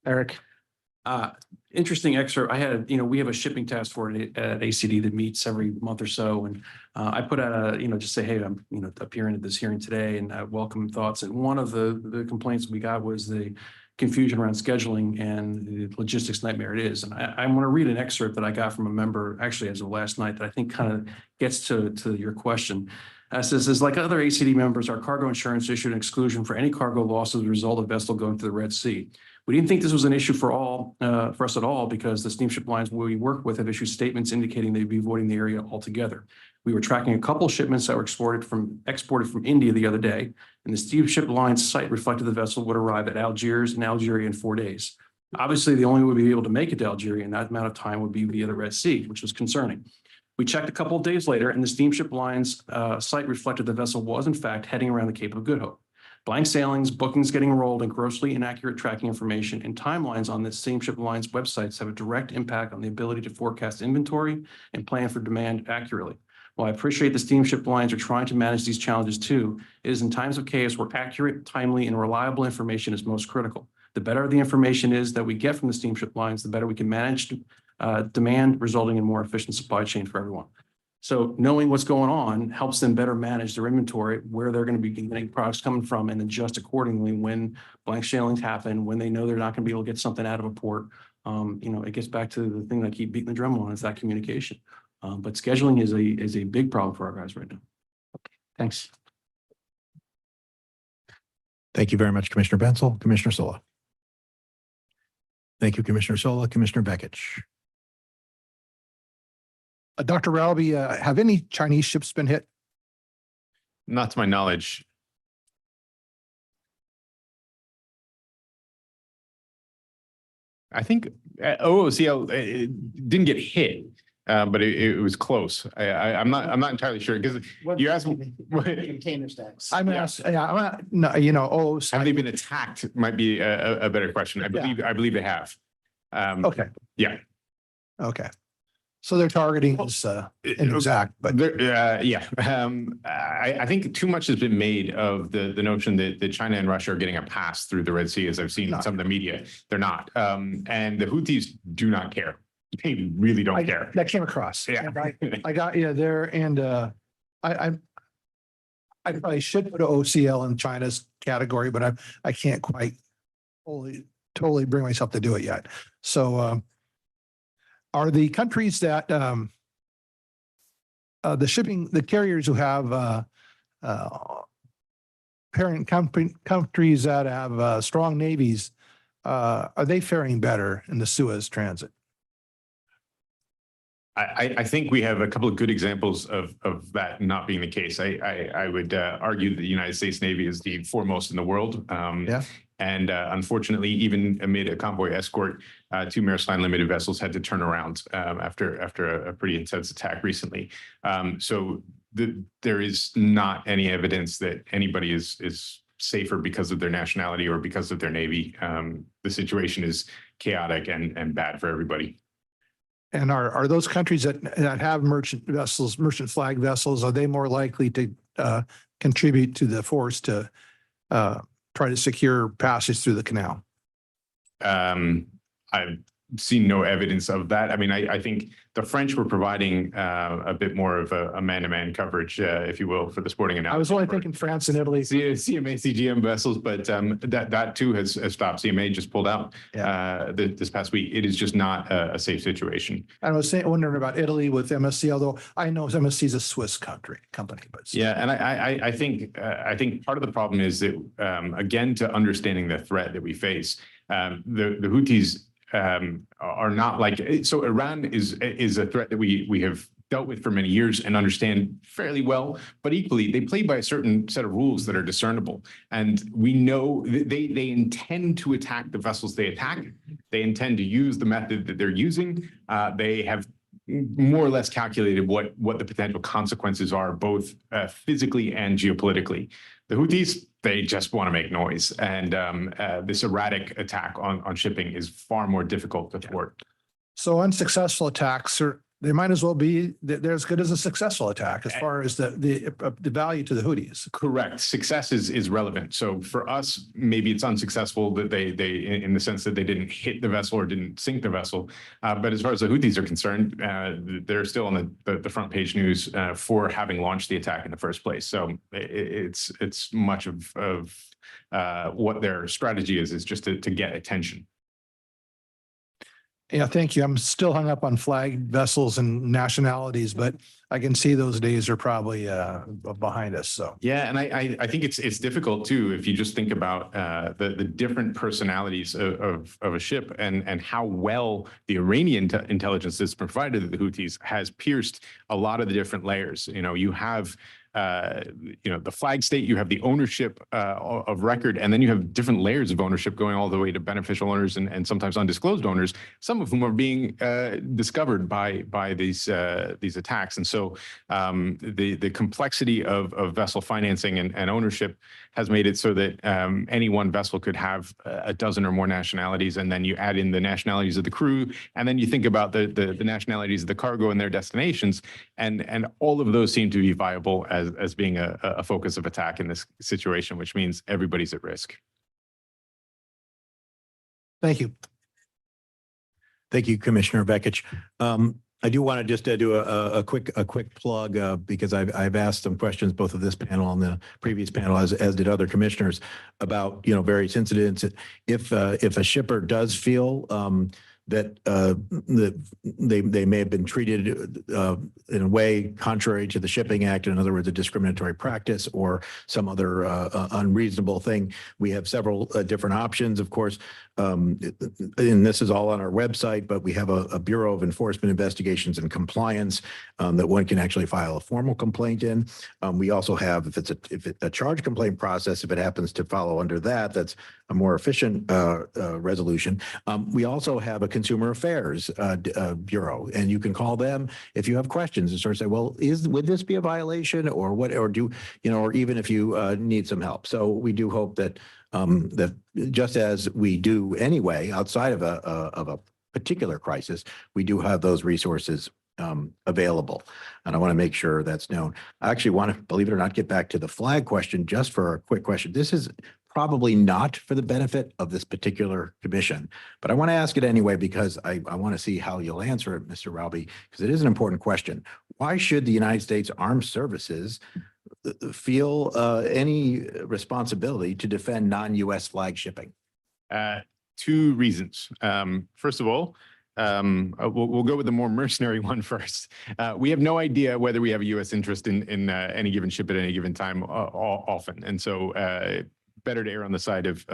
Eric. Interesting excerpt. I had, we have a shipping task force at ACD that meets every month or so. And I put out just say, hey, I'm, appearing at this hearing today and I welcome thoughts. And one of the complaints we got was the confusion around scheduling and the logistics nightmare it is. And I'm going to read an excerpt that I got from a member actually as of last night that I think kind of gets to your question. Says, like other ACD members, our cargo insurance issued an exclusion for any cargo loss as a result of vessel going through the Red Sea. We didn't think this was an issue for us at all because the steamship lines we work with have issued statements indicating they'd be avoiding the area altogether. We were tracking a couple shipments that were exported from India the other day, and the steamship line's site reflected the vessel would arrive at Algiers and Algeria in 4 days. Obviously, the only way we'd be able to make it to Algeria in that amount of time would be via the Red Sea, which was concerning. We checked a couple of days later, and the steamship line's site reflected the vessel was in fact heading around the Cape of Good Hope. Blank sailings, bookings getting rolled, and grossly inaccurate tracking information and timelines on the steamship line's websites have a direct impact on the ability to forecast inventory and plan for demand accurately. While I appreciate the steamship lines are trying to manage these challenges too, it is in times of chaos where accurate, timely, and reliable information is most critical. The better the information is that we get from the steamship lines, the better we can manage demand, resulting in more efficient supply chain for everyone. So knowing what's going on helps them better manage their inventory, where they're going to be getting products coming from, and adjust accordingly when blank sailings happen, when they know they're not going to be able to get something out of a port. It gets back to the thing that I keep beating the drum on is that communication. But scheduling is a big problem for our guys right now. Okay, thanks. Thank you very much, Commissioner Bensel. Commissioner Sola. Thank you, Commissioner Sola. Commissioner Bekich. Dr. Ralby, have any Chinese ships been hit? Not to my knowledge. I think OOCL it didn't get hit, but it was close. I'm not entirely sure because you asked me. Container stacks. I'm asking, yeah, no, oh, Have they been attacked? Might be a better question. I believe they have. okay, Yeah. okay. So they're targeting this inexact, but Yeah. I think too much has been made of the notion that China and Russia are getting a pass through the Red Sea, as I've seen in some of the media. They're not. And the Houthis do not care. They really don't care. that came across. Yeah. I got you there, and I probably should put OCL in China's category, but I can't quite totally bring myself to do it yet. So are the countries that the carriers who have parent countries that have strong navies, are they faring better in the Suez transit? I think we have a couple of good examples of that not being the case. I would argue that the United States Navy is the foremost in the world. Yeah. And unfortunately, even amid a convoy escort, 2 Maersk Line Limited vessels had to turn around after a pretty intense attack recently. So there is not any evidence that anybody is safer because of their nationality or because of their navy. The situation is chaotic and bad for everybody. And are those countries that have merchant flag vessels, are they more likely to contribute to the force to try to secure passage through the canal? I've seen no evidence of that. I mean, I think the French were providing a bit more of a man-to-man coverage, if you will, for the sporting analogy. I was only thinking France and Italy. CMA, CGM vessels, but that too has stopped. CMA just pulled out this past week. It is just not a safe situation. I was wondering about Italy with MSC, although I know MSC is a Swiss company, but yeah, and I think part of the problem is that again, to understanding the threat that we face, the Houthis are not like, so Iran is a threat that we have dealt with for many years and understand fairly well, but equally they play by a certain set of rules that are discernible. And we know they intend to attack the vessels they attack. They intend to use the method that they're using. They have more or less calculated what the potential consequences are, both physically and geopolitically. The Houthis, they just want to make noise. And this erratic attack on shipping is far more difficult to thwart. So unsuccessful attacks they might as well be, they're as good as a successful attack as far as the value to the Houthis. Correct. Success is relevant. So for us, maybe it's unsuccessful that they in the sense that they didn't hit the vessel or didn't sink the vessel. But as far as the Houthis are concerned, they're still on the front page news for having launched the attack in the first place. So it's much of what their strategy is just to get attention. Yeah, thank you. I'm still hung up on flag vessels and nationalities, but I can see those days are probably behind us. So yeah, and I think it's difficult too if you just think about the different personalities of a ship and how well the Iranian intelligence that's provided to the Houthis has pierced a lot of the different layers. You know, you have the flag state, you have the ownership of record, and then you have different layers of ownership going all the way to beneficial owners and sometimes undisclosed owners, some of whom are being discovered by these attacks. And so the complexity of vessel financing and ownership has made it so that any one vessel could have a dozen or more nationalities, and then you add in the nationalities of the crew, and then you think about the nationalities of the cargo and their destinations, and all of those seem to be viable as being a focus of attack in this situation, which means everybody's at risk. thank you. Thank you, Commissioner Bekich. I do want to just do a quick plug because I've asked some questions, both of this panel and the previous panel, as did other commissioners, about various incidents. If a shipper does feel that they may have been treated in a way contrary to the Shipping Act, in other words, a discriminatory practice or some other unreasonable thing, we have several different options. Of course, and this is all on our website, but we have a Bureau of Enforcement Investigations and Compliance that one can actually file a formal complaint in. We also have, if it's a charge complaint process, if it happens to follow under that, that's a more efficient resolution. We also have a Consumer Affairs Bureau, and you can call them if you have questions and sort of say, well, would this be a violation, or what, or or even if you need some help. So we do hope that that just as we do anyway, outside of a particular crisis, we do have those resources available. And I want to make sure that's known. I actually want to, believe it or not, get back to the flag question just for a quick question. This is probably not for the benefit of this particular commission, but I want to ask it anyway because I want to see how you'll answer it, Mr. Rowby, because it is an important question. Why should the United States Armed Services feel any responsibility to defend non-U.S. flag shipping? Two reasons. First of all, we'll go with the more mercenary one first. We have no idea whether we have a U.S. interest in any given ship at any given time often. And so better to err on the side of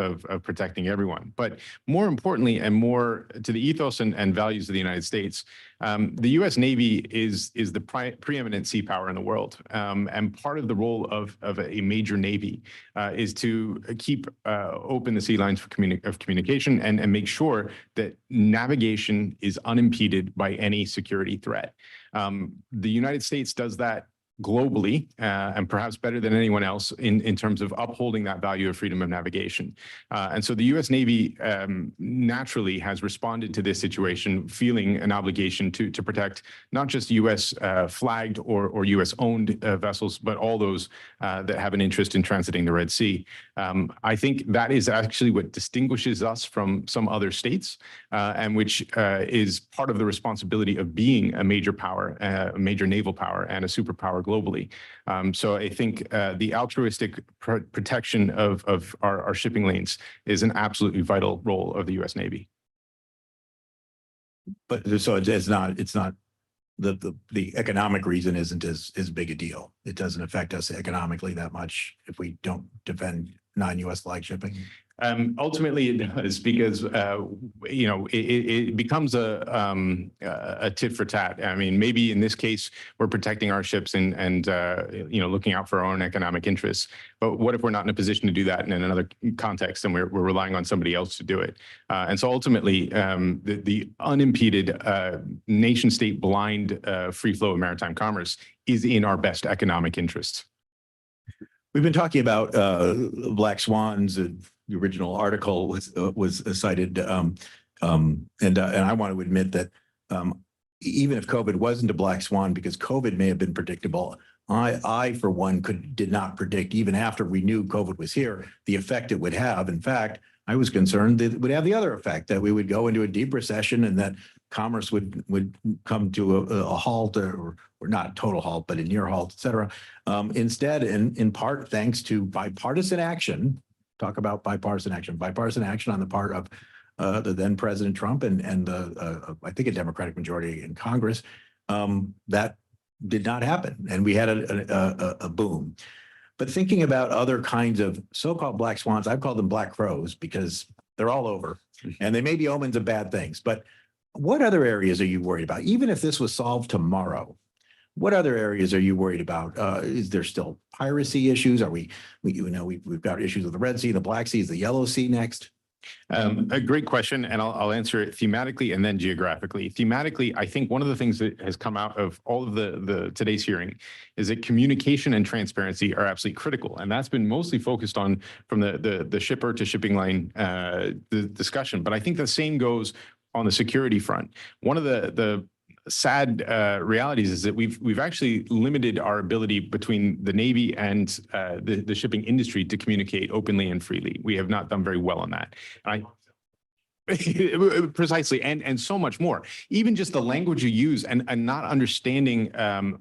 protecting everyone. But more importantly, and more to the ethos and values of the United States, the U.S. Navy is the preeminent sea power in the world. And part of the role of a major Navy is to keep open the sea lines for communication and make sure that navigation is unimpeded by any security threat. The United States does that globally, and perhaps better than anyone else in terms of upholding that value of freedom of navigation. And so the U.S. Navy naturally has responded to this situation, feeling an obligation to protect not just U.S. Flagged or U.S. owned vessels, but all those that have an interest in transiting the Red Sea. I think that is actually what distinguishes us from some other states, and which is part of the responsibility of being a major power, a major naval power, and a superpower globally. So I think the altruistic protection of our shipping lanes is an absolutely vital role of the U.S. Navy. But so it's not the economic reason isn't as big a deal. It doesn't affect us economically that much if we don't defend non-U.S. flag shipping. Ultimately, it does, because it becomes a tit for tat. I mean, maybe in this case we're protecting our ships and looking out for our own economic interests. But what if we're not in a position to do that in another context, and we're relying on somebody else to do it? And so ultimately, the unimpeded nation-state blind free flow of maritime commerce is in our best economic interests. We've been talking about black swans. The original article was cited, and I want to admit that even if COVID wasn't a black swan, because COVID may have been predictable, I for one did not predict, even after we knew COVID was here, the effect it would have. In fact, I was concerned that it would have the other effect, that we would go into a deep recession and that commerce would come to a halt, or not a total halt, but a near halt, et cetera. Instead, in part, thanks to bipartisan action, talk about bipartisan action on the part of the then President Trump and I think a Democratic majority in Congress, that did not happen. And we had a boom. But thinking about other kinds of so-called black swans, I've called them black crows because they're all over and they may be omens of bad things. But what other areas are you worried about? Even if this was solved tomorrow, what other areas are you worried about? Is there still piracy issues? We've got issues with the Red Sea, the Black Sea, is the Yellow Sea next? A great question, and I'll answer it thematically and then geographically. Thematically, I think one of the things that has come out of all of the today's hearing is that communication and transparency are absolutely critical, and that's been mostly focused on from the shipper to shipping line the discussion. But I think the same goes on the security front. One of the sad realities is that we've actually limited our ability between the Navy and the shipping industry to communicate openly and freely. We have not done very well on that. Precisely, and so much more. Even just the language you use and not understanding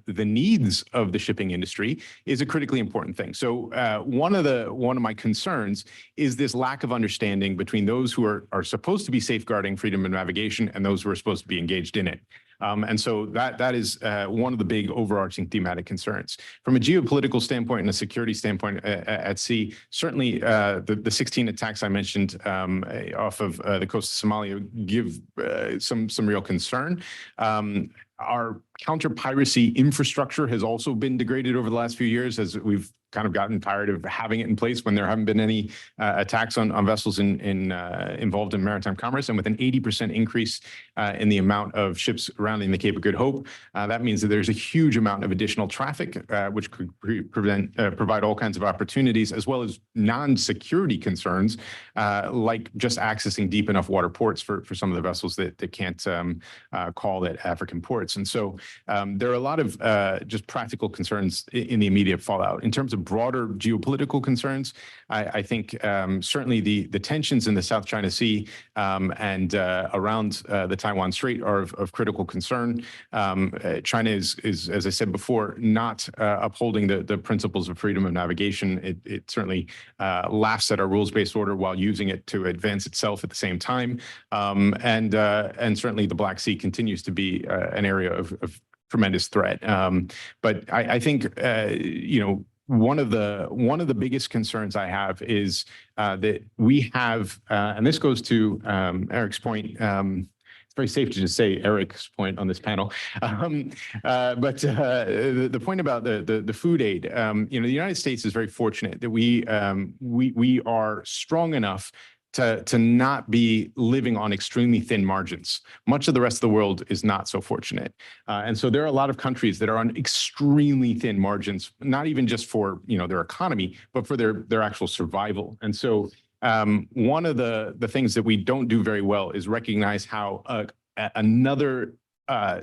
the needs of the shipping industry is a critically important thing. So one of my concerns is this lack of understanding between those who are supposed to be safeguarding freedom of navigation and those who are supposed to be engaged in it. And so that is one of the big overarching thematic concerns. From a geopolitical standpoint and a security standpoint at sea, certainly the 16 attacks I mentioned off of the coast of Somalia give some real concern. Our counter-piracy infrastructure has also been degraded over the last few years as we've kind of gotten tired of having it in place when there haven't been any attacks on vessels involved in maritime commerce. And with an 80% increase in the amount of ships rounding the Cape of Good Hope, that means that there's a huge amount of additional traffic, which could provide all kinds of opportunities, as well as non-security concerns, like just accessing deep enough water ports for some of the vessels that can't call at African ports. And so there are a lot of just practical concerns in the immediate fallout. In terms of broader geopolitical concerns, I think certainly the tensions in the South China Sea and around the Taiwan Strait are of critical concern. China is, as I said before, not upholding the principles of freedom of navigation. It certainly laughs at our rules-based order while using it to advance itself at the same time. And certainly the Black Sea continues to be an area of tremendous threat. But I think, one of the biggest concerns I have is that we have, and this goes to Eric's point. It's very safe to just say Eric's point on this panel, but the point about the food aid. The United States is very fortunate that we are strong enough to not be living on extremely thin margins. Much of the rest of the world is not so fortunate. And so there are a lot of countries that are on extremely thin margins, not even just for their economy, but for their actual survival. And so one of the things that we don't do very well is recognize how another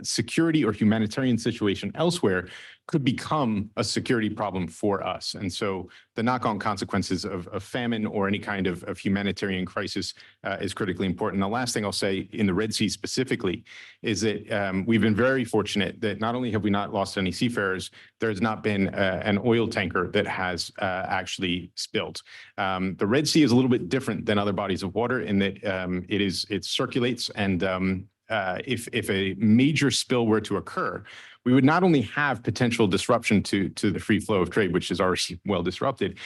security or humanitarian situation elsewhere could become a security problem for us. And so the knock-on consequences of famine or any kind of humanitarian crisis is critically important. The last thing I'll say in the Red Sea specifically is that we've been very fortunate that not only have we not lost any seafarers, there's not been an oil tanker that has actually spilled. The Red Sea is a little bit different than other bodies of water in that it circulates, and if a major spill were to occur, we would not only have potential disruption to the free flow of trade, which is already well disrupted,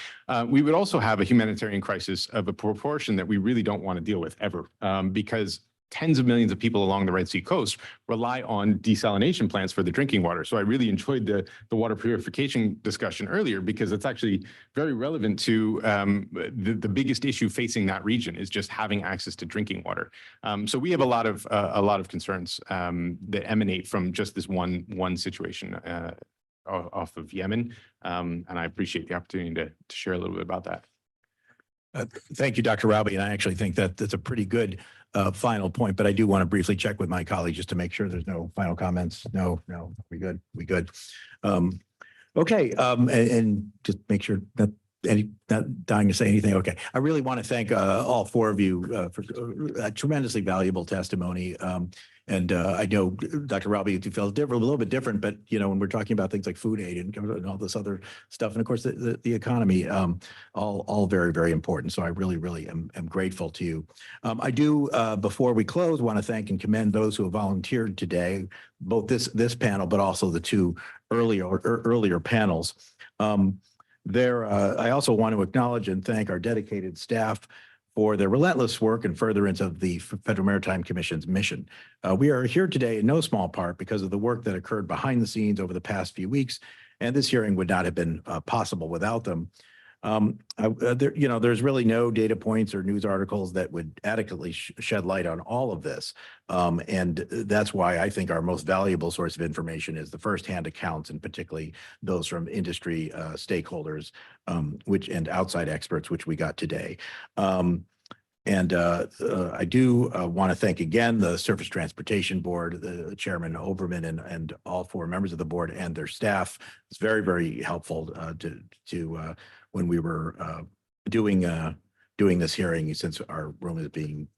we would also have a humanitarian crisis of a proportion that we really don't want to deal with ever, because tens of millions of people along the Red Sea coast rely on desalination plants for the drinking water. So I really enjoyed the water purification discussion earlier, because it's actually very relevant to the biggest issue facing that region is just having access to drinking water. So we have a lot of concerns that emanate from just this one situation off of Yemen. And I appreciate the opportunity to share a little bit about that. Thank you, Dr. Rabi. And I actually think that that's a pretty good final point, but I do want to briefly check with my colleague just to make sure there's no final comments. No, we good. Okay. And just make sure that not dying to say anything. Okay. I really want to thank all four of you for a tremendously valuable testimony. And I know, Dr. Rabi, you felt a little bit different, but when we're talking about things like food aid and all this other stuff, and of course the economy, all very, very important. So I really am grateful to you. I do, before we close, want to thank and commend those who have volunteered today, both this panel, but also the two earlier panels. I also want to acknowledge and thank our dedicated staff for their relentless work and furtherance of the Federal Maritime Commission's mission. We are here today in no small part because of the work that occurred behind the scenes over the past few weeks, and this hearing would not have been possible without them. There's really no data points or news articles that would adequately shed light on all of this. And that's why I think our most valuable source of information is the firsthand accounts, and particularly those from industry stakeholders, and outside experts, which we got today. I do want to thank again the Surface Transportation Board, the Chairman Oberman, and all four members of the board and their staff. It's very, very helpful to when we were doing this hearing, since our room is being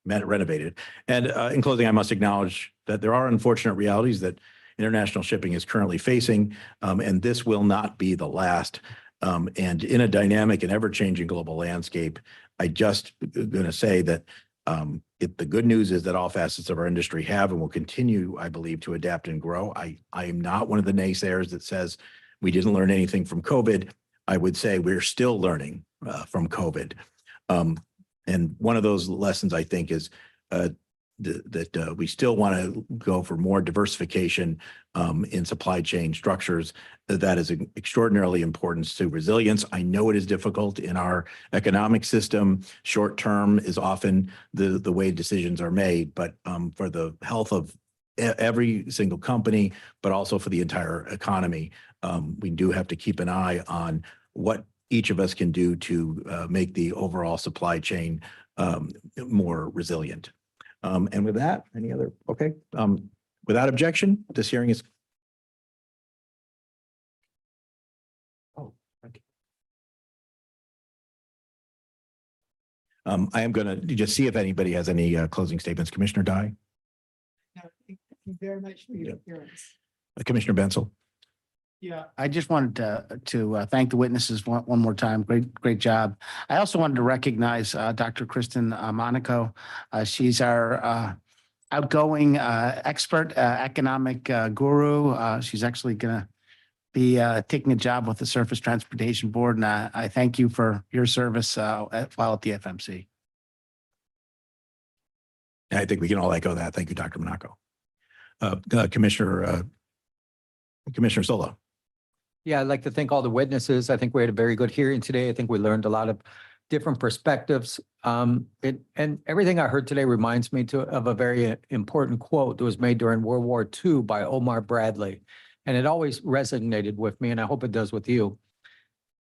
renovated. And in closing, I must acknowledge that there are unfortunate realities that international shipping is currently facing, and this will not be the last. And in a dynamic and ever-changing global landscape, I just going to say that The good news is that all facets of our industry have and will continue, I believe, to adapt and grow. I am not one of the naysayers that says we didn't learn anything from COVID. I would say we're still learning from COVID. And one of those lessons, I think, is that we still want to go for more diversification in supply chain structures. That is extraordinarily important to resilience. I know it is difficult in our economic system. Short term is often the way decisions are made, but for the health of every single company, but also for the entire economy, we do have to keep an eye on what each of us can do to make the overall supply chain more resilient. And with that, any other, okay. Without objection, this hearing is. Oh, okay. I am going to just see if anybody has any closing statements. Commissioner Dye? No, thank you very much for your appearance. Commissioner Bensel? Yeah. I just wanted to thank the witnesses one more time. Great job. I also wanted to recognize Dr. Kristen Monaco. She's our outgoing expert, economic guru. She's actually going to be taking a job with the Surface Transportation Board, and I thank you for your service while at the FMC. I think we can all echo that. Thank you, Dr. Monaco. Commissioner Solo. Yeah, I'd like to thank all the witnesses. I think we had a very good hearing today. I think we learned a lot of different perspectives. And everything I heard today reminds me of a very important quote that was made during World War II by Omar Bradley. And it always resonated with me, and I hope it does with you.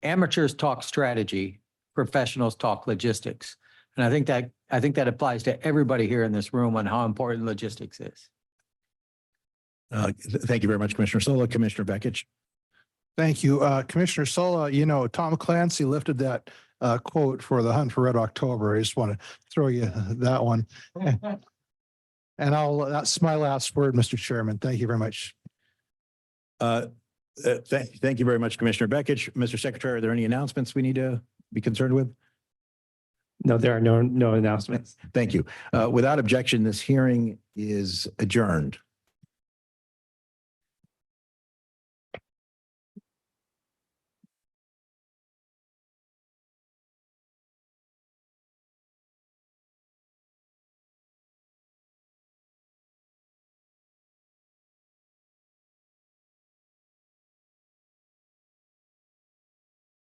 Amateurs talk strategy, professionals talk logistics. And I think that applies to everybody here in this room on how important logistics is. Thank you very much, Commissioner Solo. Commissioner Bekich. Thank you. Commissioner Sola, you know, Tom Clancy lifted that quote for the Hunt for Red October. I just want to throw you that one. And that's my last word, Mr. Chairman. Thank you very much. Thank you very much, Commissioner Bekich. Mr. Secretary, are there any announcements we need to be concerned with? No, there are no announcements. Thank you. Without objection, this hearing is adjourned.